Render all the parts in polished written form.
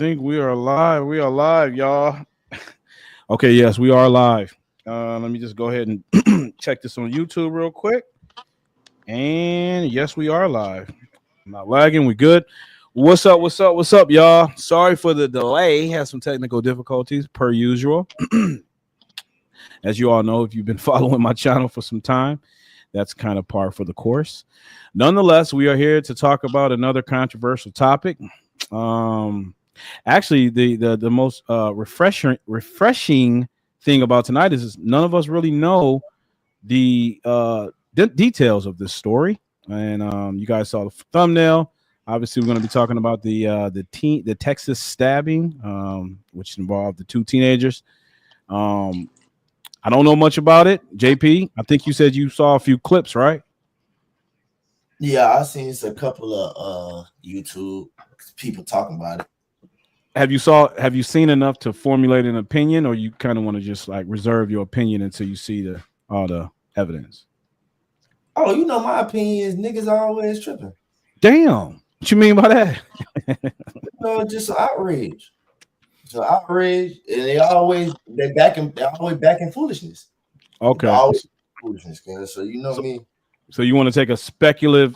think we are live. We are live, y'all. Okay, yes, we are live. Let me just go ahead and check this on YouTube real quick. And yes, we are live. I'm not lagging. We good. What's up? What's up? What's up, y'all? Sorry for the delay. Had some technical difficulties per usual. As you all know, if you've been following my channel for some time, that's kind of par for the course. Nonetheless, we are here to talk about another controversial topic. Actually, the most refreshing thing about tonight is none of us really know the details of this story. And you guys saw the thumbnail. Obviously, we're going to be talking about the Texas stabbing, which involved the two teenagers. I don't know much about it. JP, I think you said you saw a few clips, right? Yeah, I seen a couple of YouTube people talking about it. Have you seen enough to formulate an opinion, or you kind of want to just like reserve your opinion until you see all the evidence? Oh, you know my opinion is niggas always tripping. Damn, what you mean by that? Just outrage. So outrage, and they're always back in foolishness. Okay, always foolishness, guys. So you know me. So you want to take a speculative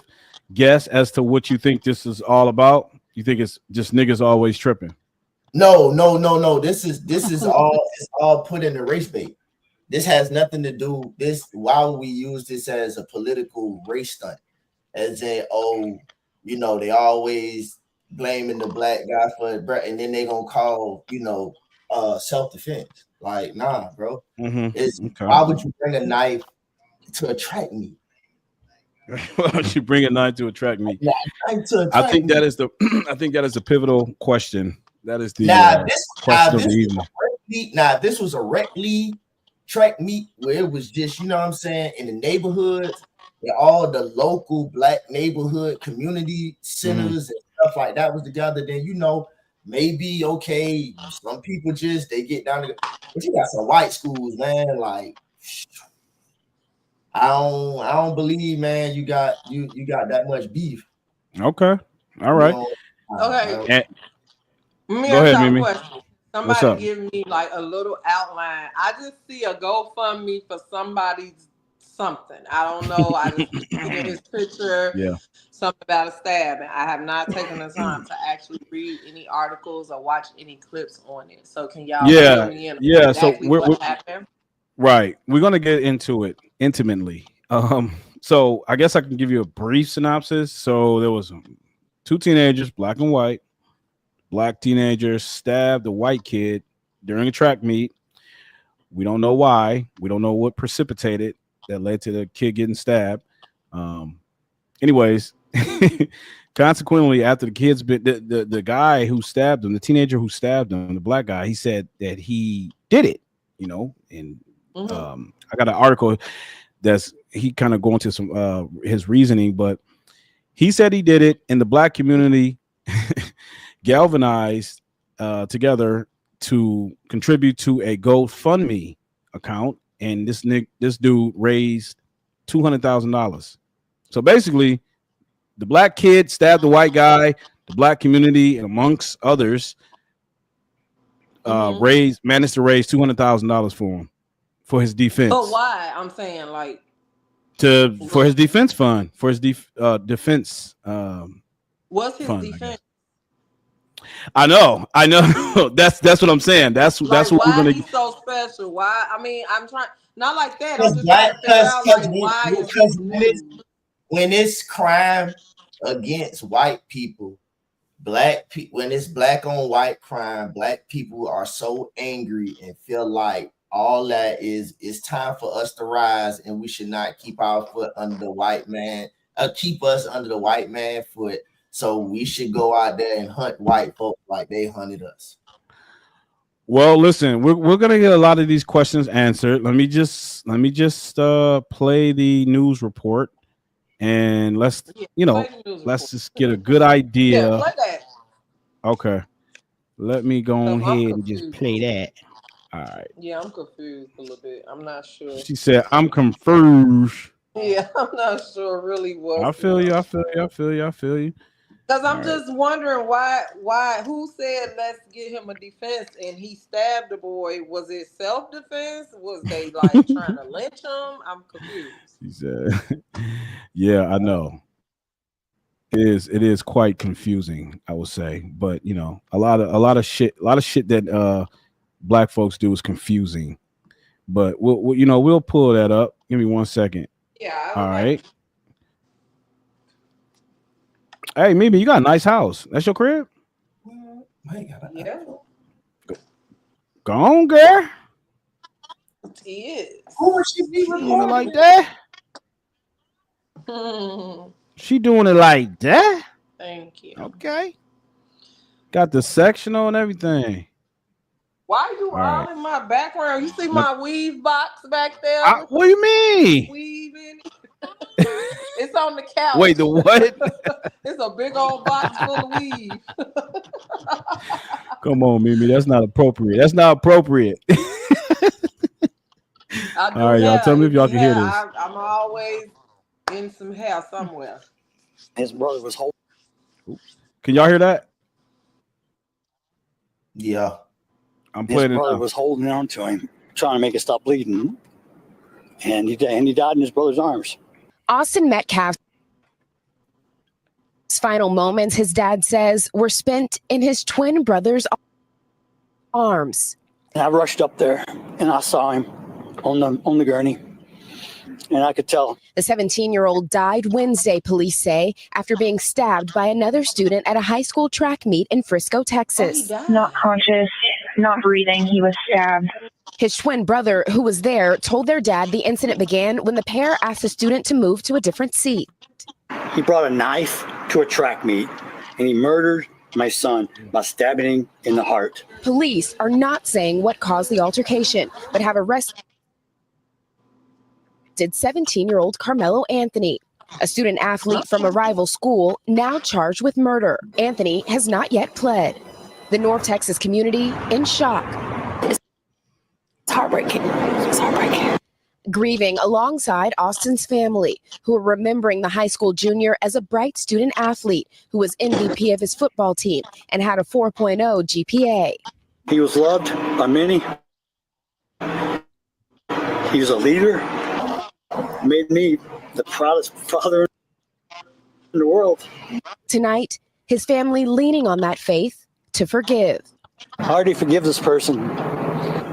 guess as to what you think this is all about? You think it's just niggas always tripping? No. This is all put in the race bait. This has nothing to do. Why would we use this as a political race stunt? As they they always blaming the black guy for it, and then they gonna call self-defense. Like, nah, bro. Why would you bring a knife to attract me? Why would you bring a knife to attract me? I think that is the pivotal question. That is the question of the evening. Now, this was a rec league track meet where it was just, you know what I'm saying, in the neighborhoods, and all the local black neighborhood community centers and stuff like that was together. Then maybe okay, some people they get down to, but you got some white schools, man. Like, I don't believe, man. You got that much beef. Okay, all right. Okay. Let me ask y'all a question. Somebody give me like a little outline. I just see a GoFundMe for somebody's something. I don't know. I just see his picture. Yeah. Something about a stabbing. I have not taken the time to actually read any articles or watch any clips on it. So can y'all fill me in exactly what happened? Right. We're gonna get into it intimately. So I guess I can give you a brief synopsis. So there was two teenagers, black and white. Black teenagers stabbed a white kid during a track meet. We don't know why. We don't know what precipitated that led to the kid getting stabbed. Anyways, consequently, after the kid's been the guy who stabbed him, the teenager who stabbed him, the black guy, he said that he did it. And I got an article that's he kind of going to some his reasoning, but he said he did it, and the black community galvanized together to contribute to a GoFundMe account, and this dude raised $200,000. So basically, the black kid stabbed the white guy. The black community, and amongst others, managed to raise $200,000 for him for his defense. But why? I'm saying like for his defense fund, for his defense. What's his fund, defense? I know. That's what I'm saying. That's what we're gonna. Why he's so special? Why? I mean, I'm trying not like that. I'm just trying to figure out like why is when it's crime against white people, when it's black on white crime, black people are so angry and feel like all that is it's time for us to rise, and we should not keep our foot under the white man, keep us under the white man foot. So we should go out there and hunt white folks like they hunted us. Well, listen, we're gonna get a lot of these questions answered. Let me just play the news report, and let's just get a good idea. Yeah, play that. Okay, let me go ahead and just play that. All right. Yeah, I'm confused a little bit. I'm not sure. She said, "I'm confused." Yeah, I'm not sure really what. I feel you. Because I'm just wondering why, who said let's get him a defense and he stabbed the boy? Was it self-defense? Was they like trying to lynch him? I'm confused. He said, yeah, I know. It is quite confusing, I would say. But you know, a lot of shit that black folks do is confusing. But we'll pull that up. Give me 1 second. Yeah. All right. Hey, Mimi, you got a nice house. That's your crib? Yeah. Go on, girl. He is. Who would she be Doing it like recording? that? She doing it like that? Thank you. Okay. Got the sectional and everything. Why you all in my background? You see my weave box back there? What do you mean? Weaving. It's on the couch. Wait, the what? It's a big old box full of weave. Come on, Mimi. That's not appropriate. That's not appropriate. All right, y'all. Tell me if y'all can hear this. I'm always in some hair somewhere. His brother was holding. Can y'all hear that? Yeah. I'm playing his brother was holding on to him, trying to make it stop bleeding. And he died in his brother's arms. Austin Metcalf's final moments, his dad says, were spent in his twin brother's arms. And I rushed up there and I saw him on the gurney. And I could tell. The 17-year-old died Wednesday, police say, after being stabbed by another student at a high school track meet in Frisco, Texas. Not conscious, not breathing. He was stabbed. His twin brother, who was there, told their dad the incident began when the pair asked the student to move to a different seat. He brought a knife to a track meet and he murdered my son by stabbing him in the heart. Police are not saying what caused the altercation, but have arrested 17-year-old Carmelo Anthony, a student athlete from a rival school, now charged with murder. Anthony has not yet pled. The North Texas community in shock. It's heartbreaking. It's heartbreaking. Grieving alongside Austin's family, who are remembering the high school junior as a bright student athlete who was MVP of his football team and had a 4.0 GPA. He was loved by many. He was a leader. Made me the proudest father in the world. Tonight, his family leaning on that faith to forgive. I already forgive this person.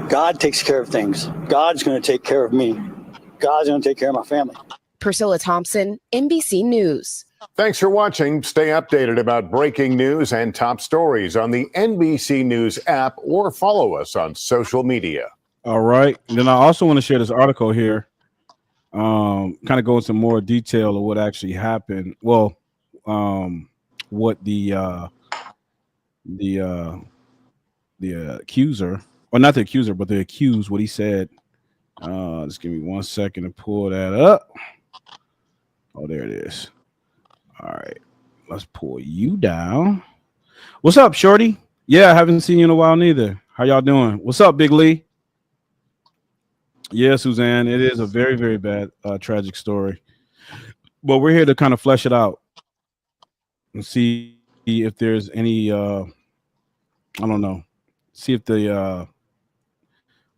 God takes care of things. God's going to take care of me. God's going to take care of my family. Priscilla Thompson, NBC News. Thanks for watching. Stay updated about breaking news and top stories on the NBC News app or follow us on social media. All right. And then I also want to share this article here. Kind of go into more detail of what actually happened. Well, what the accuser, or not the accuser, but the accused, what he said. Just give me 1 second to pull that up. Oh, there it is. All right, let's pull you down. What's up, Shorty? Yeah, I haven't seen you in a while neither. How y'all doing? What's up, Big Lee? Yeah, Suzanne, it is a very, very bad, tragic story. But we're here to kind of flesh it out and see if there's any, I don't know, see if the,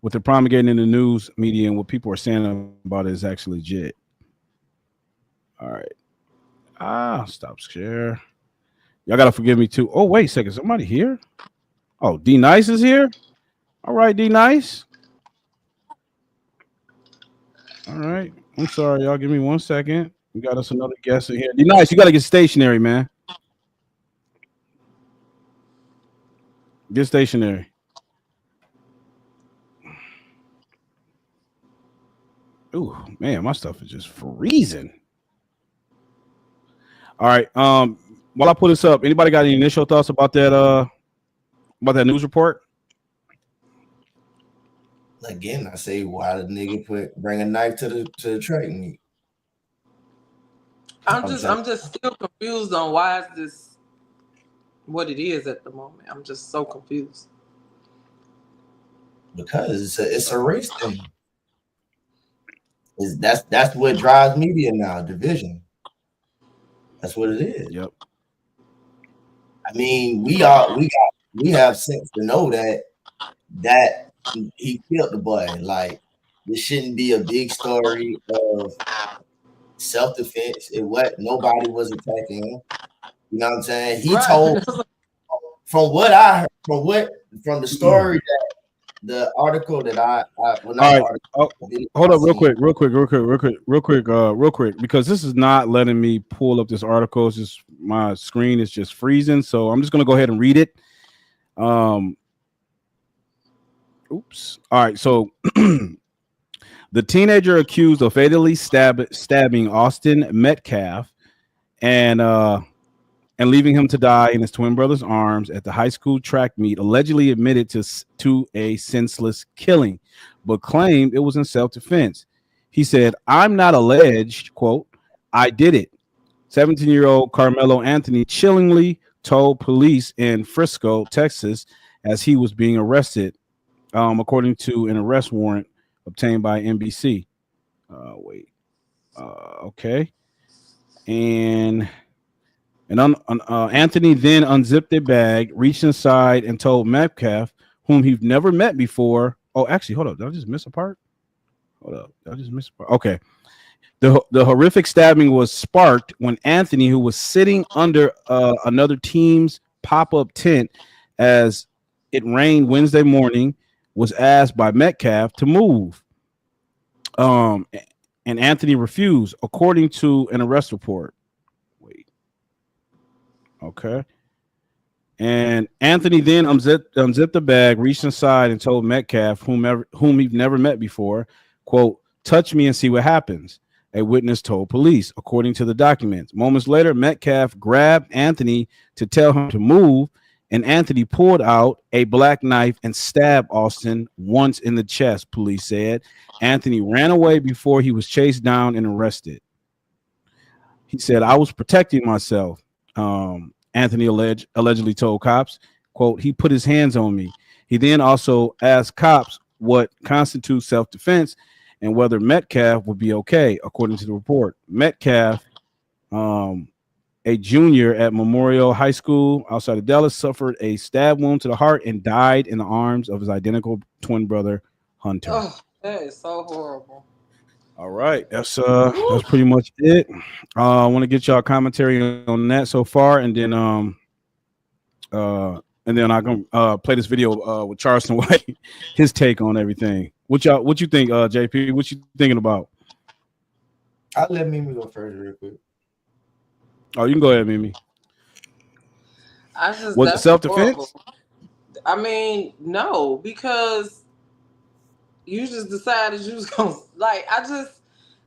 what they're promulgating in the news media and what people are saying about it is actually legit. All right. Stop share. Y'all got to forgive me too. Oh, wait a second. Somebody here? Oh, D Nice is here? All right, D Nice. All right. I'm sorry, y'all. Give me 1 second. We got us another guest in here. D Nice, you got to get stationary, man. Get stationary. Ooh, man, my stuff is just freezing. All right. While I put this up, anybody got any initial thoughts about that news report? Again, I say, why the nigga bring a knife to the track meet? I'm just still confused on why is this what it is at the moment. I'm just so confused. Because it's a race thing. That's what drives media now, division. That's what it is. Yep. I mean, we have sense to know that he killed the boy. Like, this shouldn't be a big story of self-defense. Nobody was attacking him. You know what I'm saying? He told, from what I heard, from the story that the article that I well, not the article. Hold up, real quick, because this is not letting me pull up this article. It's just my screen is just freezing, so I'm just gonna go ahead and read it. Oops. All right, so the teenager accused of fatally stabbing Austin Metcalf and leaving him to die in his twin brother's arms at the high school track meet allegedly admitted to a senseless killing, but claimed it was in self-defense. He said, "I'm not alleged, quote, I did it." 17-year-old Carmelo Anthony chillingly told police in Frisco, Texas, as he was being arrested, according to an arrest warrant obtained by NBC. Okay. And Anthony then unzipped a bag, reached inside, and told Metcalf, whom he'd never met before. Oh, actually, hold up. Did I just miss a part? Okay. The horrific stabbing was sparked when Anthony, who was sitting under another team's pop-up tent as it rained Wednesday morning, was asked by Metcalf to move. And Anthony refused, according to an arrest report. Okay. And Anthony then unzipped the bag, reached inside, and told Metcalf, whom he'd never met before, quote, "Touch me and see what happens," a witness told police, according to the documents. Moments later, Metcalf grabbed Anthony to tell him to move, and Anthony pulled out a black knife and stabbed Austin once in the chest, police said. Anthony ran away before he was chased down and arrested. He said, "I was protecting myself." Anthony allegedly told cops, quote, "He put his hands on me." He then also asked cops what constitutes self-defense and whether Metcalf would be okay, according to the report. Metcalf, a junior at Memorial High School outside of Dallas, suffered a stab wound to the heart and died in the arms of his identical twin brother, Hunter. Oh, that is so horrible. All right, that's pretty much it. I want to get y'all commentary on that so far, and then I can play this video with Charleston White, his take on everything. What you think, JP? What you thinking about? I'll let Mimi go first real quick. Oh, you can go ahead, Mimi. Was it self-defense? I mean, no, because you just decided you was gonna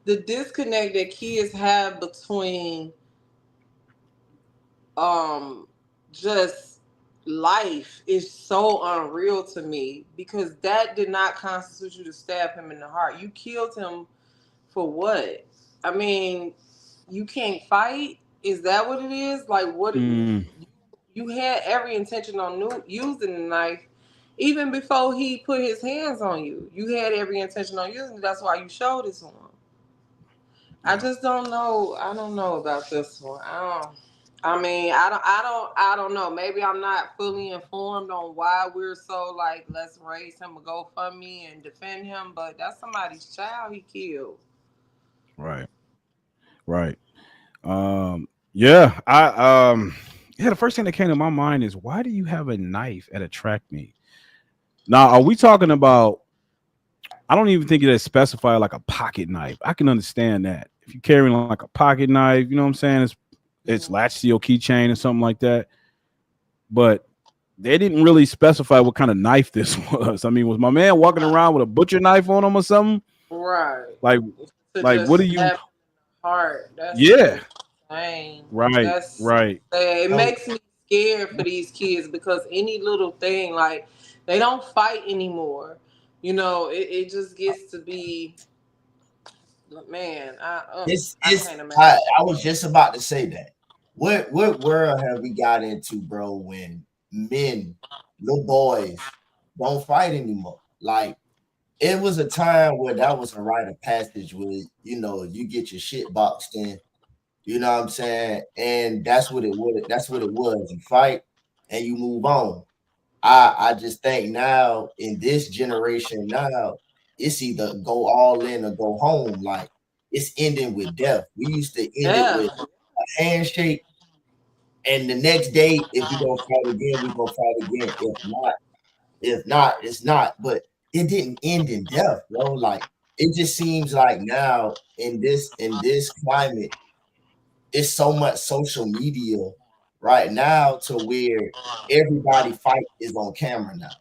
the disconnect that kids have between just life is so unreal to me, because that did not constitute you to stab him in the heart. You killed him for what? I mean, you can't fight? Is that what it is? Like, what? You had every intention on using the knife. Even before he put his hands on you, you had every intention on using it. That's why you showed it to him. I just don't know. I don't know about this one. I don't know. Maybe I'm not fully informed on why we're so like, let's raise him a GoFundMe and defend him. But that's somebody's child he killed. Right. Yeah. The first thing that came to my mind is, why do you have a knife at a track meet? Now, are we talking about? I don't even think it specified like a pocket knife. I can understand that if you're carrying like a pocket knife, you know what I'm saying? It's latch steel keychain or something like that. But they didn't really specify what kind of knife this was. I mean, was my man walking around with a butcher knife on him or something? Right. Like what do you? Heart. That's yeah. Right. Right. It makes me scared for these kids, because any little thing, like, they don't fight anymore. You know, it just gets to be, man. I was just about to say that. What world have we got into, bro, when little boys don't fight anymore? Like, it was a time where that was a rite of passage, where, you get your shit boxed in, you know what I'm saying? And that's what it was. You fight, and you move on. I just think now in this generation now, it's either go all in or go home. Like it's ending with death. We used to end it with a handshake, and the next day, if we gonna fight again, we gonna fight again. If not, it's not. But it didn't end in death, bro. Like it just seems like now in this climate, it's so much social media right now to where everybody fight is on camera now.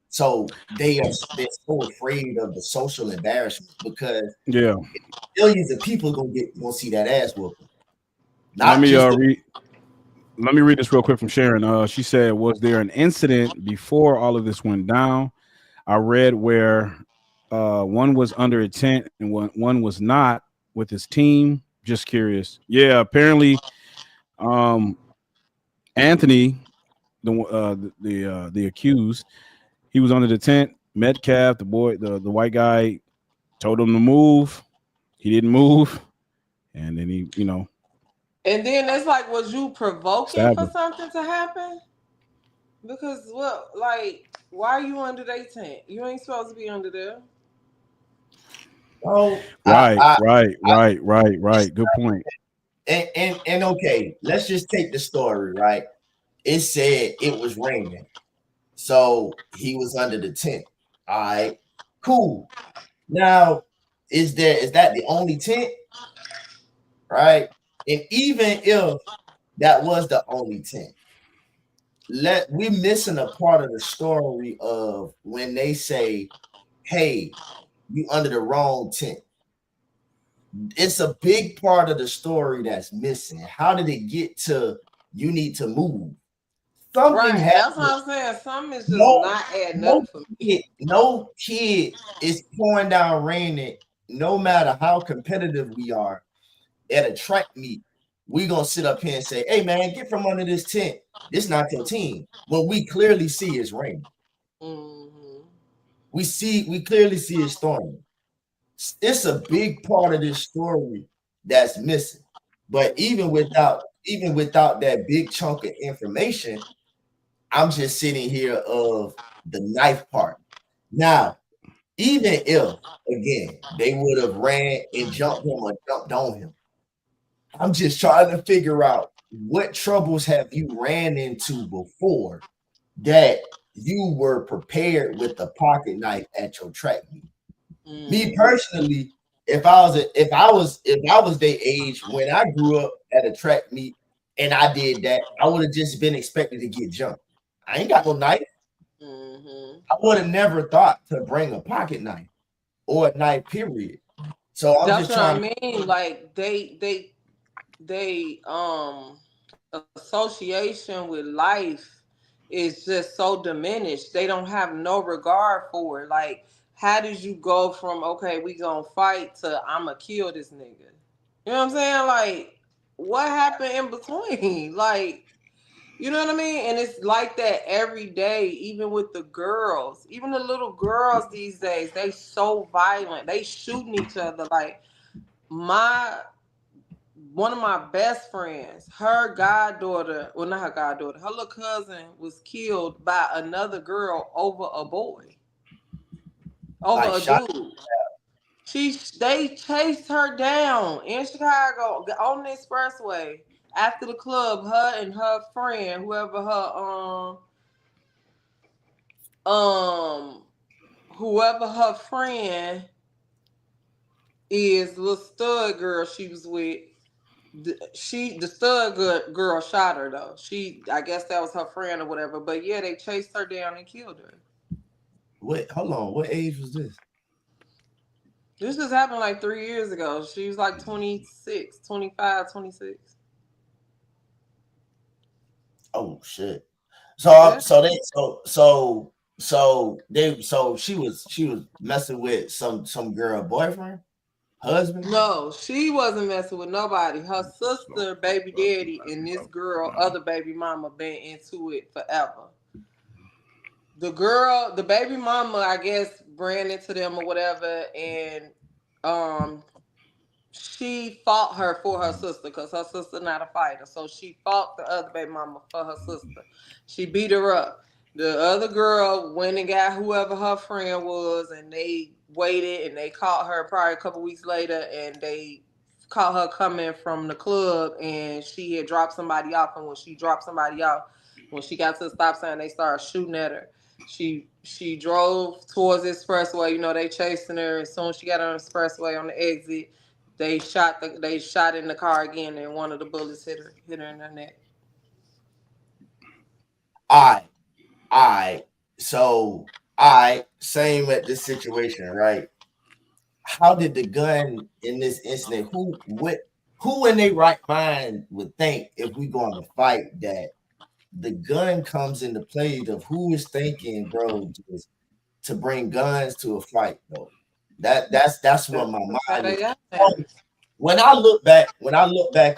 So they're so afraid of the social embarrassment because millions of people gonna see that ass whooping. Let Not me just read. Let me read this real quick from Sharon. She said, "Was there an incident before all of this went down?" I read where one was under a tent and one was not with his team. Just curious. Yeah, apparently, Anthony, the accused, he was under the tent. Metcalf, the white guy, told him to move. He didn't move, and then he, and then it's like, was you provoking for something to happen? Because why are you under their tent? You ain't supposed to be under there. Oh, right. Good point. And okay, let's just take the story, right? It said it was raining, so he was under the tent. All right, cool. Now, is that the only tent? Right? And even if that was the only tent, we're missing a part of the story of when they say, hey, you under the wrong tent. It's a big part of the story that's missing. How did it get to you need to move? Something happened. That's what I'm saying. Something is just not adding up for me. No kid is pouring down raining, no matter how competitive we are at a track meet. We gonna sit up here and say, "Hey man, get from under this tent. This not your team." When we clearly see it's raining. Mm-hmm. We clearly see it's storming. It's a big part of this story that's missing. But even without that big chunk of information, I'm just sitting here of the knife part. Now, even if again they would have ran and jumped him or jumped on him, I'm just trying to figure out what troubles have you ran into before that you were prepared with a pocket knife at your track meet. Me personally, if I was their age when I grew up at a track meet and I did that, I would have just been expected to get jumped. I ain't got no knife. I would have never thought to bring a pocket knife or a knife, period. So I'm That's just what trying. I mean. Like they association with life is just so diminished. They don't have no regard for it. Like, how did you go from okay, we gonna fight to I'ma kill this nigga? You know what I'm saying? Like, what happened in between? Like, you know what I mean? And it's like that every day, even with the girls, even the little girls these days, they so violent. They shooting each other. Like one of my best friends, her goddaughter, well, not her goddaughter, her little cousin was killed by another girl over a boy, over a dude. They chased her down in Chicago on the expressway after the club. Her and her friend, whoever her friend is, little stud girl she was with. The stud girl shot her though. I guess that was her friend or whatever. But yeah, they chased her down and killed her. Wait, hold on. What age was this? This just happened like 3 years ago. She was like 26, 25, 26. Oh shit. So she was messing with some girl boyfriend, husband. No, she wasn't messing with nobody. Her sister, baby daddy, and this girl, other baby mama, been into it forever. The baby mama, I guess, ran into them or whatever, and she fought her for her sister because her sister not a fighter. So she fought the other baby mama for her sister. She beat her up. The other girl went and got whoever her friend was, and they waited, and they caught her probably a couple weeks later, and they caught her coming from the club, and she had dropped somebody off. And when she dropped somebody off, when she got to the stop sign, they started shooting at her. She drove towards the expressway. You know, they chasing her. As soon as she got on the expressway on the exit, they shot in the car again, and one of the bullets hit her in her neck. All right. So, same at this situation, right? How did the gun in this incident? Who in their right mind would think if we go on a fight that the gun comes into play? Of who is thinking, bro, just to bring guns to a fight, though? That's what my mind is. When I look back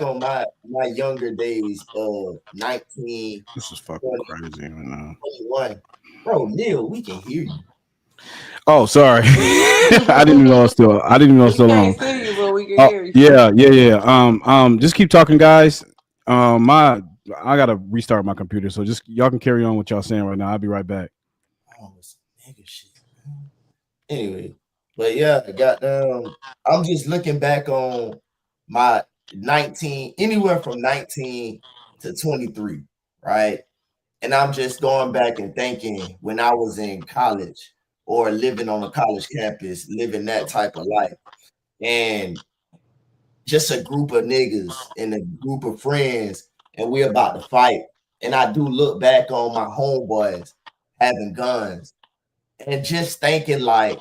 on my younger days of 19, this is fucking crazy right now. 21, bro, Neil, we can hear you. Oh, sorry. I didn't even know it's still. I didn't even know it's still on. We can't see you, but we can hear you. Yeah. Just keep talking, guys. I gotta restart my computer, so just y'all can carry on what y'all saying right now. I'll be right back. Oh, it's nigga shit. Anyway, but yeah, goddamn, I'm just looking back on my 19, anywhere from 19 to 23, right? And I'm just going back and thinking when I was in college or living on a college campus, living that type of life, and just a group of niggas and a group of friends, and we're about to fight. And I do look back on my homeboys having guns and just thinking like,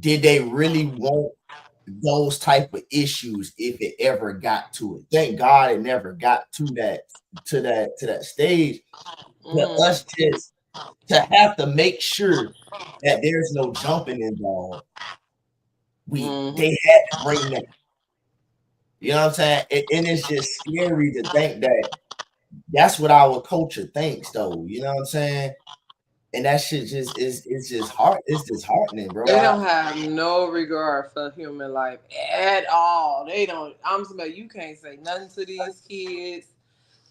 did they really want those type of issues if it ever got to it? Thank God it never got to that stage. But us just to have to make sure that there's no jumping involved. They had to bring that. You know what I'm saying? And it's just scary to think that that's what our culture thinks, though. You know what I'm saying? And that shit just it's disheartening, bro. They don't have no regard for human life at all. They don't. I'm saying you can't say nothing to these kids.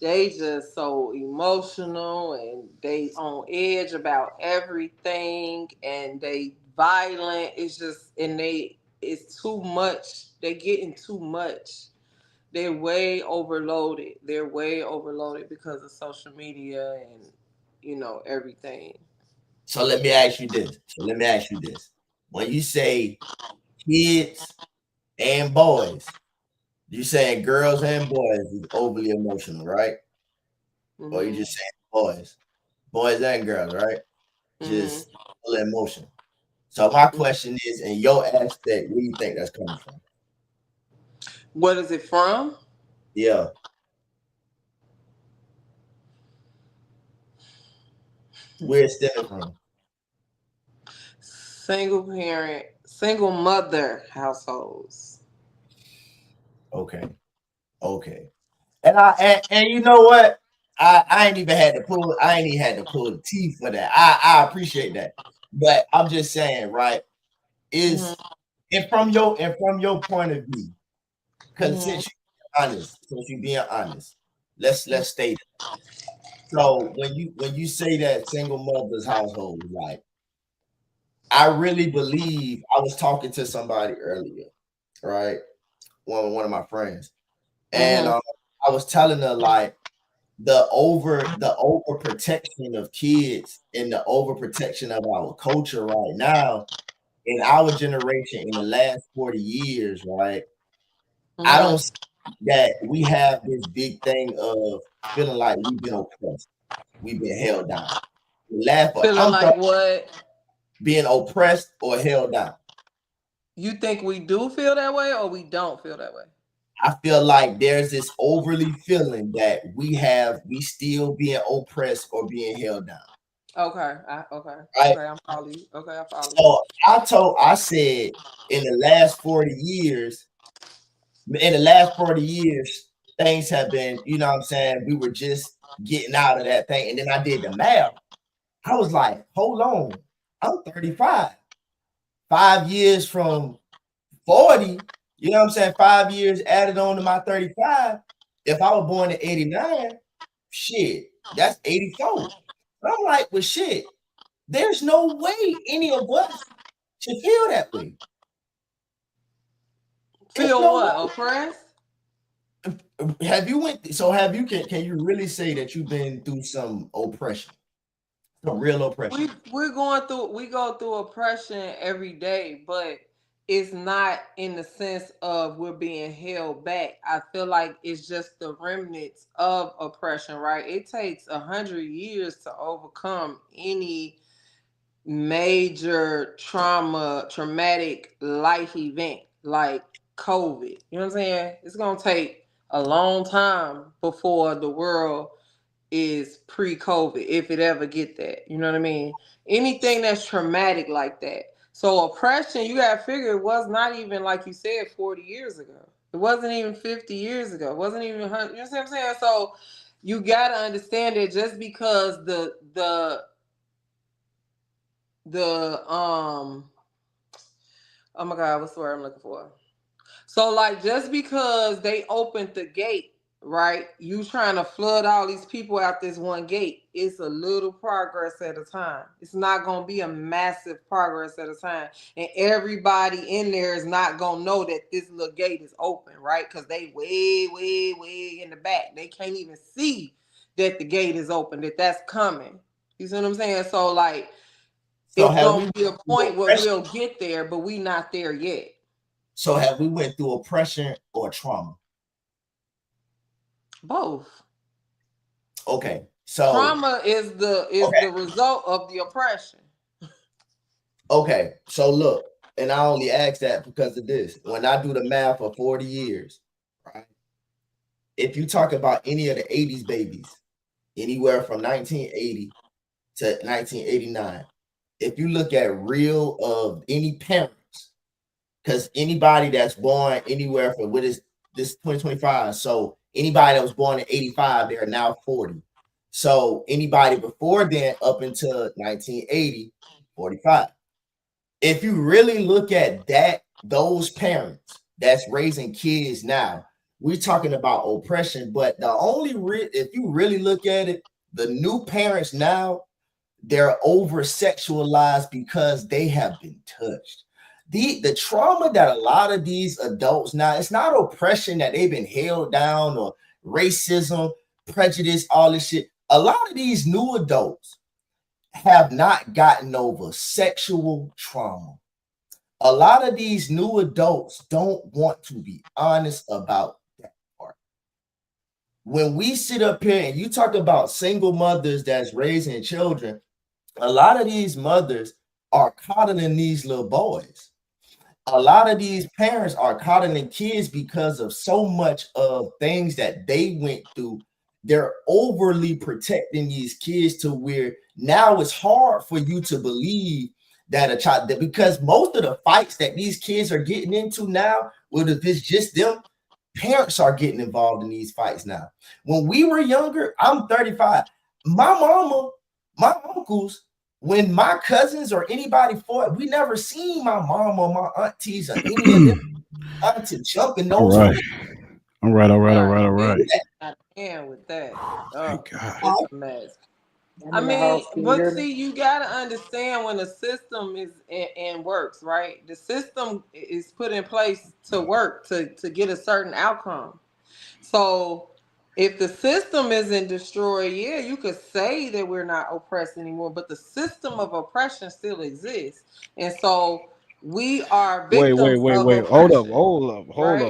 They just so emotional and they on edge about everything and they violent. It's just it's too much. They getting too much. They're way overloaded. They're way overloaded because of social media and everything. So let me ask you this. When you say kids and boys, you saying girls and boys is overly emotional, right? Mm-hmm. Or you just saying boys and girls, right? Just full of emotion. So my question is, in your aspect, where do you think that's coming from? What is it from? Yeah. Where it's stemming from? Single parent, single mother households. Okay. And you know what? I ain't even had to pull the teeth for that. I appreciate that. But I'm just saying, right? And from your point of view, because since you're being honest, let's state it. So when you say that single mother's household, like, I really believe, I was talking to somebody earlier, right? One of my friends, and I was telling her like the overprotection of kids and the overprotection of our culture right now in our generation in the last 40 years, right? I don't see that we have this big thing of feeling like we've been oppressed, we've been held down. Feeling like what? Being oppressed or held down. You think we do feel that way or we don't feel that way? I feel like there's this overly feeling that we still being oppressed or being held down. Okay. Right? Okay, I'm following you. Okay, I follow you. So I said in the last 40 years, things have been, you know what I'm saying? We were just getting out of that thing. And then I did the math. I was like, hold on, I'm 35. 5 years from 40, You know what I'm saying? 5 years added on to my 35. If I was born in 89, shit, that's 84. I'm like, well, shit, there's no way any of us should feel that way. Feel no what? Oppressed? Have you can you really say that you've been through some oppression? Some real oppression. We go through oppression every day, but it's not in the sense of we're being held back. I feel like it's just the remnants of oppression, right? It takes 100 years to overcome any major traumatic life event like COVID. You know what I'm saying? It's gonna take a long time before the world is pre-COVID, if it ever get that. You know what I mean? Anything that's traumatic like that. So oppression, you gotta figure it was not even, like you said, 40 years ago. It wasn't even 50 years ago. It wasn't even 100. You know what I'm saying? So you gotta understand that just because the oh my God, what's the word I'm looking for? So like just because they opened the gate, right? You trying to flood all these people out this one gate. It's a little progress at a time. It's not gonna be a massive progress at a time. And everybody in there is not gonna know that this little gate is open, right? Because they way in the back. They can't even see that the gate is open, that's coming. You see what I'm saying? So like it's gonna be a point where we'll get there, but we not there yet. So have we went through oppression or trauma? Both. Okay. So trauma is the result of the oppression. Okay. So look, and I only ask that because of this. When I do the math for 40 years, right? If you talk about any of the 80s babies, anywhere from 1980 to 1989, if you look at real of any parents, because anybody that's born anywhere from what is this 2025, so anybody that was born in 85, they are now 40. So anybody before then up until 1980, 45. If you really look at that, those parents that's raising kids now, we're talking about oppression. But the only if you really look at it, the new parents now, they're over sexualized because they have been touched. The trauma that a lot of these adults now, it's not oppression that they've been held down or racism, prejudice, all this shit. A lot of these new adults have not gotten over sexual trauma. A lot of these new adults don't want to be honest about that part. When we sit up here and you talk about single mothers that's raising children, a lot of these mothers are coddling these little boys. A lot of these parents are coddling kids because of so much of things that they went through. They're overly protecting these kids to where now it's hard for you to believe that a child, that because most of the fights that these kids are getting into now, whether it's just them, parents are getting involved in these fights now. When we were younger, I'm 35. My mama, my uncles, when my cousins or anybody fought, we never seen my mom or my aunties or any of them to jump in those. All right. I can with that. Oh, God. It's a mess. I mean, but see, you gotta understand when the system is and works, right? The system is put in place to work to get a certain outcome. So if the system isn't destroyed, yeah, you could say that we're not oppressed anymore, but the system of oppression still exists. And so we are victims of wait. oppression.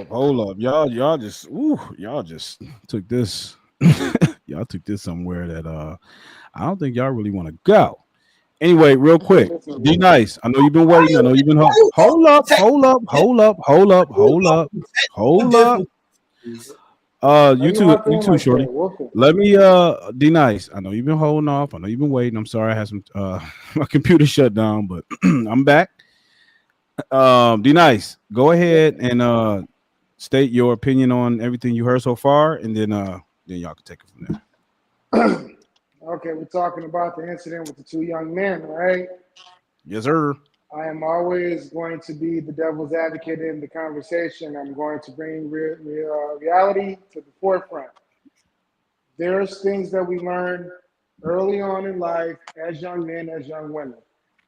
Hold up. Y'all just took this. Y'all took this somewhere that I don't think y'all really want to go. Anyway, real quick, be nice. I know you've been waiting. I know you've been hold up. You too, shorty. Let me D nice. I know you've been holding off. I know you've been waiting. I'm sorry I had some my computer shut down, but I'm back. D nice. Go ahead and state your opinion on everything you heard so far, and then y'all can take it from there. Okay, we're talking about the incident with the two young men, right? Yes, sir. I am always going to be the devil's advocate in the conversation. I'm going to bring reality to the forefront. There's things that we learn early on in life as young men, as young women.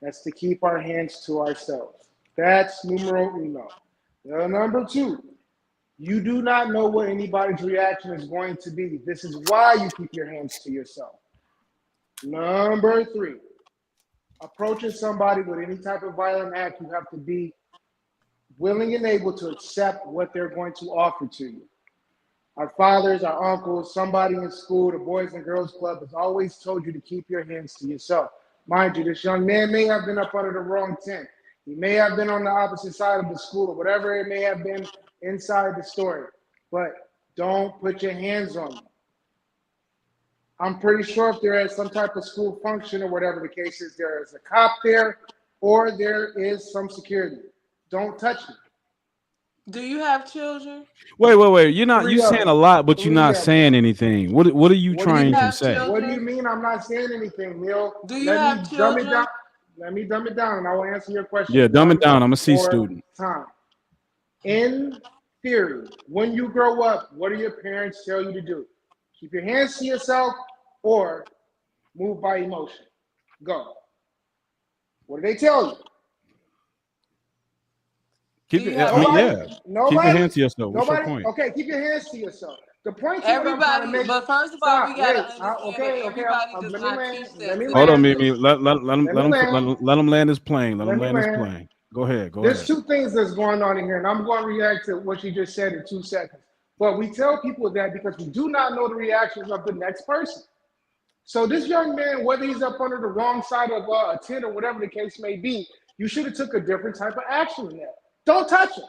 That's to keep our hands to ourselves. That's numero uno. Number two, you do not know what anybody's reaction is going to be. This is why you keep your hands to yourself. Number three, approaching somebody with any type of violent act, you have to be willing and able to accept what they're going to offer to you. Our fathers, our uncles, somebody in school, the Boys and Girls Club has always told you to keep your hands to yourself. Mind you, this young man may have been up under the wrong tent. He may have been on the opposite side of the school or whatever it may have been inside the story. But don't put your hands on them. I'm pretty sure if there is some type of school function or whatever the case is, there is a cop there or there is some security. Don't touch me. Do you have children? Wait. You're saying a lot, but you're not saying anything. What are you trying to say? What do you mean I'm not saying anything, Neil? Do you have children? Let me dumb it down and I will answer your question. Yeah, dumb it down. I'm a C student. Time. In theory, when you grow up, what do your parents tell you to do? Keep your hands to yourself or move by emotion. Go. What do they tell you? Keep your hands to yourself. What's your point? Okay, keep your hands to yourself. The point everybody, but first of all, we gotta understand everybody does not teach that. Hold on, Mimi. Let him land his plane. Let him land his plane. Go ahead. There's two things that's going on in here, and I'm going to react to what you just said in 2 seconds. But we tell people that because we do not know the reactions of the next person. So this young man, whether he's up under the wrong side of a tent or whatever the case may be, you should have took a different type of action in that. Don't touch him.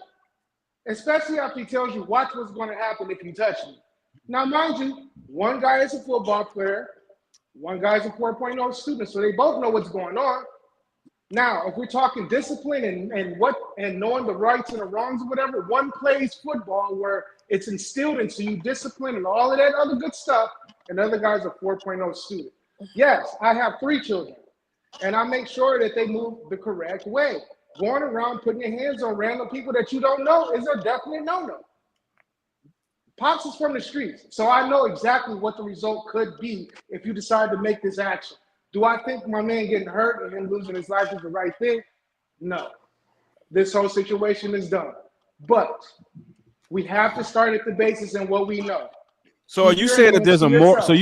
Especially after he tells you, watch what's going to happen if you touch me. Now, mind you, one guy is a football player, one guy is a 4.0 student, so they both know what's going on. Now, if we're talking discipline and knowing the rights and the wrongs or whatever, one plays football where it's instilled into you discipline and all of that other good stuff, and the other guy's a 4.0 student. Yes, I have 3 children, and I make sure that they move the correct way. Going around putting your hands on random people that you don't know is a definite no-no. Pops is from the streets, so I know exactly what the result could be if you decide to make this action. Do I think my man getting hurt and him losing his life is the right thing? No. This whole situation is done. But we have to start at the basis and what we know. So are you saying that there's a moral? So are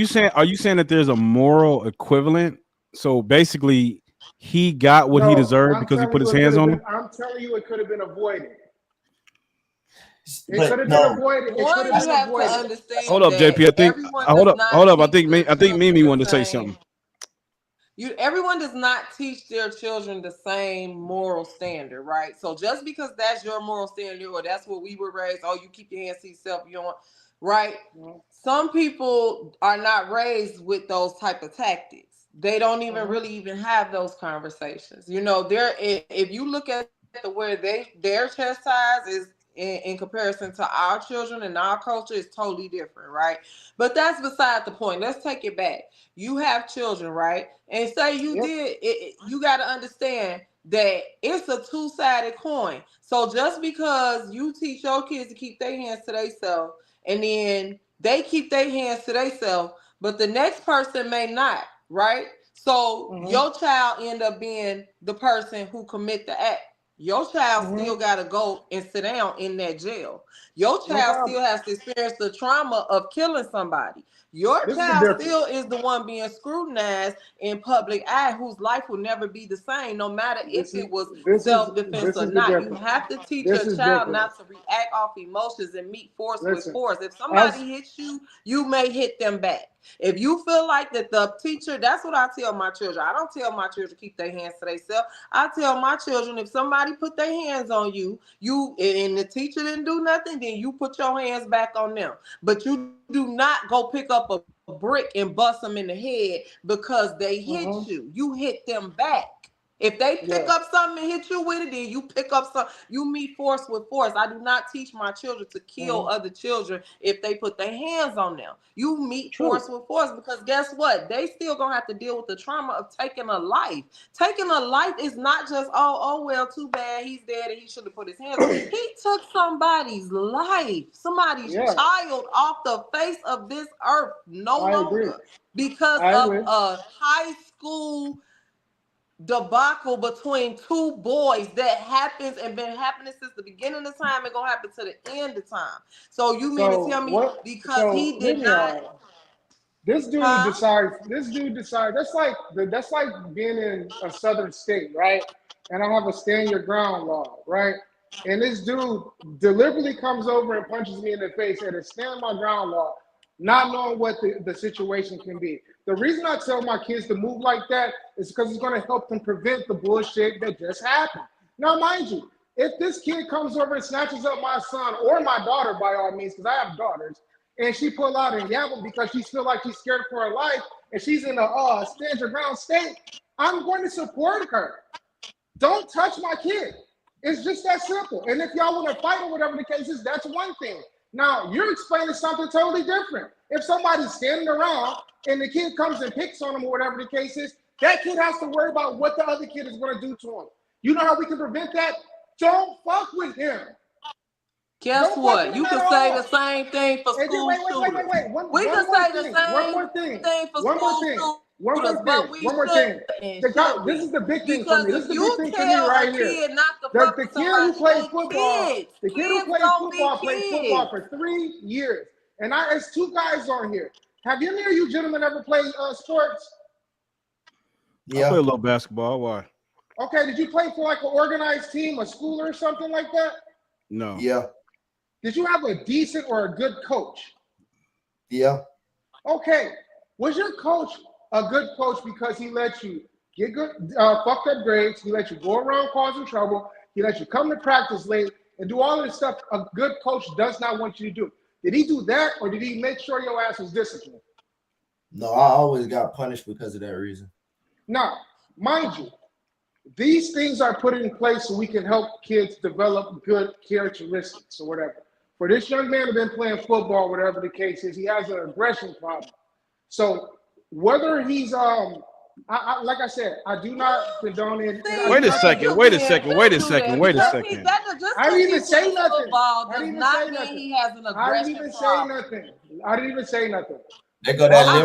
you saying that there's a moral equivalent? So basically, he got what he deserved because he put his hands on him? I'm telling you, it could have been avoided. It could have been avoided. You have to understand. Hold up, JP. I think Mimi wanted to say something. Everyone does not teach their children the same moral standard, right? So just because that's your moral standard or that's what we were raised, oh, you keep your hands to yourself, you don't want, right? Some people are not raised with those type of tactics. They don't even really even have those conversations. You know, if you look at where their chastise is in comparison to our children and our culture is totally different, right? But that's beside the point. Let's take it back. You have children, right? And say you did it, you got to understand that it's a two-sided coin. So just because you teach your kids to keep their hands to themselves and then they keep their hands to themselves, but the next person may not, right? So your child end up being the person who commit the act. Your child still got to go and sit down in that jail. Your child still has to experience the trauma of killing somebody. Your child still is the one being scrutinized in public eye, whose life will never be the same, no matter if it was self-defense or not. You have to teach your child not to react off emotions and meet force with force. If somebody hits you, you may hit them back. If you feel like that the teacher, that's what I tell my children. I don't tell my children to keep their hands to themselves. I tell my children, if somebody put their hands on you, and the teacher didn't do nothing, then you put your hands back on them. But you do not go pick up a brick and bust them in the head because they hit you. You hit them back. If they pick up something and hit you with it, then you pick up some. You meet force with force. I do not teach my children to kill other children if they put their hands on them. You meet force with force, because guess what? They still gonna have to deal with the trauma of taking a life. Taking a life is not just well, too bad, he's dead and he should have put his hands on. He took somebody's life, somebody's child off the face of this earth no longer because of a high school debacle between two boys that happens and been happening since the beginning of time and gonna happen to the end of time. So you mean to tell me because he did not? This dude decides. That's like being in a southern state, right? And I have a stand your ground law, right? And this dude deliberately comes over and punches me in the face at a stand my ground law, not knowing what the situation can be. The reason I tell my kids to move like that is because it's going to help them prevent the bullshit that just happened. Now, mind you, if this kid comes over and snatches up my son or my daughter, by all means, because I have daughters, and she pull out and yab him because she feel like she's scared for her life and she's in a stand your ground state, I'm going to support her. Don't touch my kid. It's just that simple. And if y'all want to fight or whatever the case is, that's one thing. Now, you're explaining something totally different. If somebody's standing around and the kid comes and picks on him or whatever the case is, that kid has to worry about what the other kid is going to do to him. You know how we can prevent that? Don't fuck with him. Guess what? You can say the same thing for school shooters. We can say the same thing for school shooters. One more thing. This is the big thing for me. This is the big thing for me right here. The kid who played football, played football for 3 years. And there's two guys on here. Have any of you gentlemen ever played sports? Yeah. I play a little basketball. Why? Okay. Did you play for like an organized team, a school or something like that? No. Yeah. Did you have a decent or a good coach? Yeah. Okay. Was your coach a good coach because he let you get good, fucked up grades, he let you go around causing trouble, he let you come to practice late and do all of this stuff a good coach does not want you to do? Did he do that, or did he make sure your ass was disciplined? No, I always got punished because of that reason. Now, mind you, these things are put in place so we can help kids develop good characteristics or whatever. For this young man who's been playing football, whatever the case is, he has an aggression problem. So whether he's like I said, I do not condone it. Wait a second. I didn't even say nothing. I didn't even say nothing. They go that I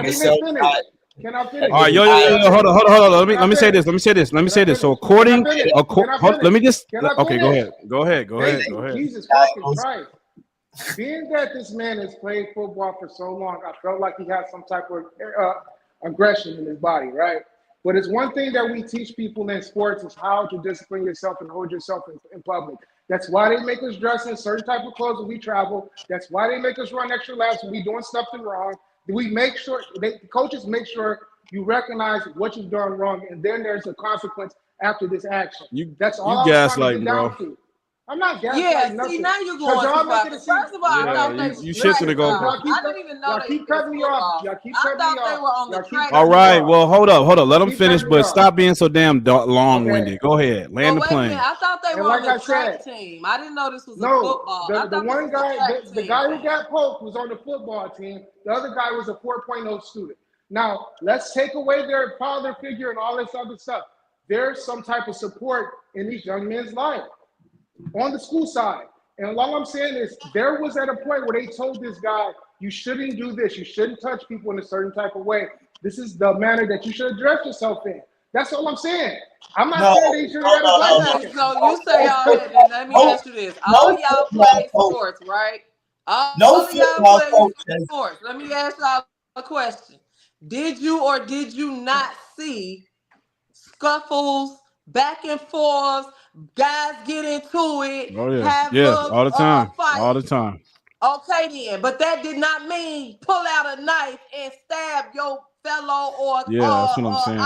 didn't even finish. Can I finish? All right, yo, hold on. Let me say this. So according, let me just. Okay, go ahead. Jesus fucking Christ. Being that this man has played football for so long, I felt like he had some type of aggression in his body, right? But it's one thing that we teach people in sports is how to discipline yourself and hold yourself in public. That's why they make us dress in certain type of clothes when we travel. That's why they make us run extra laps when we doing something wrong. We make sure, coaches make sure you recognize what you've done wrong, and then there's a consequence after this action. That's all I'm trying to get down to. I'm not gaslighting nothing. See, now you're going too far. First of all, I thought they you shifted the goal. I didn't even know they keep cutting me off. I thought they were on the track. All right, well, hold up. Let them finish, but stop being so damn long-winded. Go ahead, land the plane. I thought they were on the track team. I didn't know this was a football. The one guy, the guy who got poked was on the football team. The other guy was a 4.0 student. Now, let's take away their father figure and all this other stuff. There's some type of support in these young men's life on the school side. And all I'm saying is there was at a point where they told this guy, you shouldn't do this. You shouldn't touch people in a certain type of way. This is the manner that you should address yourself in. That's all I'm saying. I'm not saying they should have So you say all that, and let me ask you this. All y'all play sports, right? All y'all play sports. Let me ask y'all a question. Did you or did you not see scuffles, back and forth, guys get into it? Oh yeah, all the time, all the time. Okay then, but that did not mean pull out a knife and stab your fellow or Yeah, that's what I'm saying.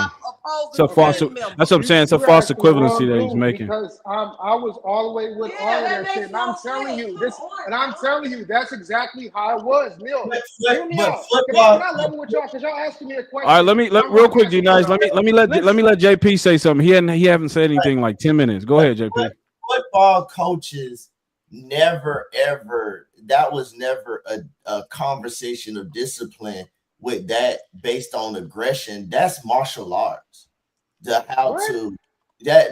It's a opposing false. team member. That's what I'm saying. It's a You're false asking the equivalency wrong that he's dude making. because I was all the way with all of that shit, and I'm telling you this, and I'm telling you that's exactly how it was. Neil, hear me out. Can I level with y'all? Because y'all asking me a question. All right, let real quick, D-Nice. Let me let JP say something. He haven't said anything in like 10 minutes. Go ahead, JP. Football coaches never ever. That was never a conversation of discipline with that based on aggression. That's martial arts. That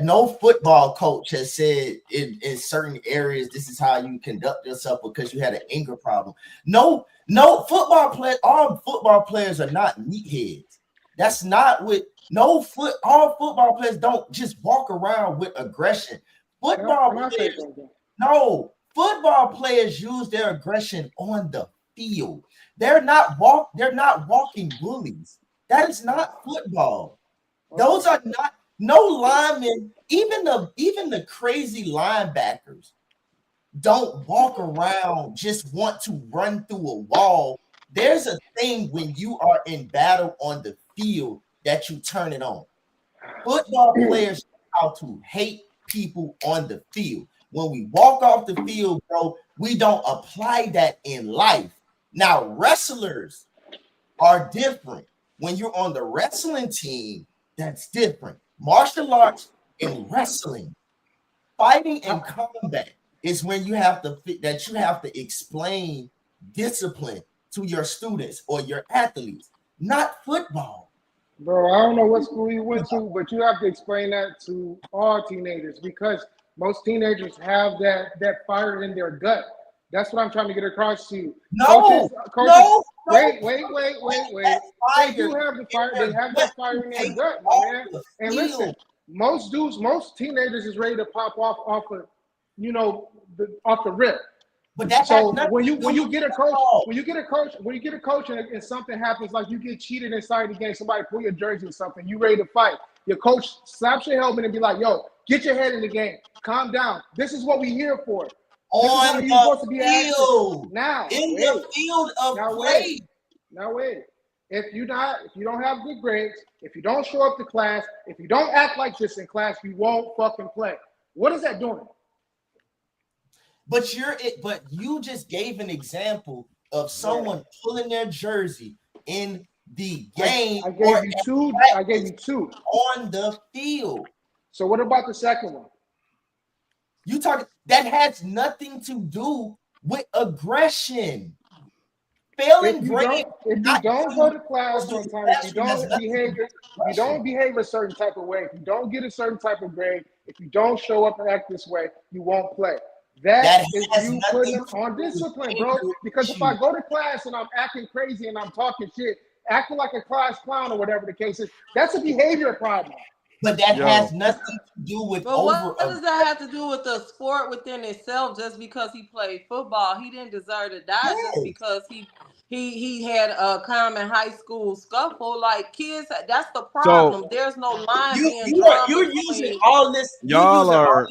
no football coach has said in certain areas this is how you conduct yourself because you had an anger problem. No football player. All football players are not meatheads. That's not what. All football players don't just walk around with aggression. Football players use their aggression on the field. They're not walking bullies. That is not football. Those are not. No linemen, even the crazy linebackers don't walk around just want to run through a wall. There's a thing when you are in battle on the field that you turn it on. Football players know how to hate people on the field. When we walk off the field, bro, we don't apply that in life. Now, wrestlers are different. When you're on the wrestling team, that's different. Martial arts and wrestling, fighting and combat is when you have to explain discipline to your students or your athletes, not football. Bro, I don't know what school you went to, but you have to explain that to all teenagers because most teenagers have that fire in their gut. That's what I'm trying to get across to you. Coaches, wait. They do have the fire. They have that fire in their gut, my man. And listen, most teenagers is ready to pop off of, off the rip. But that's so when you get a coach and something happens, like you get cheated inside the game, somebody pull your jersey or something, you ready to fight. Your coach slaps your helmet and be like, "Yo, get your head in the game. Calm down. This is what we here for." On the field. Now, in the field of play. Now wait. If you don't have good grades, if you don't show up to class, if you don't act like this in class, you won't fucking play. What is that doing? But you just gave an example of someone pulling their jersey in the game. I gave you two on the field. So what about the second one? You talking that has nothing to do with aggression. Failing grade. If you don't go to class on time, if you don't behave a certain type of way, if you don't get a certain type of grade, if you don't show up and act this way, you won't play. That is you putting them on discipline, bro. Because if I go to class and I'm acting crazy and I'm talking shit, acting like a class clown or whatever the case is, that's a behavior problem. But that has nothing to do with what does that have to do with the sport within itself? Just because he played football, he didn't deserve to die just because he had a common high school scuffle. Like kids, that's the problem. So, there's no line you're using all this. Y'all are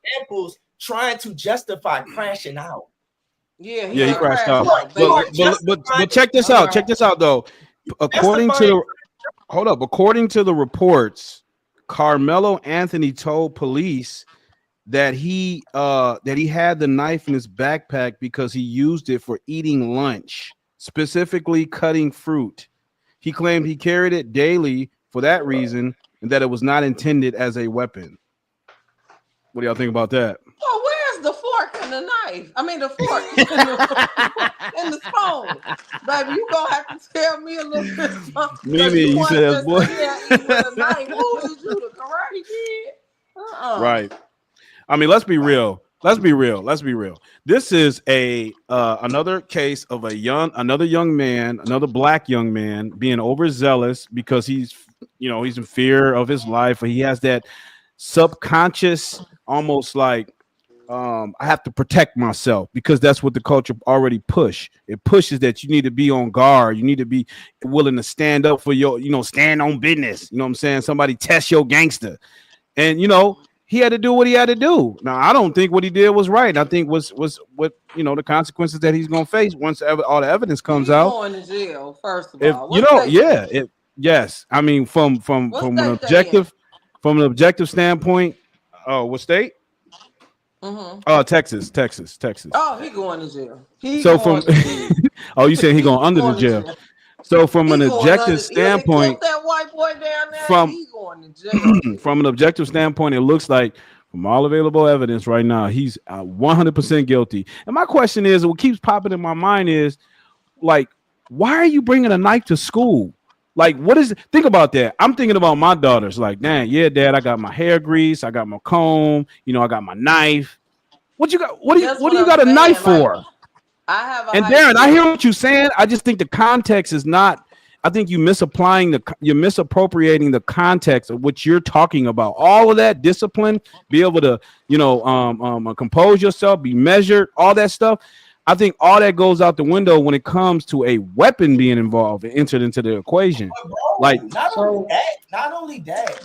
examples trying to justify crashing out. Yeah, he crashed out. But check this out. Check this out, though. According to the reports, Carmelo Anthony told police that he had the knife in his backpack because he used it for eating lunch, specifically cutting fruit. He claimed he carried it daily for that reason and that it was not intended as a weapon. What do y'all think about that? Well, where's the fork and the knife? I mean, the fork and the spoon. Baby, you gonna have to tell me a little bit something. Maybe you said, boy. With a knife. Who is you, the karate kid? Right. I mean, let's be real. Let's be real. This is another case of another young man, another black young man being overzealous because he's in fear of his life, or he has that subconscious, almost like I have to protect myself because that's what the culture already push. It pushes that you need to be on guard. You need to be willing to stand up for your, stand on business. You know what I'm saying? Somebody test your gangster. And, he had to do what he had to do. Now, I don't think what he did was right. I think was what, the consequences that he's going to face once all the evidence comes out. Going to jail, first of all. Yes, I mean from an objective standpoint. Oh, what state? Oh, Texas. Oh, he going to jail. So from oh, you saying he going under the jail? So from an objective standpoint, that white boy down there, from he going to jail. from an objective standpoint, it looks like from all available evidence right now, he's 100% guilty. And my question is, what keeps popping in my mind is, like, why are you bringing a knife to school? Like, what is it? Think about that. I'm thinking about my daughters. Like, man, yeah, Dad, I got my hair grease, I got my comb, I got my knife. What you got? What do you got a knife for? I have and Darren, I hear what you're saying. I just think the context is not. I think you're misappropriating the context of what you're talking about. All of that discipline, be able to, compose yourself, be measured, all that stuff. I think all that goes out the window when it comes to a weapon being involved and entered into the equation. Bro, like not only that,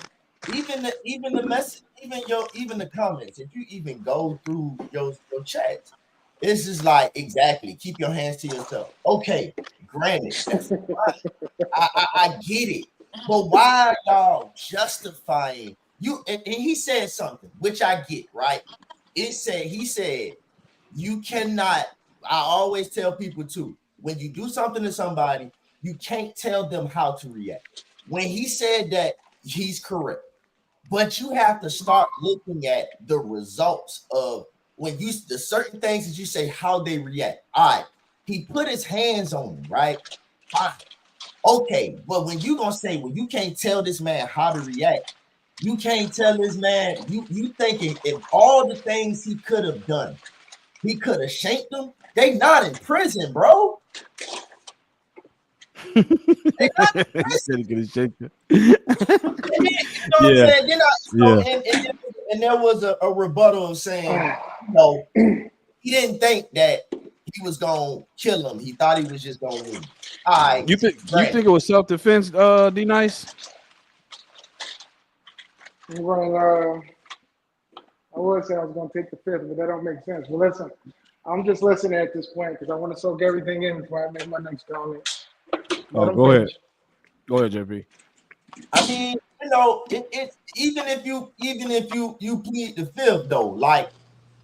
even the message, even the comments. If you even go through your chats, this is like exactly keep your hands to yourself. Okay, granted, that's I get it, but why are y'all justifying you? And he said something which I get, right? He said you cannot. I always tell people too, when you do something to somebody, you can't tell them how to react. When he said that, he's correct. But you have to start looking at the results of the certain things that you say, how they react. All right, he put his hands on him, right? Fine. Okay, but when you gonna say, well, you can't tell this man how to react, you can't tell this man, you thinking if all the things he could have done, he could have shanked them. They not in prison, bro. They not in prison. And there was a rebuttal of saying, he didn't think that he was gonna kill him. He thought he was just gonna win. All right. You think it was self-defense, D Nice? Well, I would say I was gonna take the fifth, but that don't make sense. Well, listen, I'm just listening at this point because I want to soak everything in before I make my next comment. Go ahead. Go ahead, JP. I mean, it's even if you plead the fifth though, like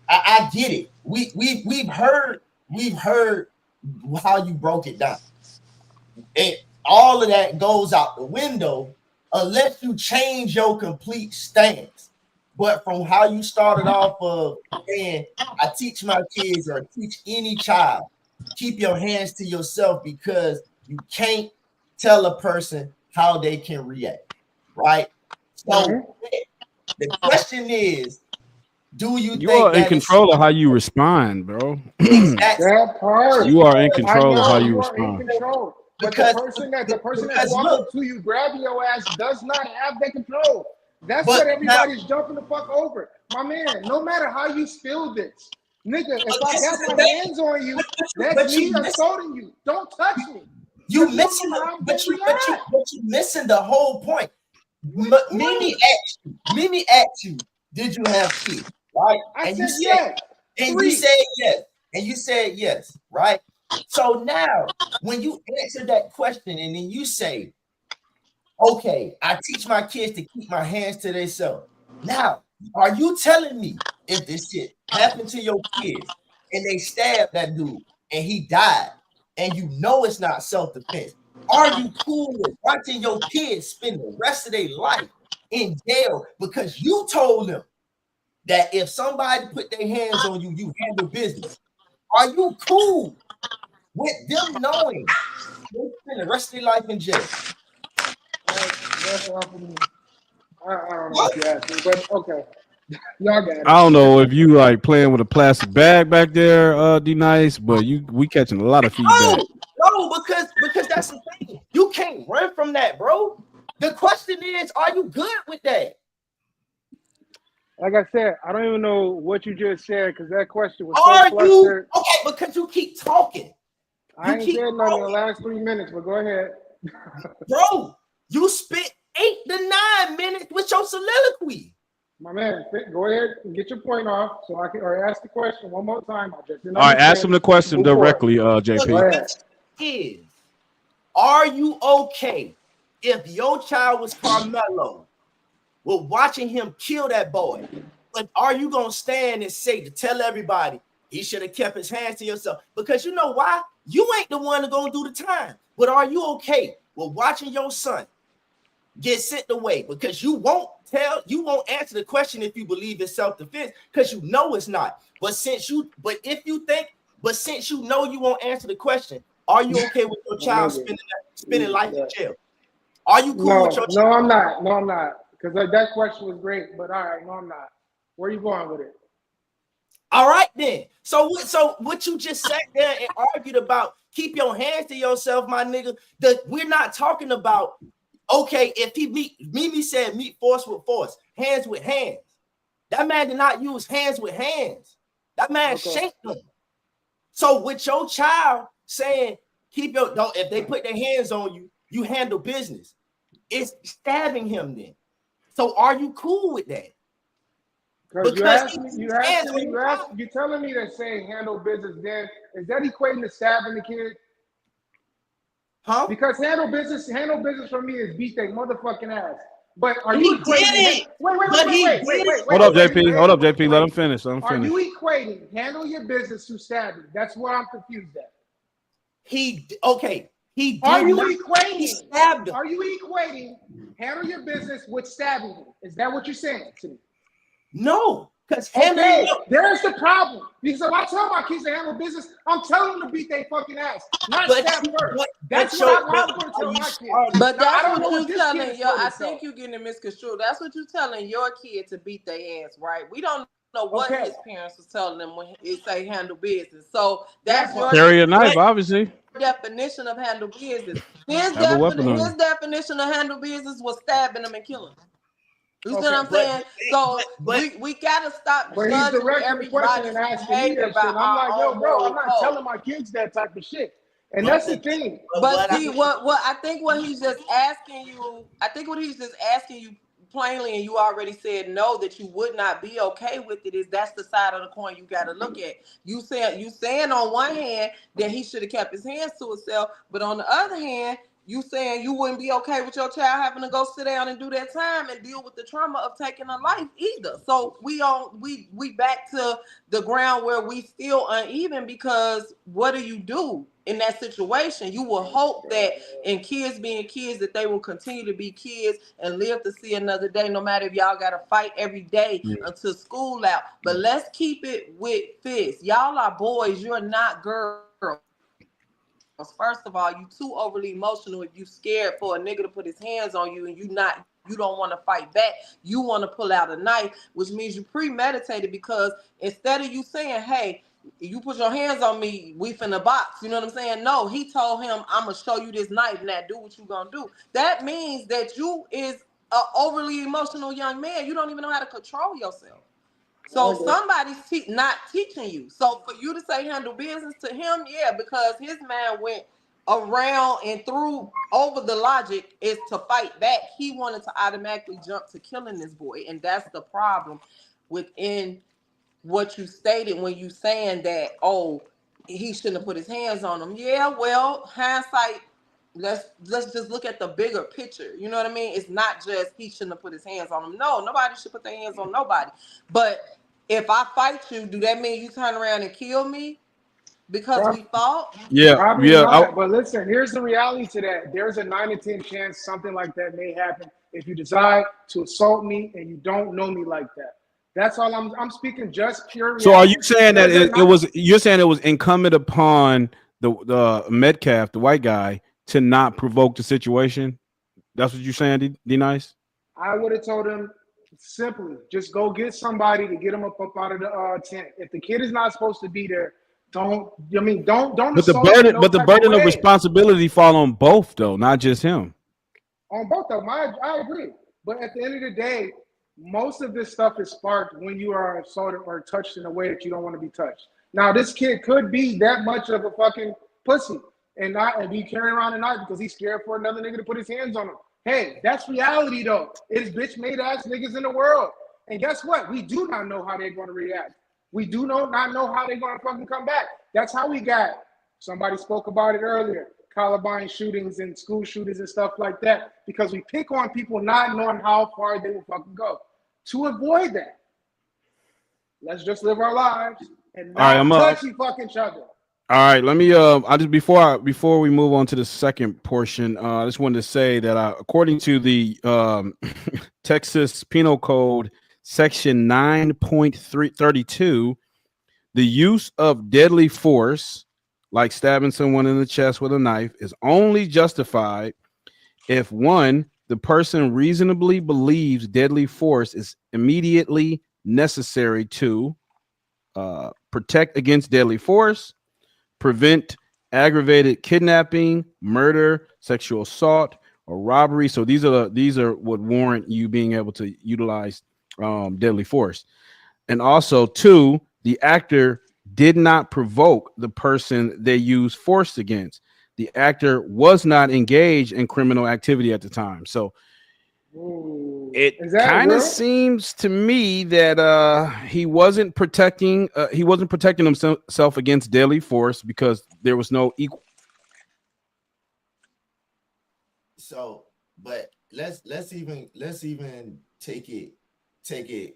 I get it. We've heard how you broke it down. And all of that goes out the window unless you change your complete stance. But from how you started off of saying, I teach my kids or teach any child, keep your hands to yourself because you can't tell a person how they can react, right? So the question is, do you think are in control of how you respond, bro? That part. You are in control of how you respond. But the person that's walking up to you, grabbing your ass, does not have that control. That's what everybody's jumping the fuck over. My man, no matter how you spill this, nigga, if I got my hands on you, that's me assaulting you. Don't touch me. You missing the whole point. Mimi asked you, did you have kids? Right? I said yes. And you said yes. And you said yes, right? So now, when you answer that question and then you say, okay, I teach my kids to keep my hands to themselves. Now, are you telling me if this shit happened to your kids and they stabbed that dude and he died and you know it's not self-defense, are you cool with watching your kids spend the rest of their life in jail because you told them that if somebody put their hands on you, you handle business? Are you cool with them knowing they spend the rest of their life in jail? That's up to me. I don't know if you asked me, but okay. Y'all got it. I don't know if you like playing with a plastic bag back there, D Nice, but we catching a lot of feedback. No, because that's the thing. You can't run from that, bro. The question is, are you good with that? Like I said, I don't even know what you just said because that question was okay? Because you keep talking. I ain't said nothing in the last 3 minutes, but go ahead. Bro, you spent 8 to 9 minutes with your soliloquy. My man, go ahead and get your point off so I can ask the question one more time. All right, ask him the question directly, JP. Is, are you okay if your child was Carmelo, well, watching him kill that boy, but are you gonna stand and say to tell everybody he should have kept his hands to yourself? Because you know why? You ain't the one that's gonna do the time. But are you okay with watching your son get sent away? Because you won't answer the question if you believe it's self-defense, because you know it's not. But since you know you won't answer the question, are you okay with your child spending life in jail? Are you cool with your child? No, I'm not. No, I'm not. Because that question was great, but all right, no, I'm not. Where are you going with it? All right, then. So what you just sat there and argued about, keep your hands to yourself, my nigga. We're not talking about, okay, if Mimi said meet force with force, hands with hands. That man did not use hands with hands. That man shanked them. So with your child saying, if they put their hands on you, you handle business. It's stabbing him then. So are you cool with that? Because you're telling me that saying handle business, then is that equating to stabbing the kid? Huh? Because handle business for me is beat that motherfucking ass. But are you equating? Wait. Hold up, JP. Let him finish. Are you equating handle your business to stabbing? That's what I'm confused at. He did equating? Stabbed him. Are you equating handle your business with stabbing him? Is that what you're saying to me? No, because there's the problem. Because if I tell my kids to handle business, I'm telling them to beat their fucking ass, not stab first. That's what I'm going to tell my kids. But that's what you're telling your. I think you're getting it misconstrued. That's what you're telling your kid to beat their ass, right? We don't know what his parents was telling them when he say handle business. So that's your carry a knife, obviously. Definition of handle business. His definition of handle business was stabbing them and killing them. You see what I'm saying? So we gotta stop judging everybody's behavior about I'm like, yo, bro, I'm not telling my kids that type of shit. And that's the thing. But see, what I think what he's just asking you, plainly, and you already said no, that you would not be okay with it, is that's the side of the coin you got to look at. You saying on one hand that he should have kept his hands to himself, but on the other hand, you saying you wouldn't be okay with your child having to go sit down and do that time and deal with the trauma of taking a life either. So we back to the ground where we still uneven, because what do you do in that situation? You will hope that in kids being kids, that they will continue to be kids and live to see another day, no matter if y'all got to fight every day until school out. But let's keep it with this. Y'all are boys. You're not girls. First of all, you too overly emotional if you scared for a nigga to put his hands on you and you don't want to fight back. You want to pull out a knife, which means you premeditated, because instead of you saying, hey, you put your hands on me, we finna box, you know what I'm saying? No, he told him, I'm gonna show you this knife, now do what you gonna do. That means that you is an overly emotional young man. You don't even know how to control yourself. So somebody's not teaching you. So for you to say handle business to him, because his man went around and threw over the logic is to fight back. He wanted to automatically jump to killing this boy. And that's the problem within what you stated when you saying that, he shouldn't have put his hands on him. Yeah, well, hindsight, let's just look at the bigger picture. You know what I mean? It's not just he shouldn't have put his hands on him. No, nobody should put their hands on nobody. But if I fight you, do that mean you turn around and kill me because we fought? Probably not. But listen, here's the reality to that. There's a 9 to 10 chance something like that may happen if you decide to assault me and you don't know me like that. That's all I'm speaking, just pure reality. So are you saying that you're saying it was incumbent upon the Metcalf, the white guy, to not provoke the situation? That's what you're saying, D-Nice? I would have told him simply, just go get somebody to get him up out of the tent. If the kid is not supposed to be there, don't. But the burden of responsibility fall on both, though, not just him. On both of them, I agree. But at the end of the day, most of this stuff is sparked when you are assaulted or touched in a way that you don't want to be touched. Now, this kid could be that much of a fucking pussy and be carrying around a knife because he's scared for another nigga to put his hands on him. Hey, that's reality, though. It's bitch-made ass niggas in the world. And guess what? We do not know how they're going to react. We do not know how they're going to fucking come back. That's how we got, somebody spoke about it earlier, Columbine shootings and school shootings and stuff like that, because we pick on people not knowing how far they will fucking go. To avoid that, let's just live our lives and not touch each other. All right, let me. I just before we move on to the second portion, I just wanted to say that according to the Texas Penal Code, Section 9.32, the use of deadly force, like stabbing someone in the chest with a knife, is only justified if one, the person reasonably believes deadly force is immediately necessary to protect against deadly force, prevent aggravated kidnapping, murder, sexual assault, or robbery. So these are what warrant you being able to utilize deadly force. And also, two, the actor did not provoke the person they used force against. The actor was not engaged in criminal activity at the time. So it kind of seems to me that he wasn't protecting himself against deadly force because there was no equal. So, but let's even take it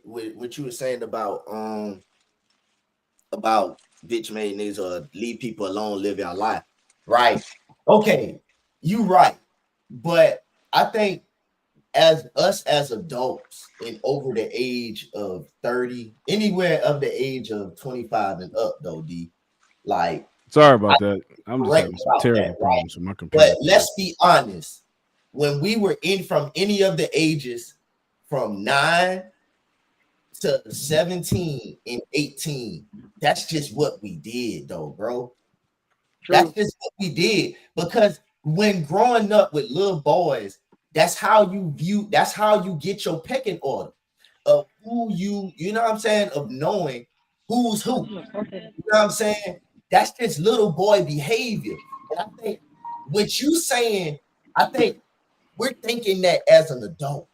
with what you were saying about bitch made niggas or leave people alone, live your life, right? Okay, you right, but I think as adults and over the age of 30, anywhere of the age of 25 and up, though, D, like, sorry about that. I'm just having some terrible problems with my computer. But let's be honest, when we were in from any of the ages from 9 to 17 and 18, that's just what we did, though, bro. True. That's just what we did, because when growing up with little boys, that's how you get your pecking order of who you know what I'm saying, of knowing who's who. You know what I'm saying? That's just little boy behavior. And I think what you saying, I think we're thinking that as an adult,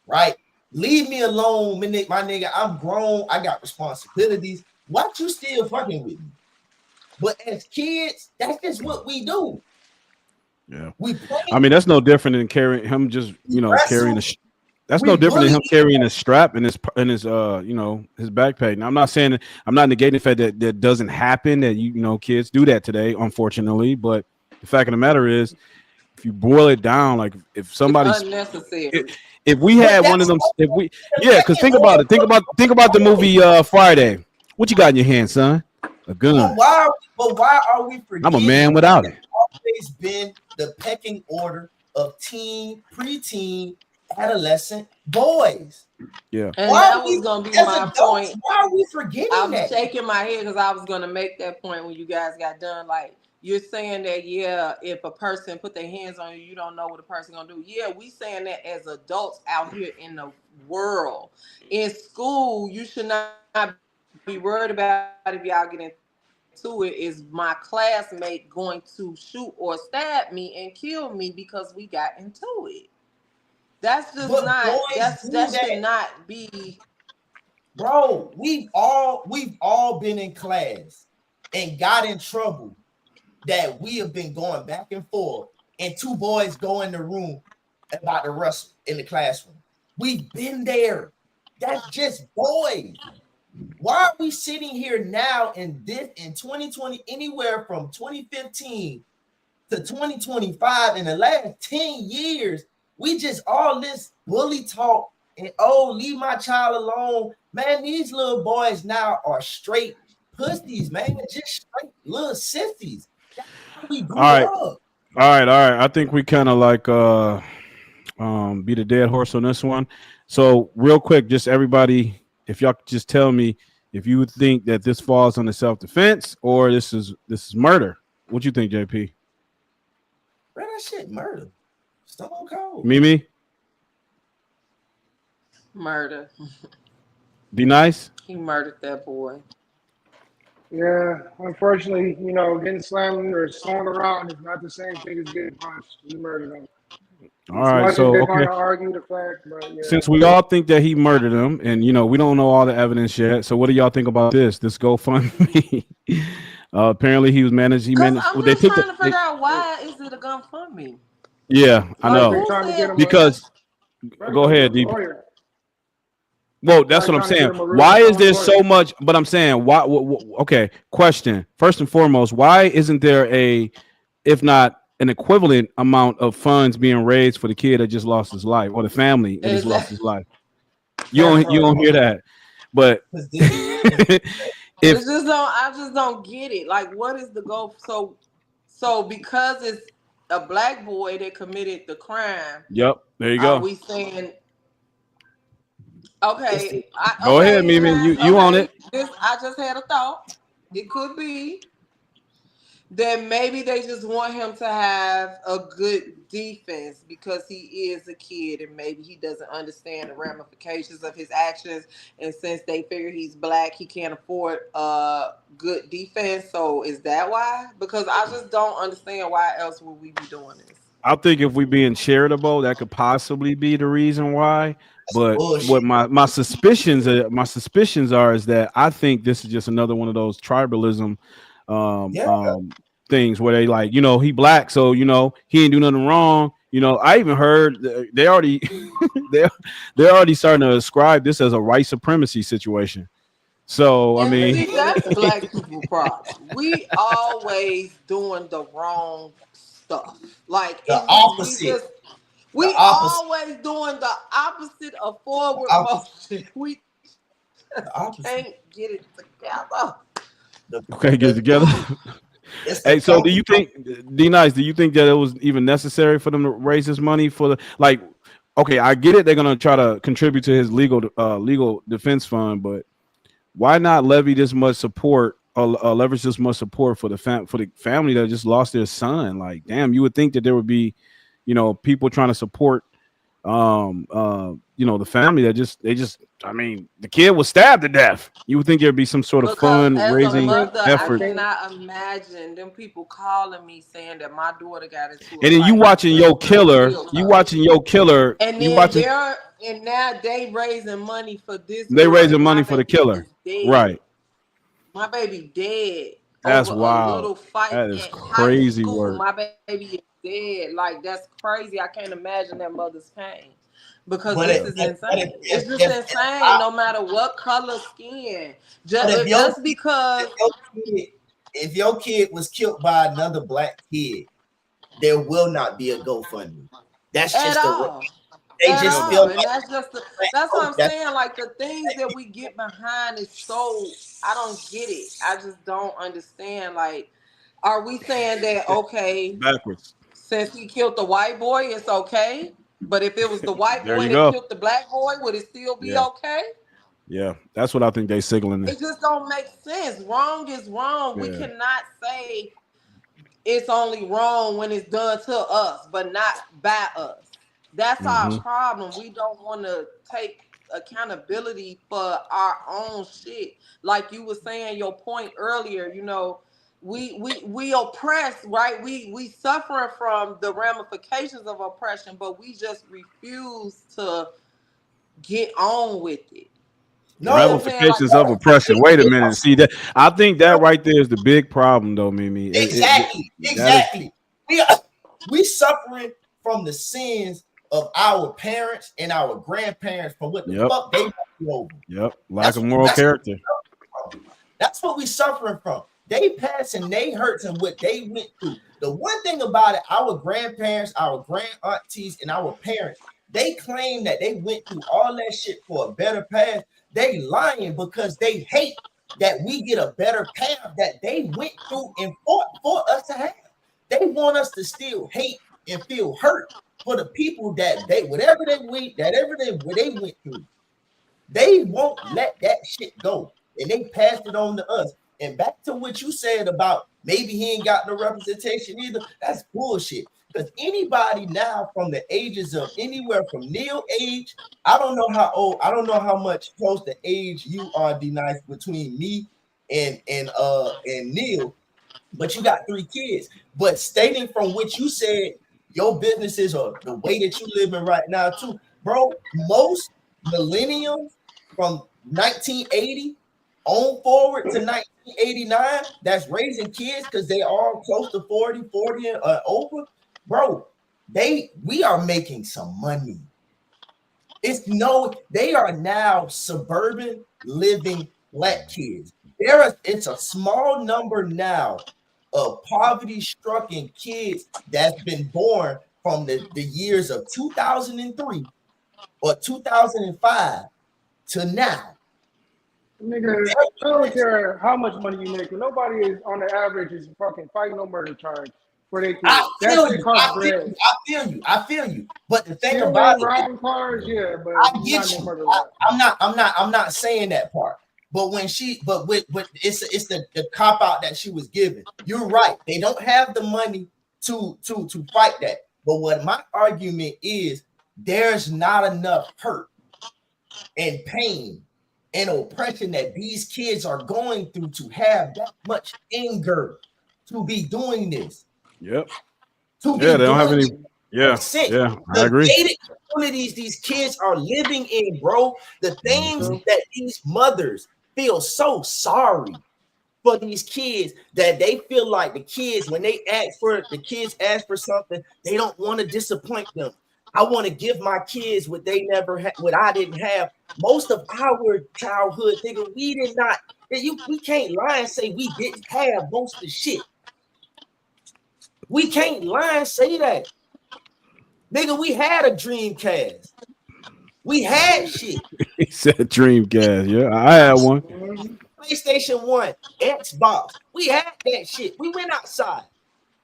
right? Leave me alone, my nigga. I'm grown. I got responsibilities. Why you still fucking with me? But as kids, that's just what we do. Yeah, I mean that's no different than carrying him. Just carrying a. That's no different than him carrying a strap in his his backpack. Now I'm not negating the fact that doesn't happen, that kids do that today, unfortunately. But the fact of the matter is, if you boil it down, like if somebody's unnecessary. If we had one of them, because think about it. Think about the movie Friday. What you got in your hand, son? A gun. Why are we forgetting? I'm a man without it. Always been the pecking order of teen, preteen, adolescent boys. Yeah. And that was gonna be my point. Why are we forgetting that? I was shaking my head because I was gonna make that point when you guys got done. Like, you're saying that, if a person put their hands on you, you don't know what a person gonna do. Yeah, we saying that as adults out here in the world. In school, you should not be worried about if y'all get into it. Is my classmate going to shoot or stab me and kill me because we got into it? That's just that should not be. Bro, we've all been in class and got in trouble that we have been going back and forth, and two boys go in the room about to wrestle in the classroom. We've been there. That's just boys. Why are we sitting here now in 2020, anywhere from 2015 to 2025, in the last 10 years, we just all this bully talk and leave my child alone. Man, these little boys now are straight pussies, man. Just straight little sissies. That's how we grew up. All right. I think we kind of like beat a dead horse on this one. So real quick, just everybody, if y'all could just tell me if you would think that this falls under self-defense or this is murder. What you think, JP? Man, that shit murder. Stone cold. Mimi? Murder. Be nice. He murdered that boy. Yeah, unfortunately, getting slammed or thrown around is not the same thing as getting punched. He murdered him. All right, so they're going to argue the fact, but yeah. Since we all think that he murdered him, and we don't know all the evidence yet, so what do y'all think about this GoFundMe? Apparently, he managed. I'm They just took trying to figure out why is it a GoFundMe? Yeah, I Right, Like, they're know who trying to get said? him because right, go because he's a ahead, D. lawyer. Well, that's Probably what I'm trying to get saying. him a really Why is strong there so lawyer. much? But I'm saying why? Okay, question. First and foremost, why isn't there if not an equivalent amount of funds being raised for the kid that just lost his life or the family that just lost Exactly. his life? That You part. don't hear that, but Because this is if I just don't get it. Like, what is the goal? So because it's a black boy that committed the crime, yep, there you are go. we saying it's the, Go ahead, okay? Mimi. You own it. I just had a thought. It could be that maybe they just want him to have a good defense because he is a kid and maybe he doesn't understand the ramifications of his actions. And since they figure he's black, he can't afford a good defense. So is that why? Because I just don't understand why else would we be doing this. I think if we being charitable, that could possibly be the reason why. But what bullshit. my suspicions are is that I think this is just another one of those tribalism Yeah. things where they like, he black, so he ain't do nothing wrong. I even heard they already they're already starting to ascribe this as a white supremacy situation. So I And mean, see, that's black people problem. We always doing the wrong stuff. Like The it's opposite. The we opposite. always doing the opposite of The forward opposite. motion. We The opposite. can't get it together. okay, get it together. It's the Hey, so do focus. you think, D Nice? Do you think that it was even necessary for them to raise this money for the like? Okay, I get it. They're gonna try to contribute to his legal defense fund, but why not levy this much support or leverage this much support for the family that just lost their son? Like, damn, you would think that there would be, people trying to support the family that I mean, the kid was stabbed to death. You would think there'd be some sort of Because fund as a raising mother, I effort. cannot imagine them people calling me saying that my daughter got into a And then fight and the killer, and you then watching now they raising money for this they boy raising and my money for the baby killer. is dead. Right. My baby dead That's over a wild. little fight That is at high crazy school. work. My baby is dead. Like, that's crazy. I can't imagine that mother's pain because But this it, is but insane. It's just if insane. No matter what color skin, but just because. if your kid was killed by another black kid, there will not be a GoFundMe. That's At just all. they At just feel all. like And that's what I'm that's saying. Like, the things that we get behind is so, I don't get it. I just don't understand. Like, are we saying that, okay, Backwards. since he killed the white boy, it's okay? But if it was the white There boy you that go. killed the black boy, would it still be Yeah. okay? Yeah. That's what I think they signaling. It just don't make sense. Wrong is wrong. Yeah. We cannot say it's only wrong when it's done to us, but not by us. That's our problem. We don't want to take accountability for our own shit. Like you were saying, your point earlier, we oppress, right? We suffering from the ramifications of oppression, but we just refuse to get on with it. Ramifications of oppression. Wait a minute. See that? I think that right there is the big problem, though, Mimi. Exactly. We suffering from the sins of our parents and our grandparents from what the fuck they went over. Yep. Lack of moral character. That's what we suffering from. They passing they hurts and what they went through. The one thing about it, our grandparents, our grand aunties, and our parents, they claim that they went through all that shit for a better path. They lying because they hate that we get a better path that they went through and fought for us to have. They want us to still hate and feel hurt for the people that whatever they went through. They won't let that shit go. And they passed it on to us. And back to what you said about maybe he ain't got no representation either. That's bullshit. Because anybody now from the ages of anywhere from Neil age, I don't know how old, I don't know how much close to age you are, D-Nice, between me and Neil, but you got 3 kids. But stating from what you said, your businesses or the way that you living right now too, bro, most millennials from 1980 on forward to 1989 that's raising kids because they all close to 40 and over, bro, we are making some money. They are now suburban living black kids. It's a small number now of poverty-stricken kids that's been born from the years of 2003 or 2005 to now. Nigga, I don't care how much money you make. Nobody is on the average is fucking fighting no murder charge for their kids. I feel you. But the thing about it, robbing cars, yeah, but I get you. I'm not saying that part. But when it's the cop out that she was given. You're right. They don't have the money to fight that. But what my argument is, there's not enough hurt and pain and oppression that these kids are going through to have that much anger to be doing this. Yep. They don't have any. Yeah, I agree. The gated communities these kids are living in, bro. The things that these mothers feel so sorry for these kids that they feel like the kids ask for something, they don't want to disappoint them. I want to give my kids what they never had, what I didn't have. Most of our childhood, nigga, we did not. We can't lie and say we didn't have most of the shit. We can't lie and say that. Nigga, we had a Dreamcast. We had shit. He said Dreamcast. Yeah, I had one. PlayStation 1, Xbox. We had that shit. We went outside.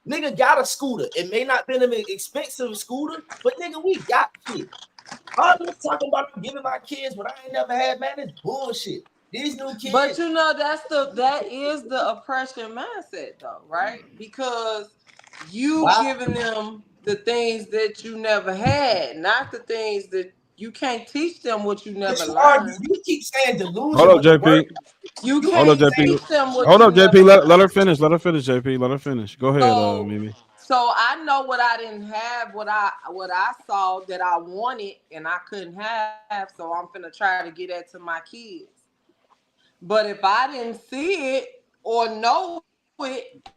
Nigga got a scooter. It may not been an expensive scooter, but nigga, we got shit. All this talking about giving my kids what I ain't never had, man, is bullshit. These new kids. But you know, that is the oppression mindset, though, right? Because you giving them the things that you never had, not the things that you can't teach them what you never learned. You keep saying delusion. Hold up, JP. You can't teach them what Hold up, JP. Let her finish. Let her finish, JP. Let her finish. Go ahead, Mimi. So I know what I didn't have, what I saw that I wanted and I couldn't have. So I'm finna try to get that to my kids. But if I didn't see it or know it,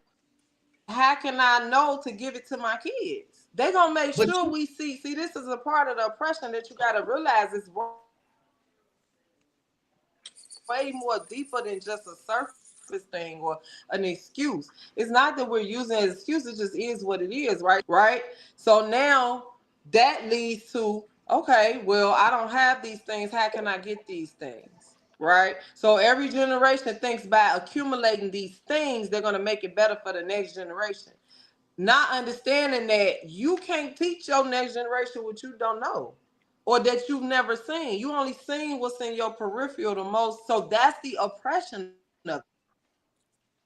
how can I know to give it to my kids? They're gonna make sure we see. See, this is a part of the oppression that you gotta realize is way more deeper than just a surface thing or an excuse. It's not that we're using an excuse, it just is what it is, right? So now that leads to, okay, well, I don't have these things. How can I get these things? Right? So every generation thinks by accumulating these things, they're gonna make it better for the next generation. Not understanding that you can't teach your next generation what you don't know or that you've never seen. You only seen what's in your peripheral the most. So that's the oppression of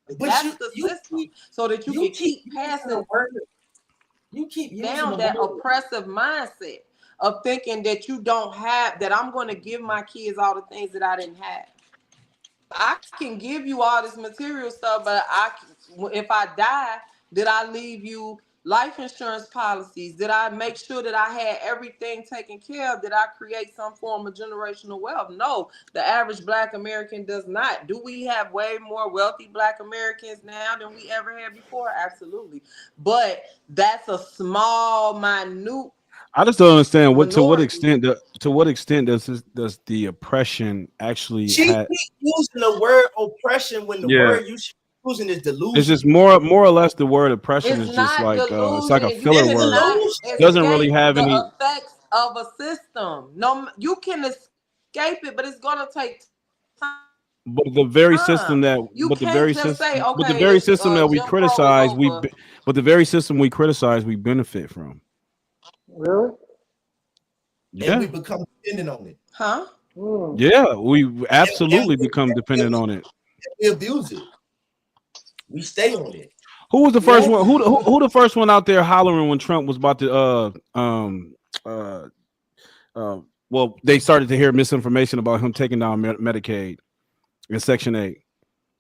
it. That's the system. So that you can keep passing down that oppressive mindset of thinking that you don't have, that I'm going to give my kids all the things that I didn't have. I can give you all this material stuff, but if I die, did I leave you life insurance policies? Did I make sure that I had everything taken care of? Did I create some form of generational wealth? No, the average Black American does not. Do we have way more wealthy Black Americans now than we ever had before? Absolutely. But that's a small, minute. I just don't understand to what extent does the oppression actually? She keep using the word oppression when the word you should be using is delusion. It's just more or less the word oppression is just like it's like a filler word. It doesn't really have any effects of a system. No, you can escape it, but it's gonna take time. But the very system that we criticize, we benefit from. Really? Yeah. And we become dependent on it. Huh? Yeah, we absolutely become dependent on it. We abuse it. We stay on it. Who was the first one? Who the first one out there hollering when Trump was about to well, they started to hear misinformation about him taking down Medicaid in Section 8.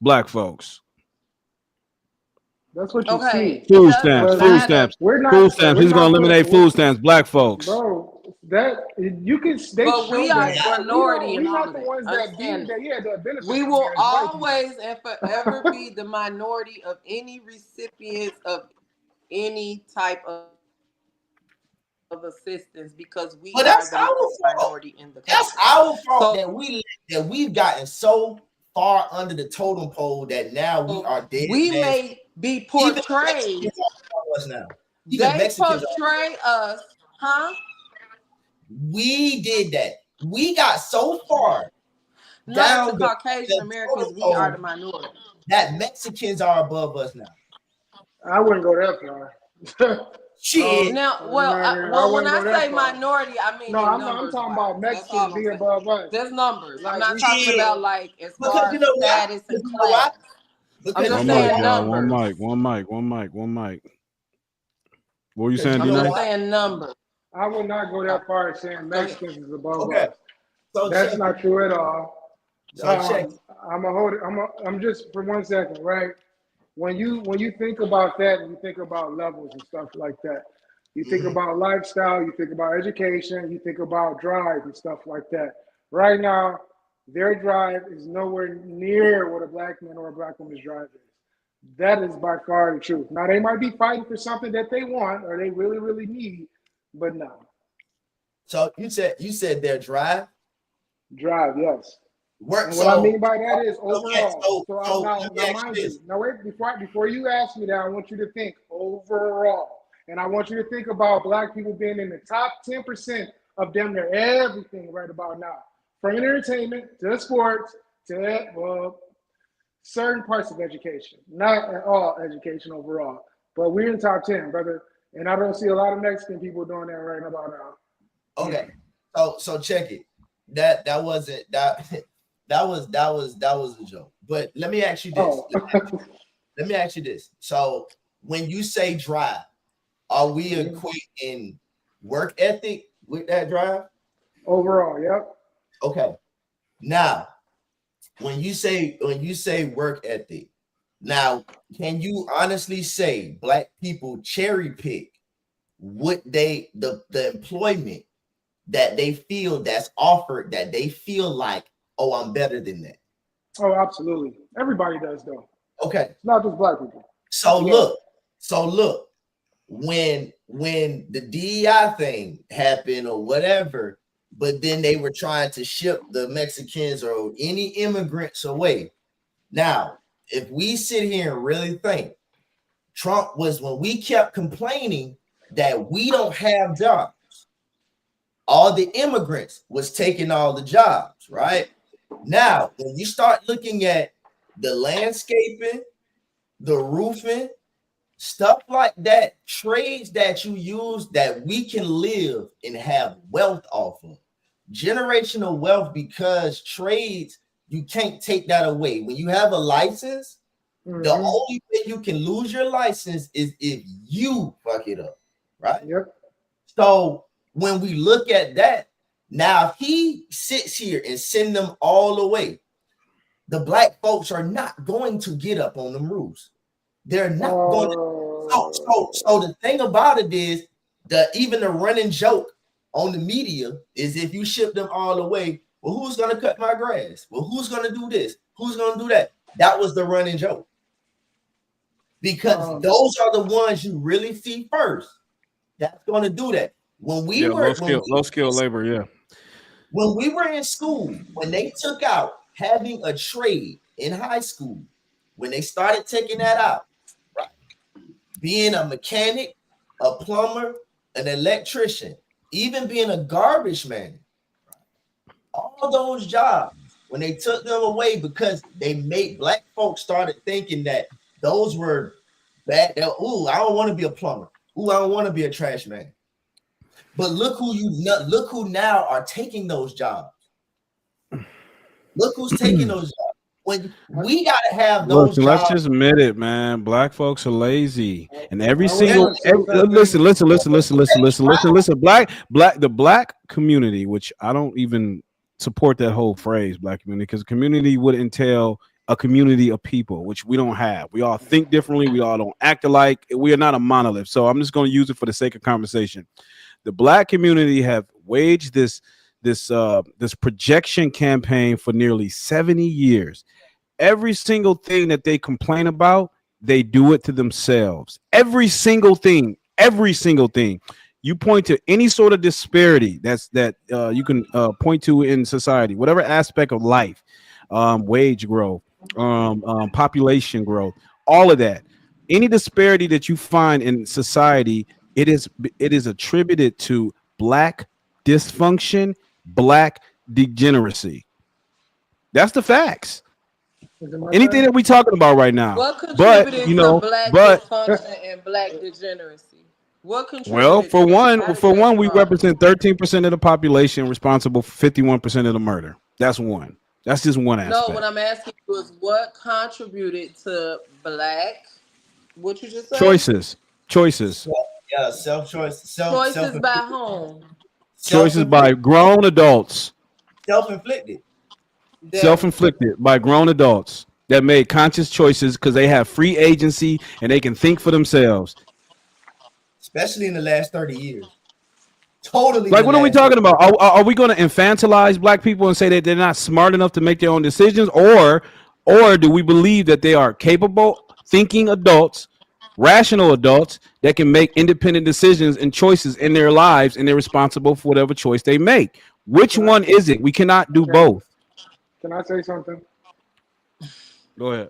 Black folks. That's what you see. Food stamps. He's going to eliminate food stamps. Black folks. Bro, That you can, they but show we are that. the minority in We're all not of the it. ones that Understand? benefit. We from will it as white people. always and forever be the minority of any recipients of any type of assistance because we But are that's the our fault. minority in the country. That's our fault So, that we've gotten so far under the totem pole that now we are dead. We may be portrayed. Even us now. Even they portray us, huh? We did that. We got so far not the Caucasian Americans. We are the minority. That Mexicans are above us now. I wouldn't go that far. Shit. Now, when I say minority, I mean I'm numbers. I'm talking about Mexicans being above us. There's numbers. Like, I'm not talking about like as far as status and class. I'm just saying numbers. One mic. What were you saying, I'm D-Ray? just saying numbers. I would not go that far as saying Mexicans is above us. So that's not true at all. So I'm just for 1 second, right? When you think about that and you think about levels and stuff like that, you think about lifestyle, you think about education, you think about drive and stuff like that. Right now, their drive is nowhere near what a black man or a black woman's drive is. That is by far the truth. Now, they might be fighting for something that they want or they really, really need, but no. So you said their drive? Drive, yes. And what I mean by that is overall. Before you ask me that, I want you to think overall. And I want you to think about black people being in the top 10% of damn near everything right about now. From entertainment to sports to certain parts of education. Not at all education overall. But we're in top 10, brother. And I don't see a lot of Mexican people doing that right about now. Okay. So check it. That wasn't that that was a joke. But let me ask you this. Let me ask you this. So when you say drive, are we equating work ethic with that drive? Overall, yep. Okay. Now, when you say work ethic, now can you honestly say black people cherry pick what the employment that they feel that's offered, that they feel like, oh, I'm better than that? Oh, absolutely. Everybody does though. Okay. It's not just black people. So look, when the DEI thing happened or whatever, but then they were trying to ship the Mexicans or any immigrants away. Now, if we sit here and really think, Trump was, when we kept complaining that we don't have jobs, all the immigrants was taking all the jobs, right? Now, when you start looking at the landscaping, the roofing, stuff like that, trades that you use that we can live and have wealth off of, generational wealth, because trades, you can't take that away. When you have a license, the only way you can lose your license is if you fuck it up, right? Yep. So when we look at that, now if he sits here and send them all away, the black folks are not going to get up on them roofs. They're not going to. So the thing about it is, even the running joke on the media is, if you ship them all away, well, who's going to cut my grass? Well, who's going to do this? Who's going to do that? That was the running joke. Because those are the ones you really see first. That's going to do that. When we were low skill labor, yeah. When we were in school, when they took out having a trade in high school, when they started taking that out, right? Being a mechanic, a plumber, an electrician, even being a garbage man, all those jobs, when they took them away, because they made black folks started thinking that those were bad. Ooh, I don't want to be a plumber. Ooh, I don't want to be a trash man. But look who now are taking those jobs. Look who's taking those jobs. When we gotta have those jobs. Let's just admit it, man. Black folks are lazy, and every single listen. The black community, which I don't even support that whole phrase, black community, because community would entail a community of people, which we don't have. We all think differently. We all don't act alike. We are not a monolith. So I'm just going to use it for the sake of conversation. The black community have waged this projection campaign for nearly 70 years. Every single thing that they complain about, they do it to themselves. Every single thing. You point to any sort of disparity that you can point to in society, whatever aspect of life, wage growth, population growth, all of that. Any disparity that you find in society, it is attributed to black dysfunction, black degeneracy. That's the facts. Anything that we're talking about right now. What contributed to black but dysfunction and black degeneracy? What contributed? Well, for one, we represent 13% of the population, responsible for 51% of the murder. That's one. That's just one aspect. No, what I'm asking you is what contributed to black. What you just said? Choices. Yeah, self-choice. Choices by whom? Choices by grown adults. Self-inflicted. Self-inflicted by grown adults that made conscious choices because they have free agency and they can think for themselves. Especially in the last 30 years. Totally. Like, what are we talking about? Are we going to infantilize black people and say that they're not smart enough to make their own decisions? Or do we believe that they are capable, thinking adults, rational adults that can make independent decisions and choices in their lives, and they're responsible for whatever choice they make? Which one is it? We cannot do both. Can I say something? Go ahead.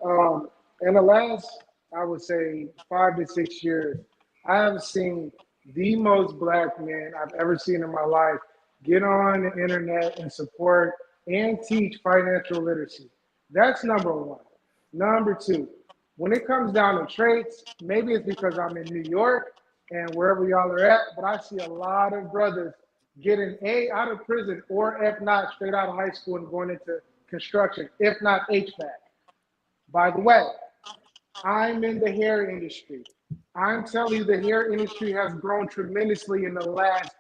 In the last, I would say, 5 to 6 years, I have seen the most black men I've ever seen in my life get on the internet and support and teach financial literacy. That's number one. Number two, when it comes down to traits, maybe it's because I'm in New York and wherever y'all are at, but I see a lot of brothers getting A, out of prison, or if not, straight out of high school and going into construction, if not HVAC. By the way, I'm in the hair industry. I'm telling you, the hair industry has grown tremendously in the last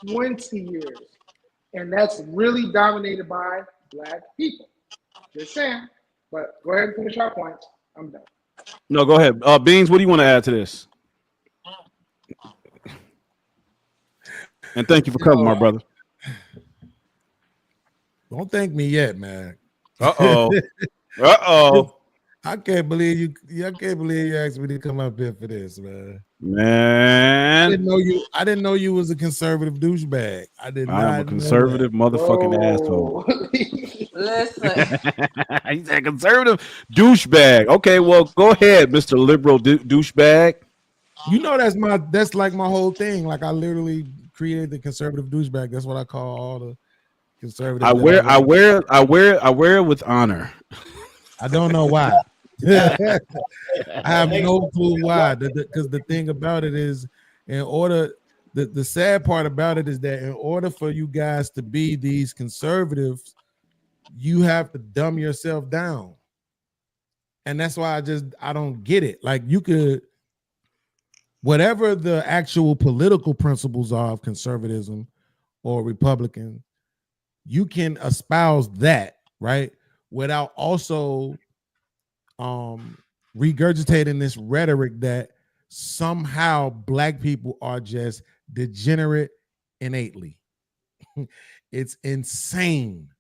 20 years. And that's really dominated by black people. Just saying. But go ahead and finish your points. I'm done. No, go ahead. Beans, what do you want to add to this? And thank you for coming, my brother. Don't thank me yet, man. Uh-oh. I can't believe you. I can't believe you asked me to come up here for this, man. Man, I didn't know you was a conservative douchebag. I did not. I'm a conservative motherfucking asshole. Listen, he's a conservative douchebag. Okay, well, go ahead, Mr. Liberal douchebag. You know that's like my whole thing. Like I literally created the conservative douchebag. That's what I call all the conservative. I wear it with honor. I don't know why. I have no clue why. Because the thing about it is, the sad part about it is that in order for you guys to be these conservatives, you have to dumb yourself down. And that's why I don't get it. Like you could, whatever the actual political principles are of conservatism or Republican, you can espouse that, right? Without also regurgitating this rhetoric that somehow black people are just degenerate innately. It's insane.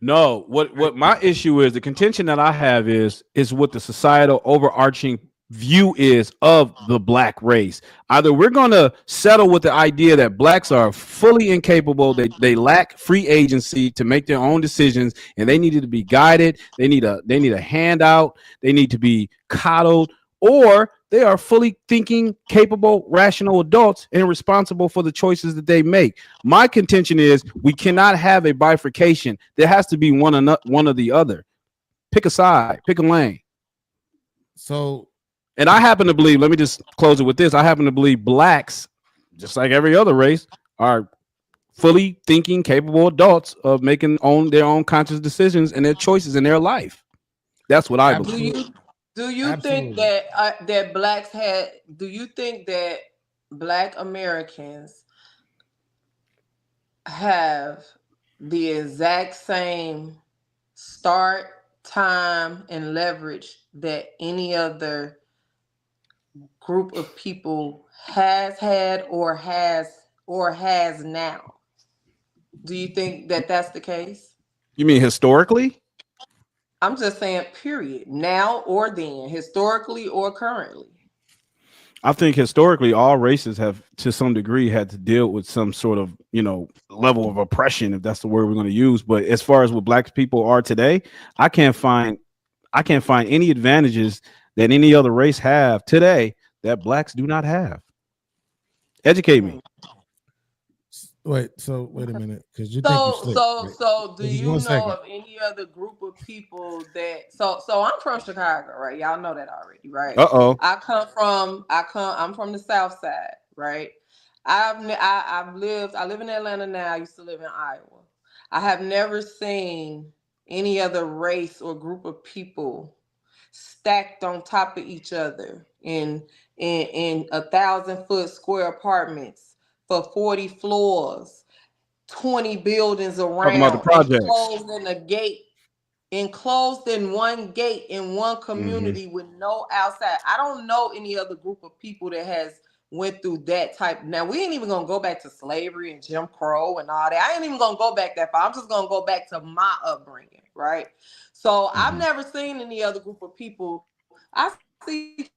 No, what my issue is, the contention that I have is what the societal overarching view is of the black race. Either we're going to settle with the idea that blacks are fully incapable, they lack free agency to make their own decisions, and they needed to be guided, they need a handout, they need to be coddled, or they are fully thinking, capable, rational adults and responsible for the choices that they make. My contention is we cannot have a bifurcation. There has to be one or the other. Pick a side, pick a lane. So, and I happen to believe, let me just close it with this. I happen to believe blacks, just like every other race, are fully thinking, capable adults of making their own conscious decisions and their choices in their life. That's what I believe. Do you think that blacks had? Do you think that black Americans have the exact same start time and leverage that any other group of people has had or has now? Do you think that that's the case? You mean historically? I'm just saying, period. Now or then, historically or currently. I think historically all races have to some degree had to deal with some sort of, level of oppression, if that's the word we're going to use. But as far as what black people are today, I can't find any advantages that any other race have today that blacks do not have. Educate me. Wait a minute, because you think you slick. So do you know of any other group of people that so I'm from Chicago, right? Y'all know that already, right? I'm from the South Side, right? I live in Atlanta now. I used to live in Iowa. I have never seen any other race or group of people stacked on top of each other in 1,000-foot square apartments for 40 floors, 20 buildings around, talking about the projects, enclosed in one gate in one community with no outside. I don't know any other group of people that has went through that type. Now, we ain't even gonna go back to slavery and Jim Crow and all that. I ain't even gonna go back that far. I'm just gonna go back to my upbringing, right? So I've never seen any other group of people. I see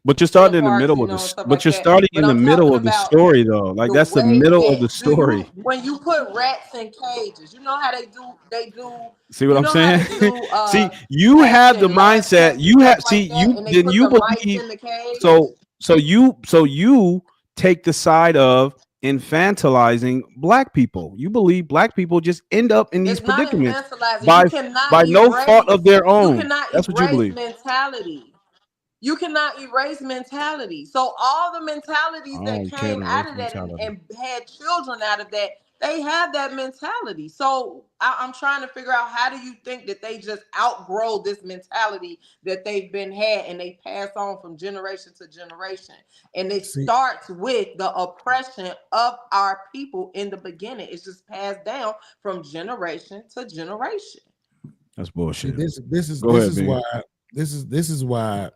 but you're starting in the middle of this. But you're starting in the middle of the story, though. Like that's the middle of the story. When you put rats in cages, you know how they do. See what I'm saying? See, you have the mindset. You have you believe. So you take the side of infantilizing black people. You believe black people just end up in these predicaments by no fault of their own. That's what you believe. Mentality. You cannot erase mentality. So all the mentalities that came out of that and had children out of that, they have that mentality. So I'm trying to figure out, how do you think that they just outgrow this mentality that they've been had and they pass on from generation to generation? And it starts with the oppression of our people in the beginning. It's just passed down from generation to generation. That's bullshit. This is why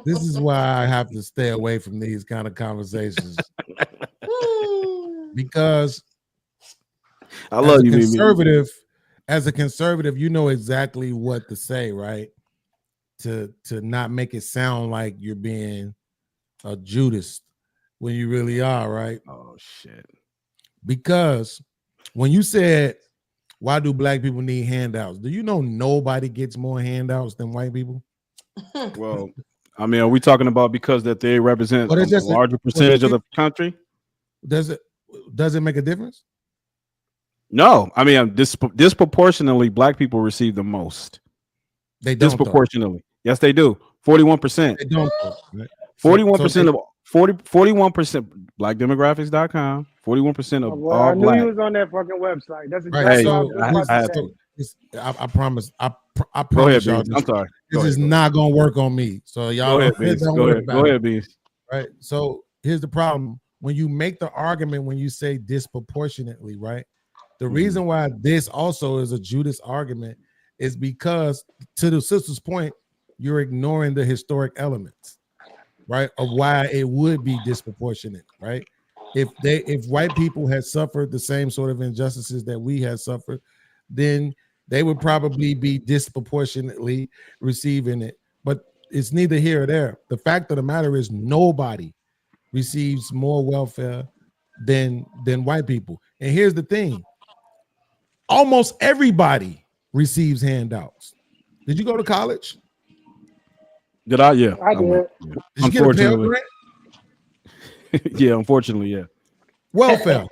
this is why I have to stay away from these kind of conversations. Because I love you, as a conservative, you know exactly what to say, right? To not make it sound like you're being a Judas when you really are, right? Oh shit. Because when you said, why do black people need handouts? Do you know nobody gets more handouts than white people? Well, I mean, are we talking about because that they represent a larger percentage of the country? Does it make a difference? No, I mean, disproportionately, black people receive the most. They don't disproportionately. Yes, they do. 41%. They don't. 41% of 41%. Blackdemographics.com. 41% of all I knew black. you was on that fucking website. That's exactly I promise. I Go ahead, promise y'all. I'm sorry. This is not gonna work on me. So y'all go ahead, Beast. Right. So here's the problem. When you make the argument, when you say disproportionately, right? The reason why this also is a Judas argument is because, to the sister's point, you're ignoring the historic elements, right? Of why it would be disproportionate, right? If white people had suffered the same sort of injustices that we had suffered, then they would probably be disproportionately receiving it. But it's neither here or there. The fact of the matter is, nobody receives more welfare than white people. And here's the thing: almost everybody receives handouts. Did you go to college? Did I? Yeah, I did. Went. Yeah. Did you get a Pell Grant? Yeah, unfortunately, yeah. Welfare.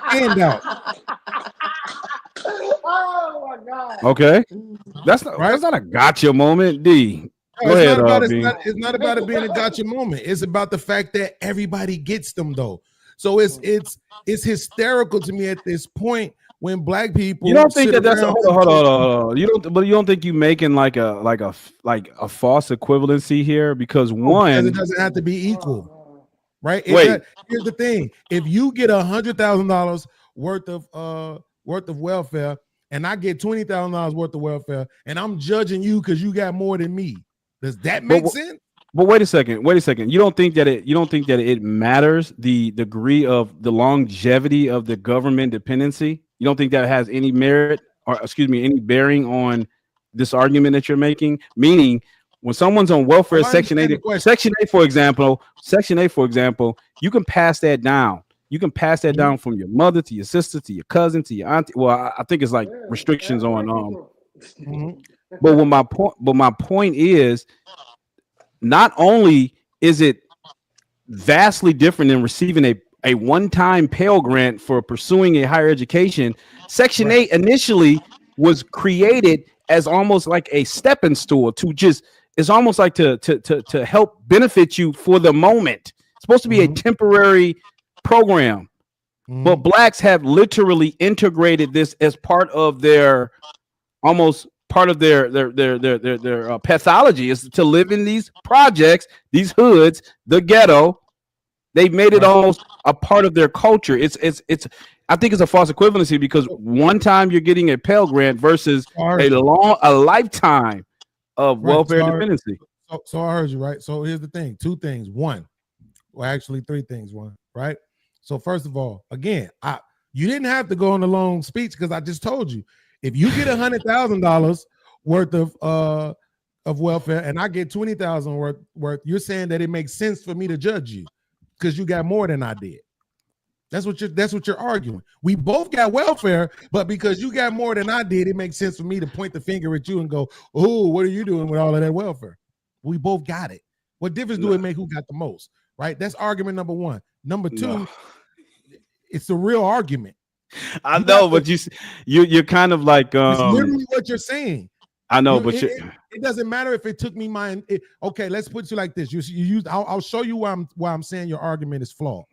Handout. Oh my God. Okay, that's not a gotcha moment, D. No, it's not about it being a gotcha moment. It's about the fact that everybody gets them, though. So it's hysterical to me at this point when black people. You don't think that's hold on. You don't think you making like a false equivalency here, because because it doesn't have to be equal, right? Here's the thing: if you get $100,000 worth of welfare, and I get $20,000 worth of welfare, and I'm judging you because you got more than me, does that make sense? But wait a second. You don't think that it matters the degree of the longevity of the government dependency? You don't think that has any merit, or excuse me, any bearing on this argument that you're making? Meaning, when someone's on welfare, Section 8, for example, you can pass that down. You can pass that down from your mother to your sister to your cousin to your auntie. Well, I think it's like restrictions on. But my point is, not only is it vastly different than receiving a one-time Pell Grant for pursuing a higher education, Section 8 initially was created as almost like a stepping stool to just, it's almost like to help benefit you for the moment. It's supposed to be a temporary program. But blacks have literally integrated this as part of their pathology, is to live in these projects, these hoods, the ghetto. They've made it almost a part of their culture. It's I think it's a false equivalency, because one time you're getting a Pell Grant versus a lifetime of welfare dependency. So I heard you, right? So here's the thing: two things. One, well, actually three things. One, right? So first of all, again, you didn't have to go on a long speech, because I just told you, if you get $100,000 worth of welfare and I get $20,000 worth, you're saying that it makes sense for me to judge you because you got more than I did. That's what you're arguing. We both got welfare, but because you got more than I did, it makes sense for me to point the finger at you and go, "Oh, what are you doing with all of that welfare?" We both got it. What difference do it make who got the most? Right? That's argument number one. Number two, it's a real argument. I know, but you're kind of like it's literally what you're saying. I know, but it doesn't matter if it took me mine. Okay, let's put you like this. You use. I'll show you why I'm saying your argument is flawed.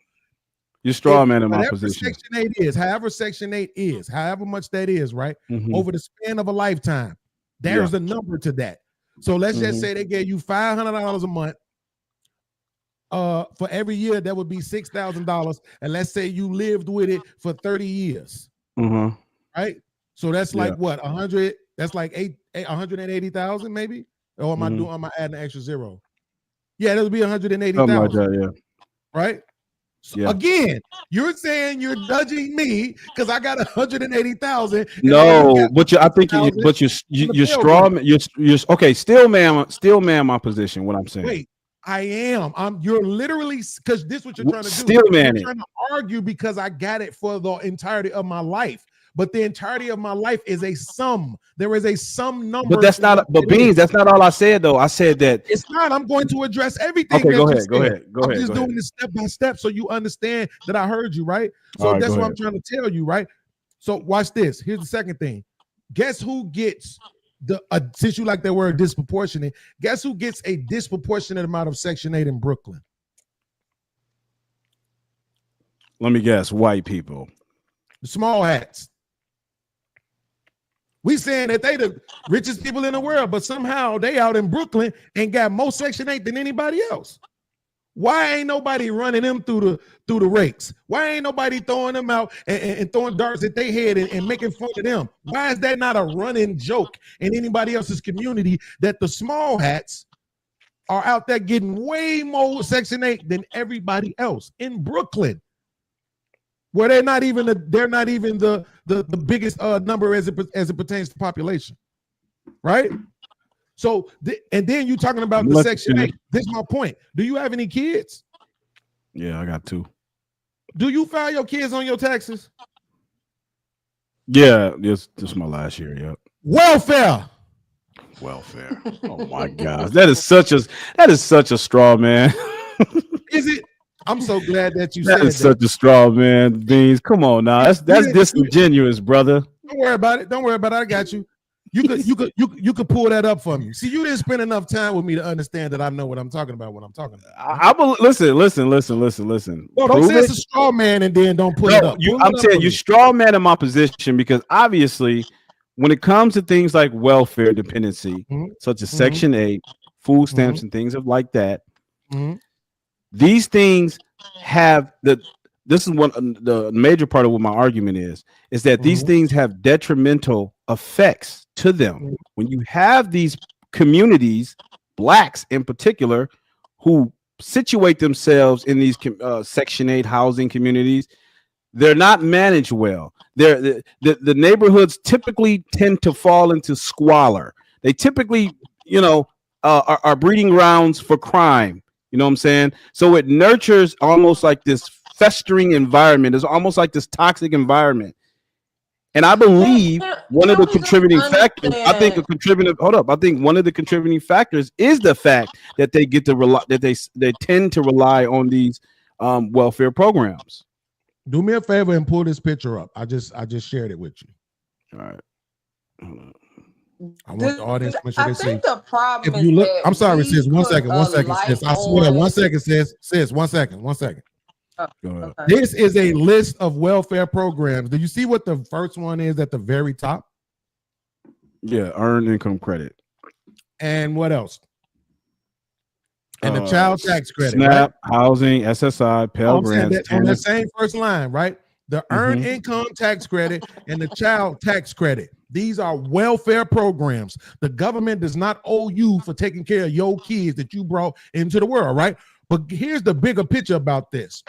You're straw man in my position. Section 8 is, however Section 8 is, however much that is, right? Over the span of a lifetime, there's a number to that. So let's just say they gave you $500 a month. For every year, that would be $6,000, and let's say you lived with it for 30 years, right? So that's like what, 100? That's like 180,000, maybe. Or am I adding an extra zero? Yeah, that would be 180,000. Right? So again, you're saying you're judging me because I got 180,000. No, but you're straw man. You're okay. Still, man, my position. What I'm saying. Wait. I am. You're literally, because this is what you're trying to do. Still, man, you're trying to argue because I got it for the entirety of my life. But the entirety of my life is a sum. There is a sum number. But that's not. But Beans, that's not all I said though. I said that it's not. I'm going to address everything. Okay, go ahead. I'm just doing this step by step so you understand that I heard you, right? So that's what I'm trying to tell you, right? So watch this. Here's the second thing. Guess who gets since you like that word disproportionate, guess who gets a disproportionate amount of Section 8 in Brooklyn? Let me guess, white people. The small hats. We saying that they the richest people in the world, but somehow they out in Brooklyn and got more Section 8 than anybody else. Why ain't nobody running them through the rakes? Why ain't nobody throwing them out and throwing darts at their head and making fun of them? Why is that not a running joke in anybody else's community that the small hats are out there getting way more Section 8 than everybody else in Brooklyn, where they're not even the biggest number as it pertains to population, right? So, and then you talking about the Section 8. This is my point. Do you have any kids? Yeah, I got 2. Do you file your kids on your taxes? Yeah, this is my last year. Yep. Welfare. Oh my gosh, that is such a straw man. Is it? I'm so glad that you said that is such a straw man, Beans. Come on now, that's disingenuous, brother. Don't worry about it. I got you. You could pull that up for me. See, you didn't spend enough time with me to understand that I know what I'm talking about when I'm talking about. Listen. No, don't say it's a straw man and then don't put it up. I'm saying you straw man in my position because obviously, when it comes to things like welfare dependency, such as Section 8, food stamps, and things like that, these things have this is the major part of what my argument is that these things have detrimental effects to them. When you have these communities, blacks in particular, who situate themselves in these Section 8 housing communities, they're not managed well. The neighborhoods typically tend to fall into squalor. They typically, are breeding grounds for crime. You know what I'm saying? So it nurtures almost like this festering environment. It's almost like this toxic environment. And I believe one of the contributing factors, I think one of the contributing factors is the fact that they get to rely, that they tend to rely on these welfare programs. Do me a favor and pull this picture up. I just shared it with you. All right. I want the audience to make sure they see. The problem if you look, I'm sorry, sis. One second, sis. I swear, 1 second, sis. Sis, 1 second, 1 second. Okay. This is a list of welfare programs. Do you see what the first one is at the very top? Yeah, earned income credit. And what else? And the child tax credit. SNAP, right? housing, SSI, Pell Grants. On that same first line, right? The earned income tax credit and the child tax credit. These are welfare programs. The government does not owe you for taking care of your kids that you brought into the world, right? But here's the bigger picture about this.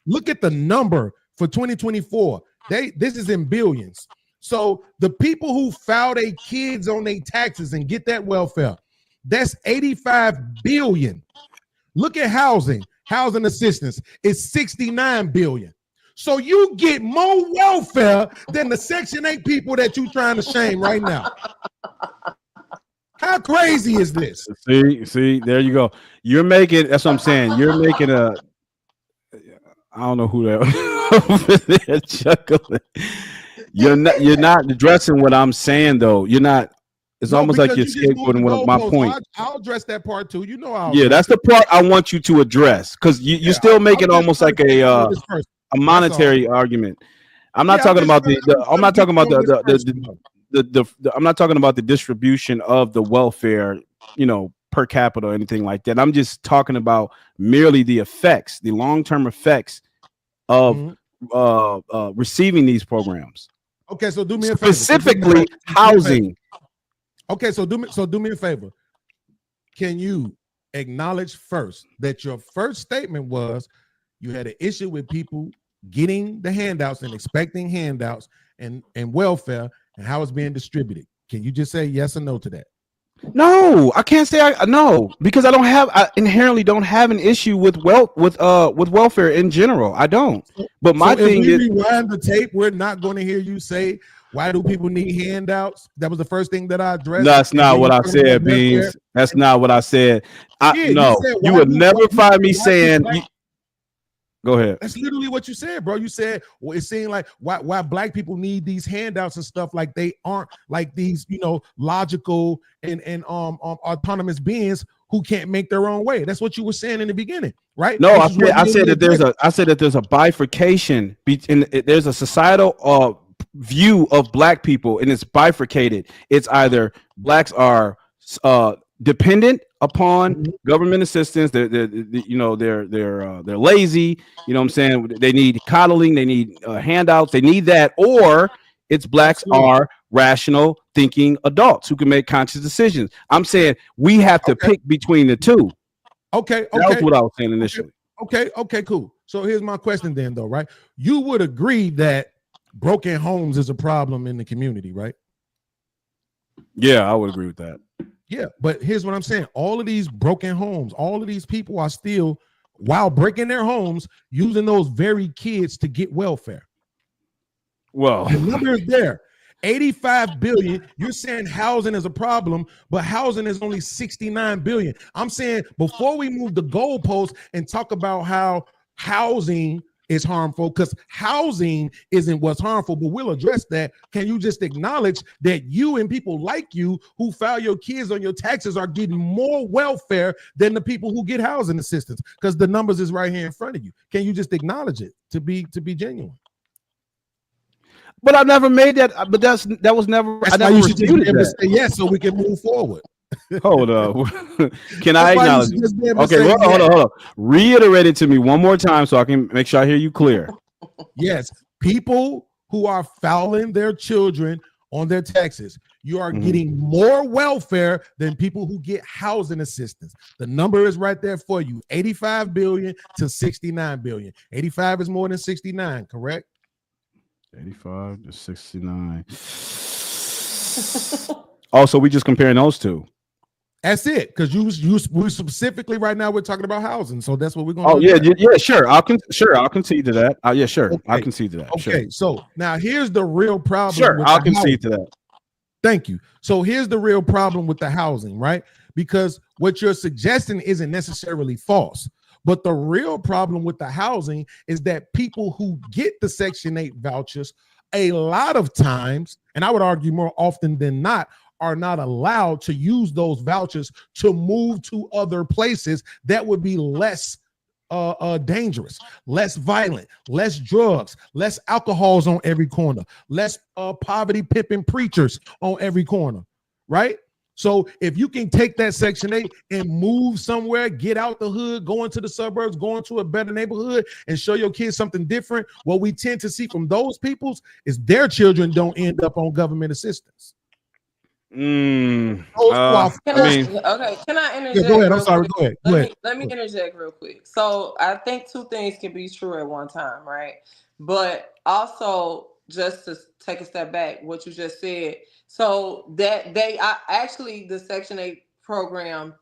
Look at the number for 2024. This is in billions. So the people who file their kids on their taxes and get that welfare, that's 85 billion. Look at housing assistance is 69 billion. So you get more welfare than the Section 8 people that you trying to shame right now. How crazy is this? See, there you go. You're making, that's what I'm saying. You're making I don't know who that over chuckling. You're not addressing what I'm saying though. You're not. It's almost like you're scapegoating my point. I'll address that part too. You know, that's the part I want you to address because you're still making almost like a monetary argument. I'm not talking about I'm not talking about I'm not talking about the distribution of the welfare, per capita or anything like that. I'm just talking about merely the effects, the long-term effects of receiving these programs. Okay, so do me a favor. Specifically, housing. Okay, so do me a favor. Can you acknowledge first that your first statement was you had an issue with people getting the handouts and expecting handouts and welfare and how it's being distributed? Can you just say yes or no to that? No, I can't say no because I inherently don't have an issue with welfare in general. I don't. But my thing is, rewind the tape. We're not going to hear you say, "Why do people need handouts?" That was the first thing that I addressed. That's not what I said, Beans. That's not what I said. You would never find me saying. Go ahead. That's literally what you said, bro. You said, well, it seemed like why black people need these handouts and stuff, like they aren't like these, logical and autonomous beings who can't make their own way. That's what you were saying in the beginning, right? No, I said that there's a bifurcation. There's a societal view of black people, and it's bifurcated. It's either blacks are dependent upon government assistance. They're lazy. You know what I'm saying? They need coddling. They need handouts. They need that. Or it's blacks are rational thinking adults who can make conscious decisions. I'm saying we have to pick between the two. Okay. That's what I was saying initially. Okay, cool. So here's my question then, though, right? You would agree that broken homes is a problem in the community, right? Yeah, I would agree with that. Yeah, but here's what I'm saying. All of these broken homes, all of these people are still, while breaking their homes, using those very kids to get welfare. Well, the number is there. 85 billion. You're saying housing is a problem, but housing is only 69 billion. I'm saying before we move the goalpost and talk about how housing is harmful, because housing isn't what's harmful, but we'll address that. Can you just acknowledge that you and people like you who file your kids on your taxes are getting more welfare than the people who get housing assistance? Because the numbers is right here in front of you. Can you just acknowledge it to be genuine? But I never made that. But that was never. That's why you should just be able to say yes, so we can move forward. Hold up. Can I acknowledge it? Okay, hold on. Reiterate it to me one more time so I can make sure I hear you clear. Yes, people who are filing their children on their taxes, you are getting more welfare than people who get housing assistance. The number is right there for you, 85 billion to 69 billion. 85 is more than 69, correct? 85 to 69. Also, we just comparing those two. That's it, because we specifically right now we're talking about housing, so that's what we're going to do. Yeah, sure. I'll concede to that. Yeah, sure. Okay. I'll concede to that. Okay, sure. So now here's the real problem. Sure, I'll concede to that. Thank you. So here's the real problem with the housing, right? Because what you're suggesting isn't necessarily false. But the real problem with the housing is that people who get the Section 8 vouchers, a lot of times, and I would argue more often than not, are not allowed to use those vouchers to move to other places that would be less dangerous, less violent, less drugs, less alcohols on every corner, less poverty pimping preachers on every corner, right? So if you can take that Section 8 and move somewhere, get out the hood, go into the suburbs, go into a better neighborhood and show your kids something different, what we tend to see from those peoples is their children don't end up on government assistance. Can I interject? Yeah, go ahead. I'm sorry. Go ahead. Let me interject real quick. So I think two things can be true at one time, right? But also, just to take a step back, what you just said. So that the Section 8 program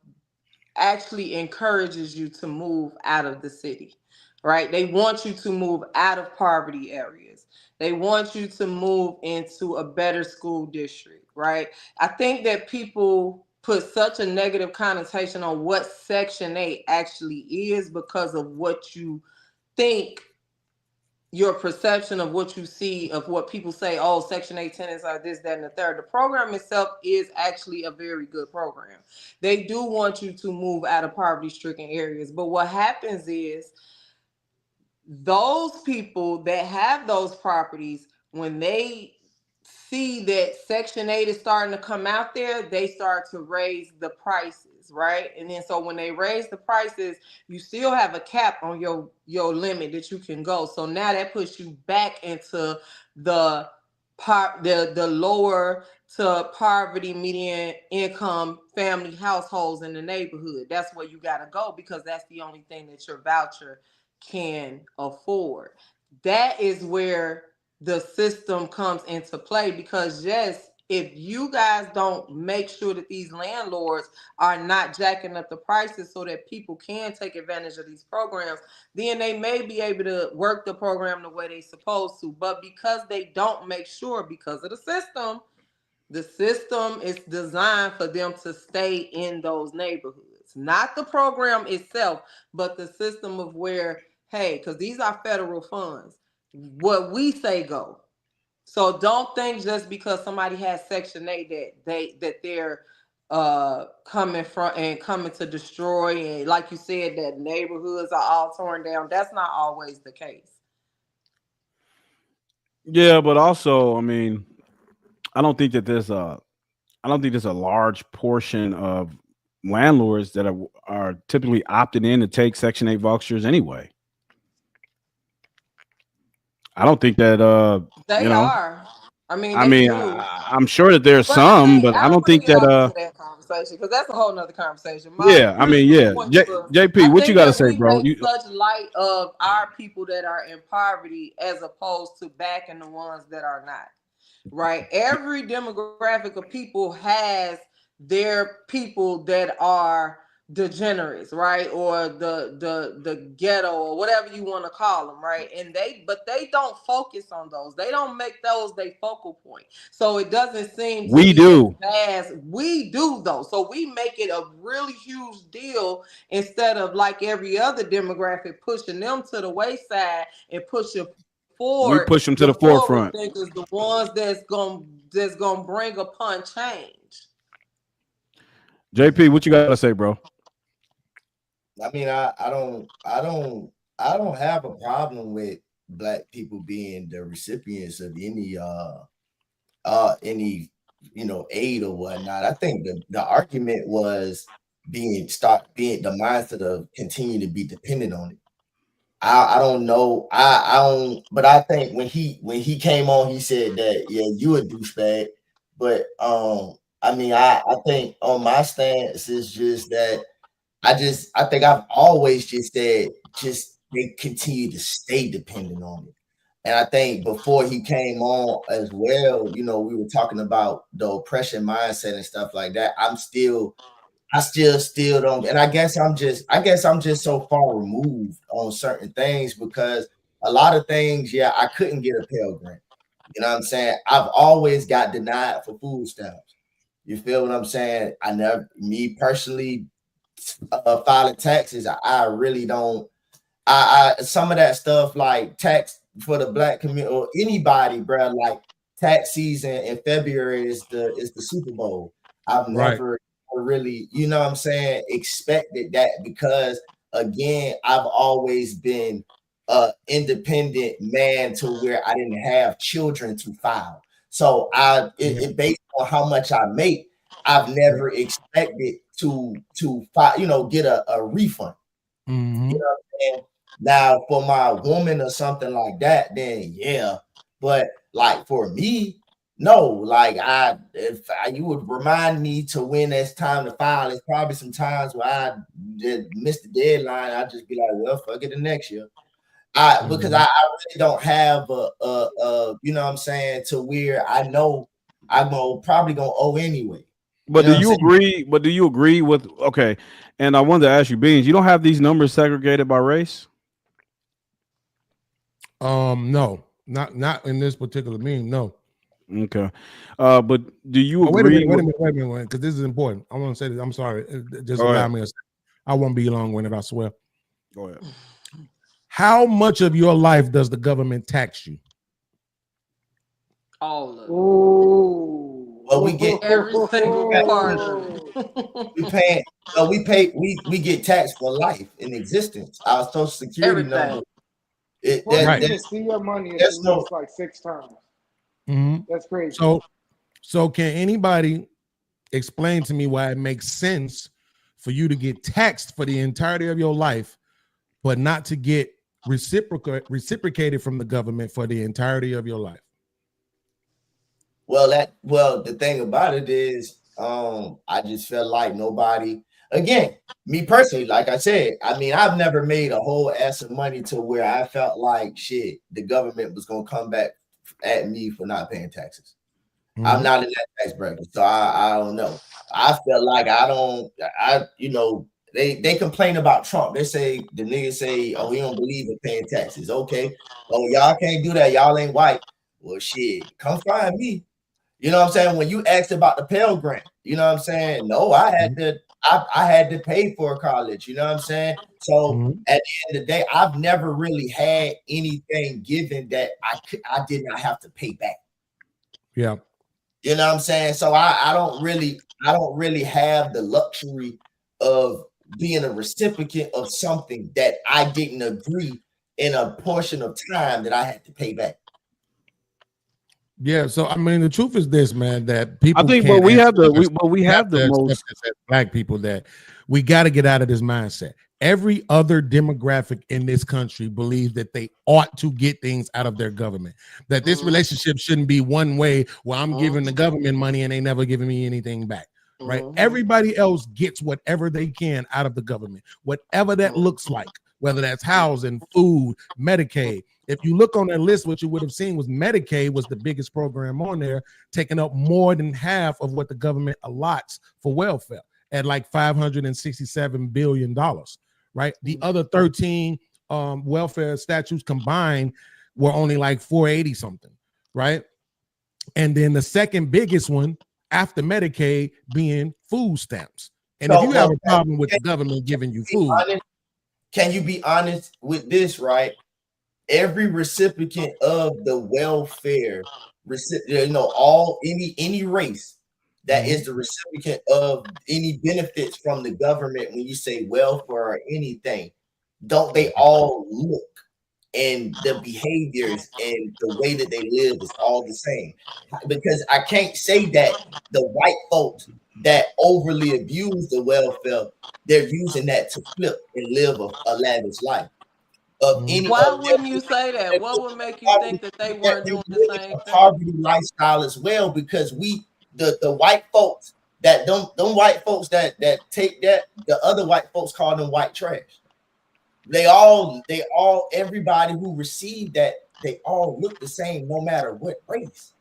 actually encourages you to move out of the city, right? They want you to move out of poverty areas. They want you to move into a better school district, right? I think that people put such a negative connotation on what Section 8 actually is because of what you think, your perception of what you see, of what people say, oh, Section 8 tenants are this, that, and the third. The program itself is actually a very good program. They do want you to move out of poverty-stricken areas. But what happens is those people that have those properties, when they see that Section 8 is starting to come out there, they start to raise the prices, right? And then so when they raise the prices, you still have a cap on your limit that you can go. So now that puts you back into the lower to poverty median income family households in the neighborhood. That's where you got to go because that's the only thing that your voucher can afford. That is where the system comes into play because yes, if you guys don't make sure that these landlords are not jacking up the prices so that people can take advantage of these programs, then they may be able to work the program the way they're supposed to. But because they don't make sure, because of the system is designed for them to stay in those neighborhoods. Not the program itself, but the system of where, hey, because these are federal funds, what we say go. So don't think just because somebody has Section 8 that they're coming to destroy, and like you said, that neighborhoods are all torn down. That's not always the case. Yeah, but also, I mean, I don't think there's a large portion of landlords that are typically opted in to take Section 8 vouchers anyway. I don't think that they are. I mean, I'm sure that there's some, but I don't think that that conversation because that's a whole nother conversation. JP, what you got to say, bro? You such light of our people that are in poverty as opposed to backing the ones that are not. Right? Every demographic of people has their people that are degenerates, right? Or the ghetto or whatever you want to call them, right? And they don't focus on those. They don't make those their focal point. So it doesn't seem to we do as we do though. So we make it a really huge deal instead of like every other demographic pushing them to the wayside and pushing forward. We push them to the forefront. Thinkers, the ones that's gonna bring upon change. JP, what you got to say, bro? I mean, I don't have a problem with Black people being the recipients of any aid or whatnot. I think the argument was being the mindset of continue to be dependent on it. I don't know. I don't. But I think when he came on, he said that you a douchebag. But I mean, I think on my stance is just that I think I've always just said just they continue to stay dependent on it. And I think before he came on as well, you know, we were talking about the oppression mindset and stuff like that. I still don't, and I guess I'm just so far removed on certain things because a lot of things, yeah, I couldn't get a Pell Grant. You know what I'm saying? I've always got denied for food stamps. You feel what I'm saying? I never, me personally, filing taxes, I really don't. I some of that stuff like tax for the black community or anybody, bro. Like tax season in February is the Super Bowl. I've Right. never really, you know what I'm saying, expected that because again, I've always been a independent man to where I didn't have children to file. So it based on how much I make, I've never expected to file, you know, get a refund. Mm-hmm. You know what I'm saying? Now, for my woman or something like that, then yeah. But like for me, no. Like you would remind me to when it's time to file. It's probably some times where I did miss the deadline. I just be like, well, fuck it, the next year. Because I really don't have a you know what I'm saying, to where I know I'm probably gonna owe anyway. But do you agree? But do you agree with okay? And I wanted to ask you, Beans, you don't have these numbers segregated by race? No, not in this particular meme. No. Okay. But do you agree? Wait a minute, because this is important. I want to say this. I'm sorry. Just allow me a second. I won't be long-winded, I swear. Go ahead. How much of your life does the government tax you? All of it. Ooh. Well, we get every single part of it. We get taxed for life in existence. Our social security number. Before you even see your money, it's like 6 times. Mm-hmm. That's crazy. So can anybody explain to me why it makes sense for you to get taxed for the entirety of your life, but not to get reciprocated from the government for the entirety of your life? Well, the thing about it is, I just felt like nobody. Again, me personally, like I said, I mean, I've never made a whole ass of money to where I felt like shit, the government was gonna come back at me for not paying taxes. Mm-hmm. I'm not in that tax bracket, so I don't know. I felt like you know, they complain about Trump. They say the niggas say, oh, he don't believe in paying taxes. Okay, oh, y'all can't do that. Y'all ain't white. Well, shit, come find me. You know what I'm saying? When you asked about the Pell Grant, you know what I'm saying? No, I had to pay for college. You know what I'm saying? So at the end of the day, I've never really had anything given that I did not have to pay back. Yeah. You know what I'm saying? So I don't really have the luxury of being a recipient of something that I didn't agree in a portion of time that I had to pay back. Yeah, so I mean, the truth is this, man, that people. I think, but we have the most black people that we got to get out of this mindset. Every other demographic in this country believes that they ought to get things out of their government. That this relationship shouldn't be one way where I'm giving the government money and they never giving me anything back. Right? Everybody else gets whatever they can out of the government, whatever that looks like. Whether that's housing, food, Medicaid. If you look on that list, what you would have seen was Medicaid was the biggest program on there, taking up more than half of what the government allots for welfare at like $567 billion, right? The other 13 welfare statutes combined were only like 480 something, right? And then the second biggest one after Medicaid being food stamps. And if you have a problem with the government giving you food, can you be honest with this, right? Every recipient of the welfare, you know, any race that is the recipient of any benefits from the government, when you say welfare or anything, don't they all look and the behaviors and the way that they live is all the same? Because I can't say that the white folks that overly abuse the welfare, they're using that to flip and live a lavish life. Why wouldn't you say that? What would make you think that they weren't doing the same thing? Poverty lifestyle as well, because the white folks that them white folks that take that, the other white folks call them white trash. They all everybody who received that, they all look the same no matter what race.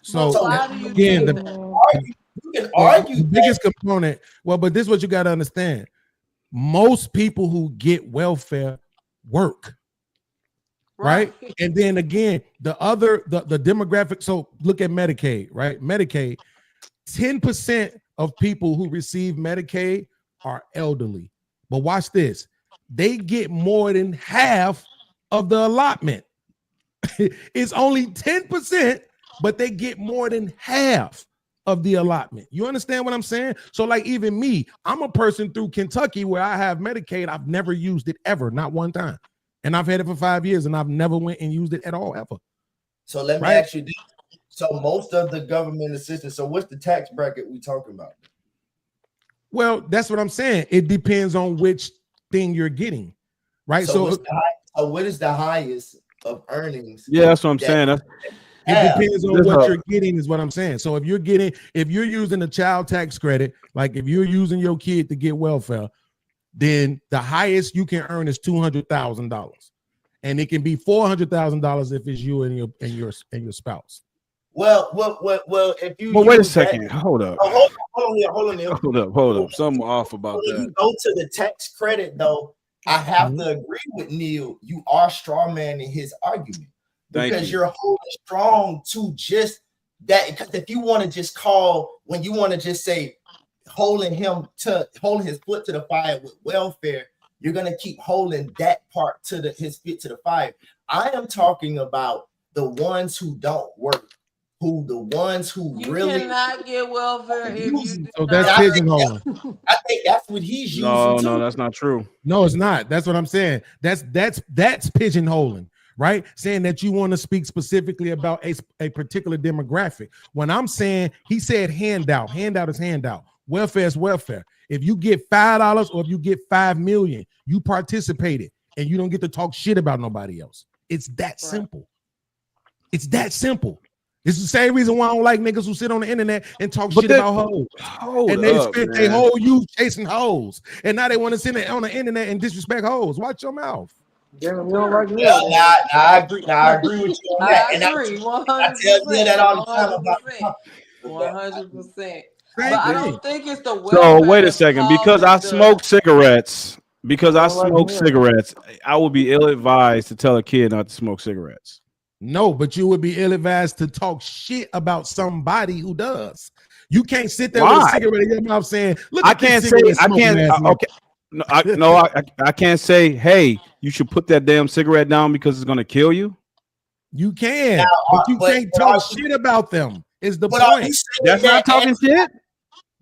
So why do you again, you can argue the biggest component. Well, but this is what you got to understand. Most people who get welfare work. Right. And then again, the demographic. So look at Medicaid, right? Medicaid, 10% of people who receive Medicaid are elderly. But watch this. They get more than half of the allotment. It's only 10%, but they get more than half of the allotment. You understand what I'm saying? So like even me, I'm a person through Kentucky where I have Medicaid. I've never used it ever, not one time. And I've had it for 5 years and I've never went and used it at all ever. So let me ask you this. So most of the government assistance, so what's the tax bracket we talking about? Well, that's what I'm saying. It depends on which thing you're getting, right? So what is the highest of earnings? Yeah, that's what I'm saying. It depends on what you're getting, is what I'm saying. So if you're using the child tax credit, like if you're using your kid to get welfare, then the highest you can earn is $200,000, and it can be $400,000 if it's you and your spouse. Well, if you wait a second, hold up. Hold up. Something off about that. When you go to the tax credit, though, I have to agree with Neil. You are straw man in his argument because you're holding strong to just that. Because if you want to just when you want to just say holding his foot to the fire with welfare, you're gonna keep holding that part to his feet to the fire. I am talking about the ones who don't work. You cannot get welfare if you so that's pigeonholing. I think that's what he's using. No, that's not true. No, it's not. That's what I'm saying. That's pigeonholing, right? Saying that you want to speak specifically about a particular demographic. When I'm saying, he said handout is handout. Welfare is welfare. If you get $5 or if you get 5 million, you participated and you don't get to talk shit about nobody else. It's that simple. It's that simple. It's the same reason why I don't like niggas who sit on the internet and talk shit about hoes. And they spent their whole youth chasing hoes. And now they want to sit on the internet and disrespect hoes. Watch your mouth. Yeah, you don't like me. I agree with you on that. I agree. 100%. I tell you that all the time about 100%. But I don't think it's the welfare. So wait a second, because I smoke cigarettes, I would be ill-advised to tell a kid not to smoke cigarettes. No, but you would be ill-advised to talk shit about somebody who does. You can't sit there with a cigarette in your mouth saying, "Look, I can't say, I can't say, hey, you should put that damn cigarette down because it's gonna kill you." You can, but you can't talk shit about them. Is the point? That's not talking shit.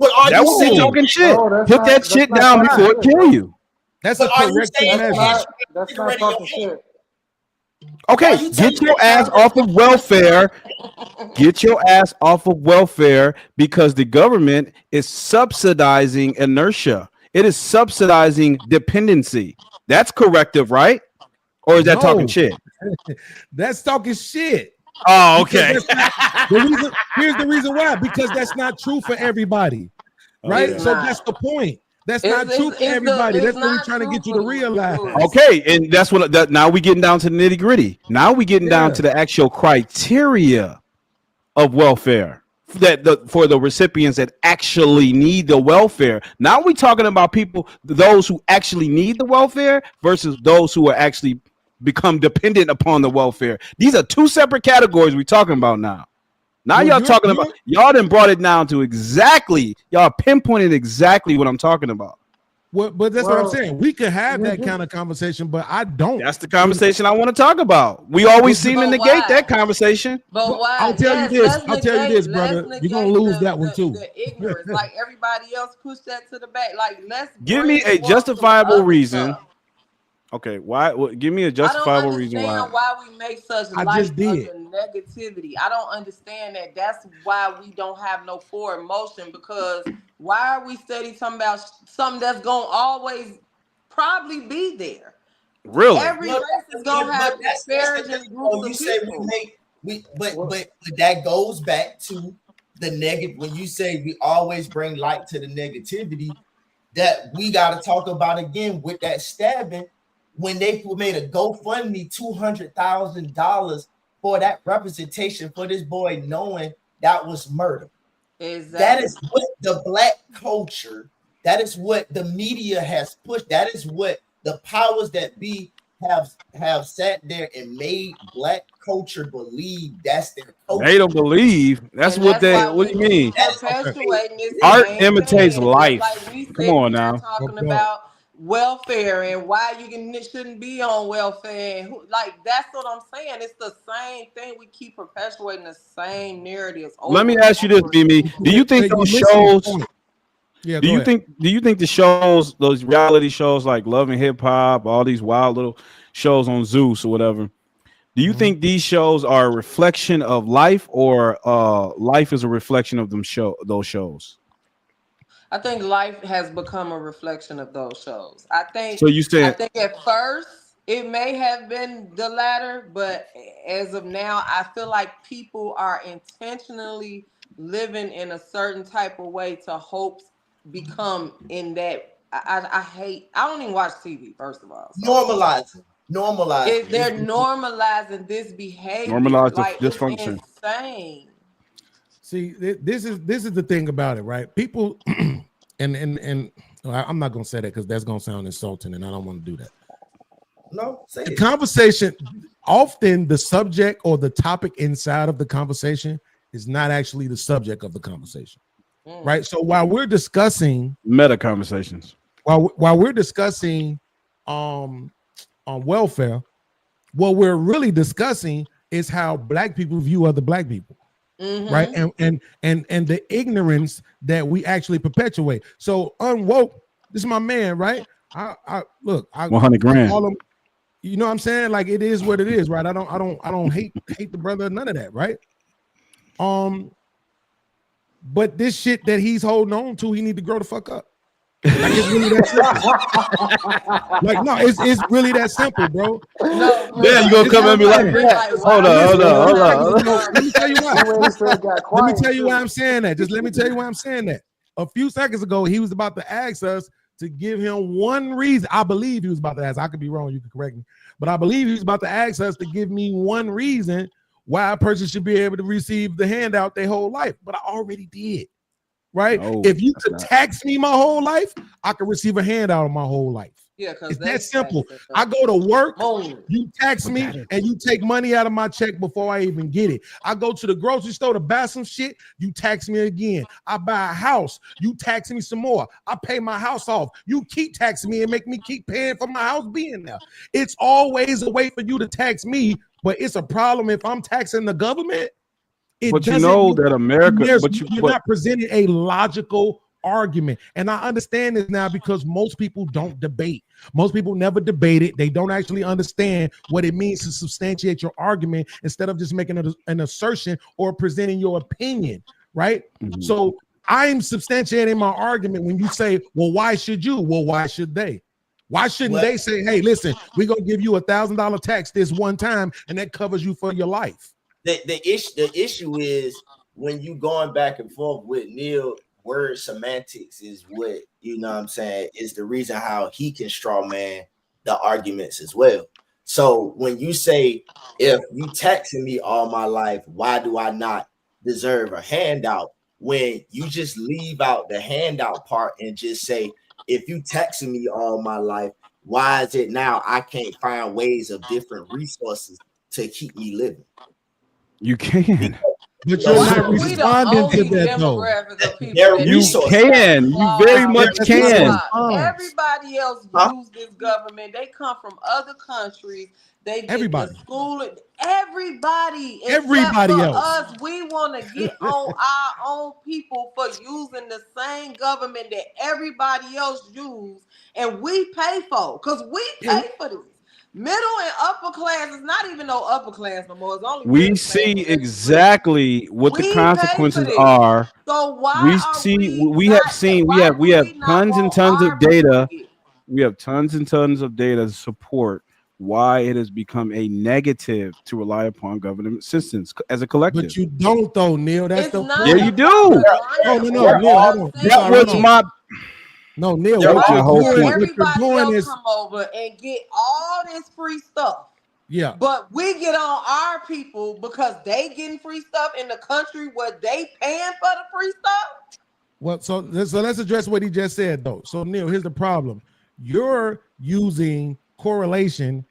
That was talking shit. Put that shit down before it kill you. That's a correct measure. That's not talking shit. Okay, get your ass off of welfare. Get your ass off of welfare because the government is subsidizing inertia. It is subsidizing dependency. That's corrective, right? Or is that talking shit? That's talking shit. Oh, okay. Here's the reason why. Because that's not true for everybody, right? So that's the point. That's not true for everybody. That's what we're trying to get you to realize. Okay, and that's what. Now we getting down to the nitty gritty. Now we getting down to the actual criteria of welfare for the recipients that actually need the welfare. Now we're talking about those who actually need the welfare versus those who are actually become dependent upon the welfare. These are two separate categories we're talking about now. Now y'all talking about, y'all done brought it down to y'all pinpointed exactly what I'm talking about. Well, but that's what I'm saying. We could have that kind of conversation, but I don't. That's the conversation I want to talk about. We always seem to negate that conversation. But why? I'll tell you this, brother. You're gonna lose that one too. The ignorance, like everybody else, push that to the back. Like, let's give me a justifiable reason. Okay, why? Give me a justifiable reason why we make such light of the negativity. I don't understand that. That's why we don't have no forward motion, because why are we studying something about something that's gonna always probably be there? Really? Every race is gonna have disparaging groups of people. But that goes back to the negative. When you say we always bring light to the negativity, that we got to talk about again with that stabbing. When they made a GoFundMe $200,000 for that representation for this boy, knowing that was murder. Exactly. That is what the black culture, that is what the media has pushed. That is what the powers that be have sat there and made black culture believe that's their culture. They don't believe. That's what they. What do you mean? Perpetuating this Art imitates life. Like we Come on now. Talking about welfare and why shouldn't be on welfare. And like that's what I'm saying. It's the same thing. We keep perpetuating the same narratives. Let me ask you this, Mimi. Do you think those shows? Yeah. Do you think the shows, those reality shows like Love and Hip Hop, all these wild little shows on Zeus or whatever? Do you think these shows are a reflection of life, or life is a reflection of those shows? I think life has become a reflection of those shows. I think. So you said. I think at first it may have been the latter, but as of now, I feel like people are intentionally living in a certain type of way to hope become in that. I don't even watch TV. First of all, so. Normalizing. They're normalizing this behavior. Normalize like dysfunction. It's insane. See, this is the thing about it, right? People, and I'm not gonna say that because that's gonna sound insulting, and I don't want to do that. No, say the conversation, often the subject or the topic inside of the conversation is not actually the subject of the conversation, right? So while we're discussing meta conversations, while we're discussing on welfare, what we're really discussing is how black people view other black people. Right, and the ignorance that we actually perpetuate. So unwoke, this is my man, right? I look, I 100 grand. call him, you know what I'm saying? Like it is what it is, right? I don't hate the brother, none of that, right? But this shit that he's holding on to, he need to grow the fuck up. Like it's really that simple. Like no, it's really that simple, bro. No, yeah, you gonna come at me like that? Hold on. Let me tell you why. Let me tell you why I'm saying that. Just let me tell you why I'm saying that. A few seconds ago, he was about to ask us to give him one reason. I believe he was about to ask. I could be wrong. You can correct me, but I believe he was about to ask us to give me one reason why a person should be able to receive the handout their whole life. But I already did. Right? No, if you could tax me my whole life, I could receive a handout of my whole life. Yeah, because it's that simple. I go to work, you tax me, and you take money out of my check before I even get it. I go to the grocery store to buy some shit, you tax me again. I buy a house, you tax me some more. I pay my house off. You keep taxing me and make me keep paying for my house being there. It's always a way for you to tax me, but it's a problem if I'm taxing the government. But you know that America, you're not presenting a logical argument. And I understand this now because most people don't debate. Most people never debate it. They don't actually understand what it means to substantiate your argument instead of just making an assertion or presenting your opinion, right? Mm-hmm. So I'm substantiating my argument when you say, well, why should you? Well, why should they? Why shouldn't they say, hey, listen, we're going to give you $1,000 tax this one time and that covers you for your life? The issue is when you going back and forth with Neil, word semantics is what, you know what I'm saying, is the reason how he can straw man the arguments as well. So when you say, if you taxing me all my life, why do I not deserve a handout? When you just leave out the handout part and just say, if you taxing me all my life, why is it now I can't find ways of different resources to keep me living? You can. But you're not responding to that, though. You can. You very much can. Everybody else use this government. They come from other countries. They get the school. Everybody else. Us, we want to get on our own people for using the same government that everybody else use, and we pay for because we pay for this. Middle and upper class is not even no upper class no more. It's only we see exactly what the consequences are. So why we have tons and tons of data. We have tons and tons of data to support why it has become a negative to rely upon government assistance as a collective. But you don't, though, Neil. That's the point. Yeah, you do. No, Neil, hold on. That was my. No, Neil, what you're doing, everybody else come over and get all this free stuff. Yeah. But we get on our people because they getting free stuff in the country where they paying for the free stuff. Well, so let's address what he just said, though. So, Neil, here's the problem. You're using correlation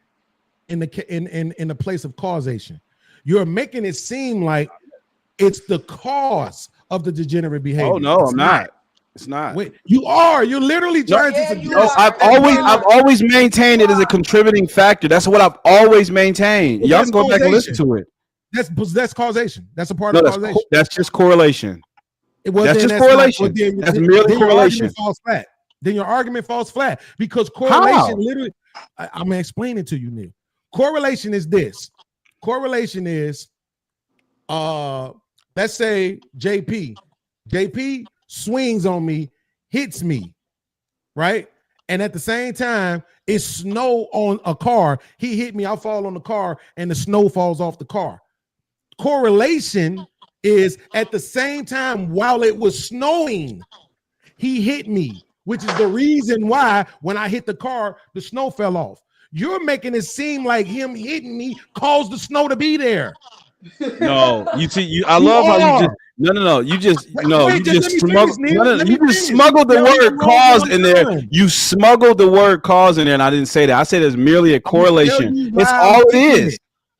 in the place of causation. You're making it seem like it's the cause of the degenerate behavior. Oh no, I'm not. It's not. Wait, you are. You're literally trying to. No, I've always maintained it as a contributing factor. That's what I've always maintained. Well, y'all can go back and listen to it. That's causation. That's a part of causation. That's just correlation. That's just correlation. That's merely correlation. Then your argument falls flat because correlation literally. I'm gonna explain it to you, Neil. Correlation is this. Correlation is, let's say JP swings on me, hits me, right? And at the same time, it's snow on a car. He hit me, I fall on the car, and the snow falls off the car. Correlation is at the same time while it was snowing, he hit me, which is the reason why when I hit the car, the snow fell off. You're making it seem like him hitting me caused the snow to be there. No, you see, I love how you just you just smuggled the word cause in there. You smuggled the word cause in there, and I didn't say that. I said it's merely a correlation. It's all it is.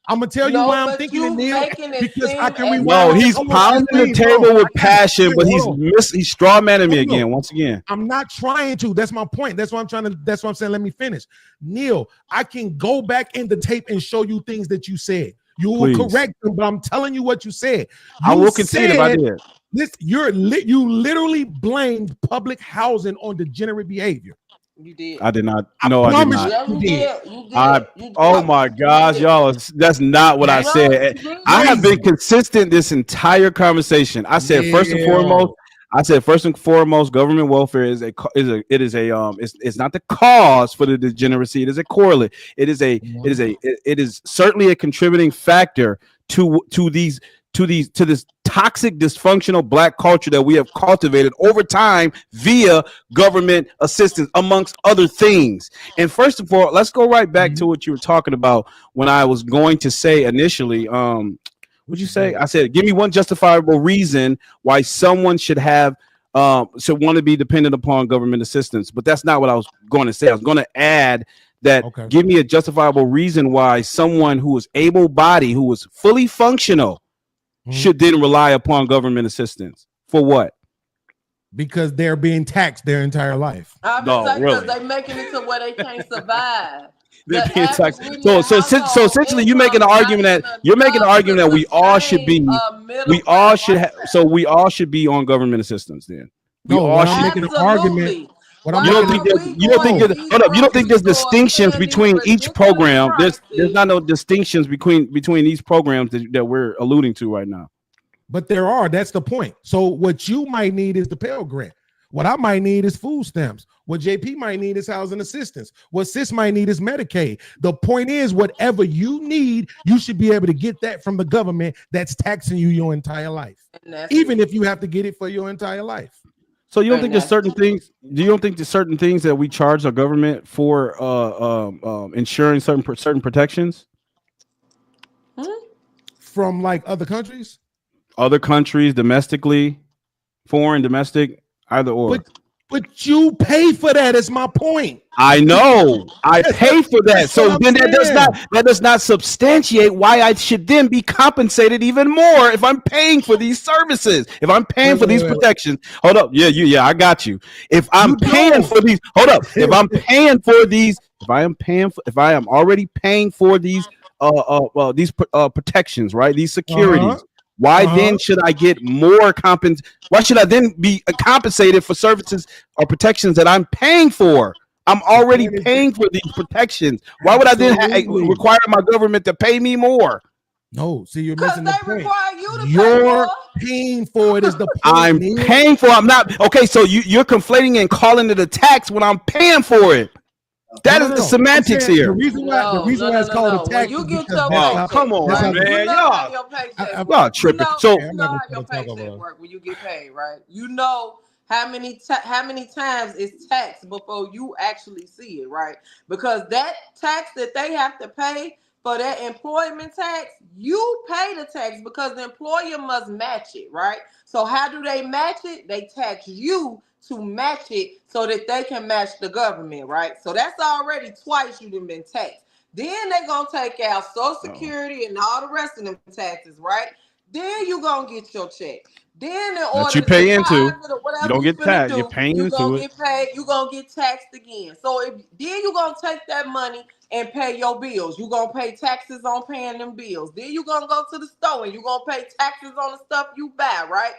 I'm gonna tell you why I'm thinking it, Neil, because I can rewind. No, he's pounding the table with passion, but he's straw manning me again. Once again, I'm not trying to. That's my point. That's why I'm trying to. That's what I'm saying. Let me finish, Neil. I can go back in the tape and show you things that you said. You will correct them, but I'm telling you what you said. I will concede if I did. You literally blamed public housing on degenerate behavior. You did. I did not. No, I did not. Yeah, you did. You did. Oh my gosh, y'all! That's not what I said. I have been consistent this entire conversation. I said first and foremost, government welfare is it's not the cause for the degeneracy. It is a correlate. It is certainly a contributing factor to this toxic, dysfunctional black culture that we have cultivated over time via government assistance, amongst other things. And first of all, let's go right back to what you were talking about when I was going to say initially, what'd you say? I said, give me one justifiable reason why someone should want to be dependent upon government assistance. But that's not what I was going to say. I was going to add that give me a justifiable reason why someone who is able-bodied, who is fully functional, should then rely upon government assistance. For what? Because they're being taxed their entire life. Because they're making it to where they can't survive. They're being taxed. So essentially, you're making an argument that we all should be be on government assistance. Then I'm making an argument. You don't think there's distinctions between each program? There's not no distinctions between these programs that we're alluding to right now. But there are. That's the point. So what you might need is the Pell Grant. What I might need is food stamps. What JP might need is housing assistance. What Sis might need is Medicaid. The point is, whatever you need, you should be able to get that from the government that's taxing you your entire life, even if you have to get it for your entire life. So you don't think there's certain things? Do you don't think there's certain things that we charge our government for ensuring certain protections from like other countries? Other countries, domestically, foreign, domestic, either or. But you pay for that. Is my point. I know. I pay for that. So then that does not substantiate why I should then be compensated even more if I'm paying for these services. If I'm paying for these protections. Hold up. Yeah, I got you. If I'm paying for these, hold up. If I'm paying for these, if I am already paying for these protections, right? These securities. Why then should I get more Why should I then be compensated for services or protections that I'm paying for? I'm already paying for these protections. Why would I then require my government to pay me more? No, see, you're missing the point. You're paying for it is the point. I'm paying for it. I'm not. Okay, so you're conflating and calling it a tax when I'm paying for it. That is the semantics here. The reason why it's called a tax is because come on, right? man. You know how your paycheck Y'all tripping. You know how your paycheck work when you get paid, right? You know how many times it's taxed before you actually see it, right? Because that tax that they have to pay for that employment tax, you pay the tax because the employer must match it, right? So how do they match it? They tax you to match it so that they can match the government, right? So that's already twice you've been taxed. Then they're going to take out Social Security and all the rest of them taxes, right? Then you going to get your check. Then in order you pay to into, whatever you don't get taxed. You're paying you into gonna it. get paid. You gonna get taxed again. So then you gonna take that money and pay your bills. You gonna pay taxes on paying them bills. Then you gonna go to the store and you gonna pay taxes on the stuff you buy, right?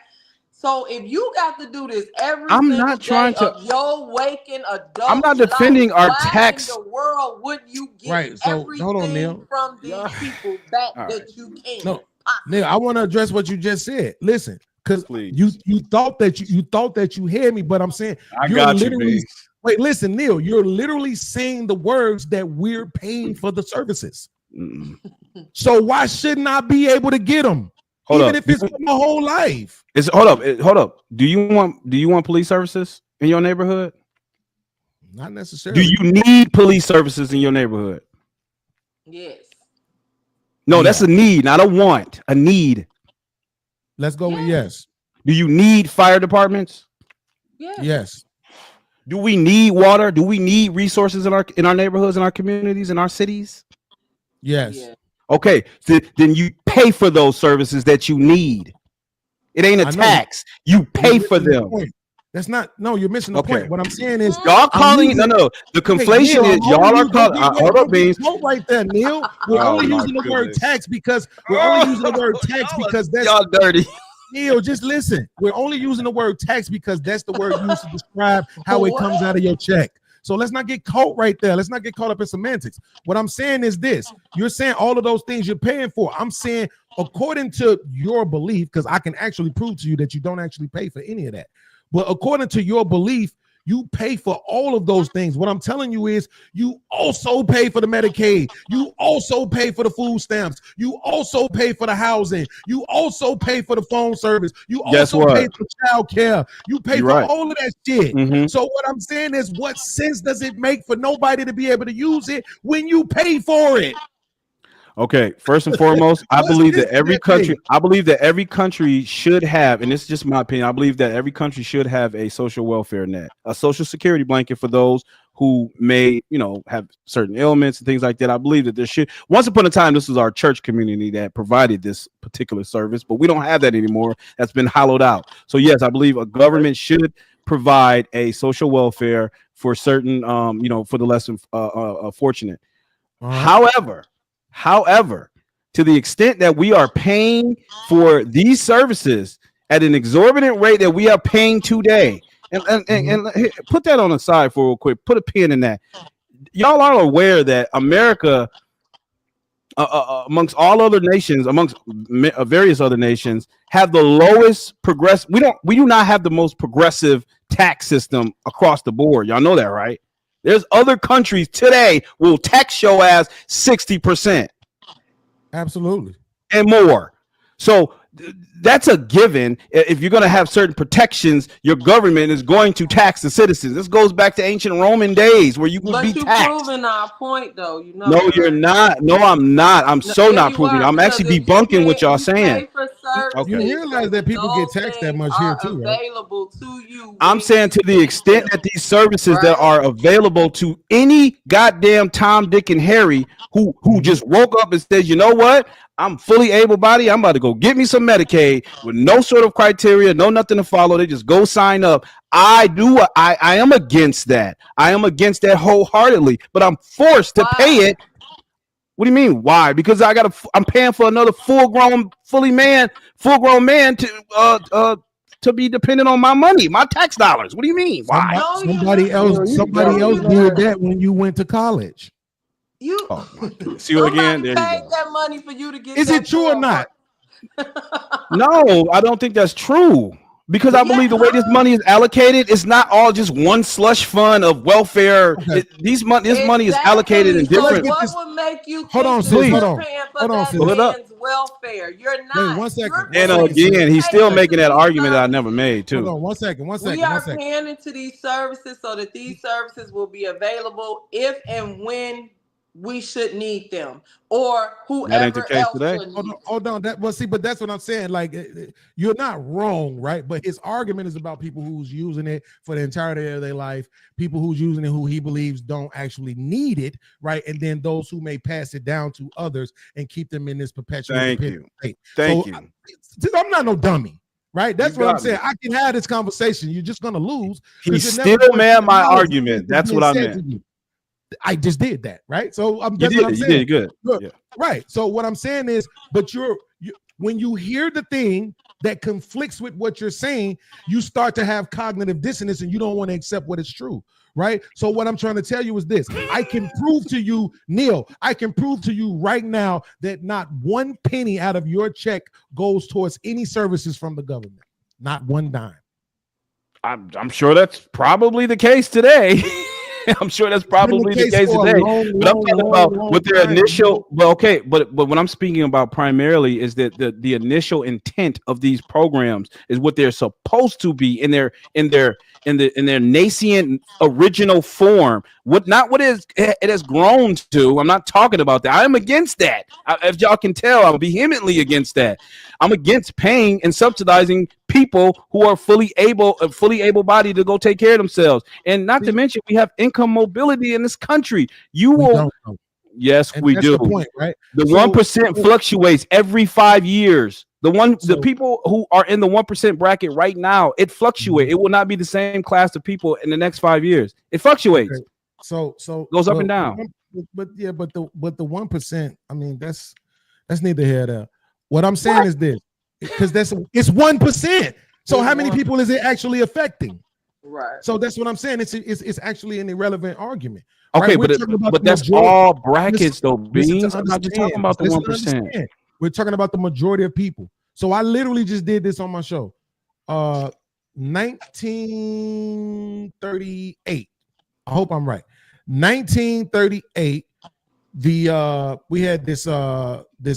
So if you got to do this every single day of your waking adult, I'm not defending life, our why tax. in the world would you get everything from these people back that you can't? No, Neil, I want to address what you just said. Listen, because you thought that you heard me, but I'm saying wait, listen, Neil, you're literally saying the words that we're paying for the services. So why shouldn't I be able to get them? Even if it's for my whole life. Hold up. Do you want police services in your neighborhood? Not necessarily. Do you need police services in your neighborhood? Yes. No, that's a need, not a want. A need. Let's go with yes. Do you need fire departments? Yes. Do we need water? Do we need resources in our neighborhoods, in our communities, in our cities? Yes. Okay, then you pay for those services that you need. It ain't a tax. You pay for them. That's not. No, you're missing the point. What I'm saying is, y'all calling. No. The conflation is y'all are calling. Hold up, Beans. Right there, Neil. We're only using the word tax because that's y'all dirty. Neil, just listen. We're only using the word tax because that's the word used to describe how it comes out of your check. So let's not get caught right there. Let's not get caught up in semantics. What I'm saying is this. You're saying all of those things you're paying for. I'm saying according to your belief, because I can actually prove to you that you don't actually pay for any of that. But according to your belief, you pay for all of those things. What I'm telling you is you also pay for the Medicaid. You also pay for the food stamps. You also pay for the housing. You also pay for the phone service. You also pay for child care. You pay for all of that shit. So what I'm saying is, what sense does it make for nobody to be able to use it when you pay for it? Okay, first and foremost, I believe that every country should have, and this is just my opinion, I believe that every country should have a social welfare net, a social security blanket for those who may, have certain ailments and things like that. I believe that there should. Once upon a time, this was our church community that provided this particular service, but we don't have that anymore. That's been hollowed out. So yes, I believe a government should provide a social welfare for certain, for the less fortunate. However, to the extent that we are paying for these services at an exorbitant rate that we are paying today, and put that on the side for real quick, put a pin in that. Y'all are aware that America, amongst all other nations, amongst various other nations, have the lowest progressive. We do not have the most progressive tax system across the board. Y'all know that, right? There's other countries today will tax your ass 60%. Absolutely. And more. So that's a given. If you're going to have certain protections, your government is going to tax the citizens. This goes back to ancient Roman days where you would be taxed. But you're proving our point, though. No, you're not. No, I'm not. I'm not proving it. I'm actually debunking what y'all saying. Okay. You realize that people get taxed that much here too, right? Available to you. I'm saying to the extent that these services that are available to any goddamn Tom, Dick, and Harry who just woke up and says, you know what? I'm fully able-bodied. I'm about to go get me some Medicaid with no sort of criteria, no nothing to follow. They just go sign up. I am against that. I am against that wholeheartedly, but I'm forced to pay it. What do you mean? Why? Because I'm paying for another full-grown man to be dependent on my money, my tax dollars. What do you mean? Why? Somebody else did that when you went to college. See you again. There you go. That money for you to get. Is it true or not? No, I don't think that's true. Because I believe the way this money is allocated, it's not all just one slush fund of welfare. Okay. This money is allocated in different. So what would make you Hold on, think sis. that Hold on. you're paying for Hold on, that sis. man's welfare? You're not. Wait 1 second. And again, he's still making that argument that I never made too. Hold on 1 second. 1 second. We are 1 second. paying into these services so that these services will be available if and when we should need them, or whoever else should need. Hold on. But that's what I'm saying. Like, you're not wrong, right? But his argument is about people who's using it for the entirety of their life, people who's using it who he believes don't actually need it, right? And then those who may pass it down to others and keep them in this perpetual state. Thank you. I'm not no dummy. Right, that's what I'm saying. I can have this conversation. You're just gonna lose. He still made my argument. That's what I meant. I just did that, right? So I'm. You did good. Yeah. Right. So what I'm saying is, but when you hear the thing that conflicts with what you're saying, you start to have cognitive dissonance, and you don't want to accept what is true. Right. So what I'm trying to tell you is this: I can prove to you, Neil. I can prove to you right now that not one penny out of your check goes towards any services from the government. Not one dime. I'm sure that's probably the case today. I'm sure that's probably the case today. But I'm talking about with their initial. Well, okay, but what I'm speaking about primarily is that the initial intent of these programs is what they're supposed to be in their nascent original form. It has grown to. I'm not talking about that. I'm against that. If y'all can tell, I'm vehemently against that. I'm against paying and subsidizing people who are fully able-bodied to go take care of themselves. And not to mention, we have income mobility in this country. Yes, we do. The point, right? The 1% fluctuates every 5 years. The people who are in the 1% bracket right now, it fluctuates. It will not be the same class of people in the next 5 years. It fluctuates. Okay. So goes up and down. But the 1%, I mean, that's neither here nor there. What I'm saying is this, because it's 1%. So how many people is it actually affecting? Right. So that's what I'm saying. It's actually an irrelevant argument. Okay, right? but that's all brackets though, Beans. I'm not just talking about the 1%. We're talking about the majority of people. So I literally just did this on my show. 1938. I hope I'm right. 1938. We had this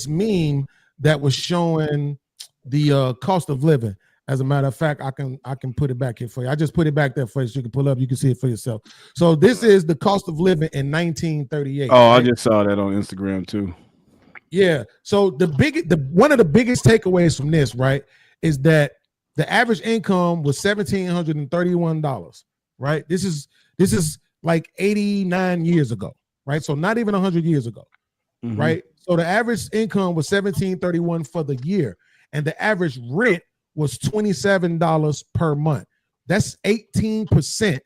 meme that was showing the cost of living. As a matter of fact, I can put it back here for you. I just put it back there for you so you can pull up. You can see it for yourself. So this is the cost of living in 1938. Oh, right? I just saw that on Instagram too. Yeah. So one of the biggest takeaways from this, right, is that the average income was $1,731. Right. This is like 89 years ago. Right. So not even 100 years ago. Mm-hmm. Right. So the average income was $1,731 for the year, and the average rent was $27 per month. That's 18%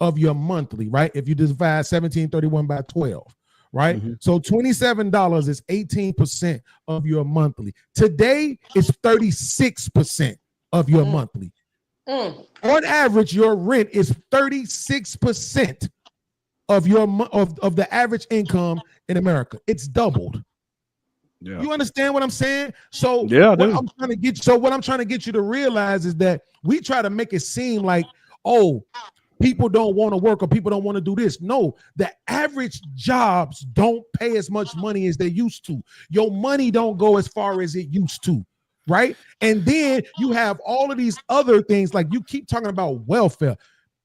of your monthly, right? If you divide 1731 by 12, right? Mm-hmm. So $27 is 18% of your monthly. Today, it's 36% of your monthly. On average, your rent is 36% of your of the average income in America. It's doubled. Yeah. You understand what I'm saying? So what I'm trying to get you to realize is that we try to make it seem like, oh, people don't want to work or people don't want to do this. No, the average jobs don't pay as much money as they used to. Your money don't go as far as it used to, right? And then you have all of these other things, like you keep talking about welfare.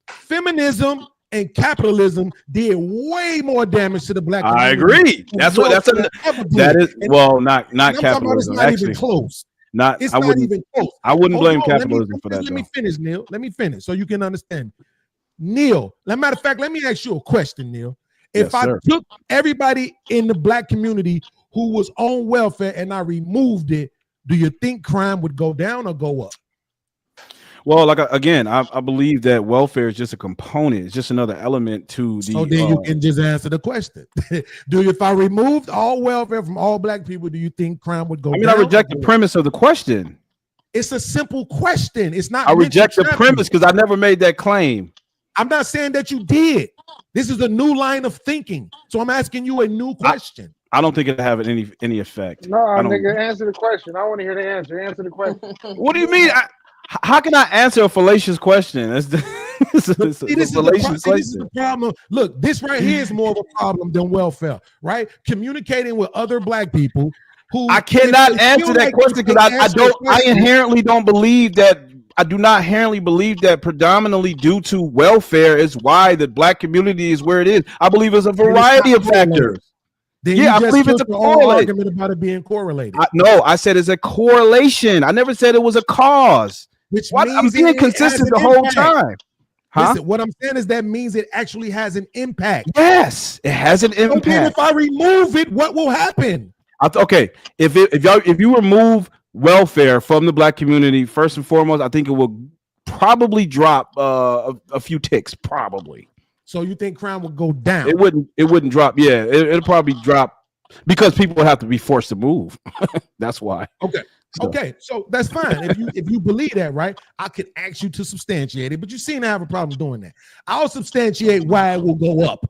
Feminism and capitalism did way more damage to the black community. I agree. Not capitalism. Not even close. Not even close. I wouldn't blame capitalism for that. Let me finish, Neil. Let me finish so you can understand. Neil, as a matter of fact, let me ask you a question, Neil. If I took everybody in the black community who was on welfare and I removed it, do you think crime would go down or go up? Well, I believe that welfare is just a component. It's just another element to the. So then you can just answer the question. If I removed all welfare from all black people, do you think crime would go down? I reject the premise of the question. It's a simple question. It's not. I reject the premise because I never made that claim. I'm not saying that you did. This is a new line of thinking. So I'm asking you a new question. I don't think it'll have any effect. No, nigga, answer the question. I want to hear the answer. Answer the question. What do you mean? How can I answer a fallacious question? That's this is the problem. Look, this right here is more of a problem than welfare, right? Communicating with other black people who I cannot answer that question because I inherently don't believe that. I do not inherently believe that predominantly due to welfare is why the black community is where it is. I believe it's a variety of factors. Then I believe it's a argument about it being correlated. No, I said it's a correlation. I never said it was a cause. Which means I'm being consistent the whole time. Listen, what I'm saying is that means it actually has an impact. Yes, it has an impact. Then if I remove it, what will happen? Okay, if you remove welfare from the black community, first and foremost, I think it will probably drop a few ticks, probably. So you think crime would go down? It wouldn't drop. Yeah, it'll probably drop because people would have to be forced to move. That's why. Okay, so that's fine. If you believe that, right? I could ask you to substantiate it, but you seem to have a problem doing that. I'll substantiate why it will go up.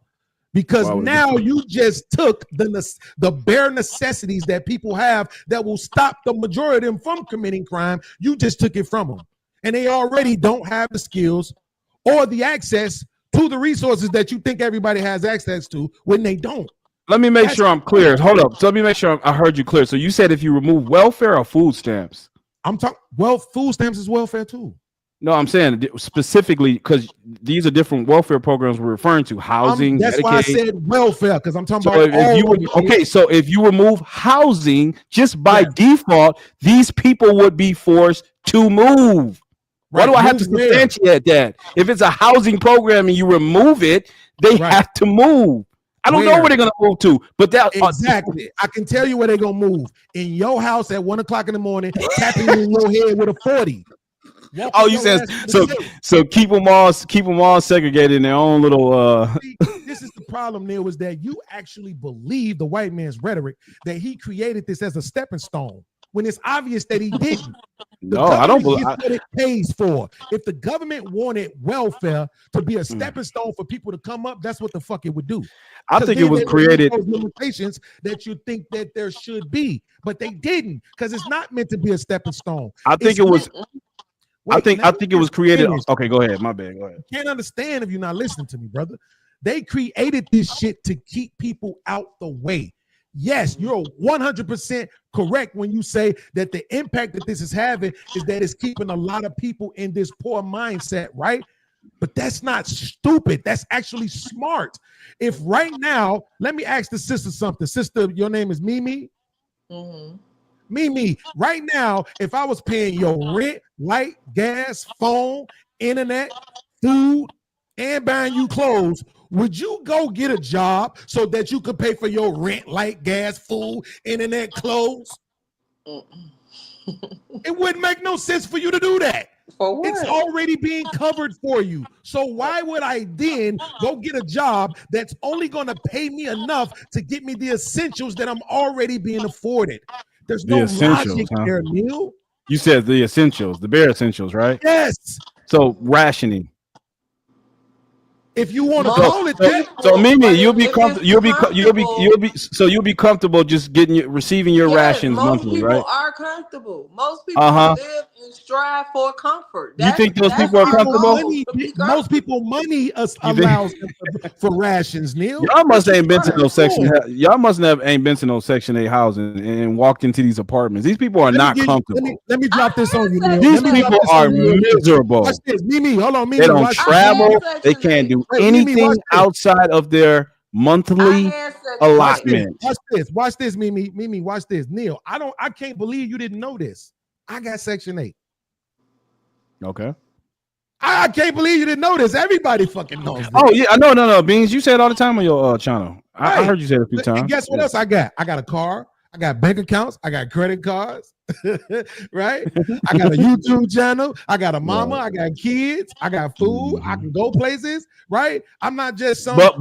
Because now you just took the bare necessities that people have that will stop the majority of them from committing crime. You just took it from them. And they already don't have the skills or the access to the resources that you think everybody has access to when they don't. Let me make sure I'm clear. Hold up. So let me make sure I heard you clear. So you said if you remove welfare or food stamps? I'm talking, food stamps is welfare too. No, I'm saying specifically because these are different welfare programs we're referring to. Housing, that's Medicaid. why I said welfare, because I'm talking about so if you remove housing, just by default, these people would be forced to move. Why do I have to substantiate that? If it's a housing program and you remove it, they have to move. I don't know where they're gonna move to, but that exactly. I can tell you where they're gonna move. In your house at 1 o'clock in the morning, tapping you in your head with a 40. Oh, you said so keep them all segregated in their own little See, this is the problem, Neil, is that you actually believe the white man's rhetoric that he created this as a stepping stone when it's obvious that he didn't. No, I don't believe what it pays for. If the government wanted welfare to be a stepping stone for people to come up, that's what the fuck it would do. I think it was created those limitations that you think that there should be, but they didn't, because it's not meant to be a stepping stone. I think it was. I think it was created. Okay, go ahead. My bad. Go ahead. You can't understand if you're not listening to me, brother. They created this shit to keep people out the way. Yes, you're 100% correct when you say that the impact that this is having is that it's keeping a lot of people in this poor mindset, right? But that's not stupid. That's actually smart. If right now, let me ask the sister something. Sister, your name is Mimi? Mm-hmm. Mimi, right now, if I was paying your rent, light, gas, phone, internet, food, and buying you clothes, would you go get a job so that you could pay for your rent, light, gas, food, internet, clothes? It wouldn't make no sense for you to do that. For what? It's already being covered for you. So why would I then go get a job that's only going to pay me enough to get me the essentials that I'm already being afforded? There's no logic there, Neil. You said the essentials, the bare essentials, right? Yes. So rationing. If you want to call it that, so Mimi, you'll be comfortable just receiving your rations monthly, right? Most people are comfortable. Most people live and strive for comfort. You think those people are comfortable? Most people money allows them for rations, Neil. Y'all must ain't been to no section. Y'all must ain't been to no Section 8 housing and walked into these apartments. These people are not comfortable. Let me drop this on you, Neil. These people are miserable. Watch this, Mimi. Hold on, Mimi. They don't travel. They can't do anything outside of their monthly allotment. Watch this, Mimi, watch this. Neil, I can't believe you didn't know this. I got Section 8. Okay. I can't believe you didn't know this. Everybody fucking knows this. Oh yeah, no, Beans. You say it all the time on your channel. I heard you say it a few times. And guess what else I got? I got a car. I got bank accounts. I got credit cards. Right? I got a YouTube channel. I got a mama. I got kids. I got food. I can go places. Right? I'm not just some. But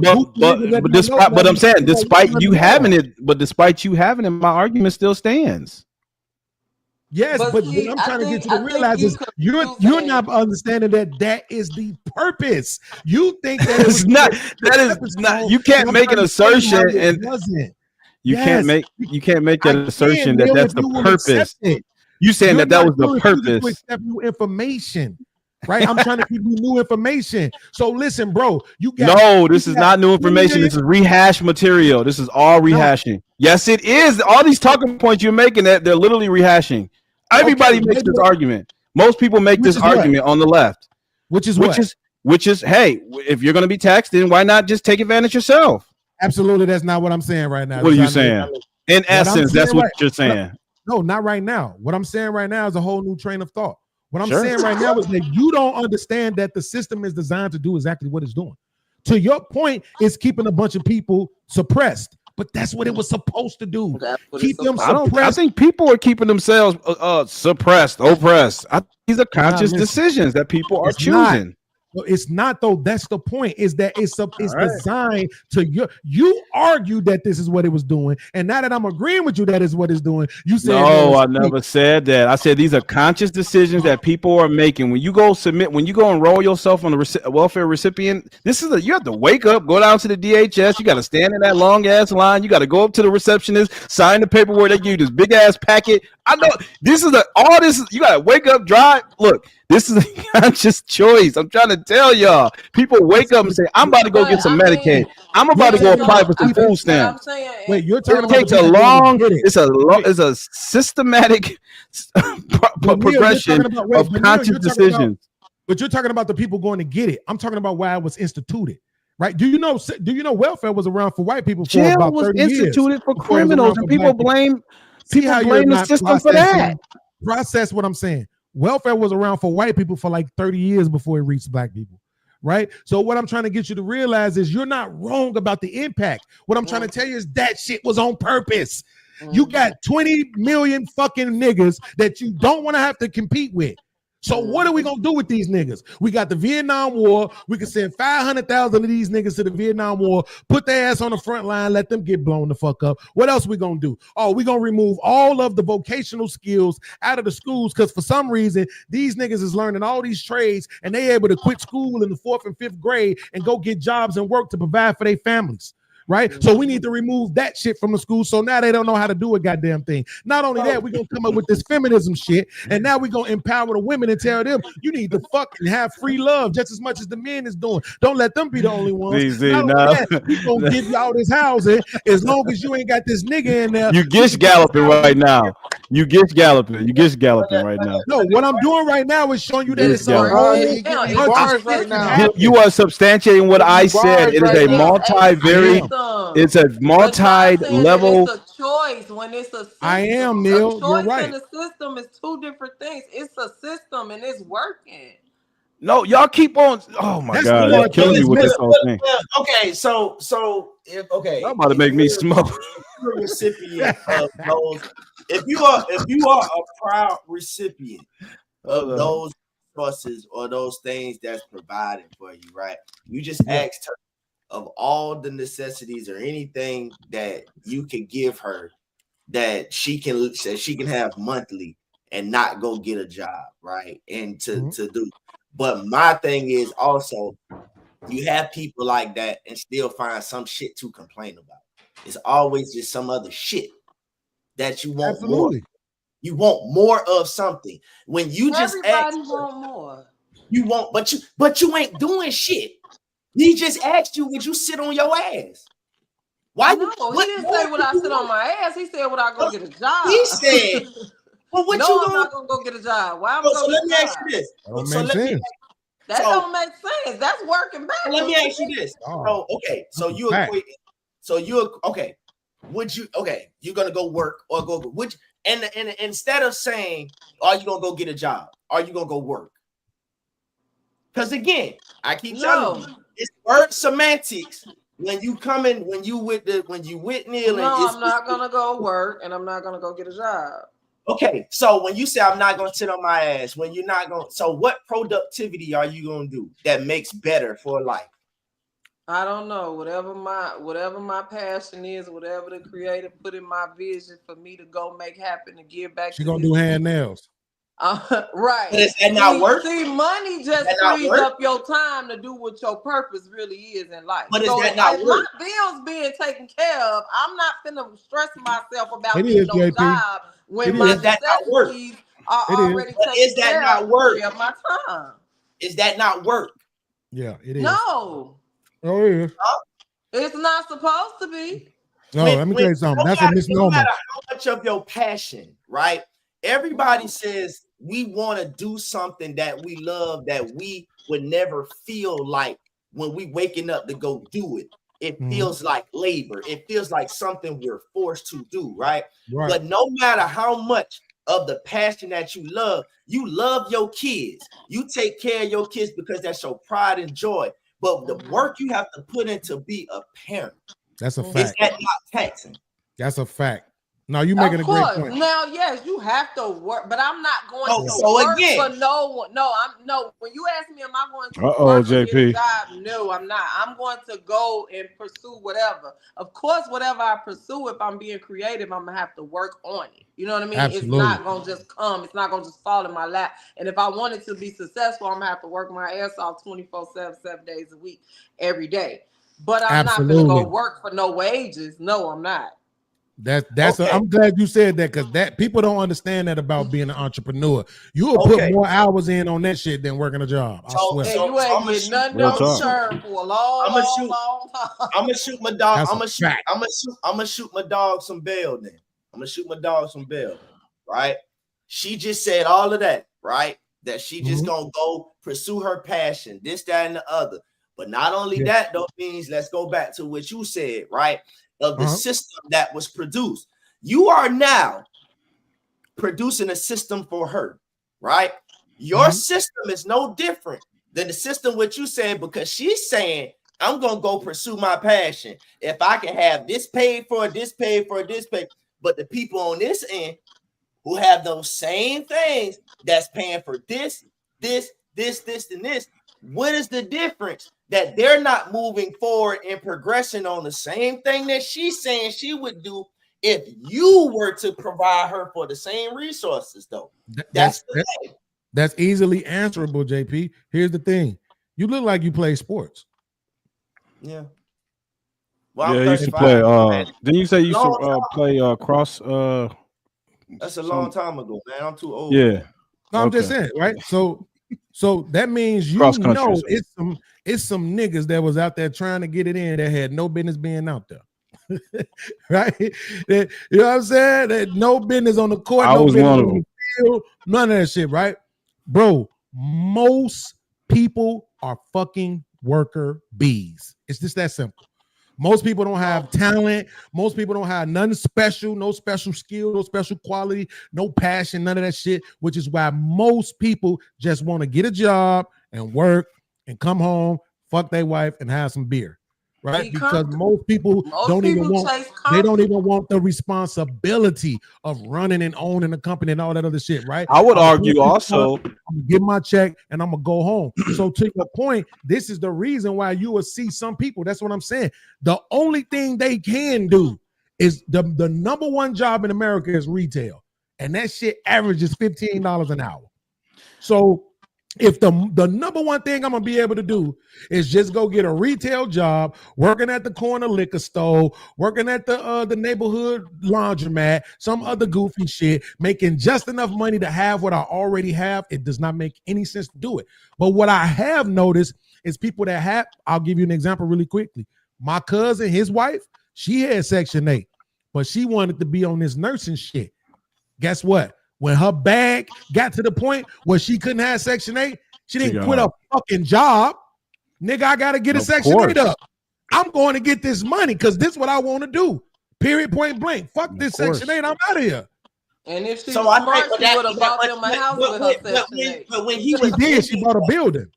I'm saying, despite you having it, my argument still stands. Yes, but what I'm trying to get you to realize is you're not understanding that is the purpose. You think that it's not. That is not. You can't make an assertion and you can't make that assertion that that's the purpose. You saying that was the purpose? To accept new information, right? I'm trying to give you new information. So listen, bro, this is not new information. This is rehash material. This is all rehashing. No. Yes, it is. All these talking points you're making, that they're literally rehashing. Everybody makes this argument. Most people make this argument on the left. Which is hey, if you're going to be taxed, then why not just take advantage yourself? Absolutely, that's not what I'm saying right now. What are you saying? In essence, that's what you're saying. No, not right now. What I'm saying right now is a whole new train of thought. What I'm saying right now is that you don't understand that the system is designed to do exactly what it's doing. To your point, it's keeping a bunch of people suppressed. But that's what it was supposed to do. Keep them suppressed. I think people are keeping themselves suppressed, oppressed. These are conscious decisions that people are choosing. No, it's not though. That's the point. Is that it's designed to you argue that this is what it was doing, and now that I'm agreeing with you that is what it's doing, you say no. I never said that. I said these are conscious decisions that people are making. When you go enroll yourself on the welfare recipient, you have to wake up, go down to the DHS. You got to stand in that long ass line. You got to go up to the receptionist, sign the paperwork. They give you this big ass packet. I know this is all this. You got to wake up, drive. Look. This is a conscious choice. I'm trying to tell y'all. People wake up and say, I'm about to go get some Medicaid. I'm about to go apply for some food stamps. Wait, you're talking about it's a systematic progression of conscious decisions. But you're talking about the people going to get it. I'm talking about why it was instituted. Right? Do you know welfare was around for white people for about 30 years? Jail was instituted for criminals, and people blame the system for that. Process what I'm saying. Welfare was around for white people for like 30 years before it reached black people, right? So what I'm trying to get you to realize is you're not wrong about the impact. What I'm trying to tell you is that shit was on purpose. You got 20 million fucking niggas that you don't want to have to compete with. So what are we going to do with these niggas? We got the Vietnam War. We can send 500,000 of these niggas to the Vietnam War, put their ass on the front line, let them get blown the fuck up. What else we going to do? Oh, we going to remove all of the vocational skills out of the schools because for some reason, these niggas is learning all these trades and they able to quit school in the 4th and 5th grade and go get jobs and work to provide for their families. Right? So we need to remove that shit from the school. So now they don't know how to do a goddamn thing. Not only that, we're going to come up with this feminism shit. And now we're going to empower the women and tell them, you need to fucking have free love just as much as the men is doing. Don't let them be the only ones. We're going to give y'all this housing as long as you ain't got this nigga in there. You gish galloping right now. You gish galloping right now. No, what I'm doing right now is showing you that it's you are substantiating what I said. It is a multivariate. It's a multi-level. It's a choice when it's a system. I am, Neil. You're right. And a system is two different things. It's a system and it's working. No, y'all keep on. Oh my God, you're killing me with this whole thing. Okay, so I'm about to make me smoke. You're a recipient of those. If you are a proud recipient of those resources or those things that's provided for you, right? You just asked her of all the necessities or anything that you can give her that she can have monthly and not go get a job, right? And to do. But my thing is also you have people like that and still find some shit to complain about. It's always just some other shit that you want more. You want more of something. When you just want more. You want, but you ain't doing shit. He just asked you, would you sit on your ass? Why? No, he didn't say would I sit on my ass. He said would I go get a job. He said, well, what you I'm not gonna go get a job. Why am so let me ask you this. That don't make sense. That's working back. Let me ask you this. So okay, so you equate. So you're okay. Would you you're gonna go work or go would you, and instead of saying, are you gonna go get a job? Are you gonna go work? Because again, I keep telling you, it's word semantics. When you with Neil, I'm not gonna go work and I'm not gonna go get a job. Okay, so when you say I'm not gonna sit on my ass, when you're not gonna, so what productivity are you gonna do that makes better for life? I don't know. Whatever my passion is, whatever the creator put in my vision for me to go make happen and give back. She's gonna do hand nails. Right. But is that not work? See, money just frees up your time to do what your purpose really is in life. But is that not work? My bills being taken care of, I'm not finna stress myself about getting no job when my necessities are already taking is that care not of work? of my time. Is that not work? Yeah, it is. No. Oh, yeah. It's not supposed to be. No, let me tell you something. That's a misnomer. No matter how much of your passion, right? Everybody says we want to do something that we love that we would never feel like when we waking up to go do it. It feels like labor. It feels like something we're forced to do, right? But no matter how much of the passion that you love your kids. You take care of your kids because that's your pride and joy. But the work you have to put in to be a parent, that's a fact. Is that not taxing? That's a fact. No, you're making a great point. Now, yes, you have to work, but I'm not going to work for no one. No. When you ask me, am I going to work JP. to get a job? No, I'm not. I'm going to go and pursue whatever. Of course, whatever I pursue, if I'm being creative, I'm gonna have to work on it. You know what I mean? Absolutely. It's not gonna just come. It's not gonna just fall in my lap. And if I wanted to be successful, I'm gonna have to work my ass off 24/7, 7 days a week, every day. But I'm not gonna go work for no wages. No, I'm not. I'm glad you said that, because that people don't understand that about being an entrepreneur. You will put more hours in on that shit than working a job. I swear. Hey, you ain't getting nothing done for a long time. I'm gonna shoot my dog. I'm gonna shoot my dog some bail then. I'm gonna shoot my dog some bail, right? She just said all of that, right? That she just gonna go pursue her passion, this, that, and the other. But not only that, though, means let's go back to what you said, right? Of the system that was produced. You are now producing a system for her, right? Your system is no different than the system what you saying, because she's saying, I'm gonna go pursue my passion. If I can have this paid for, this paid for, this paid. But the people on this end who have those same things that's paying for this, and this, what is the difference? That they're not moving forward and progressing on the same thing that she's saying she would do if you were to provide her for the same resources, though. That's easily answerable, JP. Here's the thing. You look like you play sports. Yeah. Well, yeah, you used to play. Didn't you say you used to play cross? That's a long time ago, man. I'm too old. Yeah. No, I'm just saying, right? So that means know it's some niggas that was out there trying to get it in that had no business being out there. Right? You know what I'm saying? That no business on the court, no business on the field, none of that shit, right? Bro, most people are fucking worker bees. It's just that simple. Most people don't have talent. Most people don't have nothing special, no special skill, no special quality, no passion, none of that shit, which is why most people just want to get a job and work and come home, fuck their wife, and have some beer. Right? Because most people don't even want the responsibility of running and owning a company and all that other shit, right? I would argue also, I'm gonna get my check and I'm gonna go home. So to your point, this is the reason why you will see some people. That's what I'm saying. The only thing they can do is the number one job in America is retail, and that shit averages $15 an hour. So if the number one thing I'm gonna be able to do is just go get a retail job, working at the corner liquor store, working at the neighborhood laundromat, some other goofy shit, making just enough money to have what I already have, it does not make any sense to do it. But what I have noticed is people that have, I'll give you an example really quickly. My cousin, his wife, she had Section 8, but she wanted to be on this nursing shit. Guess what? When her bag got to the point where she couldn't have Section 8, she didn't quit her fucking job. Nigga, I got to get a Section 8 up. I'm going to get this money because this is what I want to do. Period, point blank. Fuck this Section 8. I'm out of here. And if she's smart, she would have bought them a house with her Section 8. But when she bought a building.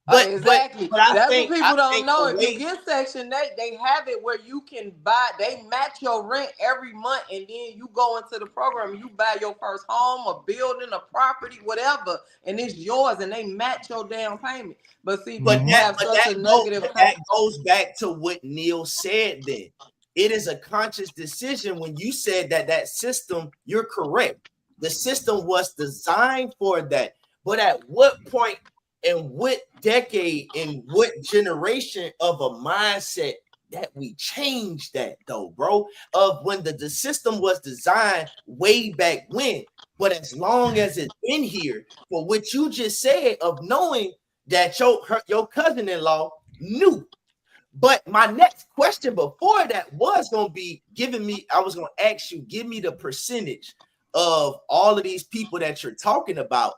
Exactly. That's what people don't know. If you get Section 8, they have it where you can buy, they match your rent every month, and then you go into the program and you buy your first home, a building, a property, whatever, and it's yours, and they match your down payment. But see, that goes back to what Neil said then. It is a conscious decision when you said that system, you're correct. The system was designed for that. But at what point in what decade, in what generation of a mindset that we changed that though, bro? Of when the system was designed way back when, But as long as it's been here, for what you just said of knowing that your cousin-in-law knew. But my next question before that was going to be I was going to ask you, give me the percentage of all of these people that you're talking about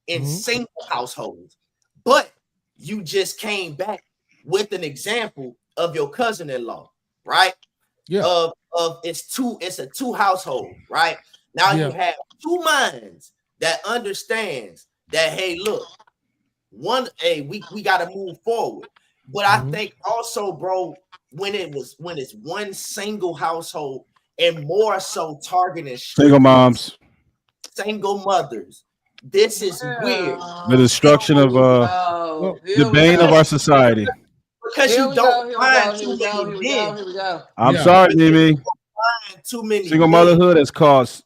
in single households. But you just came back with an example of your cousin-in-law, right? Yeah. It's a two household, right? Now you have two minds that understands that, hey, look, we got to move forward. But I think also, bro, when it's one single household and more so targeting single moms, single mothers, this is weird. The destruction of the bane of our society. Because you don't find too many men. I'm sorry, Mimi. Too many single motherhood has caused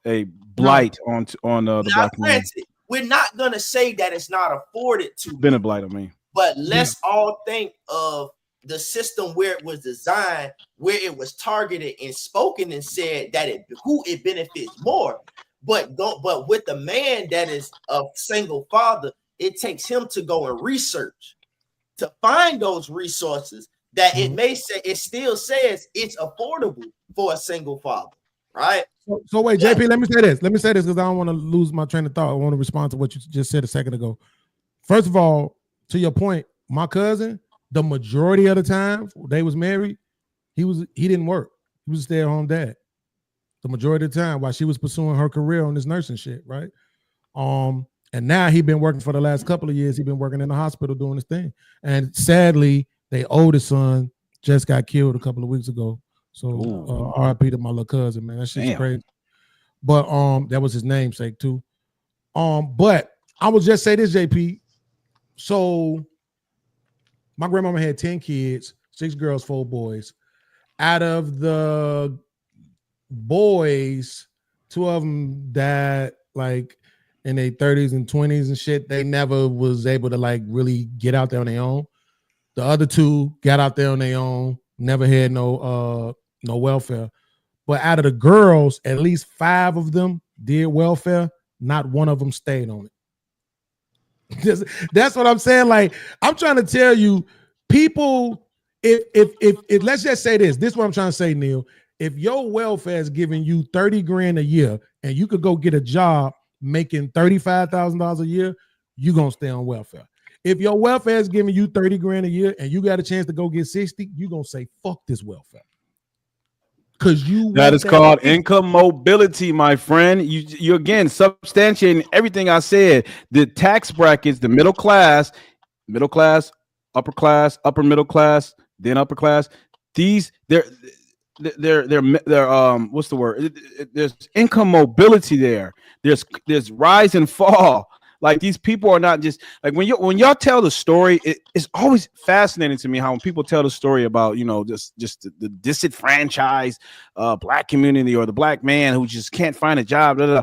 a blight on the black community. We're not gonna say that it's not afforded to. Been a blight on me. But let's all think of the system where it was designed, where it was targeted and spoken and said that who it benefits more. But with the man that is a single father, it takes him to go and research to find those resources that it still says it's affordable for a single father, right? So wait, JP, let me say this because I don't want to lose my train of thought. I want to respond to what you just said a second ago. First of all, to your point, my cousin, the majority of the time they was married, he didn't work. He was a stay-at-home dad. The majority of the time while she was pursuing her career on this nursing shit, right? And now he been working for the last couple of years. He been working in the hospital doing his thing. And sadly, their oldest son just got killed a couple of weeks ago. So RIP to my little cousin, man. That shit's crazy. But that was his namesake too. But I will just say this, JP. So my grandmama had 10 kids, 6 girls, 4 boys. Out of the boys, 2 of them died like in their 30s and 20s and shit. They never was able to like really get out there on their own. The other 2 got out there on their own, never had no welfare. But out of the girls, at least 5 of them did welfare. Not one of them stayed on it. That's what I'm saying. Like, I'm trying to tell you, people, if let's just say this is what I'm trying to say, Neil. If your welfare is giving you 30 grand a year and you could go get a job making $35,000 a year, you're going to stay on welfare. If your welfare is giving you 30 grand a year and you got a chance to go get 60, you're going to say, fuck this welfare. That is called income mobility, my friend. You again substantiating everything I said. The tax brackets, the middle class, upper class, upper middle class, then upper class. They're what's the word? There's income mobility there. There's rise and fall. Like, these people are not just like when y'all tell the story, it's always fascinating to me how when people tell the story about, just the disenfranchised black community or the black man who just can't find a job. Blah, blah,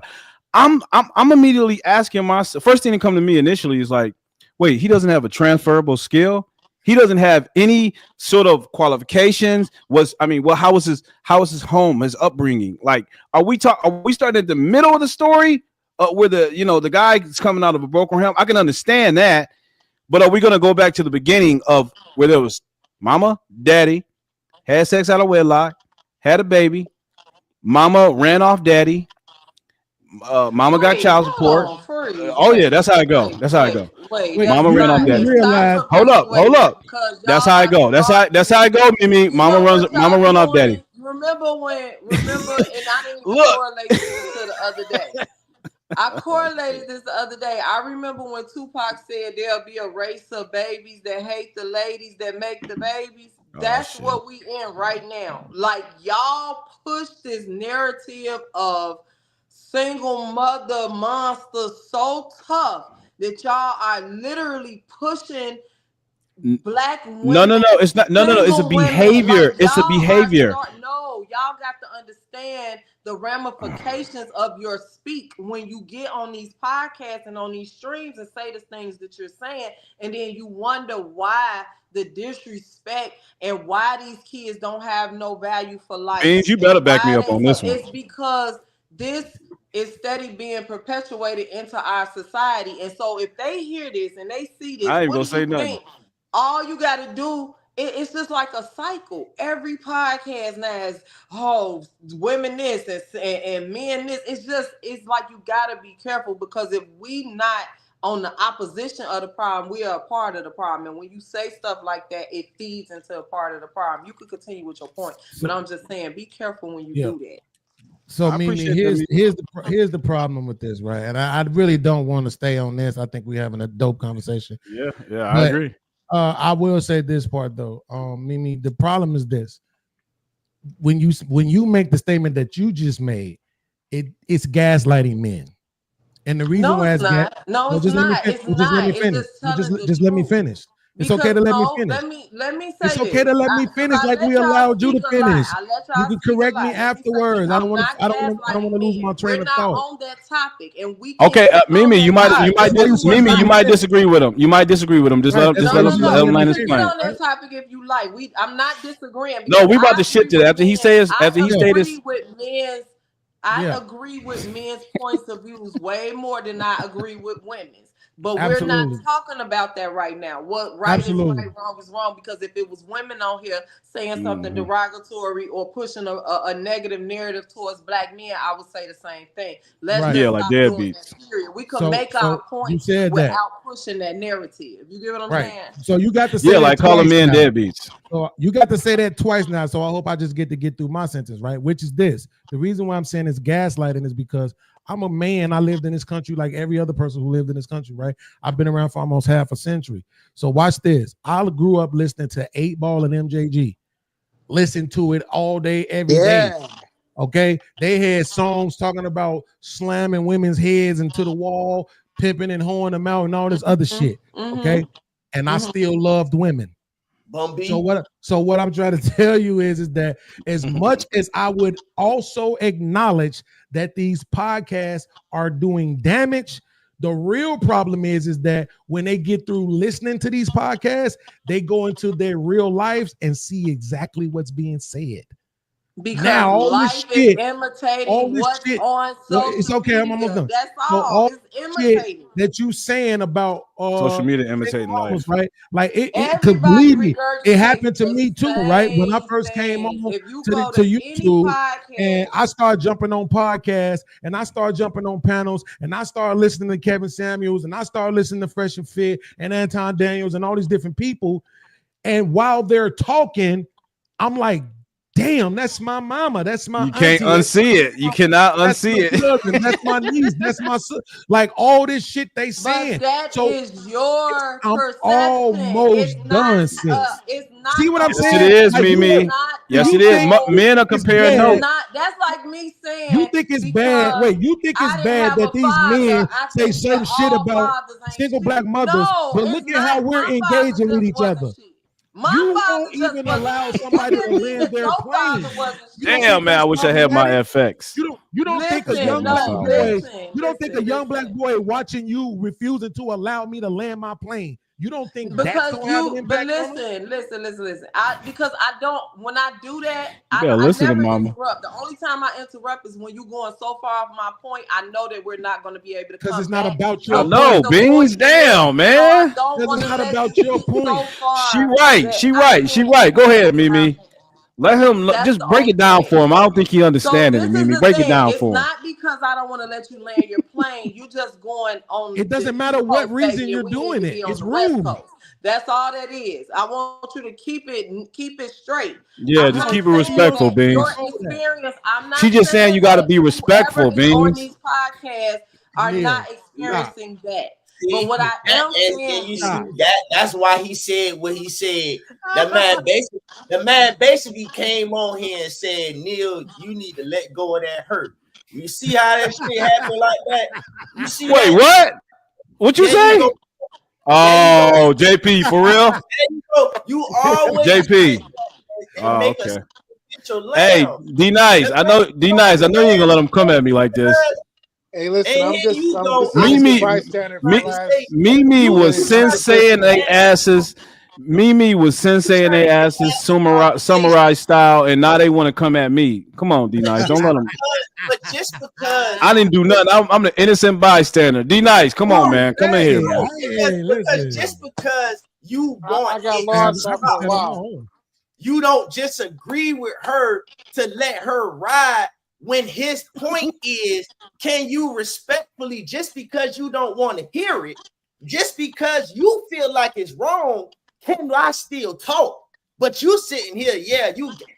blah. I'm immediately asking myself, first thing that come to me initially is like, wait, he doesn't have a transferable skill. He doesn't have any sort of qualifications. How was his home, his upbringing? Like, are we starting at the middle of the story? Where the guy is coming out of a broken home, I can understand that, but are we going to go back to the beginning of where there was mama, daddy, had sex out of wedlock, had a baby, mama ran off daddy, mama got child support. That's how it go. Mama ran off daddy. Hold up. That's how it go. That's how it go, Mimi. Mama run off daddy. Remember, and I didn't correlate this to the other day. I correlated this the other day. I remember when Tupac said there'll be a race of babies that hate the ladies that make the babies. That's what we in right now. Like, y'all push this narrative of single mother monster so tough that y'all are literally pushing black women. No. It's not. No. It's a behavior. Like, it's a behavior. Y'all got to understand the ramifications of your speak when you get on these podcasts and on these streams and say the things that you're saying, and then you wonder why the disrespect and why these kids don't have no value for life. Means you better back me up on this one. It's because this is steady being perpetuated into our society. And so if they hear this and they see this, I ain't what gonna do say you nothing. think? All you got to do, it's just like a cycle. Every podcast now is, oh, women this and men this. It's like you got to be careful, because if we not on the opposition of the problem, we are a part of the problem. And when you say stuff like that, it feeds into a part of the problem. You could continue with your point, but I'm just saying, be careful when you do that. So Mimi, here's the problem with this, right? And I really don't want to stay on this. I think we're having a dope conversation. Yeah, I agree. I will say this part though, Mimi. The problem is this: when you make the statement that you just made, it's gaslighting men. And the reason why it's not. It's not. Just let me finish. Just let me finish. It's okay to let me finish. Let me say it's okay to let me finish, like we allowed you to finish. You can correct me afterwards. I don't want to lose my train of thought. We're not on that topic, and we okay. Mimi, you might disagree with him. You might disagree with him. Just let him land his plane. On that topic if you like. I'm not disagreeing. No, we about to shit to that after he says I agree with men's points of views way more than I agree with women's. But Absolutely. We're not talking about that right now. What right Absolutely. Is right, wrong is wrong. Because if it was women on here saying something derogatory or pushing a negative narrative towards black men, I would say the same thing. Let's just stop doing that, period. We could make our point without pushing that narrative. You get what I'm saying? So you got to say like calling men deadbeats. So you got to say that twice now. So I hope I just get through my sentence, right? Which is this. The reason why I'm saying it's gaslighting is because I'm a man. I lived in this country like every other person who lived in this country, right? I've been around for almost half a century. So watch this. I grew up listening to 8 Ball and MJG. Listen to it all day, every day. Okay? They had songs talking about slamming women's heads into the wall, pimping and hoeing them out and all this other shit. Okay? And I still loved women. So what I'm trying to tell you is that as much as I would also acknowledge that these podcasts are doing damage, the real problem is that when they get through listening to these podcasts, they go into their real lives and see exactly what's being said. Because now, all life this shit, is imitating what's on social it's okay, media. I'm almost done. That's all. It's imitating. That you saying about social media imitating life, right? Like it could believe me. It happened to me too, right? When I first came on to YouTube and I started jumping on podcasts and I started jumping on panels and I started listening to Kevin Samuels and I started listening to Fresh and Fit and Anton Daniels and all these different people. And while they're talking, I'm like, damn, that's my mama. That's my auntie. You can't unsee it. You cannot unsee it. That's my niece. That's my like all this shit they saying. But that is your perception. Almost done, sis. See what I'm saying? It is, Mimi. Yes, it is. Men are comparing notes. That's like me saying. You think it's bad? Wait, you think it's bad that these men say certain shit about single black mothers? But look at how we're engaging with each other. You won't even allow somebody to land their plane. Damn, man! I wish I had my FX. You don't think a young black boy? You don't think a young black boy watching you refusing to allow me to land my plane? You don't think that's gonna have an impact? But listen. Because I don't. When I do that, I never interrupt. The only time I interrupt is when you're going so far off my point. I know that we're not going to be able to. Because it's not about your. No, Beans. Damn, man. It's not about your point. She right. Go ahead, Mimi. Let him just break it down for him. I don't think he understands it, Mimi. Break it down for him. It's not because I don't want to let you land your plane. You just going on. It doesn't matter what reason you're doing it. It's rude. That's all that is. I want you to keep it straight. Yeah, just keep it respectful, Beans. Your experience. I'm not. She just saying you got to be respectful, Beans. On these podcasts are not experiencing that. But what I am saying, you see that's why he said what he said. The man basically came on here and said, Neil, you need to let go of that hurt. You see how that shit happened like that? You see? Wait, what? What you say? JP, for real? You always JP. Okay. Hey, D-Nice. I know you ain't gonna let him come at me like this. Hey, listen, I'm just Mimi was senseiing their asses Mimi was sensei and they asses samurai style, and now they want to come at me. Come on, D Nice, don't let them. But just because I didn't do nothing, I'm the innocent bystander. D Nice, come on, man, come in here, bro. Because just because you want it, you don't just agree with her to let her ride. When his point is, can you respectfully, just because you don't want to hear it, just because you feel like it's wrong, can I still talk? But you sitting here,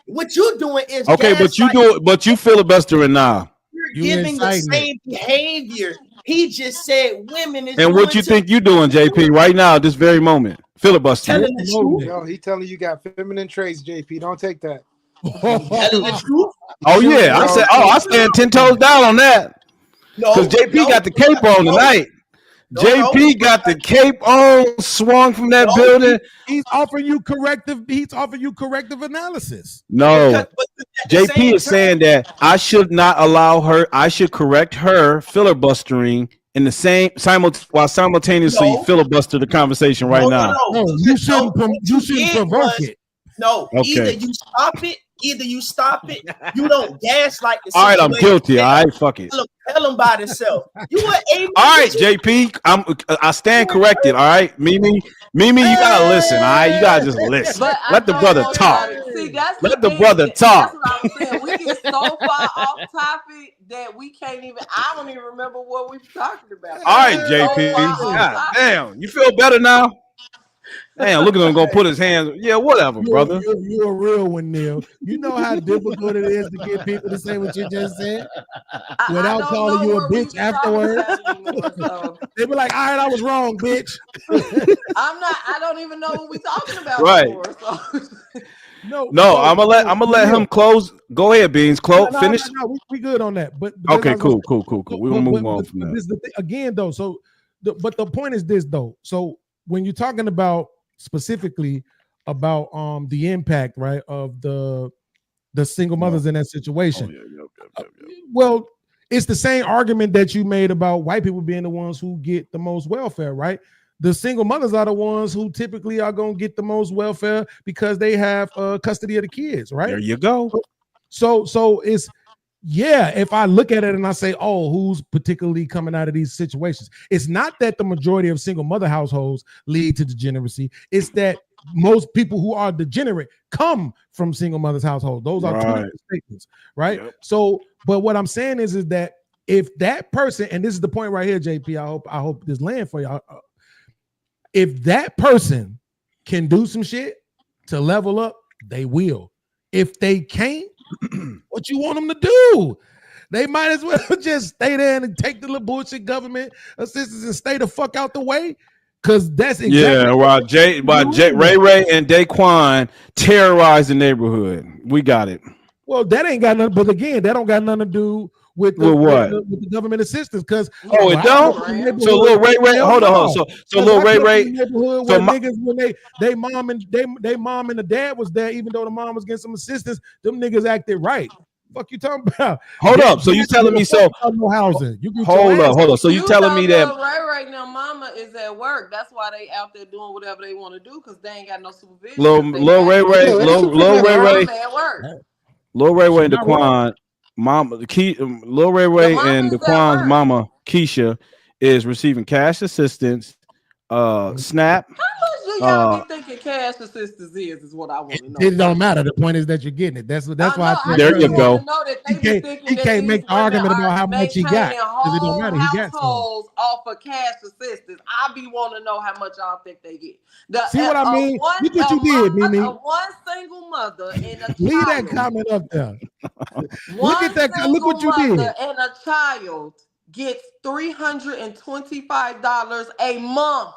what you doing is okay, but you filibustering now. You're giving the same behavior. He just said women is. And what you think you doing, JP, right now, this very moment? Filibustering. Telling the truth. Yo, he telling you got feminine traits, JP. Don't take that. Telling the truth. Oh yeah, I stand 10 toes down on that. Because JP got the cape on tonight. JP got the cape on, swung from that building. He's offering you corrective. He's offering you corrective analysis. No, JP is saying that I should not allow her. I should correct her filibustering in the same while simultaneously filibuster the conversation right now. No, you shouldn't provoke it. No, either you stop it. You don't gaslight the situation. All right, I'm guilty. All right, fuck it. Tell him by himself. You were able. All right, JP, I stand corrected. All right, Mimi, you gotta listen. All right, you gotta just listen. Let the brother talk. See, that's Let the brother talk. That's what I'm saying. We get so far off topic that we can't even. I don't even remember what we were talking about. All right, JP. God damn, you feel better now? Damn, look at him go put his hands. Yeah, whatever, brother. You're a real one, Neil. You know how difficult it is to get people to say what you just said without calling you a bitch afterwards. They be like, "All right, I was wrong, bitch." I don't even know what we're talking about. Right. Anymore, so. No, I'm gonna let him close. Go ahead, Beans. Finish. No, we good on that. But okay, cool. We're gonna move on from that. This is the thing, again, though. So, but the point is this, though. So when you're talking about specifically about the impact, right, of the single mothers in that situation. Well, it's the same argument that you made about white people being the ones who get the most welfare, right? The single mothers are the ones who typically are going to get the most welfare because they have custody of the kids, right? There you go. So it's if I look at it and I say, oh, who's particularly coming out of these situations? It's not that the majority of single mother households lead to degeneracy. It's that most people who are degenerate come from single mother's household. Those are two different statements, right? Yep. So, but what I'm saying is that if that person, and this is the point right here, JP, I hope this land for y'all. If that person can do some shit to level up, they will. If they can't, what you want them to do? They might as well just stay there and take the little bullshit government assistance and stay the fuck out the way. Cause that's exactly while Ray and Daquan terrorize the neighborhood. We got it. Well, that ain't got nothing, but again, that don't got nothing to do with the government assistance. Because it don't. So little Ray, hold on. So little Ray, neighborhood where niggas when they mom and the dad was there, even though the mom was getting some assistance, them niggas acted right. Fuck you talking about? Hold up. So you telling me no housing? Hold up. So you telling me that right now, mama is at work. That's why they out there doing whatever they want to do because they ain't got no supervision. Lil Ray and Daquan, Lil Ray and Daquan's mama Keisha is receiving cash assistance, SNAP. How much do y'all be thinking cash assistance is what I want to know. It don't matter. The point is that you're getting it. That's why. There you go. He can't make the argument about how much he got because it don't matter. He got households off of cash assistance. I be want to know how much y'all think they get. See what I mean? Look what you did, Mimi. One single mother and a child. Leave that comment up there. Look at that. Look what you did. And a child gets $325 a month.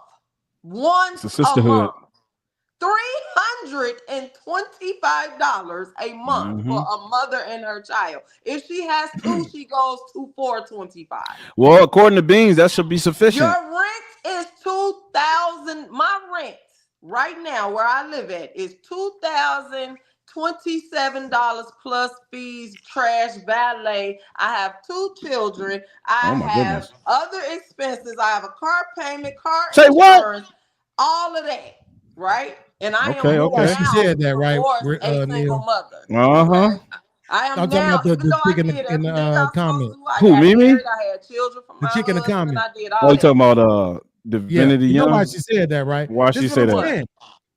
It's a sisterhood. $325 a month for a mother and her child. If she has two, she goes to $425. Well, according to Beans, that should be sufficient. Your rent is $2,000. My rent right now where I live at is $2,027 plus fees, trash, valet. I have 2 children. I have other expenses. I have a car payment, car insurance, all of that, right? And I am Okay. She said that, right? a single mother. Okay? I am I'm talking now, about the even though I chick did in everything I was comment. supposed to. I Who, got Mimi? married, I had children from my chick in the husband, comment. I did Oh, all you that. talking about Divinity You know Young? why she said that, right? Why This she is say what I'm that? saying.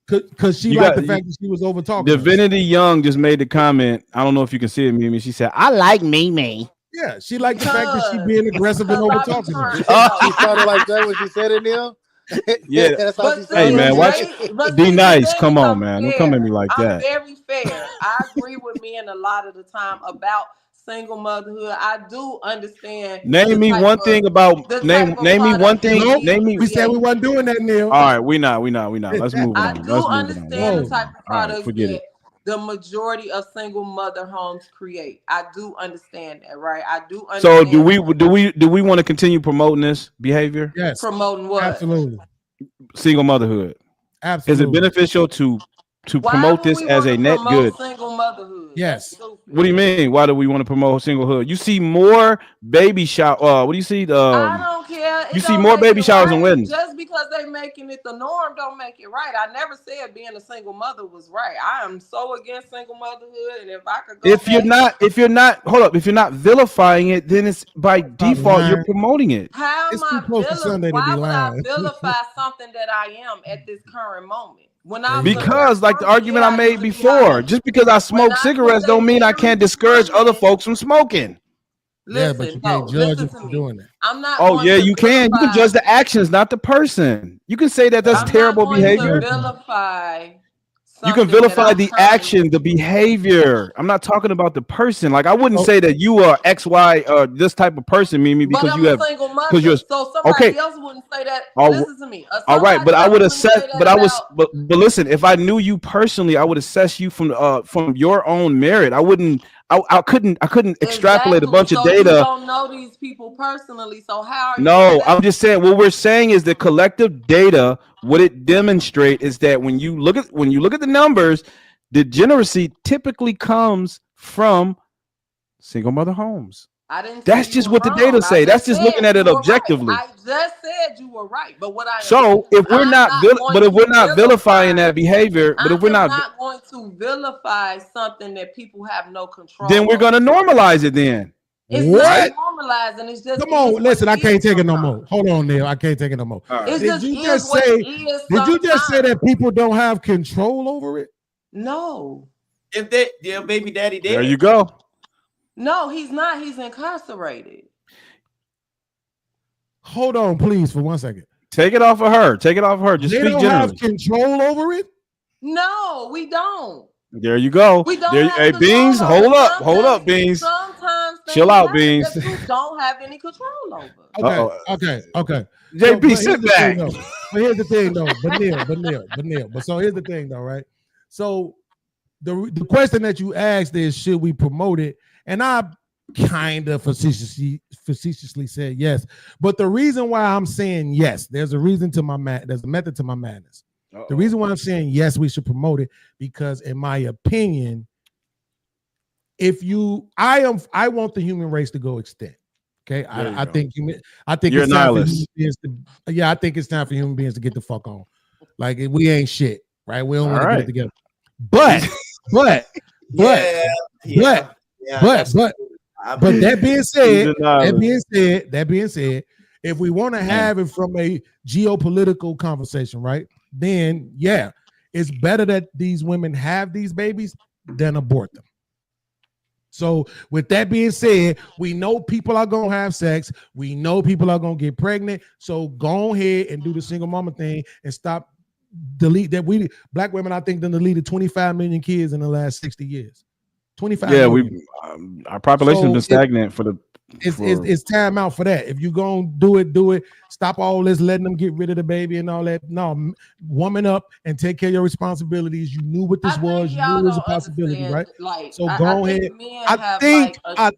Because she liked the fact that she was over talking. Divinity Young just made the comment. I don't know if you can see it, Mimi. She said, "I like Mimi." Yeah, she liked the fact that she being aggressive and over talking. She sounded like that when she said it, Neil. Yeah, that's how she hey sounded. man, watch Be nice. Come on, I'm man. Don't fair. come at me like I'm that. very fair. I agree with men a lot of the time about single motherhood. I do understand. Name me one thing about name me one thing. Name me. We said we wasn't doing that, Neil. All right, we not. Let's move on. I do Let's move understand on. the type of All right, products forget that it. the majority of single mother homes create. I do understand that, right? I do understand. So do we want to continue promoting this behavior? Yes. Promoting what? Absolutely. Single motherhood. Absolutely. Is it beneficial to promote this as a net good? Single motherhood. Yes. What do you mean? Why do we want to promote singlehood? You see more baby shower. What do you see? I don't care. You see more baby showers and weddings. Just because they making it the norm don't make it right. I never said being a single mother was right. I am so against single motherhood, and if I could go If you're not hold up, if you're not vilifying it, then it's by default you're promoting it. How am I why would I vilify something that I am at this current moment? Because like the argument I made before, just because I smoke cigarettes don't mean I can't discourage other folks from smoking. Yeah, but you can't judge them for doing that. I'm not. Oh yeah, you can. You can judge the actions, not the person. You can say that that's terrible behavior. You can vilify the action, the behavior. I'm not talking about the person. Like I wouldn't say that you are X, Y, this type of person, Mimi, because you have. Because you're so somebody else wouldn't say that. Listen to me. All right, but I would assess. But listen, if I knew you personally, I would assess you from your own merit. I wouldn't. I couldn't extrapolate a bunch of data. You don't know these people personally, so how are you? No, I'm just saying what we're saying is the collective data. What it demonstrates is that when you look at the numbers, degeneracy typically comes from single mother homes. That's just what the data say. That's just looking at it objectively. I just said you were right, but what I if we're not vilifying that behavior, but if we're not going to vilify something that people have no control, then we're going to normalize it. Then it's not normalizing. It's just come on. Listen, I can't take it no more. Hold on, Neil. I can't take it no more. Did you just say that people don't have control over it? No. If their baby daddy did. There you go. No, he's not. He's incarcerated. Hold on, please, for 1 second. Take it off of her. Take it off of her. Just speak generally. Have control over it? No, we don't. There you go. We don't have hey, Beans, hold up, Beans. Sometimes chill out, Beans. That you don't have any control over. Okay. JP, sit back. But here's the thing, though. But Neil. But so here's the thing, though, right? So the question that you asked is, should we promote it? And I kind of facetiously said yes. But the reason why I'm saying yes, there's a reason to there's a method to my madness. The reason why I'm saying yes, we should promote it, because in my opinion, I want the human race to go extinct. Okay. I think you're it's time for human beings I think it's time for human beings to get the fuck on. Like we ain't shit, right? We don't want to get it together. But that being said, if we want to have it from a geopolitical conversation, right? Then yeah, it's better that these women have these babies than abort them. So with that being said, we know people are gonna have sex. We know people are gonna get pregnant. So go ahead and do the single mama thing and stop delete that. Black women, I think, done deleted 25 million kids in the last 60 years. 25. Yeah, million. Our population has been stagnant for the. It's time out for that. If you're gonna do it. Stop all this letting them get rid of the baby and all that. No, woman up and take care of your responsibilities. You knew what this was. You knew it was a possibility, right? So go ahead. I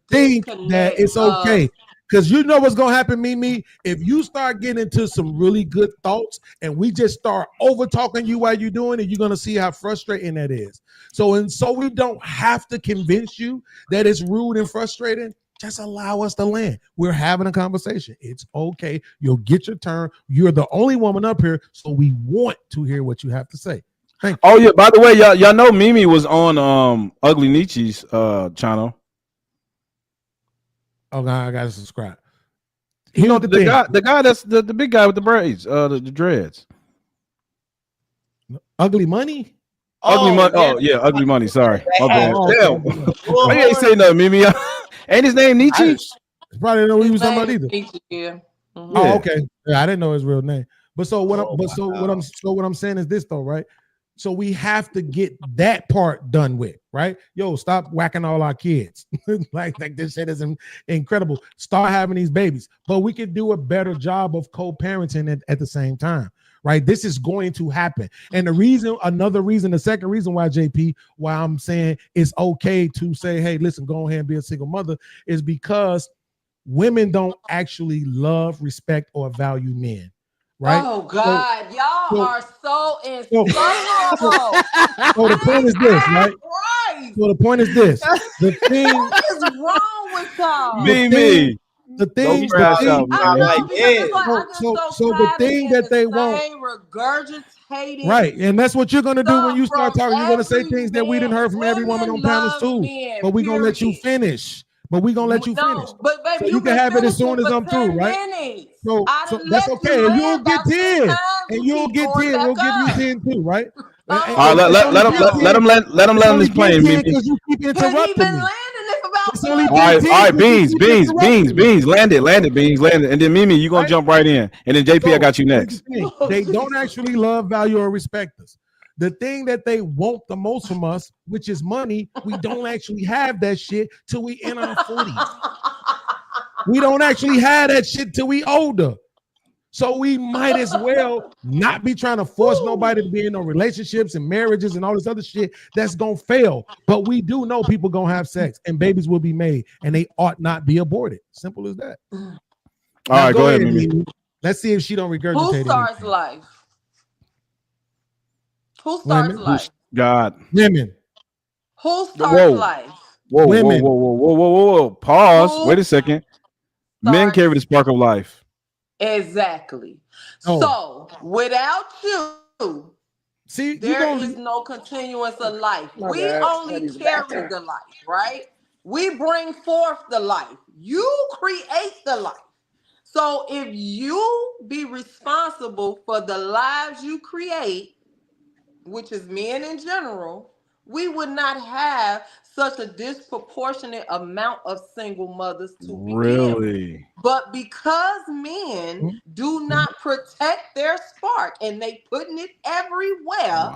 think that it's okay. Because you know what's gonna happen, Mimi, if you start getting into some really good thoughts and we just start over talking you while you're doing it, you're gonna see how frustrating that is. So we don't have to convince you that it's rude and frustrating. Just allow us to land. We're having a conversation. It's okay. You'll get your turn. You're the only woman up here, so we want to hear what you have to say. Oh yeah, by the way, y'all know Mimi was on Ugly Nietzsche's channel. Oh, I gotta subscribe. You know the guy that's the big guy with the braids, the dreads. Ugly Money? Ugly Money. Oh yeah, Ugly Money. Sorry, my bad. Damn. Why you ain't say nothing, Mimi? Ain't his name Nietzsche? Probably didn't know he was talking about either. Yeah. Oh, okay. Yeah, I didn't know his real name. But what I'm saying is this though, right? So we have to get that part done with, right? Yo, stop whacking all our kids. like this shit is incredible. Start having these babies, but we could do a better job of co-parenting at the same time, right? This is going to happen. And the second reason why why I'm saying it's okay to say, hey, listen, go ahead and be a single mother is because women don't actually love, respect, or value men. Right? Oh God, y'all are so insufferable. So the point is this, right? So the point is this. The thing what is wrong with y'all? The thing that they want, regurgitating, right? And that's what you're gonna do when you start talking. You're gonna say things that we didn't heard from every woman on panels too. But we're gonna let you finish. But so you can have it as soon as I'm through, right? So that's okay. And you'll get 10. And you'll get 10. We'll give you 10 too, right? All right, let him land this plane, Mimi. Because you keep interrupting me. All right, beans, land it, beans, land it, and then Mimi, you gonna jump right in, and then JP, I got you next. They don't actually love, value, or respect us. The thing that they want the most from us, which is money, we don't actually have that shit till we in our 40s. We don't actually have that shit till we older. So we might as well not be trying to force nobody to be in no relationships and marriages and all this other shit that's gonna fail. But we do know people gonna have sex and babies will be made and they ought not be aborted. Simple as that. All right, go ahead, Mimi. Let's see if she don't regurgitate. Who starts life? Who starts life? God. Women. Who starts life? Whoa. Pause. Wait a second. Men carry the spark of life. Exactly. So without you, there is no continuance of life. We only carry the life, right? We bring forth the life. You create the life. So if you be responsible for the lives you create, which is men in general, we would not have such a disproportionate amount of single mothers to begin with. But because men do not protect their spark and they putting it everywhere,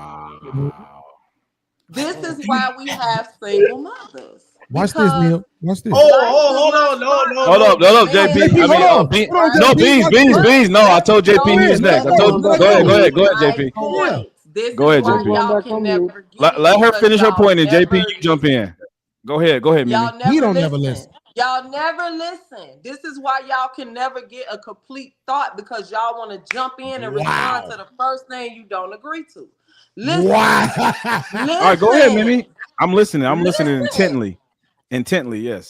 this is why we have single mothers. Watch this, Neil. Watch this. Hold on, Hold up, JP. Beans. No, I told JP he was next. Go ahead, JP. Go ahead, JP. Let her finish her point, and JP, you jump in. Go ahead, Mimi. Y'all never listen. Y'all never listen. This is why y'all can never get a complete thought because y'all want to jump in and respond to the first thing you don't agree to. Listen. All right, go ahead, Mimi. I'm listening. Intently, yes.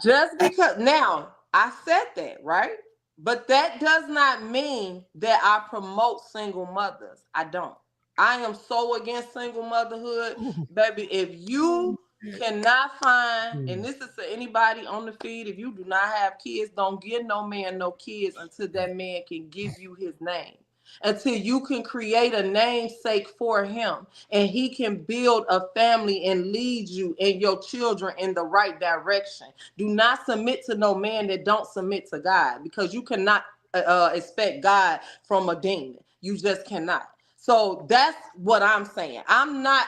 Just because now I said that, right? But that does not mean that I promote single mothers. I don't. I am so against single motherhood, baby. If you cannot find, and this is to anybody on the feed, if you do not have kids, don't give no man no kids until that man can give you his name. Until you can create a namesake for him and he can build a family and lead you and your children in the right direction. Do not submit to no man that don't submit to God because you cannot expect God from a demon. You just cannot. So that's what I'm saying. I'm not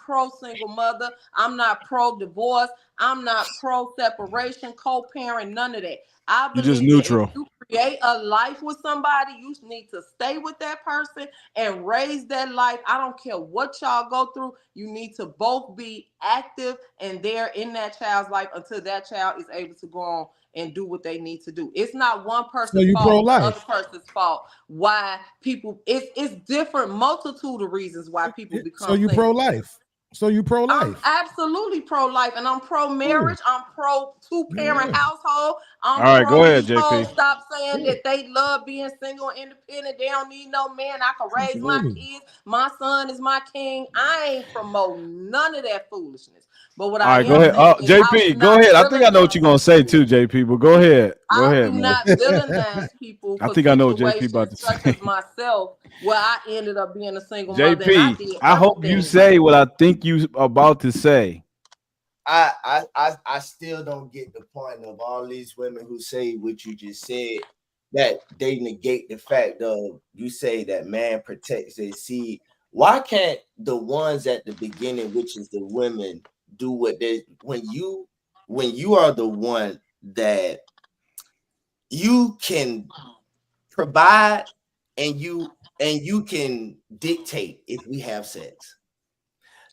pro single mother. I'm not pro divorce. I'm not pro separation, co-parent, none of that. I believe just neutral. That if you create a life with somebody, you need to stay with that person and raise that life. I don't care what y'all go through. You need to both be active and there in that child's life until that child is able to go on and do what they need to do. It's not one person's fault, the other person's fault. Why people? It's different multitude of reasons why people become. So you pro-life? So you pro-life? I'm absolutely pro-life, and I'm pro-marriage. I'm pro two-parent household. I'm All right, pro go ahead, these hoes JP. stop saying that they love being single and independent. They don't need no man. I can raise my kids. My son is my king. I ain't promoting none of that foolishness. But what All I right, go am ahead. saying is I do JP, go not ahead. I think I know what you're gonna say too, JP. But go ahead. Go I ahead, do man. not villainize people I for think I know what JP about situations to such say. as myself, where I ended up being a single mother and I JP, did I hope you everything say right. what I think you about to say. I still don't get the point of all these women who say what you just said, that they negate the fact of, you say that man protects their seed. Why can't the ones at the beginning, which is the women, do what they when you are the one that you can provide and you can dictate if we have sex?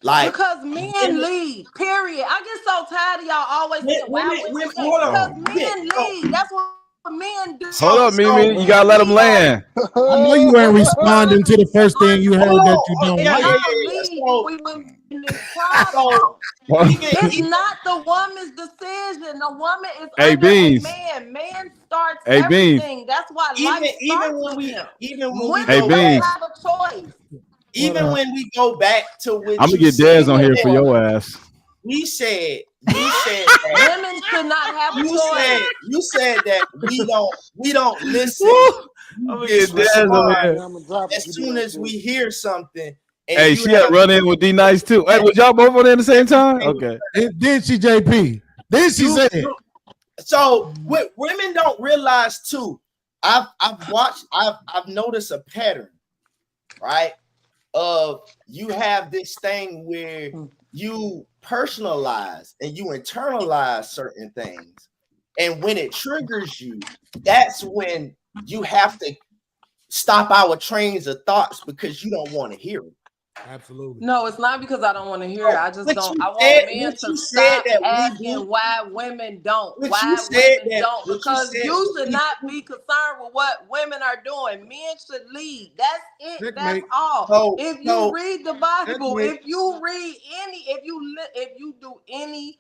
Like, because men lead, period. I get so tired of y'all always saying why women say, hold because on. men lead. That's what men do. Hold up, Mimi. You Men gotta let him lead on land. I know you ain't responding to the first thing you heard that you don't and like. y'all lead we women in this problem. It's not the woman's decision. The woman is Hey, under a Beans. man. Man starts Hey, Beans. everything. That's why life starts with him. Women Hey, don't Beans. have a choice. Even when we go back to what I'm gonna you get said Dez on here for before, your ass. you said that women should not have a you choice. said that we don't listen. I'm gonna You get just Dez on respond here. as soon as we hear something, and Hey, you she had have to run in with D Nice too. Hey, was y'all both on there at the same time? Okay. Did she, JP? Then she said it. So what women don't realize too, I've noticed a pattern, right? Of you have this thing where you personalize and you internalize certain things, and when it triggers you, that's when you have to stop our trains of thoughts because you don't want to hear it. Absolutely. No, it's not because I don't want to hear it. I just don't. I Said, want men to said stop that we asking do, why women don't. what you Why said women that don't. what you Because said you that should we not be concerned with what women are doing. Men should lead. That's it. That's Checkmate. all. If you so read the Bible, checkmate. if you read any, if you do any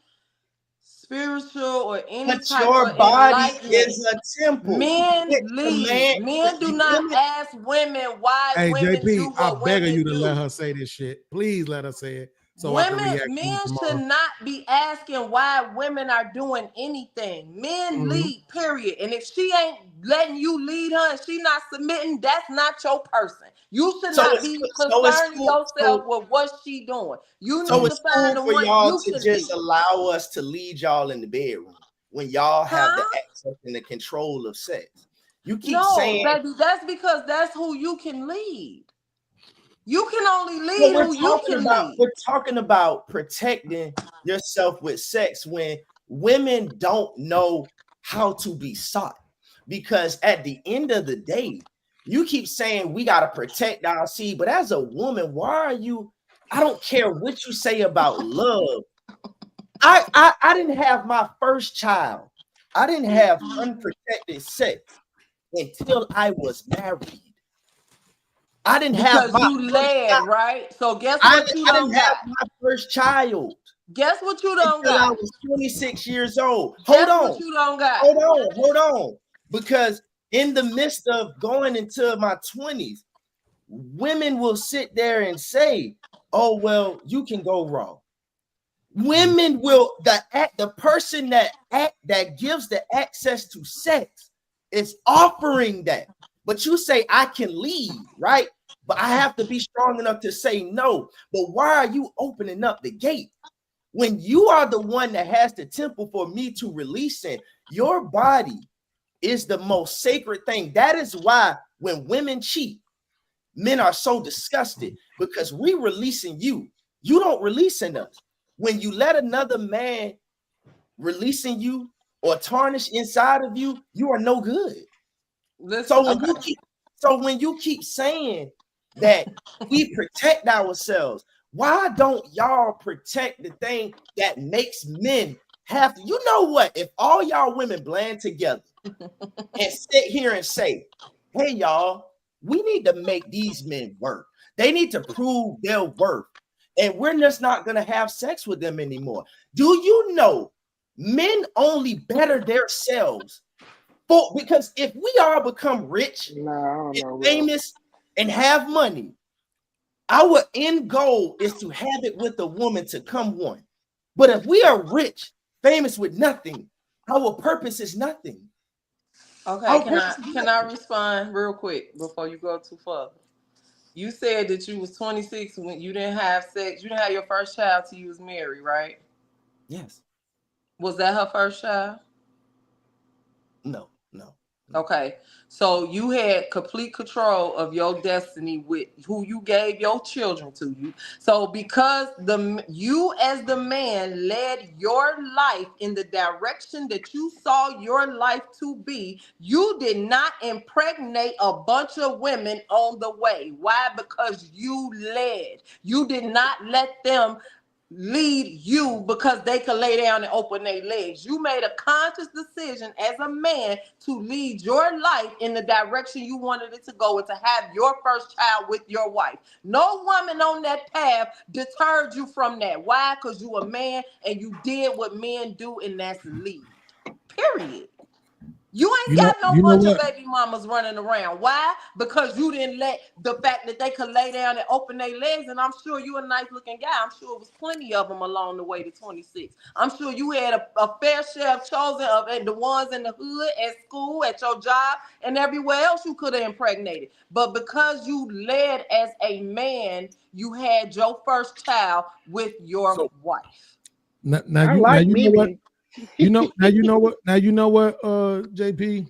spiritual or any but type your of body enlightenment, is a temple. men It lead. command Men do you not women. ask women why Hey, women JP, do I what beg of women you to let do. her say this shit. Please let her say it so I can react to it Men should tomorrow. not be asking why women are doing anything. Men lead, period. And if she ain't letting you lead her and she not submitting, that's not your person. You should So not it's be so it's concerning cool. yourself with what she doing. You So need to it's find cool the for one y'all you to can just lead. allow us to lead y'all in the bedroom when y'all have the Huh? access and the control of sex. You keep No, saying, baby, that's because that's who you can lead. You can only but lead who you can lead. we're talking about protecting yourself with sex when women don't know how to be sought. Because at the end of the day, you keep saying we got to protect our seed, but as a woman, why are you? I don't care what you say about love. I didn't have my first child. I didn't have unprotected sex until I was married. I didn't have Because my you first led, child. right? So guess what you I didn't don't have got? my first child Guess what you don't until I got? was 26 years old. Guess what you don't got? Hold on. Because in the midst of going into my 20s, women will sit there and say, oh, well, you can go wrong. Women will the person that gives the access to sex is offering that. But you say I can leave, right? But I have to be strong enough to say no. But why are you opening up the gate when you are the one that has the temple for me to release in? Your body is the most sacred thing. That is why when women cheat, men are so disgusted because we releasing you. You don't release in us. When you let another man releasing you or tarnish inside of you, you are no good. Listen, So when you keep saying that we protect ourselves, why don't y'all protect the thing that makes men have to? You know what? If all y'all women blend together and sit here and say, hey, y'all, we need to make these men work. They need to prove their worth. and we're just not going to have sex with them anymore. Do you know men only better themselves because if we all become rich and famous and have money, our end goal is to have it with a woman to come one. But if we are rich, famous with nothing, our purpose is nothing. Okay, can I respond real quick before you go too far? You said that you was 26 when you didn't have sex. You didn't have your first child till you was married, right? Yes. Was that her first child? No. Okay, so you had complete control of your destiny with who you gave your children to you. So because you as the man led your life in the direction that you saw your life to be, you did not impregnate a bunch of women on the way. Why? Because you led. You did not let them lead you because they could lay down and open their legs. You made a conscious decision as a man to lead your life in the direction you wanted it to go and to have your first child with your wife. No woman on that path deterred you from that. Why? Because you a man and you did what men do, and that's lead. Period. You ain't got no bunch of baby mamas running around. Why? Because you didn't let the fact that they could lay down and open their legs. And I'm sure you a nice looking guy. I'm sure it was plenty of them along the way to 26. I'm sure you had a fair share of chosen of the ones in the hood, at school, at your job, and everywhere else you could have impregnated. But because you led as a man, you had your first child with your wife. Now you know what? You know what, JP?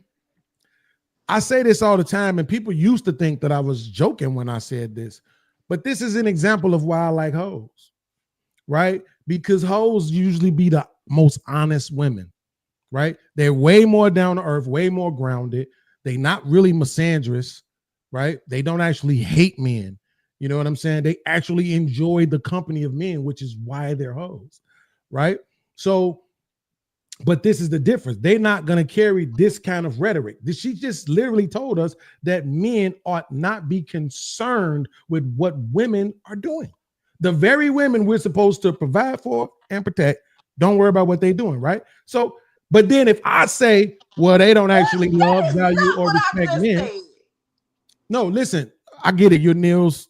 I say this all the time, and people used to think that I was joking when I said this, but this is an example of why I like hoes, right? Because hoes usually be the most honest women, right? They're way more down to earth, way more grounded. They're not really misandrous, right? They don't actually hate men. You know what I'm saying? They actually enjoy the company of men, which is why they're hoes, right? So, but this is the difference. They're not going to carry this kind of rhetoric. She just literally told us that men ought not be concerned with what women are doing. The very women we're supposed to provide for and protect, don't worry about what they're doing, right? So, but then if I say, well, they don't actually love, value, or respect men. No, listen, I get it. You're Neil's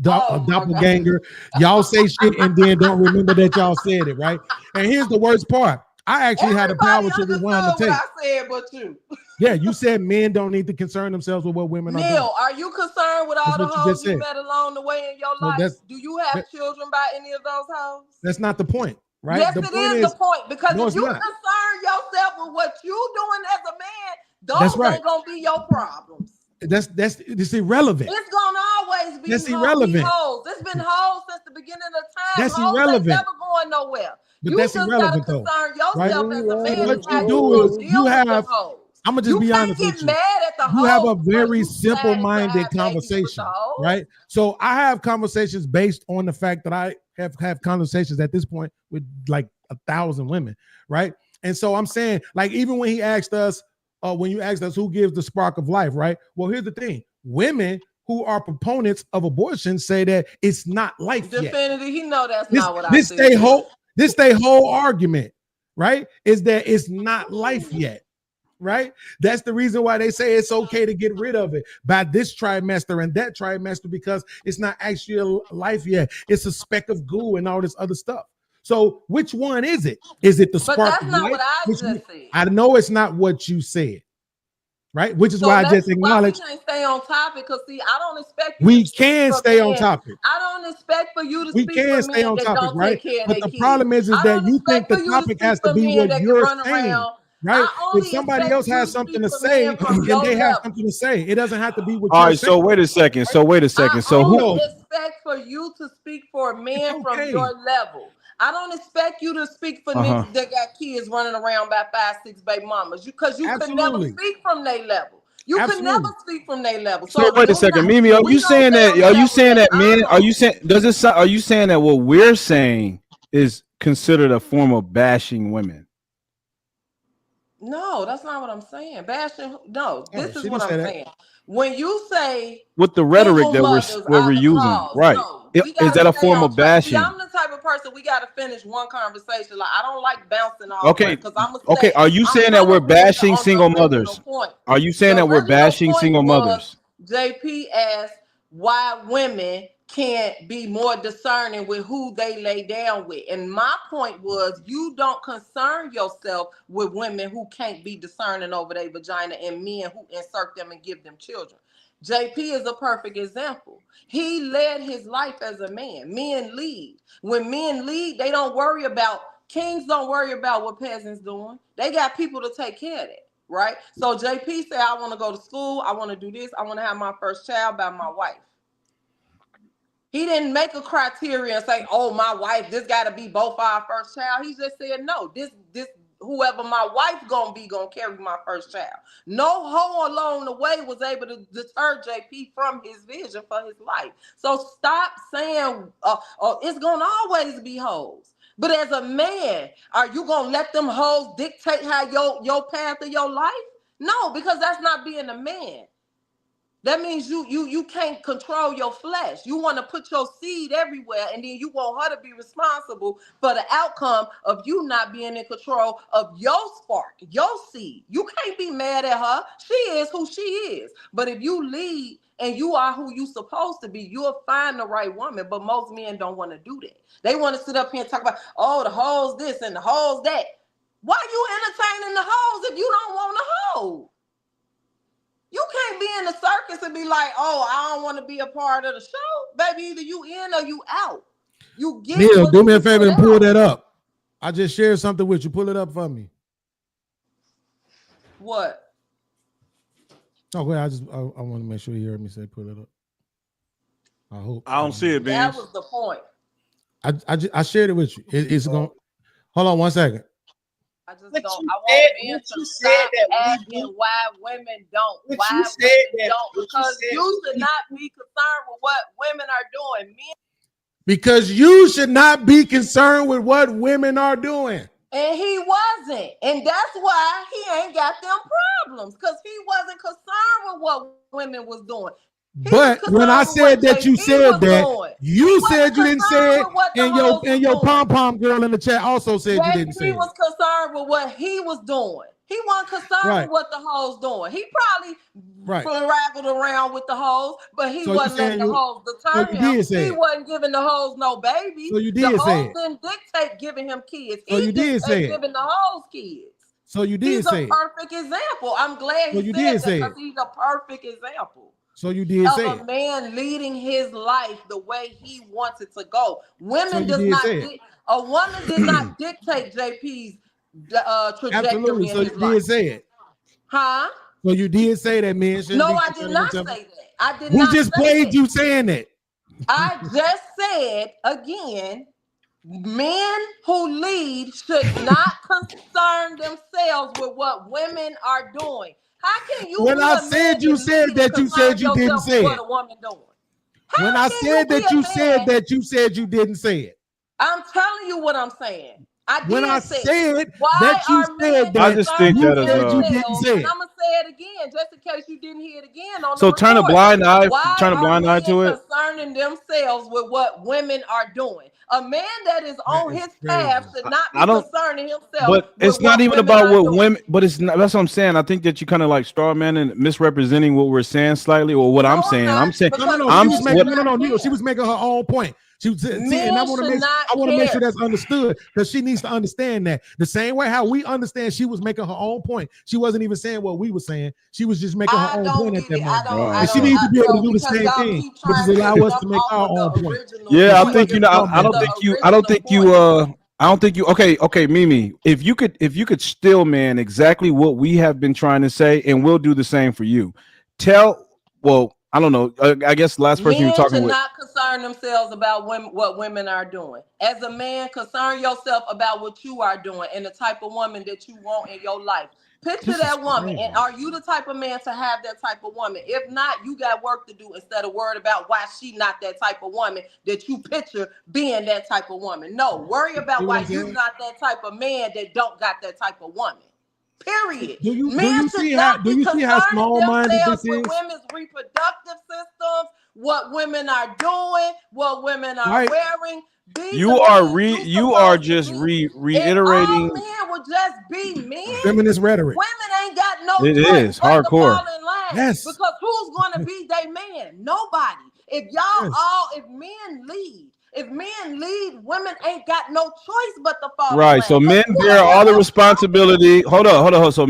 doppelganger. Y'all say shit and then don't remember that y'all said it, right? And here's the worst part. I actually had the power to rewind the tape. I said, but you. Yeah, you said men don't need to concern themselves with what women are doing. Neil, are you concerned with all the hoes you met along the way in your life? Do you have children by any of those hoes? That's not the point, right? Yes, it is the point. Because if you concern yourself with what you doing as a man, those ain't gonna be your problems. It's irrelevant. It's gonna always be irrelevant. Hoes. It's been hoes since the beginning of time. That's hoes irrelevant. Ain't never going nowhere. But you that's just irrelevant, gotta concern yourself as a man. What you do is you have. I'm gonna just be honest with you. Mad at the you have a very simple-minded conversation, right? So I have conversations based on the fact that I have conversations at this point with like 1,000 women, right? And so I'm saying, like, even when he asked us, when you asked us who gives the spark of life, right? Well, here's the thing: women who are proponents of abortion say that it's not life yet. Definitely, he know that's not what I said. This they whole argument, right? Is that it's not life yet. Right? That's the reason why they say it's okay to get rid of it by this trimester and that trimester, because it's not actually life yet. It's a speck of goo and all this other stuff. So which one is it? Is it the spark? But that's not what I just said. I know it's not what you said. Right? Which is why I just acknowledged. We can't stay on topic because see, I don't expect you we can stay on topic. I don't expect for you to we speak can for stay men on that topic, don't right? take care But of the their problem is that you think the topic has to be what you're saying. Right? If somebody else has something to say, then they have something to say. It doesn't have to be what you're saying. So wait a second. So who expect for you to speak for men from your level? I don't expect you to speak for niggas that got kids running around by 5, 6 baby mamas. Because you could never speak from their level. You could never speak from their level. So wait a second, Mimi. Are you saying that? Are you saying that men? Are you saying? Are you saying that what we're saying is considered a form of bashing women? No, that's not what I'm saying. Bashing. No, this is what I'm saying. When you say with the rhetoric that we're using, right? No, Is that a form of bashing? See, I'm the type of person we got to finish one conversation. Like I don't like bouncing all Okay. because I'm gonna Okay. Are you saying that we're bashing single mothers? Are you saying that we're bashing single mothers? JP asked why women can't be more discerning with who they lay down with. And my point was you don't concern yourself with women who can't be discerning over their vagina and men who insert them and give them children. JP is a perfect example. He led his life as a man. Men lead. When men lead, they don't worry about, kings don't worry about what peasants doing. They got people to take care of that. Right? So JP said, I want to go to school. I want to do this. I want to have my first child by my wife. He didn't make a criteria and say, oh, my wife, this got to be both our first child. He just said, no, this whoever my wife gonna carry my first child. No hoe along the way was able to deter JP from his vision for his life. So stop saying, it's gonna always be hoes. But as a man, are you gonna let them hoes dictate how your path of your life? No, because that's not being a man. That means you can't control your flesh. You want to put your seed everywhere, and then you want her to be responsible for the outcome of you not being in control of your spark, your seed. You can't be mad at her. She is who she is. But if you lead and you are who you supposed to be, you'll find the right woman. But most men don't want to do that. They want to sit up here and talk about, oh, the hoes this and the hoes that. Why you entertaining the hoes if you don't want a hoe? You can't be in the circus and be like, oh, I don't want to be a part of the show. Baby, either you in or you out. You get Neil, do me a favor and pull that up. I just shared something with you. Pull it up for me. What? Oh, wait, I want to make sure you heard me say pull it up. I hope. I don't see it, Beans. That was the point. I shared it with you. It's going. Hold on 1 second. I just don't. I want men to stop asking why women don't. Why women don't? Because you should not be concerned with what women are doing. Men. Because you should not be concerned with what women are doing. And he wasn't. And that's why he ain't got them problems. Because he wasn't concerned with what women was doing. But when I said that you said that, you said you didn't say it, and your pom-pom girl in the chat also said you didn't say it. He was concerned with what he was doing. He wasn't concerned with what the hoes doing. He probably raggled around with the hoes, but he wasn't letting the hoes deter him. He wasn't giving the hoes no babies. So you did the say hoes didn't dictate giving him kids. So you did say giving the hoes kids. So you did say He's a perfect example. I'm glad he said that because he's a perfect example. So you did say a man leading his life the way he wants it to go. Women does not. A woman did not dictate JP's trajectory. Absolutely. So you did say it. Huh? So you did say that men should. No, I did not say that. I did not. Who just played you saying that? I just said again. Men who lead should not concern themselves with what women are doing. How can you? When I said you said that, you said you didn't say it. When I said that, you said that, you said you didn't say it. I'm telling you what I'm saying. When I said that, you said that. I just think that you didn't say it. I'm gonna say it again, just in case you didn't hear it again. So turn a blind eye. Turn a blind eye to it. Concerning themselves with what women are doing. A man that is on his path should not be concerning himself. But it's not even about what women. But it's not. That's what I'm saying. I think that you kind of like straw man and misrepresenting what we're saying slightly, or what I'm saying. I'm saying. No. She was making her own point. She was, and I want to make sure that's understood, because she needs to understand that the same way how we understand she was making her own point. She wasn't even saying what we were saying. She was just making her own point at that moment. And she needs to be able to do the same thing, but just allow us to make our own point. Yeah, I think I don't think you. Okay, Mimi. If you could still, man, exactly what we have been trying to say, and we'll do the same for you. I don't know. I guess the last person you're talking with. Not concern themselves about what women are doing. As a man, concern yourself about what you are doing and the type of woman that you want in your life. Picture that woman, and are you the type of man to have that type of woman? If not, you got work to do instead of worried about why she not that type of woman that you picture being that type of woman. No, worry about why you not that type of man that don't got that type of woman. Period. Do you see how small-minded this is? With women's reproductive systems, what women are doing, what women are wearing. You are just reiterating. If all men would just be men, feminist rhetoric. Women ain't got no It choice is but hardcore. to fall in line. Yes. Because who's going to be their man? Nobody. If y'all if men lead, women ain't got no choice but to fall in line. Right. So men bear all the responsibility. Hold on. So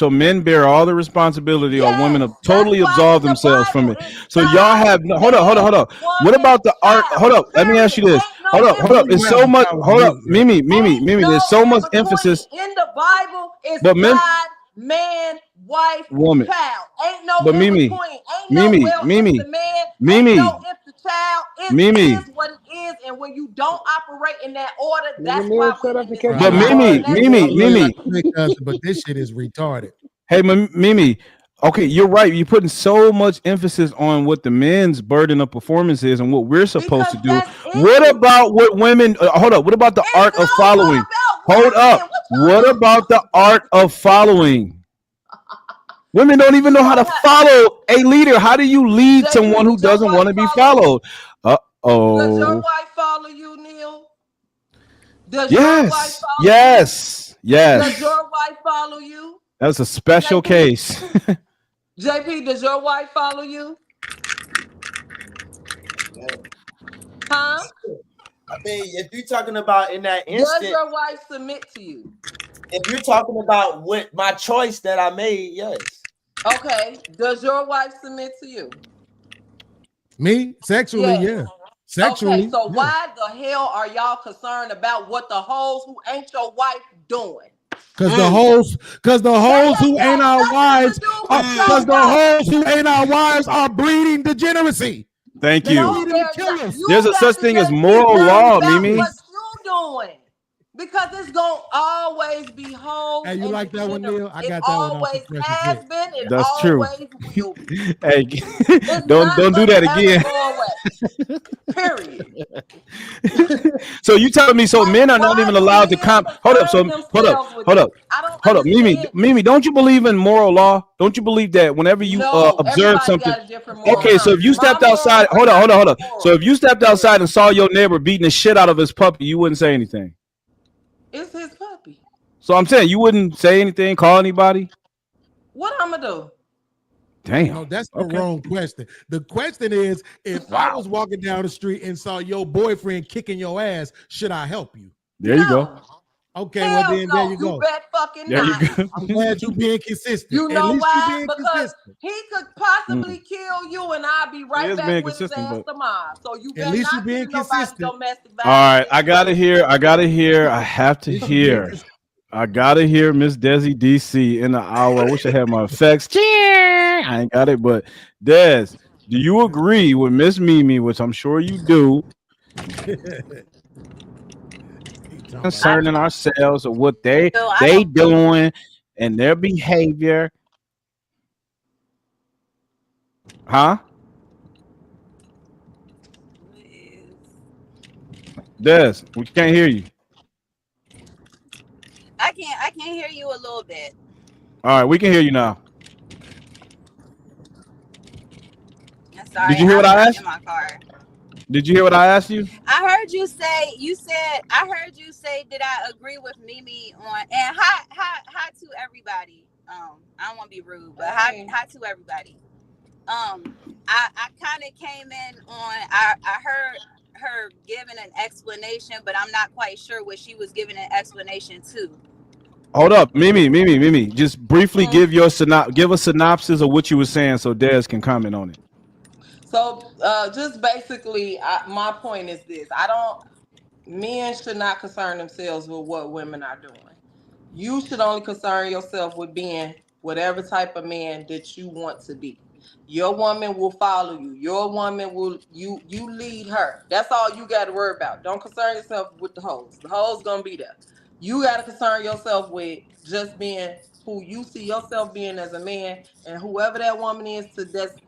men bear all the responsibility, or women totally absolve themselves from it. So y'all have hold on. What about the art? Hold up. Let me ask you this. Hold up. It's so much. Hold up, Mimi. There's so much emphasis in the Bible. It's but men, God, man, wife, woman, child. Ain't no but in Mimi, between. Ain't no Mimi, well Mimi, if the man. Mimi, ain't no if the child. It Mimi. is what it is, and when you don't operate in that order, that's Nigga, why shut we up in and this catch But mess. Mimi. But this shit is retarded. Hey, Mimi. Okay, you're right. You're putting so much emphasis on what the men's burden of performance is and what we're supposed to do. What about what women? Hold up. What about the art of following? Hold up. What about the art of following? Women don't even know how to follow a leader. How do you lead someone who doesn't want to be followed? Does your wife follow you, Neil? Does your wife follow you? Yes. Does your wife follow you? That's a special case. JP, does your wife follow you? Huh? I mean, if you're talking about in that instant, does your wife submit to you? If you're talking about what my choice that I made, yes. Okay. Does your wife submit to you? Me? Sexually, yeah. Sexually. Okay, so why the hell are y'all concerned about what the hoes who ain't your wife doing? Because the hoes who ain't our wives, because the hoes who ain't our wives are breeding degeneracy. Thank They you. breeding killers. There's a such thing as moral law, Mimi. What you doing? Because it's gonna always be hoes. Hey, you like that one, Neil? I got that one off always the has been. It That's true. always will be. Hey, It's don't do that again. Period. So you telling me men are not even allowed to hold up. Mimi, don't you believe in moral law? Don't you believe that whenever you observe something? Okay, so if you stepped outside, hold on. So if you stepped outside and saw your neighbor beating the shit out of his puppy, you wouldn't say anything. It's his puppy. So I'm saying you wouldn't say anything, call anybody? What I'm gonna do? Damn. No, that's the wrong question. The question is, if I was walking down the street and saw your boyfriend kicking your ass, should I help you? There you go. Okay, well then there you go. You bet fucking there not. You go. I'm glad you being consistent. You At know least why? You being because consistent. he could possibly kill you, and I'll be right back with his ass tomorrow. So you better least you not being get nobody domestic violence. All right, I have to hear. I gotta hear Miss Desi DC in the hour. I wish I had my effects. I ain't got it, but Des, do you agree with Miss Mimi, which I'm sure you do, concerning ourselves of what they doing and their behavior? Huh? Des, we can't hear you. I can't hear you a little bit. All right, we can hear you now. Sorry, did you hear what I asked? In my car. Did you hear what I asked you? I heard you say. I heard you say. Did I agree with Mimi on? And hi to everybody. I don't want to be rude, but hi to everybody. I kind of came in on. I heard her giving an explanation, but I'm not quite sure what she was giving an explanation to. Hold up, Mimi. Just briefly give a synopsis of what you were saying so Des can comment on it. So just basically, my point is this. Men should not concern themselves with what women are doing. You should only concern yourself with being whatever type of man that you want to be. Your woman will follow you. Your woman will, you lead her. That's all you got to worry about. Don't concern yourself with the hoes. The hoes gonna be there. You got to concern yourself with just being who you see yourself being as a man, and whoever that woman is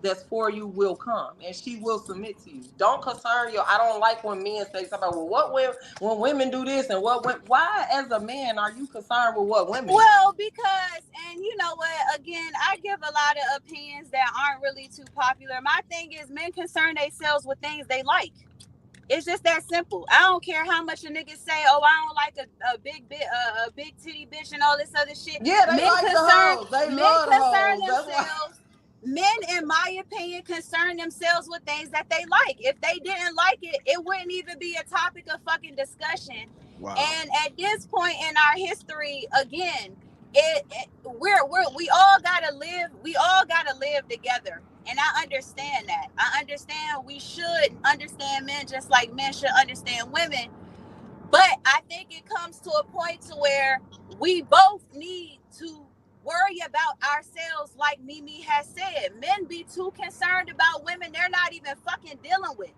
that's for you will come, and she will submit to you. Don't concern you. I don't like when men say something about, well, when women do this and why as a man are you concerned with what women Well, because, and you know what, again, I give a lot of opinions that aren't really too popular. My thing is, men concern themselves with things they like. It's just that simple. I don't care how much a nigga say, oh, I don't like a big titty bitch and all this other shit. Yeah, they like the hoes. They love the hoes. Themselves. Men, in my opinion, concern themselves with things that they like. If they didn't like it, it wouldn't even be a topic of fucking discussion. Wow. And at this point in our history, again, we all gotta live together. And I understand that. I understand we should understand men just like men should understand women. But I think it comes to a point to where we both need to worry about ourselves, like Mimi has said. Men be too concerned about women they're not even fucking dealing with.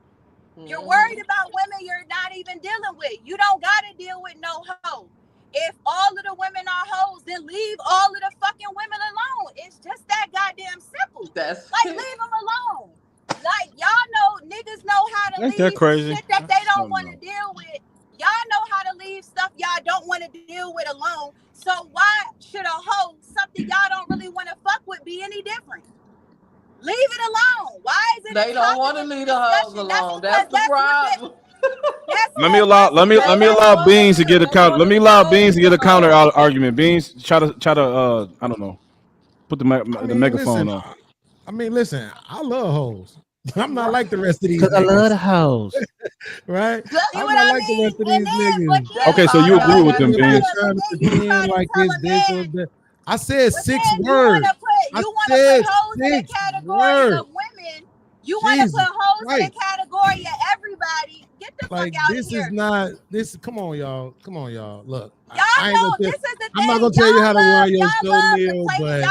You're worried about women you're not even dealing with. You don't gotta deal with no hoe. If all of the women are hoes, then leave all of the fucking women alone. It's just that goddamn simple. Leave them alone. Like, y'all know, niggas know how to leave shit that they don't want to deal with. Y'all know how to leave stuff y'all don't want to deal with alone. So why should a hoe, something y'all don't really want to fuck with, be any different? Leave it alone. Why is it? They don't want to leave the hoes alone. That's the problem. Let me allow Beans to get a counter. Let me allow Beans to get a counter argument. Beans, try to I don't know, put the megaphone on. I mean, listen, I love hoes. I'm not like the rest of these. Because I love the hoes, right? I'm not like the rest of these niggas. Okay, so you agree with them, Beans? Like this or that. I said 6 words. You want to put hoes in the category of women. You want to put hoes in the category of everybody. Get the fuck out of here. This is not this. Come on, y'all. Look, y'all know this is the thing. I'm not gonna tell you how to run your show, Neil, but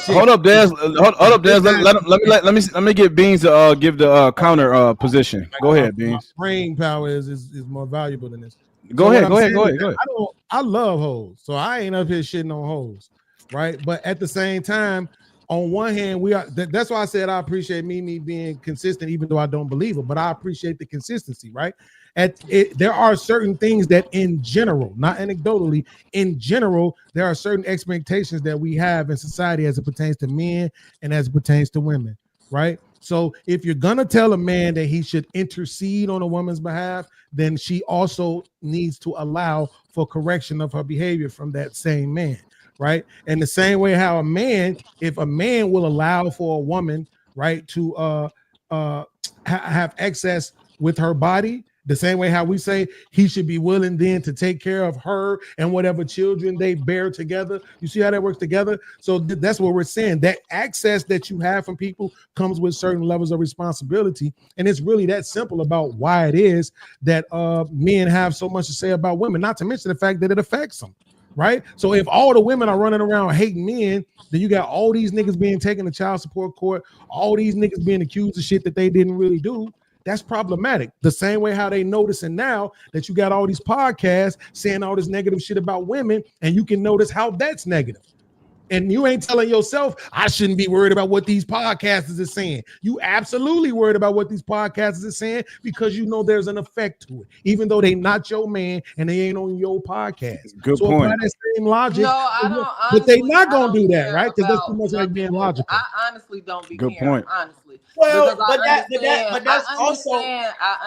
hold up, Des. Hold up, Des. Let me get Beans to give the counter position. Go ahead, Beans. My brain power is more valuable than this. Go ahead. I love hoes, so I ain't up here shitting on hoes, right? But at the same time, on one hand, we are. That's why I said I appreciate Mimi being consistent, even though I don't believe it. But I appreciate the consistency, right? There are certain things that, in general, not anecdotally, in general, there are certain expectations that we have in society as it pertains to men and as it pertains to women, right? So if you're gonna tell a man that he should intercede on a woman's behalf, then she also needs to allow for correction of her behavior from that same man. Right. And the same way how if a man will allow for a woman, right, to have access with her body, the same way how we say he should be willing then to take care of her and whatever children they bear together. You see how that works together? So that's what we're saying. That access that you have from people comes with certain levels of responsibility. And it's really that simple about why it is that men have so much to say about women, not to mention the fact that it affects them. Right. So if all the women are running around hating men, then you got all these niggas being taken to child support court, all these niggas being accused of shit that they didn't really do. That's problematic. The same way how they noticing now that you got all these podcasts saying all this negative shit about women, and you can notice how that's negative. And you ain't telling yourself, I shouldn't be worried about what these podcasters are saying. You absolutely worried about what these podcasters are saying because you know there's an effect to it, even though they not your man and they ain't on your podcast. Good point. Apply that same logic. No, I don't. But they not gonna do that, right? Because that's too much like being logical. I honestly don't be Good caring, point. honestly. Well, I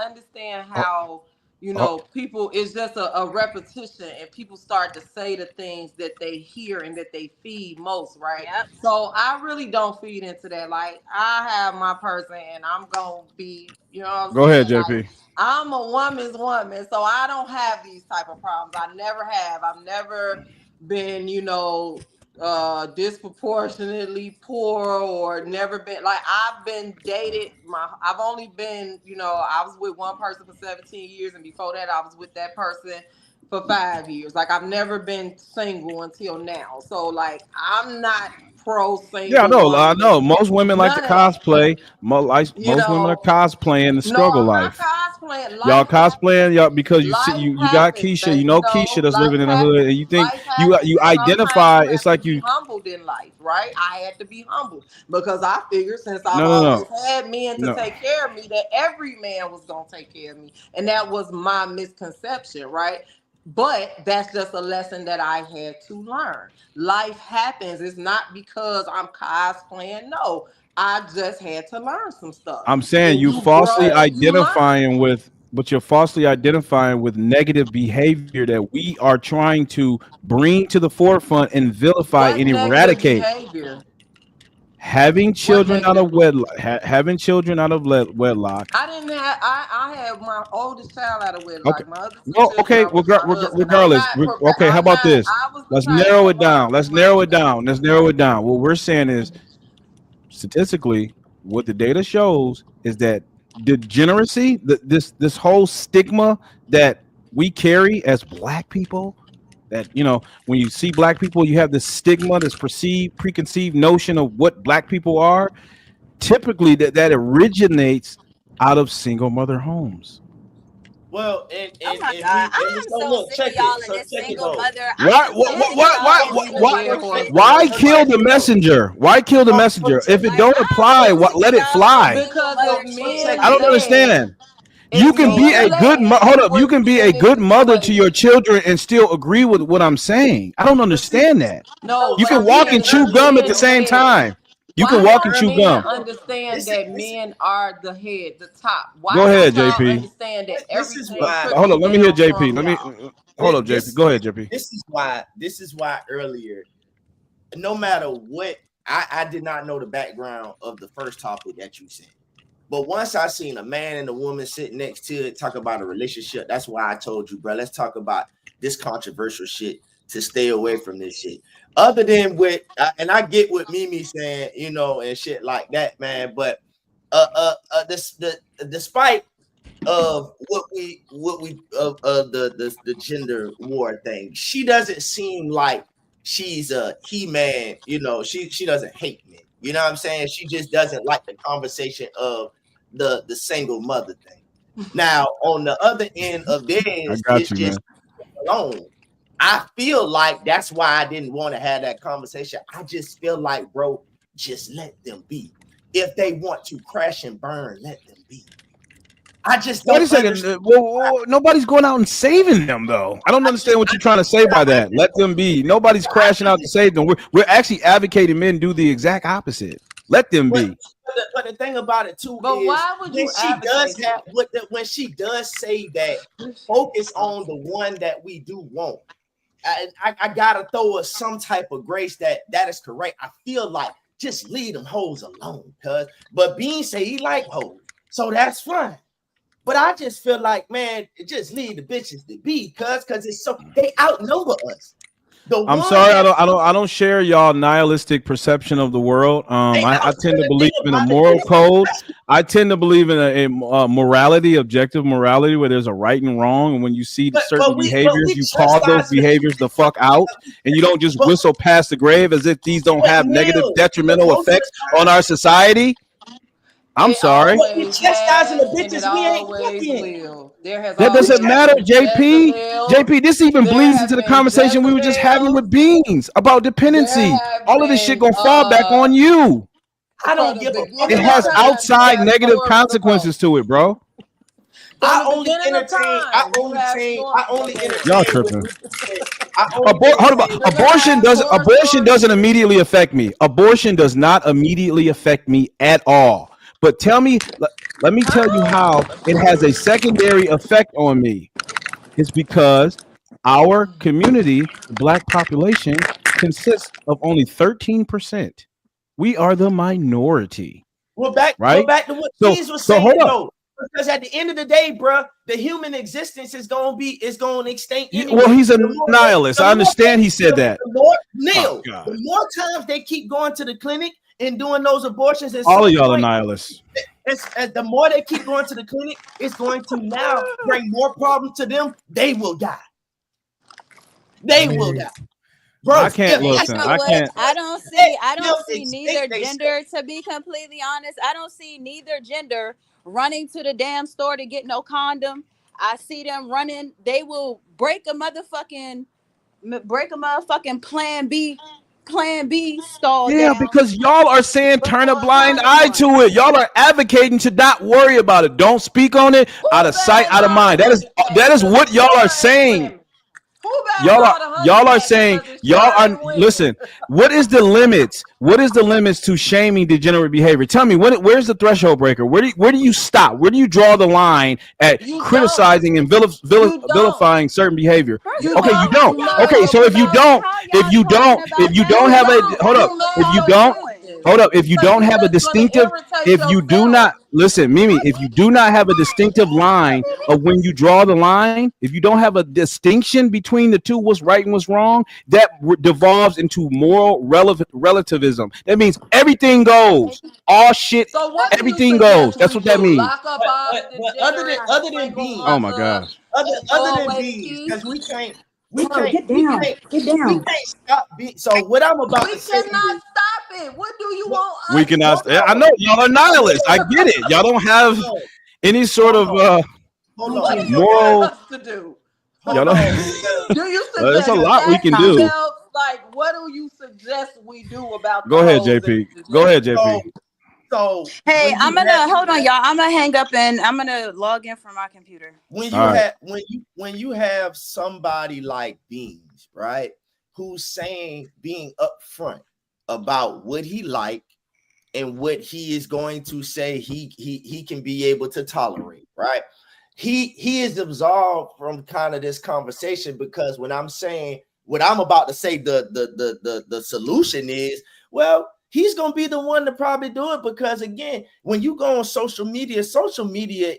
understand how. You know, people, it's just a repetition, and people start to say the things that they hear and that they feed most, right? Yep. So I really don't feed into that. Like, I have my person, and I'm going to be, you know what I'm Go ahead, saying? JP. Like, I'm a woman's woman, so I don't have these type of problems. I never have. I've never been, you know, disproportionately poor, or never been like, I've been dated. I've only been, you know, I was with one person for 17 years, and before that I was with that person for 5 years. Like, I've never been single until now. So like, I'm not pro single. Yeah, I know. Most women like to cosplay. Most women are cosplaying the struggle life. I'm not Y'all cosplaying, y'all, because you see, you got happens, Keisha. You baby. know No, Keisha that's life living in the happens. hood, and you think Life you happens, and sometimes identify. you It's have to like be you. humbled in life, right? I had to be humbled because I figured since I've No. always had men to take care of me, that every man was gonna take care of me, and that was my misconception, right? But that's just a lesson that I had to learn. Life happens. It's not because I'm cosplaying. No, I just had to learn some stuff. I'm saying And you you grow falsely and you learn. identifying with, but you're falsely identifying with negative behavior that we are trying to bring to the forefront and vilify What and negative eradicate. behavior? Having What children out negative? of wedlock, having children out of wedlock. I didn't have. I had my oldest child out of Okay. wedlock. My other two Well, children okay. are with my husband. Regardless. Okay. How I'm about not. this? I was the Let's type narrow to it learn down. from Let's my narrow it mistakes. down. Let's narrow it down. What we're saying is, statistically, what the data shows is that degeneracy, this whole stigma that we carry as Black people, that when you see Black people, you have this stigma, this preconceived notion of what Black people are. Typically, that originates out of single mother homes. Well, Oh my God, and I'm so so look, sick of check y'all it. and So this check it single though. mother. I Why? am What? so What? sick of y'all and this single Dead mother horse shit. in Why the kill the messenger? Why kill the So, messenger? check If it it. Like don't I'm apply, so sick of let it y'all and this fly. single because mother if shit. men I don't led, understand. if You can be men a good led, hold we up. You can wouldn't be be a in this good mother to your situation. children and still agree with what I'm saying. I don't But see, understand that. No, You what can I'm walk and saying is chew gum at the men same led. time. You can Why walk and don't chew men gum. understand this is that men are the head, the top? Go Why don't ahead, y'all JP. understand that this is everything why Hold trickles on. Let me hear down JP. from Let me y'all? hold up, JP. Go ahead, JP. this is why earlier, no matter what, I did not know the background of the first topic that you said. But once I seen a man and a woman sitting next to it, talk about a relationship, that's why I told you, bro, let's talk about this controversial shit to stay away from this shit. Other than and I get what Mimi saying, and shit like that, man. But despite of the gender war thing, she doesn't seem like she's a he-man. She doesn't hate men. You know what I'm saying? She just doesn't like the conversation of the single mother thing. Now, on the other end of I this, got it's you, just man. alone. I feel like that's why I didn't want to have that conversation. I just feel like, bro, just let them be. If they want to crash and burn, let them be. I just Wait a don't second. understand. Nobody's going out and saving them, though. I don't understand what you're trying to say by that. Let them be. Nobody's crashing out to save them. We're actually advocating men do the exact opposite. Let them be. But the thing about it too But is why would you advocate that? when she does say that, focus on the one that we do want. I gotta throw us some type of grace that is correct. I feel like just leave them hoes alone, but Bean say he like hoes, so that's fine. But I just feel like, man, just leave the bitches to be, because it's so they outnumber us. The I'm one sorry, that I don't share y'all nihilistic perception of the world. I tend to the thing believe in a about moral it, code. I tend to believe in a morality, objective morality, where there's a right and wrong. And when you see certain but behaviors, we you call those chastising the behaviors the fuck out, and you don't just but whistle past the grave as if these don't have negative, Neil, but detrimental most of effects the on time, our society. I'm It sorry. but we always chastising has the and it bitches we ain't always fucking. will. There has That We doesn't always matter, been JP. Jezebels. JP, this even There bleeds into have the been conversation we were just having Jezebels. with Beans about There dependency. have All of this shit been gonna fall back on you. I from don't the give a fuck It beginning of has about it. time you outside have negative stories to consequences go. to it, bro. From I the only beginning of entertain. I time you only have entertain. stories. I only Go ahead. Y'all entertain what tripping. you said. I only Hold on. entertain Do what you have horror Abortion stories? doesn't immediately affect me. Abortion does not immediately affect me at all. But let me tell you Huh? how it has a secondary effect on me. It's because our community, the Black population, consists of only 13%. We are the minority, Well, right? back to what So Beans was so hold saying up. though, because at the end of the day, bro, the human existence is gonna extinct Well, anyway. he's a nihilist. I understand he said that. The more Oh Neil, God. the more times they keep going to the clinic and doing those abortions, at All of some y'all are point, nihilists. the more they keep going to the clinic, it's going to now bring more problems to them. They will die. I They will mean, die. Bro, I can't And you listen. know I what? can't. I don't see neither gender, to be completely honest. I don't see neither gender running to the damn store to get no condom. I see them running. They will break a motherfucking Plan B stall Yeah, down. because y'all are saying turn a before blind another eye one. to it. Y'all are advocating to not worry about it. Don't speak on it. Out of sight, out of mind. That is what y'all are saying. Y'all are saying y'all are listen. What is the limits? What is the limits to shaming degenerate behavior? Tell me where's the threshold breaker? Where do you stop? Where do you draw the line at criticizing and vilifying certain behavior? Okay, you don't. Okay, so if you don't have a hold up. If you don't have a distinctive, if you do not listen, Mimi, if you do not have a distinctive line of when you draw the line, if you don't have a distinction between the two, what's right and what's wrong, that devolves into moral relativism. That means everything goes. All shit, everything goes. That's what that means. Lock up all the Other than beans. Oh my gosh. Other than beans, because we can't Get down. stop being. So what I'm about We to say cannot is, stop it. What do you want? We cannot. I know y'all are nihilists. I get it. Y'all don't have any sort of hold What on. do you moral. want us to do? Y'all don't. Do you There's suggest a lot we can do. belts? Like, what do you suggest we do about Go the ahead, hoes JP. and Go ahead, JP. So Hey, I'm gonna hold on, y'all. I'm gonna hang up and I'm gonna log in from my computer. When you have somebody like Beans, right, who's saying being upfront about what he like and what he is going to say he can be able to tolerate, right? He is absolved from kind of this conversation, because when I'm saying what I'm about to say, the solution is, well, he's gonna be the one to probably do it, because again, when you go on social media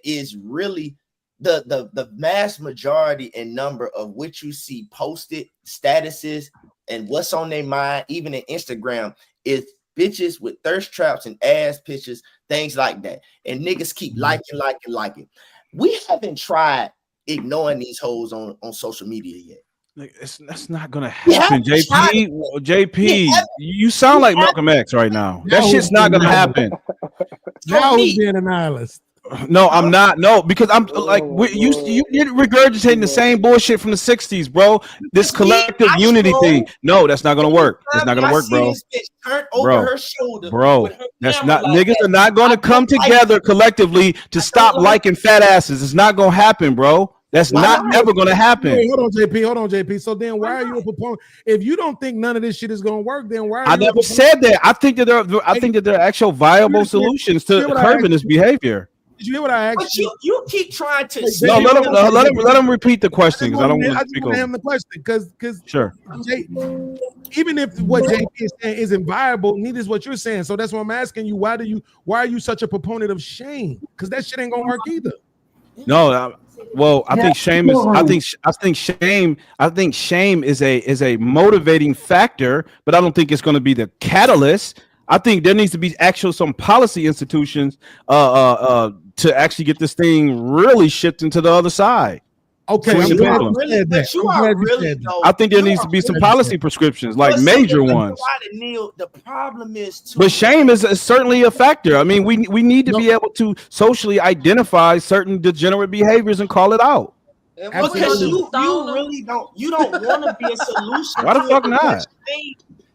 is really the mass majority and number of what you see posted statuses and what's on their mind, even in Instagram, is bitches with thirst traps and ass pictures, things like that. And niggas keep liking. We haven't tried ignoring these hoes on social media yet. Like, that's not gonna happen, JP. You sound like Malcolm X right now. That shit's not gonna happen. Now who's being a nihilist? No, I'm not. No, because I'm like you regurgitating the same bullshit from the 60s, bro. This collective unity thing. No, that's not gonna work. It's not gonna work, bro. Bro, that's not. Niggas are not gonna come together collectively to stop liking fat asses. It's not gonna happen, bro. That's not ever gonna happen. Wait, hold on, JP. So then, why are you a proponent? If you don't think none of this shit is gonna work, then why? I never said that. I think that there are actual viable solutions to curbing this behavior. Did you hear what I asked? But you keep trying to. No, let him repeat the question, because I don't want to speak over him the question, because sure. Even if what JP is saying isn't viable, neither is what you're saying. So that's why I'm asking you, why are you such a proponent of shame? Because that shit ain't gonna work either. No, well, I think shame is. I think shame is a motivating factor, but I don't think it's going to be the catalyst. I think there needs to be some policy institutions to actually get this thing really shifting to the other side. Okay, I think there needs to be some policy prescriptions, like major ones. The problem is, but shame is certainly a factor. I mean, we need to be able to socially identify certain degenerate behaviors and call it out. Because you really don't want to be a solution. Why the fuck not?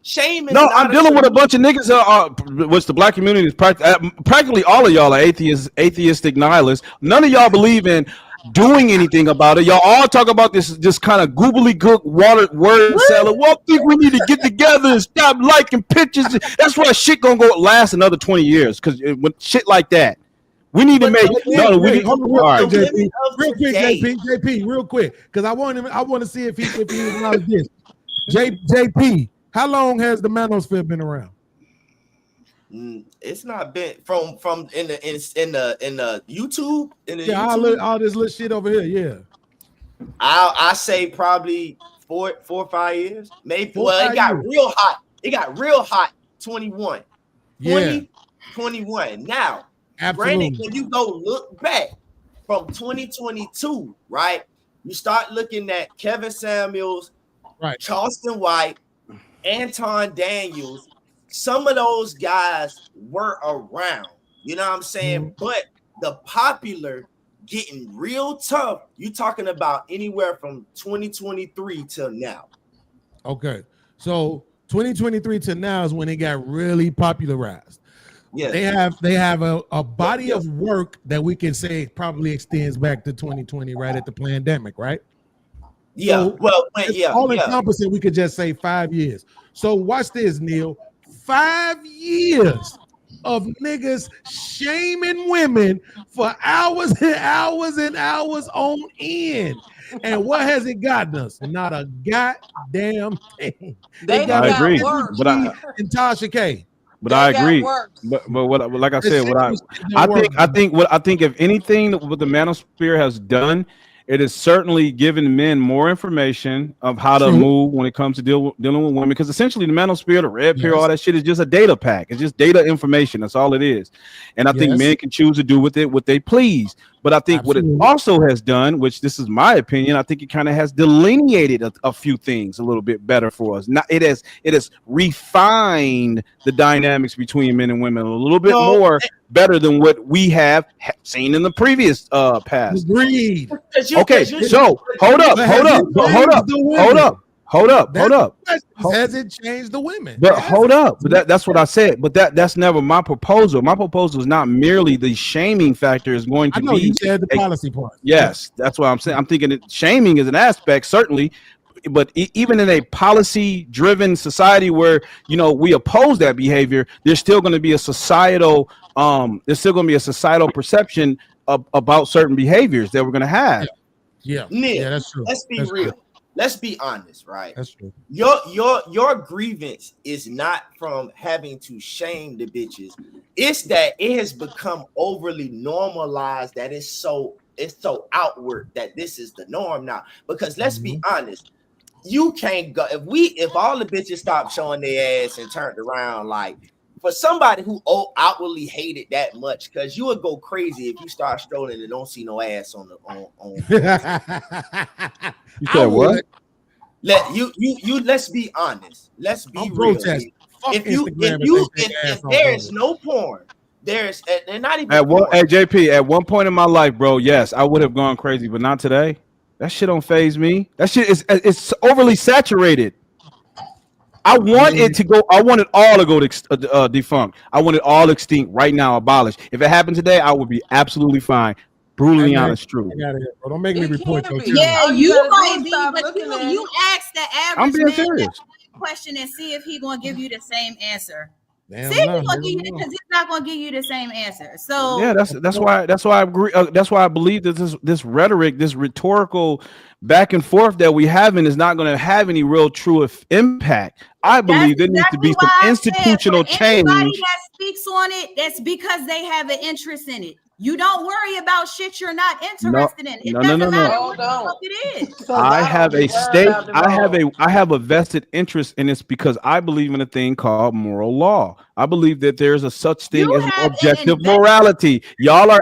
Shame is no, I'm dealing with a bunch of niggas which the black community is practically all of y'all are atheistic nihilists. None of y'all believe in doing anything about it. Y'all all talk about this kind of gobbledygook word salad. Well, I think we need to get together and stop liking pictures. That's why shit gonna go last another 20 years, because with shit like that, we need to make. All right, JP, real quick, JP, real quick, because I want to see if he was like this. JP, how long has the manosphere been around? It's not been from in the YouTube YouTube? all this little shit over here. Yeah, I say probably 4 or 5 years, maybe. It got real hot. It got real hot. 21. Yeah. 21. Now, absolutely. Granted, when you go look back from 2022, right? You start looking at Kevin Samuels, right? Charleston White, Anton Daniels. Some of those guys were around, you know what I'm saying? But the popular getting real tough. You talking about anywhere from 2023 till now. Okay, so 2023 to now is when it got really popularized. Yeah, they have a body of work that we can say probably extends back to 2020, right at the pandemic, right? Yeah, so well, all encompassing, we could just say 5 years. So watch this, Neil. 5 years of niggas shaming women for hours and hours and hours on end. And what has it gotten us? Not a goddamn thing. They got got agree, worse. but and Tasha K. But They I got agree. worse. But what, like I The said, what same shit don't work. I think if anything, what the manosphere has done, it has certainly given men more information of how to True. move when it comes to dealing with women. Because essentially, the manosphere, the red pill, Yes. all that shit is just a data pack. It's just data information. That's all it is. And I think Yes. men can choose to do with it what they please. But I think what it Absolutely. also has done, which this is my opinion, I think it kind of has delineated a few things a little bit better for us. Not it has refined the dynamics between men and women a little bit more better than what we have seen in the previous past. Agreed. Okay, so hold up. Has it changed the women? But hold up. But that's what I said. But that's never my proposal. My proposal is not merely the shaming factor is going to I know be. you said the policy part. Yes, that's what I'm saying. I'm thinking that shaming is an aspect, certainly. But even in a policy-driven society where we oppose that behavior, there's still going to be a societal perception about certain behaviors that we're going to have. Yeah, Neil, that's true. Let's be real. Let's be honest, right? That's true. Your grievance is not from having to shame the bitches. It's that it has become overly normalized that it's so outward that this is the norm now. Because let's be honest, you can't go if all the bitches stopped showing their ass and turned around, like for somebody who outwardly hated that much, because you would go crazy if you start strolling and don't see no ass on. You said what? Let's be honest. Let's be real. If there is no porn, there's and not even at JP, at one point in my life, bro, yes, I would have gone crazy, but not today. That shit don't phase me. That shit it's overly saturated. I want it to go. I want it all to go to defunct. I want it all extinct right now, abolished. If it happened today, I would be absolutely fine. Brutally honest, true. Don't make me report those. Yeah, you might be, but you ask the average being man serious. that question and see if he gonna give you the same answer. Damn, see if he's gonna give you because he's not gonna give you the same answer. So yeah, that's why I agree. That's why I believe that this rhetoric, this rhetorical back and forth that we having is not going to have any real true impact. I believe there needs to be some institutional change. Anybody that speaks on it, that's because they have an interest in it. You don't worry about shit you're not interested in. It doesn't matter what the fuck it is. I have a stake. I have a vested interest in this because I believe in a thing called moral law. I believe that there's a such thing as objective morality. Y'all are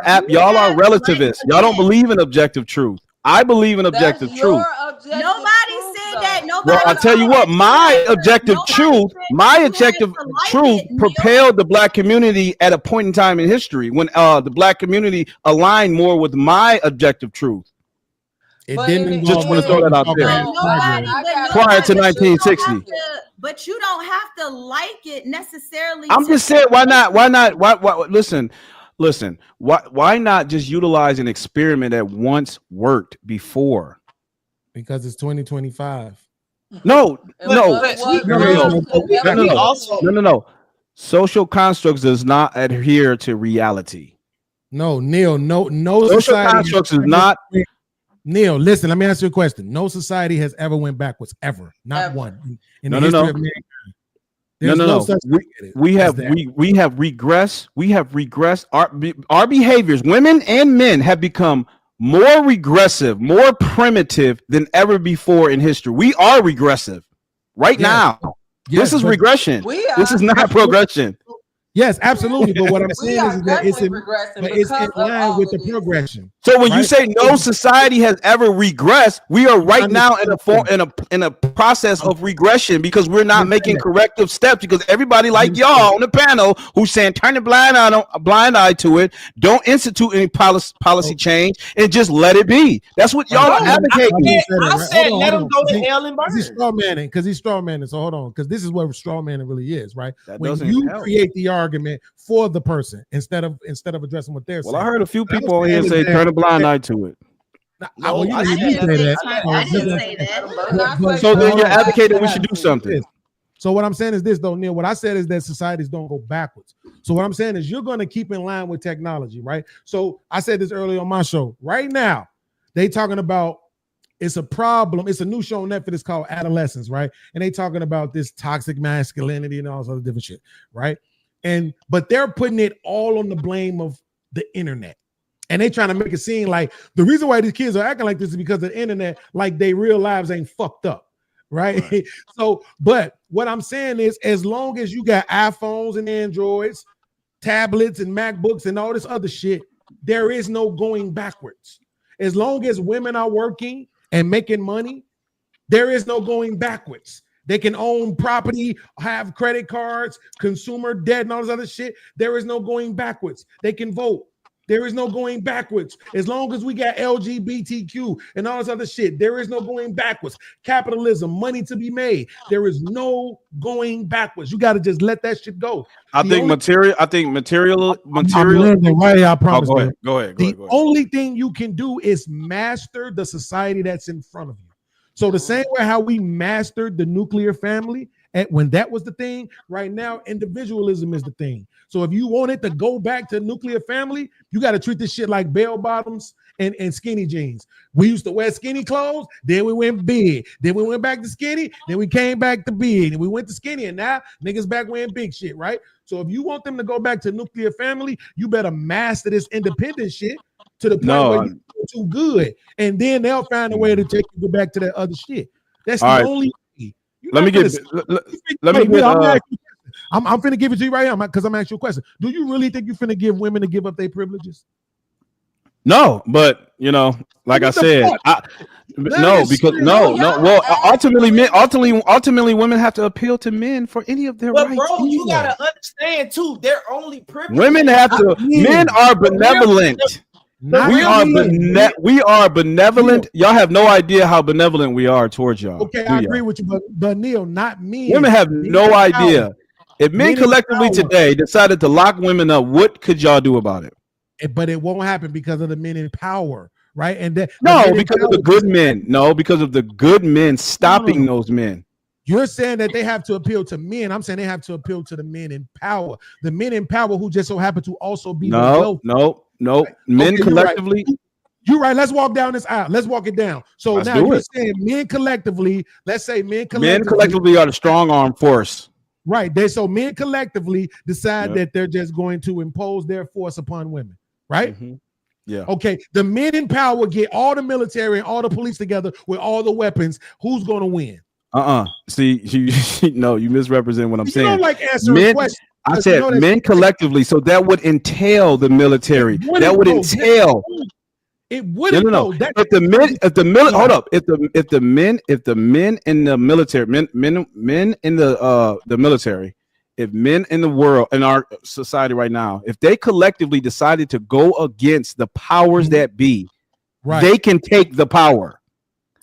relativists. Y'all don't believe in objective truth. I believe in objective truth. Nobody said that. Nobody. Well, I tell you what, my objective truth propelled the black community at a point in time in history when the black community aligned more with my objective truth. It didn't. Just want to throw that out there. Prior to 1960. But you don't have to like it necessarily. I'm just saying, why not? Why? Listen, why not just utilize an experiment that once worked before? Because it's 2025. No. Social constructs does not adhere to reality. No, Neil, no social society constructs is not. Neil, listen, let me ask you a question. No society has ever went backwards, ever. Not one. In the history of mankind. No. We have regressed. We have regressed. Our behaviors, women and men, have become more regressive, more primitive than ever before in history. We are regressive right now. This is regression. This is not progression. Yes, absolutely. But what I'm saying is that it's in line with the progression. So when you say no society has ever regressed, we are right now in a process of regression because we're not making corrective steps. Because everybody like y'all on the panel who's saying turn a blind eye to it, don't institute any policy change, and just let it be. That's what y'all are advocating. I said let him go to hell and burn. He's straw manning because he's straw manning. So hold on, because this is what straw manning really is, right? That when you create the argument for the person instead of addressing what they're saying. Well, I heard a few people on here say turn a blind eye to it. I didn't say that. So then you're advocating we should do something. So what I'm saying is this, though, Neil. What I said is that societies don't go backwards. So what I'm saying is you're going to keep in line with technology, right? So I said this earlier on my show. Right now, they talking about it's a problem. It's a new show on Netflix called Adolescence, right? And they talking about this toxic masculinity and all this other different shit, right? But they're putting it all on the blame of the internet. And they trying to make it seem like the reason why these kids are acting like this is because of the internet, like their real lives ain't fucked up, right? So, but what I'm saying is as long as you got iPhones and Androids, tablets and MacBooks and all this other shit, there is no going backwards. As long as women are working and making money, there is no going backwards. They can own property, have credit cards, consumer debt, and all this other shit. There is no going backwards. They can vote. There is no going backwards. As long as we got LGBTQ and all this other shit, there is no going backwards. Capitalism, money to be made. There is no going backwards. You got to just let that shit go. I think material. Right, I promise. Go ahead. The only thing you can do is master the society that's in front of you. So the same way how we mastered the nuclear family, and when that was the thing, right now individualism is the thing. So if you want it to go back to nuclear family, you got to treat this shit like bell bottoms and skinny jeans. We used to wear skinny clothes, then we went big, then we went back to skinny, then we came back to big, and we went to skinny, and now niggas back wearing big shit, right? So if you want them to go back to nuclear family, you better master this independent shit to the point where you're too good, and then they'll find a way to take you back to that other shit. That's the only thing. I'm finna give it to you right now because I'm asking you a question. Do you really think you're finna give women to give up their privileges? No, but like I said, well, ultimately, women have to appeal to men for any of their rights. Bro, you gotta understand too. They're only privileged. Women have to. Men are benevolent. We are benevolent. Y'all have no idea how benevolent we are towards y'all. Okay, I agree with you, but Neil, not me. Women have no idea. If men collectively today decided to lock women up, what could y'all do about it? But it won't happen because of the men in power, right? And because of the good men. No, because of the good men stopping those men. You're saying that they have to appeal to men. I'm saying they have to appeal to the men in power. The men in power who just so happen to also be no. Men collectively. You're right. Let's walk down this aisle. Let's walk it down. So now you're saying men collectively. Let's say men collectively are the strong arm force. Right. So men collectively decide that they're just going to impose their force upon women. Right. Mm-hmm. Yeah. Okay. The men in power get all the military and all the police together with all the weapons. Who's going to win? See, you misrepresent what I'm saying. You don't like answering questions. I said men collectively, so that would entail the military. That would entail. It wouldn't. No. If the men in the military, men in the military, if men in the world in our society right now, if they collectively decided to go against the powers that be, they can take the power.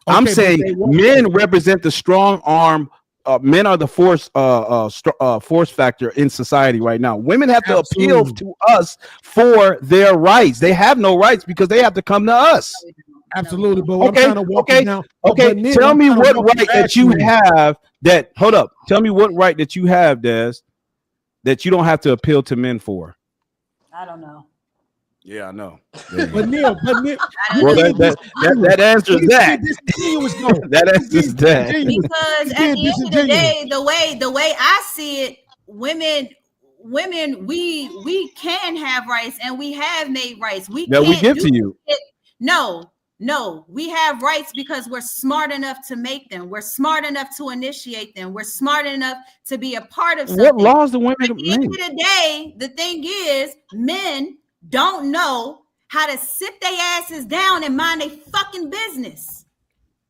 Okay, I'm saying men represent the strong arm. Men are the force factor in society right now. Women have to appeal to us for their rights. They have no rights because they have to come to us. Absolutely. But I'm trying to walk down. Okay. Tell me what right that you have that. Hold up. Tell me what right that you have, Des, that you don't have to appeal to men for. I don't know. Yeah, I know. But Neil, well, that answers that. That answers that. Because at the end of the day, the way I see it, women, we can have rights and we have made rights. We give to you. No, No, we have rights because we're smart enough to make them. We're smart enough to initiate them. We're smart enough to be a part of something. What laws do women At the end make? of the day, the thing is, men don't know how to sit their asses down and mind their fucking business.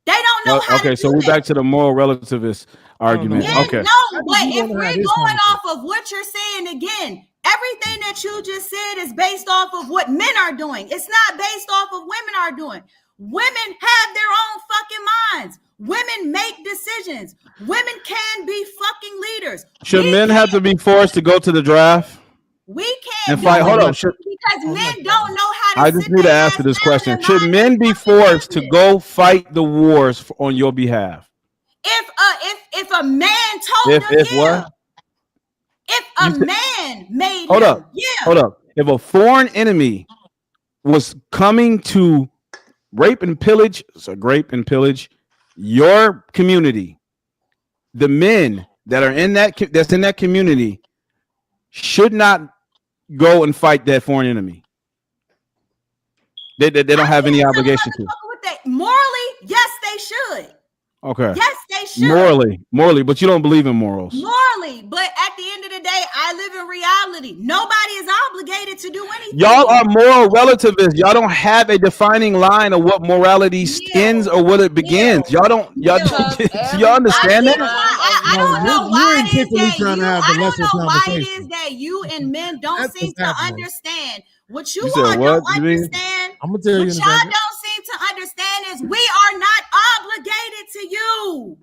They don't know how to do so we're that. back to the moral relativist argument. Men Okay. know, but if we're going off of what you're saying again, everything that you just said is based off of what men are doing. It's not based off of women are doing. Women have their own fucking minds. Women make decisions. Women can be fucking leaders. Should men have to be forced to go to the draft? We can't And fight. Hold on. because men don't know how to I just need to answer this question. Should men be forced to go fight the wars on your behalf? If a man told them, If what? If a man made Hold him, up. Hold up. If a foreign enemy was coming to rape and pillage your community, the men that are in that community should not go and fight that foreign enemy. They don't have any obligation to. Morally, yes, they should. Okay. Yes, they should. Morally, but you don't believe in morals. Morally, but at the end of the day, I live in reality. Nobody is obligated to do anything. Y'all are moral relativists. Y'all don't have a defining line of what morality ends or what it begins. Y'all understand that? I don't know why it is that you and men don't seem to understand what you all don't understand. I'm gonna tell you. What y'all don't seem to understand is we are not obligated to you.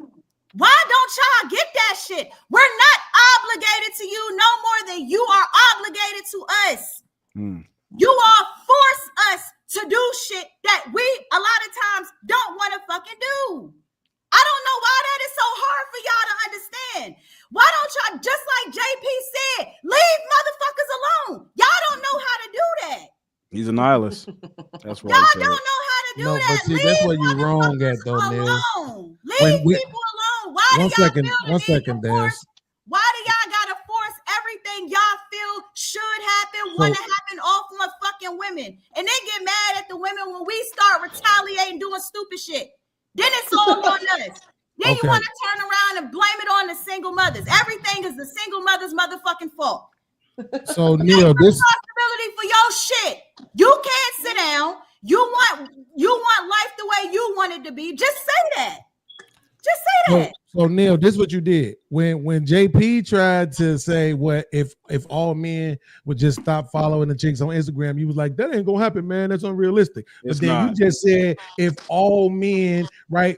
Why don't y'all get that shit? We're not obligated to you no more than you are obligated to us. You all force us to do shit that we a lot of times don't want to fucking do. I don't know why that is so hard for y'all to understand. Why don't y'all, just like JP said, leave motherfuckers alone? Y'all don't know how to do that. He's a nihilist. That's what y'all don't know how to do that. But see, that's where you're wrong at, though, Neil. Leave people alone. Why do y'all feel one second, Des. Why do y'all gotta force everything y'all feel should happen, want to happen off on fucking women? And they get mad at the women when we start retaliating, doing stupid shit. Then it's all on us. Then you want to turn around and blame it on the single mothers. Everything is the single mother's motherfucking fault. So Neil, this responsibility for your shit. You can't sit down. You want life the way you want it to be. Just say that. Just say that. So Neil, this is what you did when JP tried to say what if all men would just stop following the chicks on Instagram. You was like, that ain't gonna happen, man. That's unrealistic. But then you just said if all men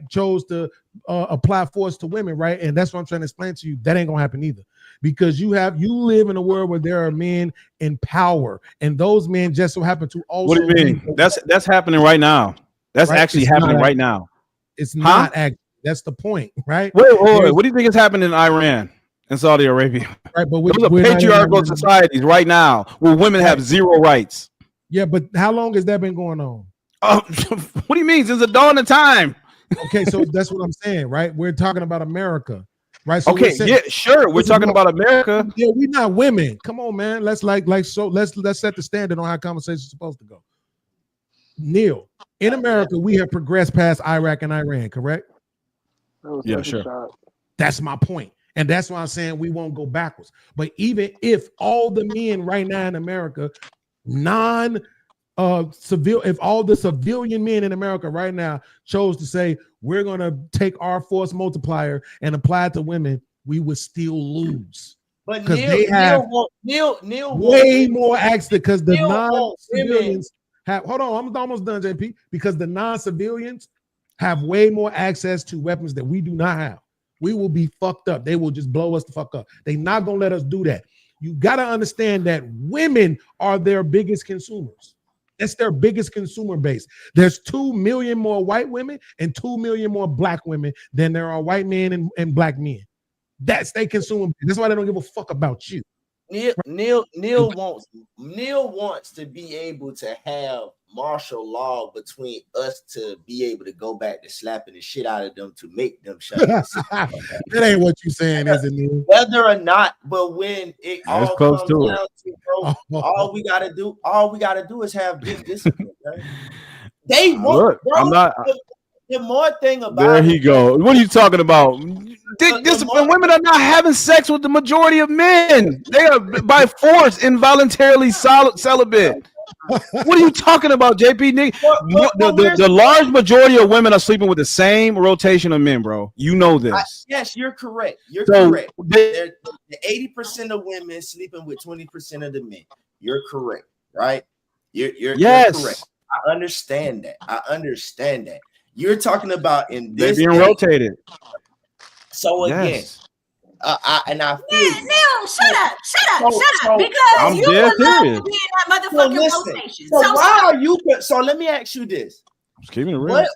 chose to apply force to women, right? And that's what I'm trying to explain to you. That ain't gonna happen either, because you live in a world where there are men in power, and those men just so happen to also. What do you mean? That's happening right now. That's actually happening right now. It's not actually. That's the point, right? Wait. What do you think is happening in Iran and Saudi Arabia? Right, but those are patriarchal societies right now where women have zero rights. Yeah, but how long has that been going on? What do you mean? Since the dawn of time. Okay, so that's what I'm saying, right? We're talking about America, right? So okay, yeah, sure. We're talking about America. Yeah, we're not women. Come on, man. Let's let's set the standard on how conversations are supposed to go. Neil, in America, we have progressed past Iraq and Iran, correct? Yeah, sure. That's my point. And that's why I'm saying we won't go backwards. But even if all the men right now in America, if all the civilian men in America right now chose to say, we're going to take our force multiplier and apply it to women, we would still lose. But they have way more access because the non-civilians have, hold on, I'm almost done, JP, because the non-civilians have way more access to weapons that we do not have. We will be fucked up. They will just blow us the fuck up. They're not going to let us do that. You got to understand that women are their biggest consumers. That's their biggest consumer base. There's 2 million more white women and 2 million more black women than there are white men and black men. That's their consumer base. That's why they don't give a fuck about you. Neil wants to be able to have martial law between us to be able to go back to slapping the shit out of them to make them shut up. That ain't what you saying, is it, Neil? Whether or not, but when it all close comes to down it. to, bro, all we gotta do is have this discipline, right? They want. Look, Bro, I'm not. The more thing about there he go. What are you talking about? Women are not having sex with the majority of men. They are by force involuntarily celibate. What are you talking about, JP? The large majority of women are sleeping with the same rotation of men, bro. You know this. Yes, you're correct. You're correct. The 80% of women sleeping with 20% of the men. You're correct, right? You're correct. I understand that. You're talking about in this they're being rotated. So again, I feel Neil, shut up, because you would love to be in that motherfucking rotation. So why are you? So let me ask you this: I'm keeping it real. Why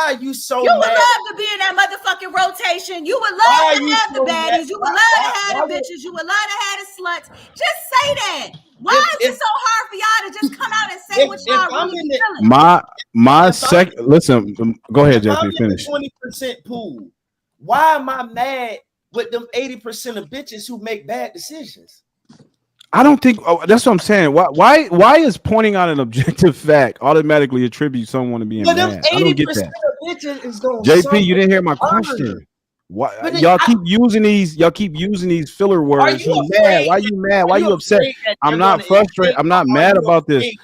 are you so? You would mad? love to be in that motherfucking rotation. You would love to have the baddies. You would love to have the bitches. You would love to have the sluts. Just say that. Why is it so hard for y'all to just come out and say what y'all really be feeling? Listen, go ahead, JP. Finish. 20% pool. Why am I mad with them 80% of bitches who make bad decisions? I don't think that's what I'm saying. Why is pointing out an objective fact automatically attribute someone to being mad? I don't get that. Of bitches is going JP, you didn't hear my question. Why y'all keep using these? Y'all keep using these filler words. He's mad. Why you mad? Why you upset? I'm not frustrated. I'm not mad about this.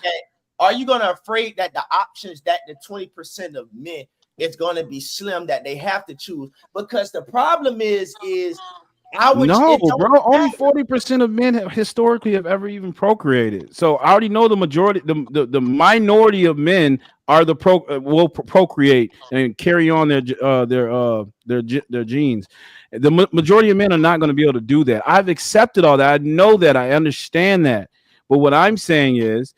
Are you gonna afraid that the options that the 20% of men it's going to be slim that they have to choose? Because the problem is no, bro. Only 40% of men historically have ever even procreated. So I already know the majority, the minority of men are will procreate and carry on their genes. The majority of men are not going to be able to do that. I've accepted all that. I know that. I understand that. But what I'm saying is,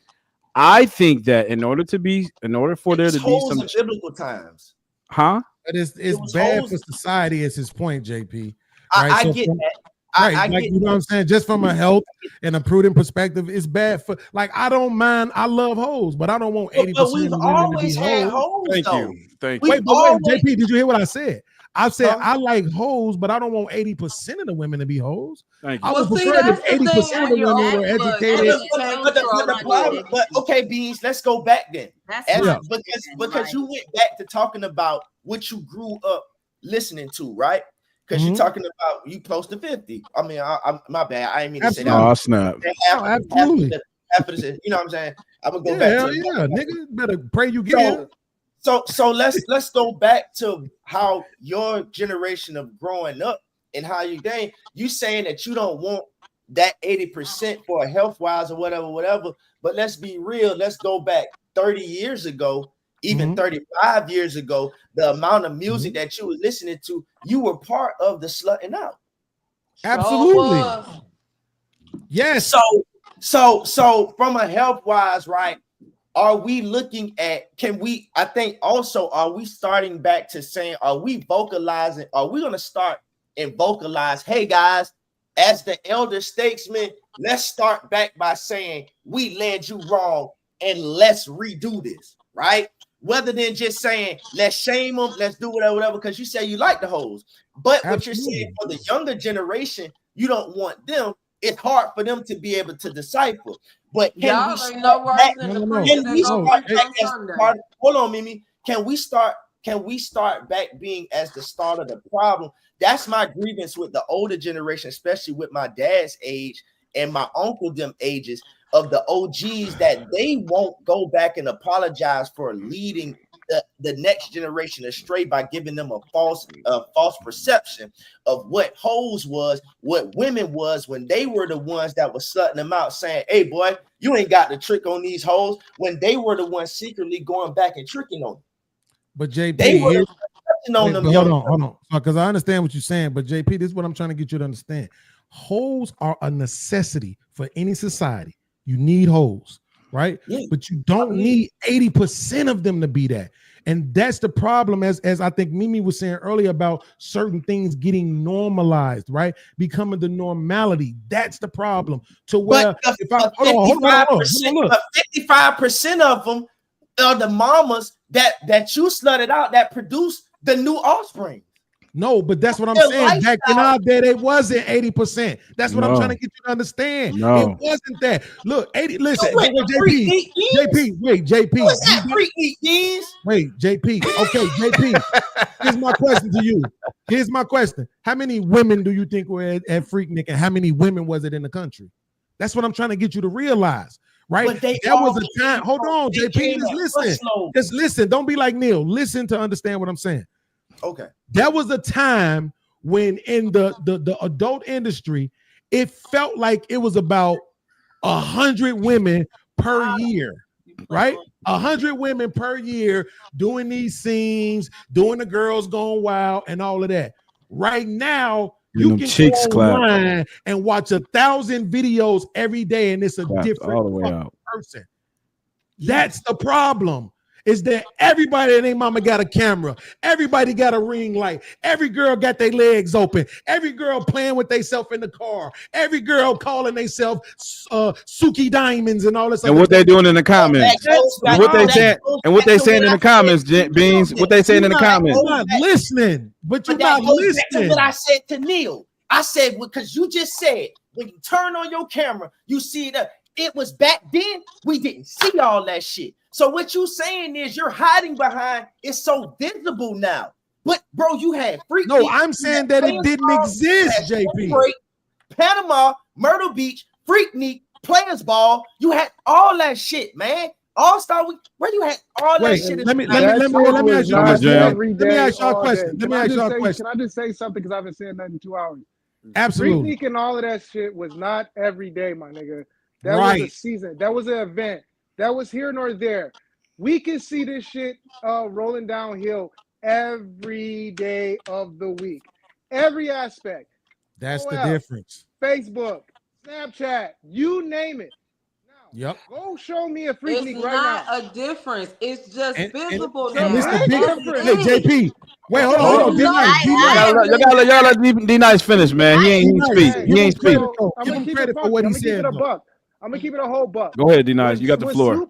I think that in order for there to be some biblical times, but it's bad for society. Is his point, JP? Right? I get that. I get you know what I'm saying? Just from a health and a prudent perspective, it's bad for I don't mind. I love hoes, but I don't want 80% of the women to be hoes. Thank you. Wait, JP, did you hear what I said? I said I like hoes, but I don't want 80% of the women to be hoes. Thank you. I would prefer if 80% of the women were educated. But okay, Beans, let's go back then. Because you went back to talking about what you grew up listening to, right? Because you're talking about you close to 50. I mean, I'm my bad. I didn't mean to say that. Oh, snap. Absolutely. After this, you know what I'm saying? I'm gonna go back to nigga. Better pray you get here. So let's go back to how your generation of growing up and how you saying that you don't want that 80% for health wise or whatever. But let's be real. Let's go back 30 years ago, even 35 years ago. The amount of music that you were listening to, you were part of the slutting out. Absolutely. Yes. So from a health wise, right? Are we looking at, I think also, are we starting back to saying, are we vocalizing? Are we going to start and vocalize, hey guys, as the elder statesman, let's start back by saying we led you wrong and let's redo this, right? Rather than just saying, let's shame them, let's do whatever, because you say you like the hoes. But what you're saying for the younger generation, you don't want them. It's hard for them to be able to decipher. But can we start back? Hold on, Mimi. Can we start back being as the start of the problem? That's my grievance with the older generation, especially with my dad's age and my uncle them ages of the OGs, that they won't go back and apologize for leading the next generation astray by giving them a false perception of what hoes was, what women was, when they were the ones that was slutting them out, saying, hey boy, you ain't got the trick on these hoes, when they were the ones secretly going back and tricking on them. But JP, they were on them. Hold on, because I understand what you're saying, but JP, this is what I'm trying to get you to understand. Hoes are a necessity for any society. You need hoes, right? Yeah. But you don't need 80% of them to be that. And that's the problem, as I think Mimi was saying earlier, about certain things getting normalized, right? Becoming the normality. That's the problem. To where if 55% of them are the mamas that you slutted out that produce the new offspring. No, but that's what I'm saying. Back in our day, it wasn't 80%. That's what I'm trying to get you to understand. It wasn't that. Look, 80. Listen, wait, JP. Wait, JP. What's that freak eat beans? Wait, JP. Okay, JP. Here's my question to you. Here's my question. How many women do you think were at Freaknik, and how many women was it in the country? That's what I'm trying to get you to realize. Right? There was a time. Hold on, JP. Just listen. Just listen. Don't be like Neil. Listen to understand what I'm saying. Okay. There was a time when in the adult industry, it felt like it was about 100 women per year, right? 100 women per year doing these scenes, doing the girls going wild and all of that. Right now, you can go online and watch 1,000 videos every day, and it's a different person. That's the problem. Is that everybody and their mama got a camera, everybody got a ring light, every girl got their legs open, every girl playing with themselves in the car, every girl calling themselves Suki Diamonds and all this. And what they doing in the comments? And what they saying? And what they saying in the comments, Beans? What they saying in the comments? You're not listening, but you're not listening. listening. What I said to Neil, I said because you just said when you turn on your camera, you see it. It was back then. We didn't see all that shit. So what you saying is you're hiding behind it's so visible now. But bro, you had Freak. No, I'm saying that it didn't exist, JP. Panama, Myrtle Beach, Freaknik, Players Ball. You had all that shit, man. All-Star Week. Where you had all that shit? Let me ask you a question. Let me ask y'all a question. Can I just say something because I haven't said nothing in 2 hours? Absolutely. Freaknik and all of that shit was not every day, my nigga. That was a season. That was an event. That was here nor there. We can see this shit rolling downhill every day of the week. Every aspect. That's the difference. Facebook, Snapchat, you name it. Yep. Go show me a Freaknik it's right not now. a difference. It's just visible. And it's the big JP. Wait, hold on. Y'all let D-Nice finish, man. He ain't speak. He ain't speak. Give him credit for what he said. I'm gonna keep it a whole buck. Go ahead, D-Nice. You got the floor.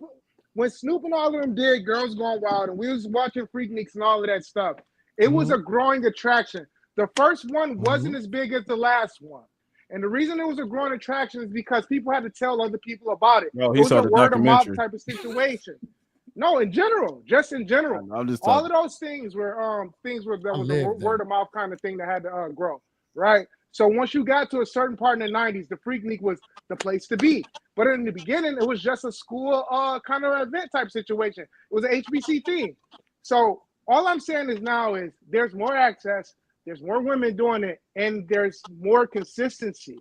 When Snoop and all of them did Girls Gone Wild, and we was watching Freakniks and all of that stuff, it was a growing attraction. The first one wasn't as big as the last one. And the reason it was a growing attraction is because people had to tell other people about it. Bro, it was a word of mouth type of situation. No, in general, just in general. All of those things were that was a word of mouth kind of thing that had to grow, right? So once you got to a certain part in the 90s, the Freaknik was the place to be. But in the beginning, it was just a school kind of event type situation. It was an HBC theme. So all I'm saying is now is there's more access, there's more women doing it, and there's more consistency.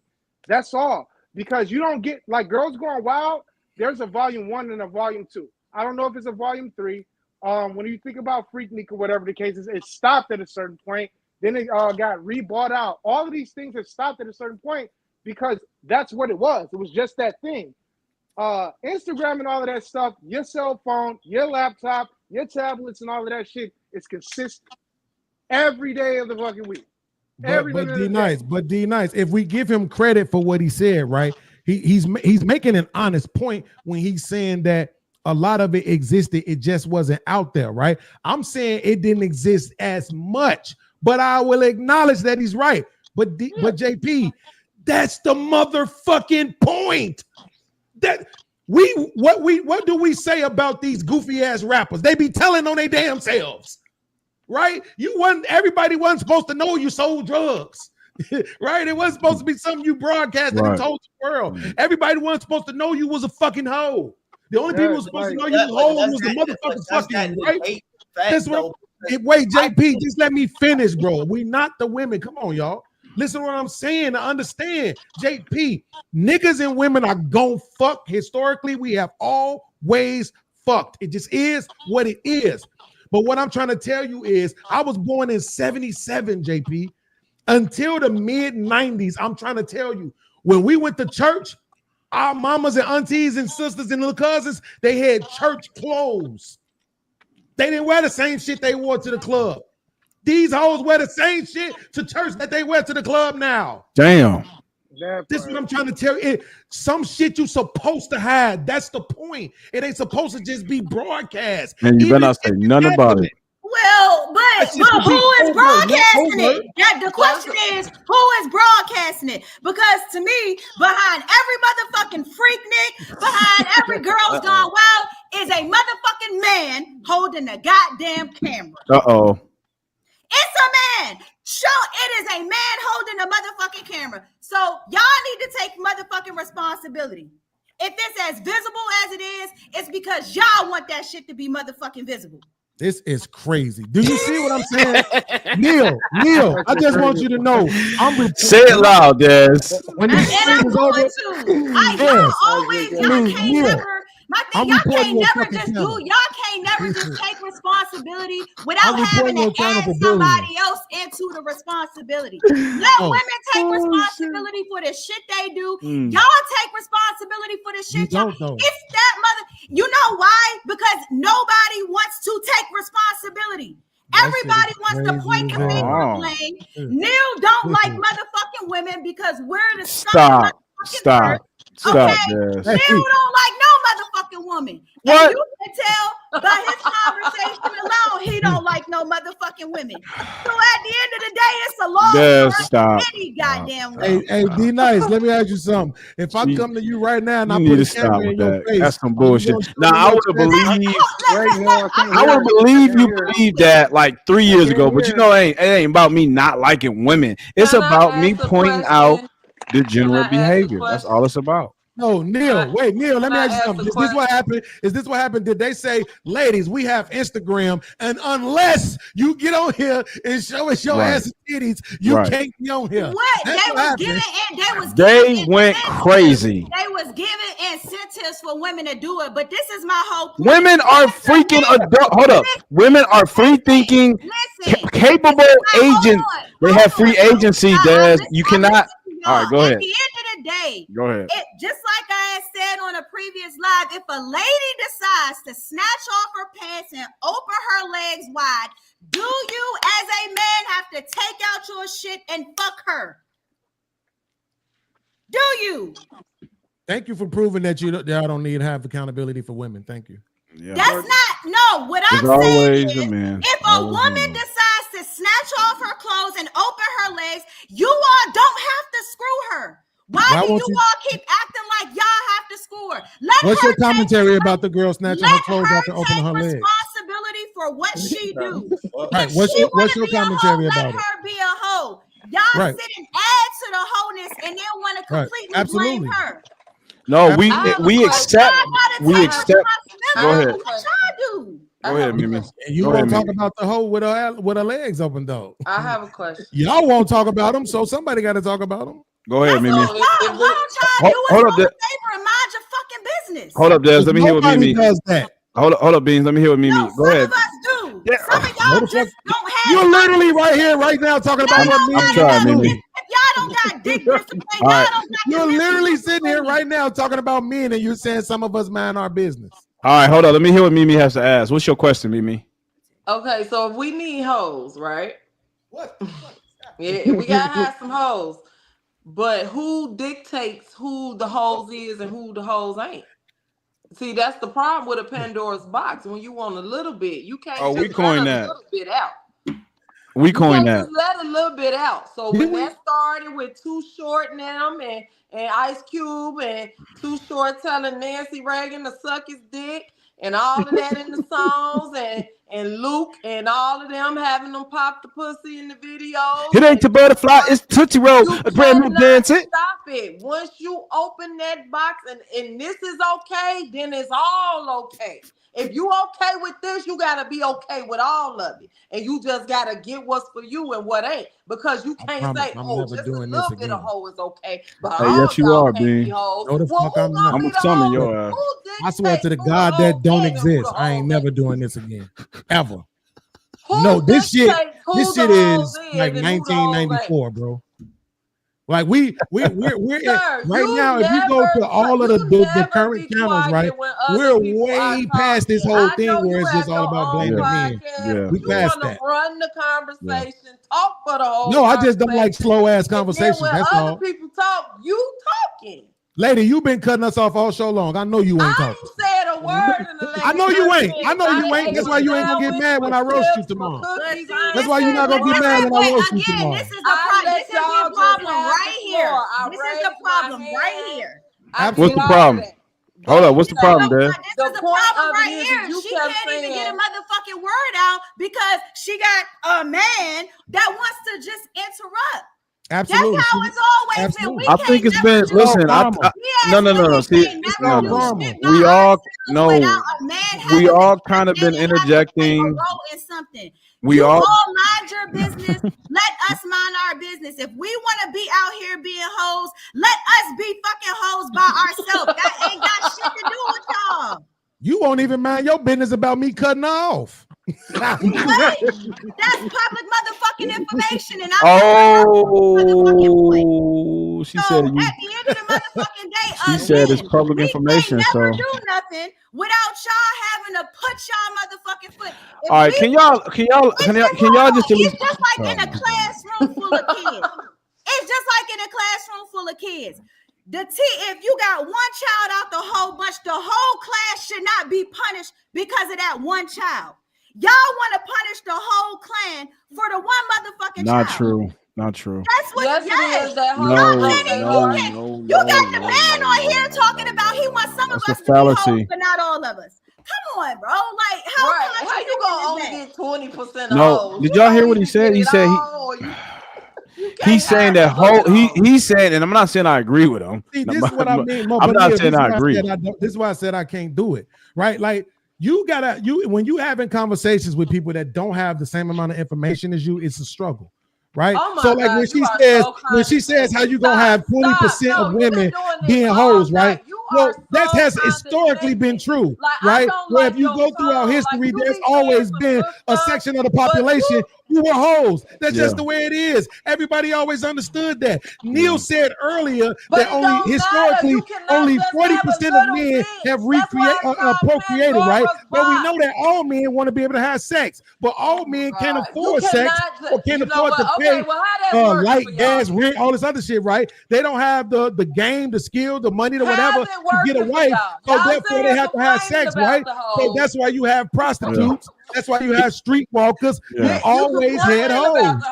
That's all. Because you don't get, like Girls Gone Wild, there's a volume 1 and a volume 2. I don't know if it's a volume 3. When you think about Freaknik or whatever the case is, it stopped at a certain point. Then it got re-bought out. All of these things have stopped at a certain point because that's what it was. It was just that thing. Instagram and all of that stuff, your cell phone, your laptop, your tablets and all of that shit is consistent every day of the fucking week. But D-Nice, if we give him credit for what he said, right? He's making an honest point when he's saying that a lot of it existed, it just wasn't out there, right? I'm saying it didn't exist as much. But I will acknowledge that he's right. But JP, that's the motherfucking point. That what do we say about these goofy ass rappers? They be telling on their damn selves, right? Everybody wasn't supposed to know you sold drugs, right? It wasn't supposed to be something you broadcasted and told the world. Everybody wasn't supposed to know you was a fucking hoe. The only people who were supposed to know you was a hoe was the motherfucking fucking right. That's what. Wait, JP, just let me finish, bro. We not the women. Come on, y'all. Listen to what I'm saying to understand. JP, niggas and women are gon' fuck. Historically, we have always fucked. It just is what it is. But what I'm trying to tell you is I was born in 77, JP. Until the mid-90s, I'm trying to tell you, when we went to church, our mamas and aunties and sisters and little cousins, they had church clothes. They didn't wear the same shit they wore to the club. These hoes wear the same shit to church that they wear to the club now. Damn. This is what I'm trying to tell you. Some shit you supposed to hide. That's the point. It ain't supposed to just be broadcast. And you better not say nothing about it. Well, but but who is broadcasting it? The question is, who is broadcasting it? Because to me, behind every motherfucking freaknik, behind every girl's gone wild, is a motherfucking man holding a goddamn camera. Uh-oh. It's a man. It is a man holding a motherfucking camera. So y'all need to take motherfucking responsibility. If it's as visible as it is, it's because y'all want that shit to be motherfucking visible. This is crazy. Do you see what I'm saying? Neil, I just want you to know. Say it loud, Des. When this thing is over, y'all always, y'all can't never. My thing, y'all can't never just do. Y'all can't never just take responsibility without having to add somebody else into the responsibility. Let women take responsibility for the shit they do. Y'all take responsibility for the shit y'all. It's that mother. You know why? Because nobody wants to take responsibility. Everybody wants to point the finger and blame. Neil don't like motherfucking women because we're the Stop. Okay, Neil don't like no motherfucking woman. What? And you can tell by his conversation alone, he don't like no motherfucking women. So at the end of the day, it's a law for any goddamn woman. Hey, D Nice, let me ask you something. If I come to you right now and I put a camera in your face, that's some bullshit. Now I would believe you believe that like 3 years ago, but you know, it ain't about me not liking women. It's about me pointing out degenerate behavior. That's all it's about. No, Neil, Neil, let me ask you something. Is this what happened? Did they say, ladies, we have Instagram, and unless you get on here and show us your ass and titties, you can't be on here? What? They went crazy. They was giving incentives for women to do it, but this is my whole point. Women are freaking adult. Hold up. Women are free thinking, capable agents. They have free agency, Des. You cannot. All right, go ahead. At the end of the day, go ahead. Just like I had said on a previous live, if a lady decides to snatch off her pants and open her legs wide, do you as a man have to take out your shit and fuck her? Do you? Thank you for proving that y'all don't need to have accountability for women. Thank you. Yeah. That's not what I'm saying. If a woman decides to snatch off her clothes and open her legs, you all don't have to screw her. Why do you all keep acting like y'all have to screw her? What's your commentary about the girl snatching her clothes after opening her legs? Responsibility for what she do. Right. What's your commentary about it? Let her be a hoe. Y'all sit and add to the wholeness and then want to completely blame her. No, we accept. Go ahead. What y'all do? Go ahead, Mimi. And you won't talk about the hoe with her legs open though. I have a question. Y'all won't talk about them, so somebody got to talk about them. Go ahead, Mimi. Hold up, Des. And mind your fucking business. Hold up, Des. Let me hear what Mimi does that. Hold up, Beans. Let me hear what Mimi. Go ahead. Some of us do. Yeah. Some of y'all just don't have. You're literally right here, right now, talking about what Mimi. I'm trying, Mimi. If y'all don't got dick discipline, y'all don't got. You're literally sitting here right now talking about men, and you're saying some of us mind our business. All right, hold on. Let me hear what Mimi has to ask. What's your question, Mimi? Okay, so if we need hoes, right? What? Yeah, we gotta have some hoes. But who dictates who the hoes is and who the hoes ain't? See, that's the problem with a Pandora's box. When you want a little bit, you can't just let a little bit out. We coined that. Just let a little bit out. So when that started with Too Short and them and Ice Cube and Too Short telling Nancy Reagan to suck his dick and all of that in the songs and Luke and all of them having them pop the pussy in the videos. It ain't the butterfly, it's Tootsie Roll. A brand new dance. Stop it. Once you open that box and this is okay, then it's all okay. If you okay with this, you gotta be okay with all of it. And you just gotta get what's for you and what ain't. Because you can't say, just a little bit of hoe is okay. But hey, yes, you are, B. No, the fuck I'm not. I'm gonna summon your ass. I swear to the God that don't exist. I ain't never doing this again. Ever. No, this shit is like 1994, bro. Like we're right now. If you go to all of the current channels, right, we're way past this whole thing where it's just all about blaming men. Yeah. We passed that. Run the conversation, talk for the whole. No, I just don't like slow ass conversations. When that's other all. people talk, you talking. Lady, you've been cutting us off all show long. I know you ain't talking. I ain't said a word in the last I know you ain't. I know you ain't. That's why you ain't gonna get mad when I roast you tomorrow. That's why you're not gonna get mad when I roast you tomorrow. This is the problem right here. This is the problem right here. What's the problem? Hold up, what's the problem, Dad? This is the problem right here. She can't even get a motherfucking word out because she got a man that wants to just interrupt. Absolutely. That's how it's always been. We I think it's been. Listen, no. See, we all kind of been interjecting. We all mind your business. Let us mind our business. If we want to be out here being hoes, let us be fucking hoes by ourselves. That ain't got shit to do with y'all. You won't even mind your business about me cutting off. That's public motherfucking information, and she said. At the end of the motherfucking day, she said it's public information. We so never do nothing without y'all having to put y'all motherfucking foot. All right, can y'all just? It's just like in a classroom full of kids. It's just like in a classroom full of kids. If you got one child out the whole bunch, the whole class should not be punished because of that one child. Y'all want to punish the whole clan for the one motherfucking Not child. True. Not true. That's what it is. That whole you got the man on here talking about he wants some of us to be hoes, but not all of us. Come on, bro. Like, how you gonna only get 20% of No, did y'all hear what he said? He said he's saying that whole he said, and I'm not saying I agree with him. See, this is what I mean. I'm not saying I agree. This is why I said I can't do it. Right? Like when you having conversations with people that don't have the same amount of information as you, it's a struggle. Right. So like when she says how you gonna have 20% of women being hoes, right? Well, that has historically been true, right? Where if you go through our history, there's always been a section of the population who were hoes. That's just the way it is. Everybody always understood that. Neil said earlier that historically only 40% of men have procreated, right? But we know that all men want to be able to have sex, but all men can't afford sex or can't afford to pay light, gas, rent, all this other shit, right? They don't have the game, the skill, the money, the whatever to get a wife. So therefore they have to have sex, right? So that's why you have prostitutes. That's why you have streetwalkers. You always had hoes.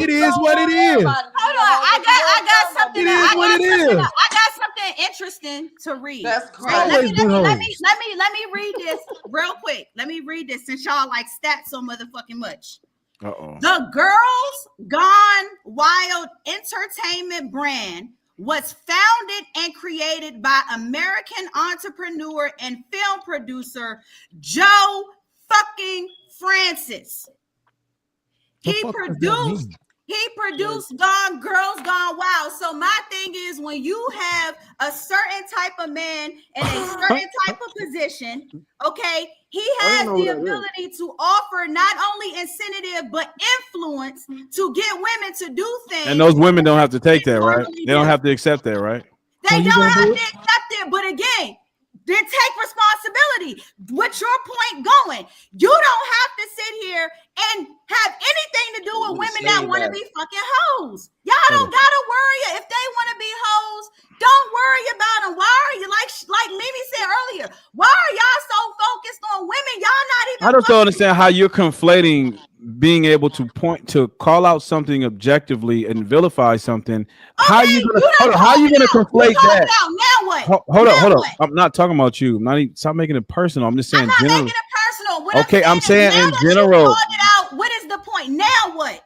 It is what it is. Hold on, I got something. It is what it is. I got something interesting to read. That's crazy. Let me read this real quick. Let me read this since y'all like stats so motherfucking much. The Girls Gone Wild entertainment brand was founded and created by American entrepreneur and film producer Joe fucking Francis. He produced Girls Gone Wild. So my thing is, when you have a certain type of man in a certain type of position, okay, he has the ability to offer not only incentive but influence to get women to do things. And those women don't have to take that, right? They don't have to accept that, right? They don't have to accept it, but again, then take responsibility. What's your point going? You don't have to sit here and have anything to do with women that want to be fucking hoes. Y'all don't gotta worry if they want to be hoes. Don't worry about them. Why are you like Mimi said earlier? Why are y'all so focused on women? Y'all not even. I just don't understand how you're conflating being able to call out something objectively and vilify something. Okay, how are you gonna conflate that? Now what? Hold up. I'm not talking about you. Stop making it personal. I'm just saying. I'm not making it personal. What I'm saying in general. What is the point? Now what?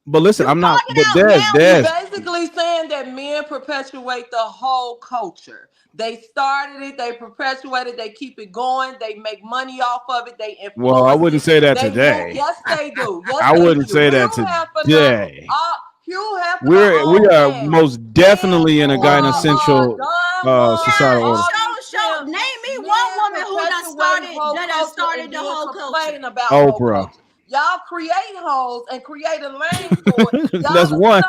But listen, I'm not. But Des. Basically saying that men perpetuate the whole culture. They started it, they perpetuate it, they keep it going, they make money off of it, they influence. Well, I wouldn't say that today. Yes, they do. Yes, I wouldn't say that today. We are most definitely in a gyneccentric societal order. Name me one woman who done started the whole culture. Oprah. Y'all create hoes and create a lane for it. That's one.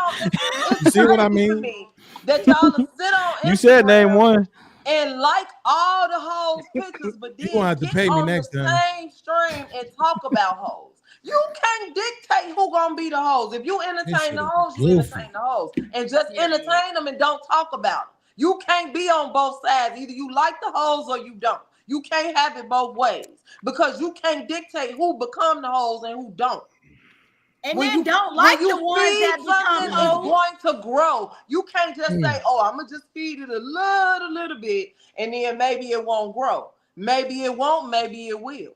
You see what I mean? That y'all sit on Instagram. You said name one. And like all the hoes pictures, but then you gonna have to pay me next time. Same stream and talk about hoes. You can't dictate who gonna be the hoes. If you entertain the hoes, you entertain the hoes, and just entertain them and don't talk about them. You can't be on both sides. Either you like the hoes or you don't. You can't have it both ways because you can't dictate who become the hoes and who don't. And when then don't like the ones that become hoes. It's going to grow. You can't just say, "Oh, I'm gonna just feed it a little bit, and then maybe it won't grow. Maybe it won't. Maybe it will."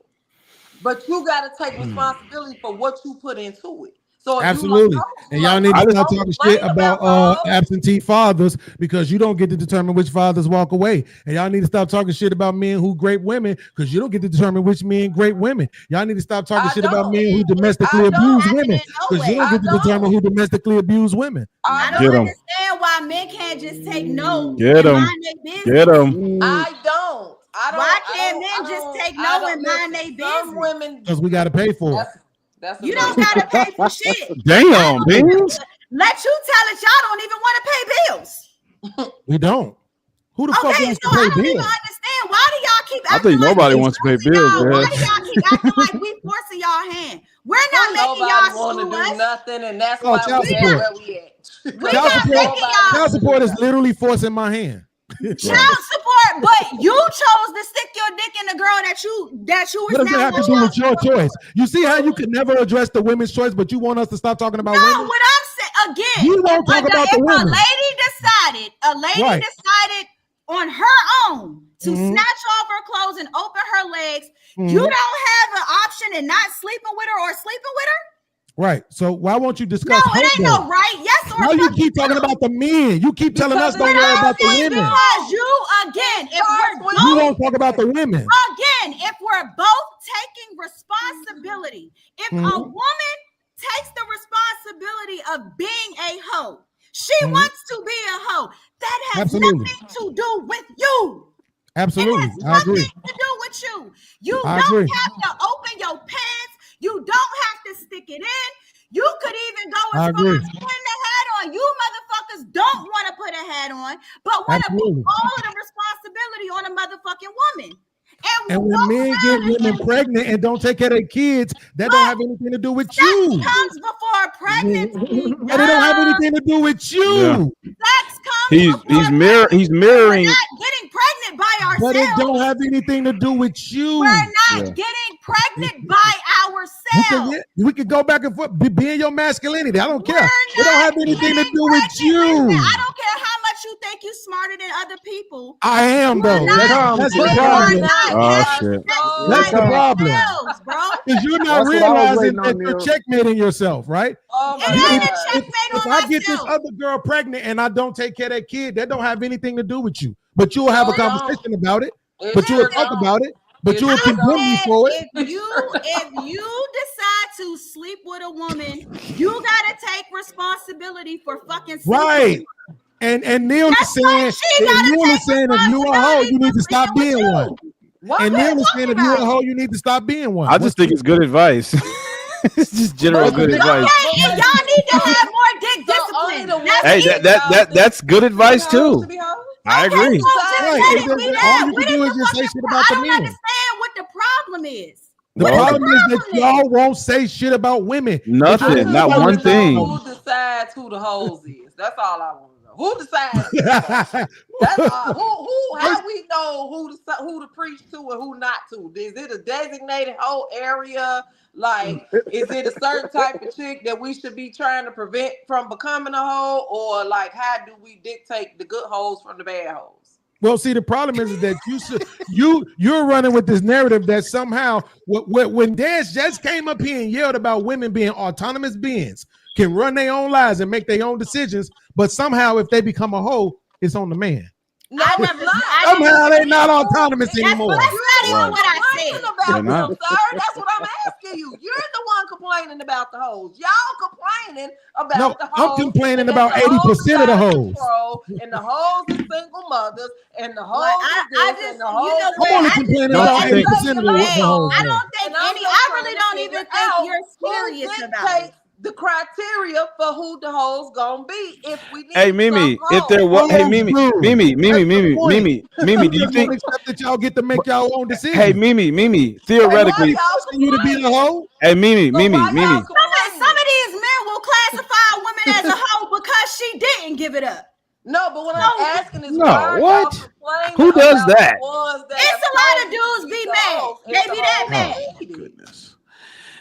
But you got to take responsibility for what you put into it. So absolutely, and y'all need to stop talking shit about absentee fathers because you don't get to determine which fathers walk away. And y'all need to stop talking shit about men who grape women because you don't get to determine which men grape women. Y'all need to stop talking shit about men who domestically abuse women because you don't get to determine who domestically abuse women. I don't understand why men can't just take no. Get them. Get them. I don't. Why can't men just take no and mind their business? Because we got to pay for it. You don't gotta pay for shit. Damn, beans. Let you tell it. Y'all don't even want to pay bills. We don't. Who the fuck wants to pay I don't bills? even understand. Why do y'all keep I think nobody wants to pay bills, man. Why do y'all keep acting like we forcing y'all hand? We're not making y'all want to do us. nothing, and that's why child we're support. where we at. We're not making y'all. Child support is literally forcing my hand. Child support, but you chose to stick your dick in the girl that you What does that have to do with your choice? You see how you can never address the women's choice, but you want us to stop talking about women? No, what I'm saying again, you won't talk about the women. A lady decided on her own to snatch off her clothes and open her legs. You don't have an option in not sleeping with her or sleeping with her. Right. So why won't you discuss? No, it ain't no right. Yes or no. You keep talking about the men. You keep telling us don't worry about the women. Because you again, you won't talk about the women. Again, if we're both taking responsibility, if a woman takes the responsibility of being a hoe, she wants to be a hoe. That has nothing to do with you. Absolutely, it has I agree. nothing to do with you. You don't have to open your pants. You don't have to stick it in. You could even go as far as putting the hat on. You motherfuckers don't want to put a hat on, but want to put all of the responsibility on a motherfucking woman. And when men get women pregnant and don't take care of their kids, that don't have anything to do with you. Sex comes before pregnancy. But it don't have anything to do with you. Yeah. Sex comes He's mirroring. We're not getting pregnant by ourselves. But it don't have anything to do with you. We're not getting pregnant by ourselves. We could go back and forth. Be in your masculinity. I don't care. It don't have anything to do with you. Listen, I don't care how much you think you're smarter than other people. I am though. That's the problem. Oh shit. That's the problem. Because you're not realizing that you're checkmating yourself, right? If I get this other girl pregnant and I don't take care of that kid, that don't have anything to do with you. But you'll have a conversation about it. But you'll talk about it. But you'll condemn me for it. If you decide to sleep with a woman, you gotta take responsibility for fucking right. And Neil is saying, if you're a hoe, you need to stop being one. And Neil is saying, if you're a hoe, you need to stop being one. I just think it's good advice. It's just general good advice. Okay, and y'all need to have more dick discipline. Hey, that's good advice too. I agree. All you can do is just say shit about the men. I don't understand what the problem is. The problem is that y'all won't say shit about women. Nothing, not one thing. Who decides who the hoes is? That's all I want to know. Who decides? That's all. Who? How we know who to preach to and who not to? Is it a designated whole area? Like, is it a certain type of chick that we should be trying to prevent from becoming a hoe, or like, how do we dictate the good hoes from the bad hoes? Well, see, the problem is that you're running with this narrative that somehow when Dez just came up here and yelled about women being autonomous beings, can run their own lives and make their own decisions, but somehow if they become a hoe, it's on the man. No, somehow they're not autonomous anymore. That's not even what I said. About them, sir. That's what I'm asking you. You're the one complaining about the hoes. Y'all complaining about the hoes. I'm complaining about 80% of the hoes. And the hoes are single mothers, and the hoes I'm only complaining about 80% of the hoes. I don't think I really don't even think you're serious about it. the criteria for who the hoes gonna be if we need Hey Mimi, some if there hoes. was, hey Mimi, True. Mimi, That's the point. Mimi, You do you just think? won't accept that y'all get to make y'all own decisions. Hey Mimi, Why theoretically, y'all Asking you to be the complaining? hoe. hey Mimi, But why y'all Some complaining? of these men will classify a woman as a hoe because she didn't give it up. No, but what I'm asking is no, why are y'all what? complaining Who does about that? the ones that It's have a lot of chosen to dudes be be the mad. hoes if They the be that hoes mad. don't need it? Goodness.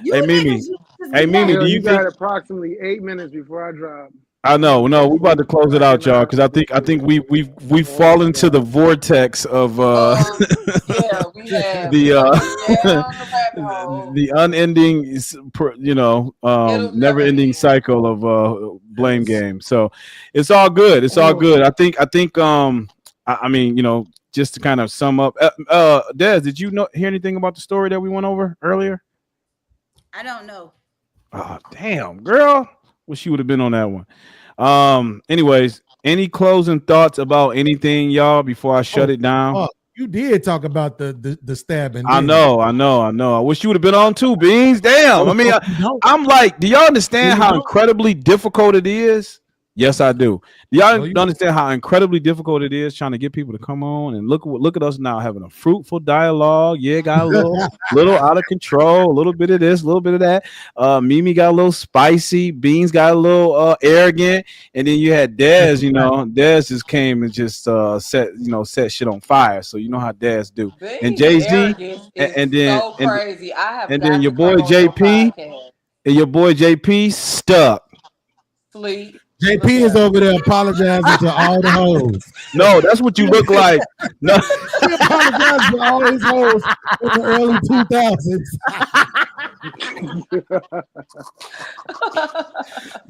You Hey niggas Mimi, just hey be Mimi, mad. do you You got think? approximately 8 minutes before I drop. I know, no, we about to close it out, y'all, because I Recognizing think this is we've fallen to the vortex of Yeah, we have. the We done went down the rabbit hole. the unending, It'll never never ending end. cycle of blame game. So it's all good. It's all good. I think I mean, just to kind of sum up, Des, did you hear anything about the story that we went over earlier? I don't know. Oh, damn, girl. Wish you would have been on that one. Anyways, any closing thoughts about anything, y'all, before I shut it down? You did talk about the stabbing. I know. I wish you would have been on too, Beans. Damn. I mean, I'm like, do y'all understand how incredibly difficult it is? Yes, I do. Do y'all understand how incredibly difficult it is trying to get people to come on and look at us now having a fruitful dialogue? Yeah, got a little out of control, a little bit of this, a little bit of that. Mimi got a little spicy, Beans got a little arrogant, and then you had Dez. Dez just came and just set shit on fire. So you know how Dez do. And Being Jay-Z, arrogant is and then so crazy. I have and then got your to boy come on your JP podcast. and your boy JP stuck. Sleep. JP is over there apologizing to all the hoes. No, that's what you look like. No, he apologized to all his hoes in the early 2000s.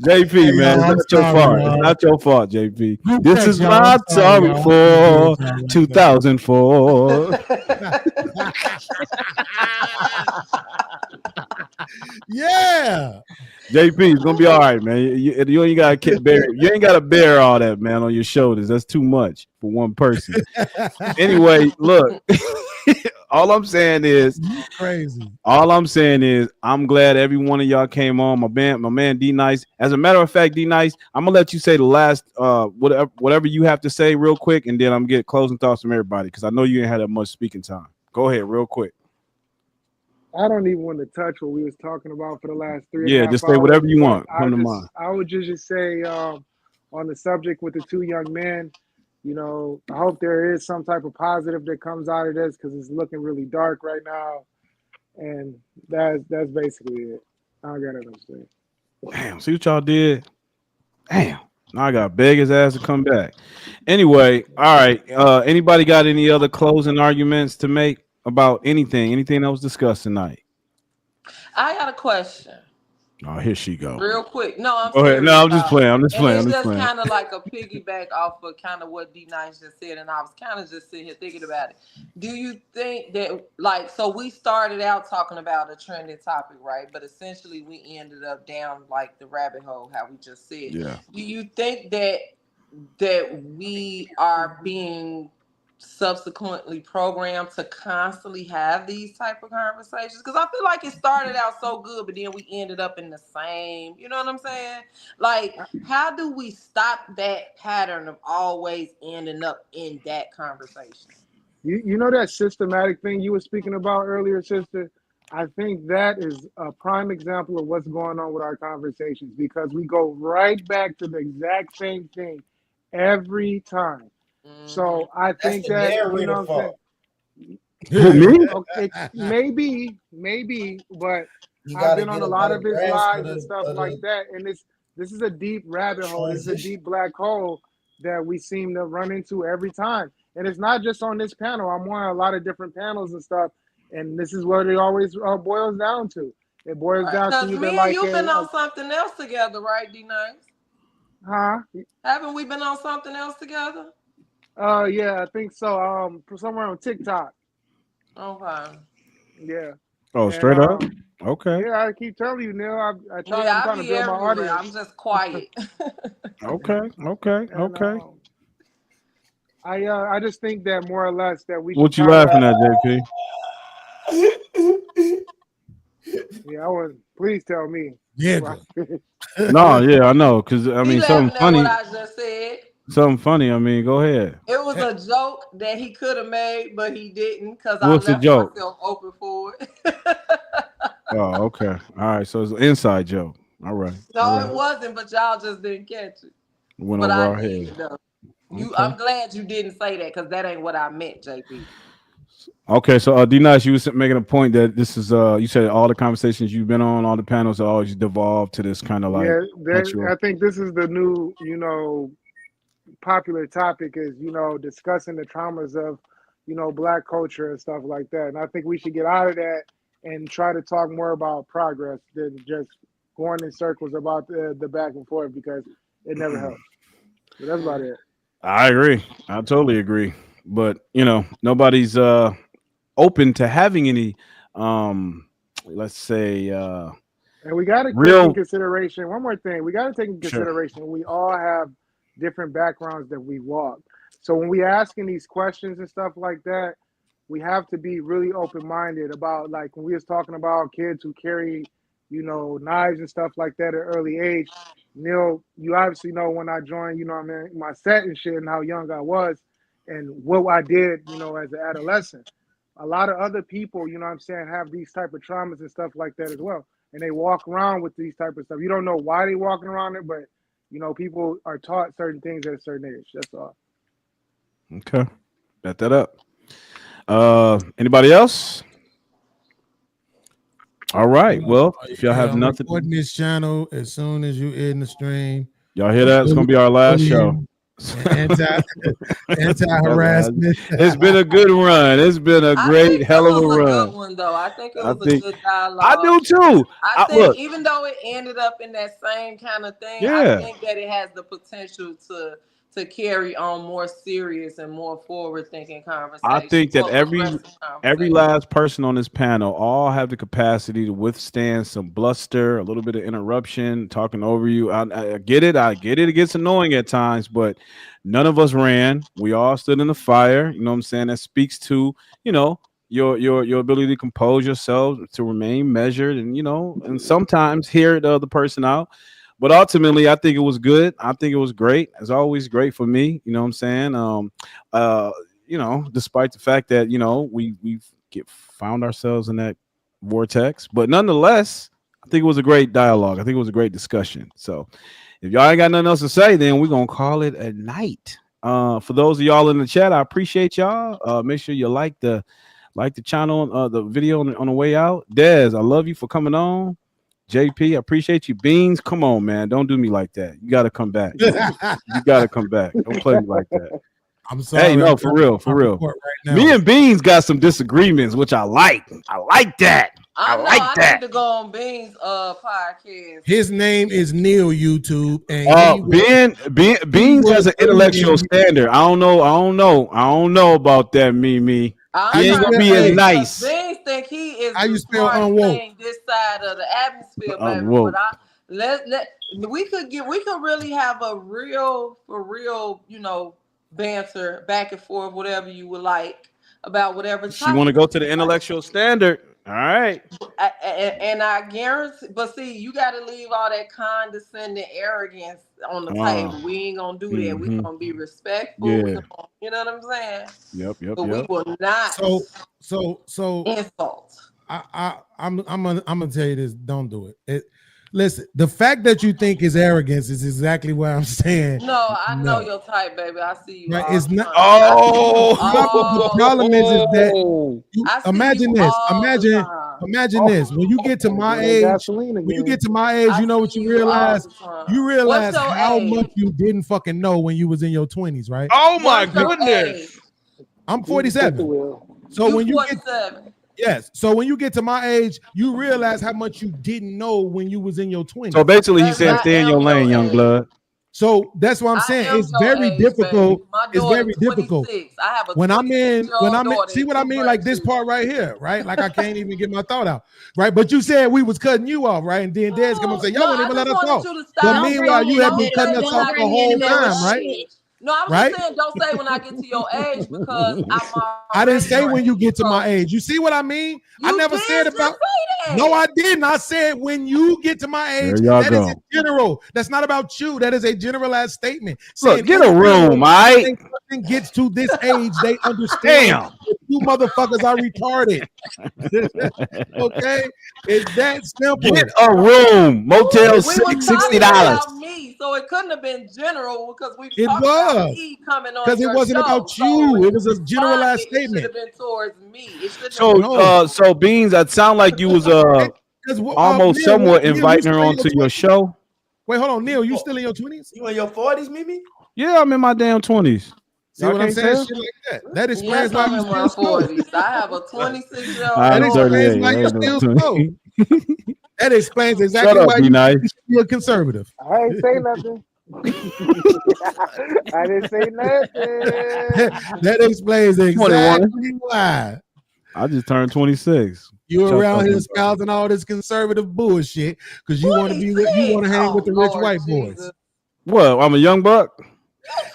JP, man, it's not your fault. It's not your fault, JP. This is my sorry for 2004. Yeah. JP, it's gonna be all right, man. You ain't gotta bear. You ain't gotta bear all that, man, on your shoulders. That's too much for one person. Anyway, look. All I'm saying is crazy. All I'm saying is I'm glad every one of y'all came on. My man D Nice. As a matter of fact, D Nice, I'm gonna let you say the last whatever you have to say real quick, and then I'm gonna get closing thoughts from everybody because I know you ain't had that much speaking time. Go ahead, real quick. I don't even want to touch what we was talking about for the last 3.5 Yeah, hours. just say whatever you want. I would just say on the subject with the two young men, I hope there is some type of positive that comes out of this because it's looking really dark right now, and that's basically it. I got nothing to say. Damn, see what y'all did? Damn. Now I gotta beg his ass to come back. Anyway, all right. Anybody got any other closing arguments to make about anything that was discussed tonight? I got a question. Oh, here she go. Real quick. No, I'm Go ahead. serious. No, I'm just playing. It's just kind of like a piggyback off of kind of what D Nice just said, and I was kind of just sitting here thinking about it. Do you think that so we started out talking about a trending topic, right? But essentially we ended up down like the rabbit hole, how we just said. Yeah. Do you think that we are being subsequently programmed to constantly have these type of conversations? Because I feel like it started out so good, but then we ended up in the same, you know what I'm saying? Like, how do we stop that pattern of always ending up in that conversation? You know that systematic thing you were speaking about earlier, sister? I think that is a prime example of what's going on with our conversations because we go right back to the exact same thing every time. So I think that, you know what I'm saying? Who, me? Okay, maybe, but I've been on a lot of his lives and stuff like that. And this is a deep rabbit hole. This is a deep black hole that we seem to run into every time. And it's not just on this panel. I'm on a lot of different panels and stuff. And this is what it always boils down to. It boils down to either me and you've been on something else together, right, D Nice? Huh? Haven't we been on something else together? Yeah, I think so. Somewhere on TikTok. Okay. Yeah. Oh, straight up? Okay. Yeah, I keep telling you, Neil. I'm trying to build my audience. I'm just quiet. Okay. I just think that more or less that we. What you laughing at, JP? Yeah, please tell me. Nigga. No, yeah, I know. Because I mean, something at funny. what I just said. Something funny. I mean, go ahead. It was a joke that he could have made, but he didn't because I What's the left joke? myself open for it. Oh, okay. All right. So it's an inside joke. All right. No, it wasn't, but y'all just didn't catch it. Went But over I our did, head. though. Okay. I'm glad you didn't say that because that ain't what I meant, JP. Okay, so D-Nice, you was making a point that this is you said all the conversations you've been on, all the panels are always devolved to this kind of like I think this is the new, popular topic is, discussing the traumas of, Black culture and stuff like that. And I think we should get out of that and try to talk more about progress than just going in circles about the back and forth because it never helps. But that's about it. I agree. I totally agree. But nobody's open to having any let's say and we got to take in consideration one more thing. We got to take in consideration we all have different backgrounds that we walk. So when we asking these questions and stuff like that, we have to be really open-minded about, like when we was talking about kids who carry, knives and stuff like that at an early age. Neil, you obviously know when I joined, my set and shit and how young I was and what I did, as an adolescent. A lot of other people, have these type of traumas and stuff like that as well. And they walk around with these type of stuff. You don't know why they walking around it, but people are taught certain things at a certain age. That's all. Okay. Bet that up. Anybody else? All right. Well, if y'all have nothing, recording this channel as soon as you end the stream. Y'all hear that? It's gonna be our last show. Anti-harassment. It's been a good run. It's been a great hell of a run. Good one though. I think it was a good dialogue. I do too. I think even though it ended up in that same kind of thing, I think that it has the potential to carry on more serious and more forward-thinking conversations. I think that every last person on this panel all have the capacity to withstand some bluster, a little bit of interruption, talking over you. I get it. I get it. It gets annoying at times, but none of us ran. We all stood in the fire. You know what I'm saying? That speaks to, your ability to compose yourself, to remain measured, and and sometimes hear the other person out. But ultimately, I think it was good. I think it was great. It's always great for me. You know what I'm saying? Despite the fact that, we've found ourselves in that vortex. But nonetheless, I think it was a great dialogue. I think it was a great discussion. So if y'all ain't got nothing else to say, then we're going to call it a night. For those of y'all in the chat, I appreciate y'all. Make sure you like the channel, the video on the way out. Dez, I love you for coming on. JP, I appreciate you. Beans, come on, man. Don't do me like that. You got to come back. You got to come back. Don't play me like that. I'm sorry. Hey, no, for real. Right Me and Beans got some disagreements, which I like. I like that. I need to go on Beans' podcast. His name is Neil YouTube, and Beans has an intellectual standard. I don't know about that, Mimi. He ain't gonna be as nice. Beans think he is how you spell unwoke? This side of the atmosphere, baby. But we could really have a real, banter back and forth, whatever you would like about whatever. You want to go to the intellectual standard? All right. And I guarantee, but see, you got to leave all that condescending arrogance on the table. We ain't gonna do that. We gonna be respectful. Yeah. You know what I'm saying? Yep. But we will not. So insult. I'm gonna tell you this. Don't do it. Listen, the fact that you think is arrogance is exactly what I'm saying. No, I know your type, baby. I see you. Right? It's not. The problem is that imagine this. Imagine this. When you get to my age, you know what you realize? You realize how much you didn't fucking know when you was in your 20s, right? Oh my goodness. I'm 47. So when you get Yes. So when you get to my age, you realize how much you didn't know when you was in your 20s. So basically, he's saying stay in your lane, young blood. So that's what I'm saying. It's very difficult. It's very difficult. I have a when I'm in, see what I mean? Like this part right here, right? Like I can't even get my thought out, right? But you said we was cutting you off, right? And then Dez come and say, y'all won't even let us talk. But meanwhile, you have been cutting us off the whole time, right? No, I was right? just saying, don't say when I get to your age because I didn't say when you get to my age. You see what I mean? I never said about. No, I didn't. I said when you get to my age. That is in general. That's not about you. That is a generalized statement. Look, get a room, all right? When something gets to this age, they understand. You motherfuckers are retarded. Okay, it's that simple. Get a room. Motel $60. Me, so it couldn't have been general because we it talked about me coming on because it wasn't show, about you. It was a generalized It statement. should have been towards me. It shouldn't have So Beans, that sound like you was almost Neil, somewhat Neil, inviting her onto your show. Wait, hold on, Neil. You still in your 20s? You in your 40s, Mimi? Yeah, I'm in my damn 20s. See what I'm saying? Shit like that. That explains why you still slow. 40s. I have a 26-year-old. That explains why you're still slow. That explains exactly why you should be a conservative. I ain't say nothing. I didn't say nothing. That explains exactly why. I just turned 26. You around here espousing all this conservative bullshit because you want to be you want to hang with the rich white boys. Well, I'm a young buck.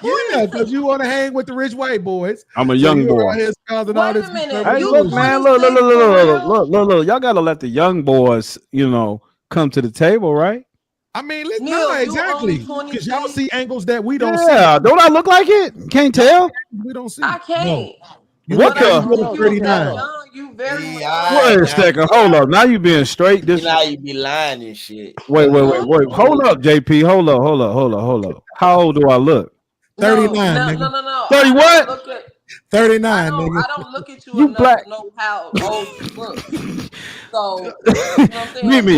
Yeah, because you want to hang with the rich white boys. I'm a young boy. Hey, look, man, look. Y'all gotta let the young boys, come to the table, right? I mean, no, exactly. Because y'all see angles that we don't see. Yeah, don't I look like it? Can't tell. We don't see. I can't. No. What the? 39. You very Wait a second. Hold up. Now you being straight. Now you be lying and shit. Wait. Hold up, JP. Hold up. How old do I look? 39. No. 30 what? 39. I don't look at you enough black. to know how old you look. So, Mimi,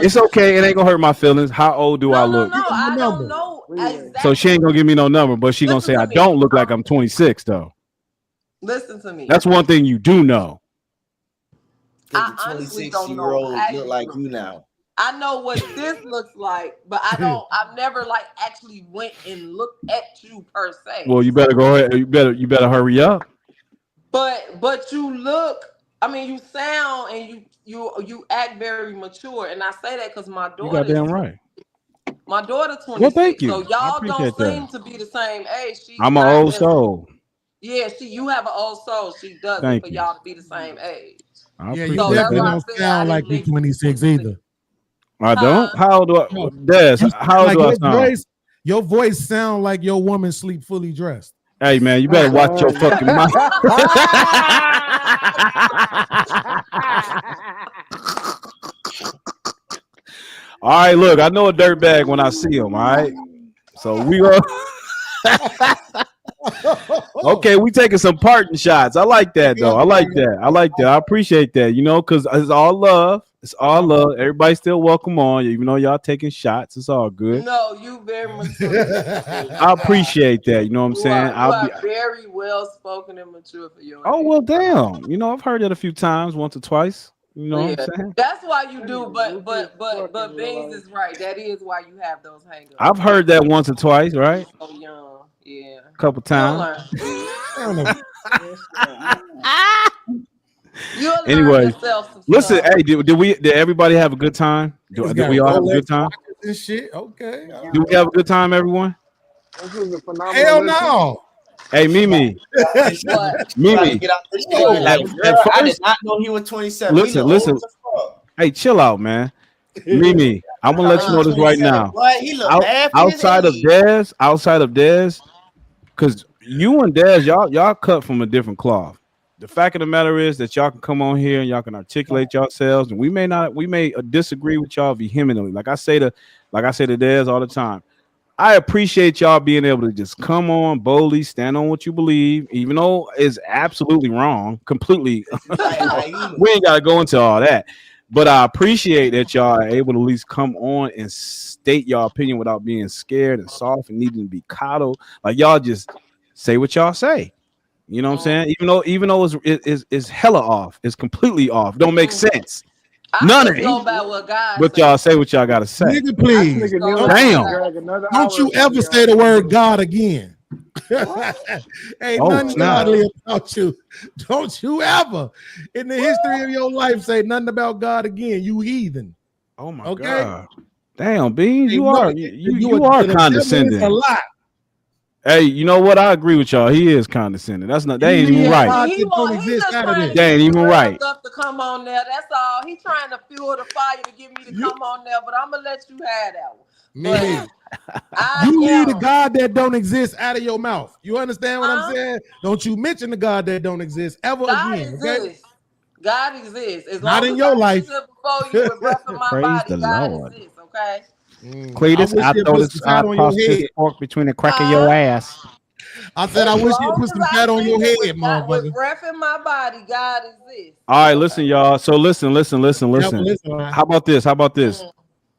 it's okay. It ain't gonna hurt my feelings. How old do I look? No, I don't know exactly. So she ain't gonna give me no number, but she gonna say I don't look like I'm 26 though. Listen to me. That's one thing you do know. Because the 26-year-old look like you now. I know what this looks like, but I've never actually went and looked at you per se. Well, you better go ahead. You better hurry up. But you look, I mean, you sound and you act very mature, and I say that because my daughter. You goddamn right. My daughter 26. Well, thank you. So y'all don't seem that. to be the same age. I'm an old soul. Yeah, you have an old soul. She doesn't for y'all to be the same age. Yeah, you definitely don't sound like you're 26 either. I don't. How old do I? Des, how old do I sound? Your voice sound like your woman sleep fully dressed. Hey man, you better watch your fucking mouth. All right, look, I know a dirtbag when I see him. All right, so we are. Okay, we taking some parting shots. I like that though. I like that. I appreciate that. Because it's all love. It's all love. Everybody's still welcome on. Even though y'all taking shots, it's all good. No, you very much. I appreciate that. You know what I'm saying? You are very well spoken and mature for your age. Oh well, damn. I've heard that a few times, once or twice. You know what I'm saying? That's why you do. But Beans is right. That is why you have those hangups. I've heard that once or twice, right? So young, yeah. A couple times. Anyway, listen. Hey, did everybody have a good time? Did we all have a good time? This shit, okay. Did we have a good time, everyone? This was a phenomenal. Hell no. Hey, Mimi. Mimi. Get out this shit. I did not know he was 27. Listen. Hey, chill out, man. Mimi, I'm gonna let you know this right now. Outside of Dez, because you and Dez, y'all cut from a different cloth. The fact of the matter is that y'all can come on here and y'all can articulate yourselves, and we may disagree with y'all vehemently. Like I say to Dez all the time. I appreciate y'all being able to just come on boldly, stand on what you believe, even though it's absolutely wrong, completely. We ain't got to go into all that, but I appreciate that y'all are able to at least come on and state your opinion without being scared and soft and needing to be coddled. Like y'all just say what y'all say. You know what I'm saying? Even though it's hella off, it's completely off. Don't make sense. None of it. But y'all say what y'all gotta say. Nigga, please. Damn. Don't you ever say the word God again. Ain't nothing godly about you. Don't you ever in the history of your life say nothing about God again, you heathen. Oh my God. Damn, Beans, you are condescending. A lot. Hey, you know what? I agree with y'all. He is condescending. That ain't even right. He just trying to That ain't even right. Up to come on there. That's all. He trying to fuel the fire to get me to come on there. But I'm gonna let you have that one. Maybe. You leave the God that don't exist out of your mouth. You understand what I'm saying? Don't you mention the God that don't exist ever again. Okay? God exists. As Not long in as your I life. sit before you with breath in my Praise body, the God Lord. exists. Okay. Cletus, I toss this fork between the crack of your ass. I said, I wish you'd put some fat on your head, motherfucker. With breath in my body, God exists. All right, listen, y'all. So listen. How about this?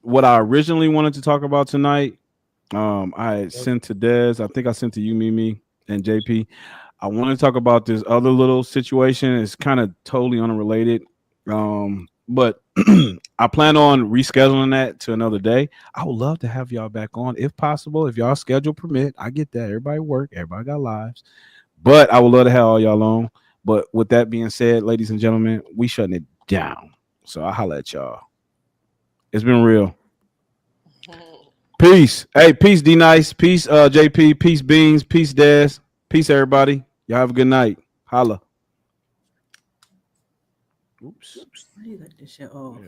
What I originally wanted to talk about tonight, I sent to Dez. I think I sent to you, Mimi, and JP. I want to talk about this other little situation. It's kind of totally unrelated. But I plan on rescheduling that to another day. I would love to have y'all back on if possible, if y'all schedule permit. I get that. Everybody work, everybody got lives. But I would love to have all y'all on. But with that being said, ladies and gentlemen, we shutting it down. So I'll holler at y'all. It's been real. Peace. Hey, peace, D Nice. Peace, JP. Peace, Beans. Peace, Dez. Peace, everybody. Y'all have a good night. Holla. Oops. Why you got this shit off?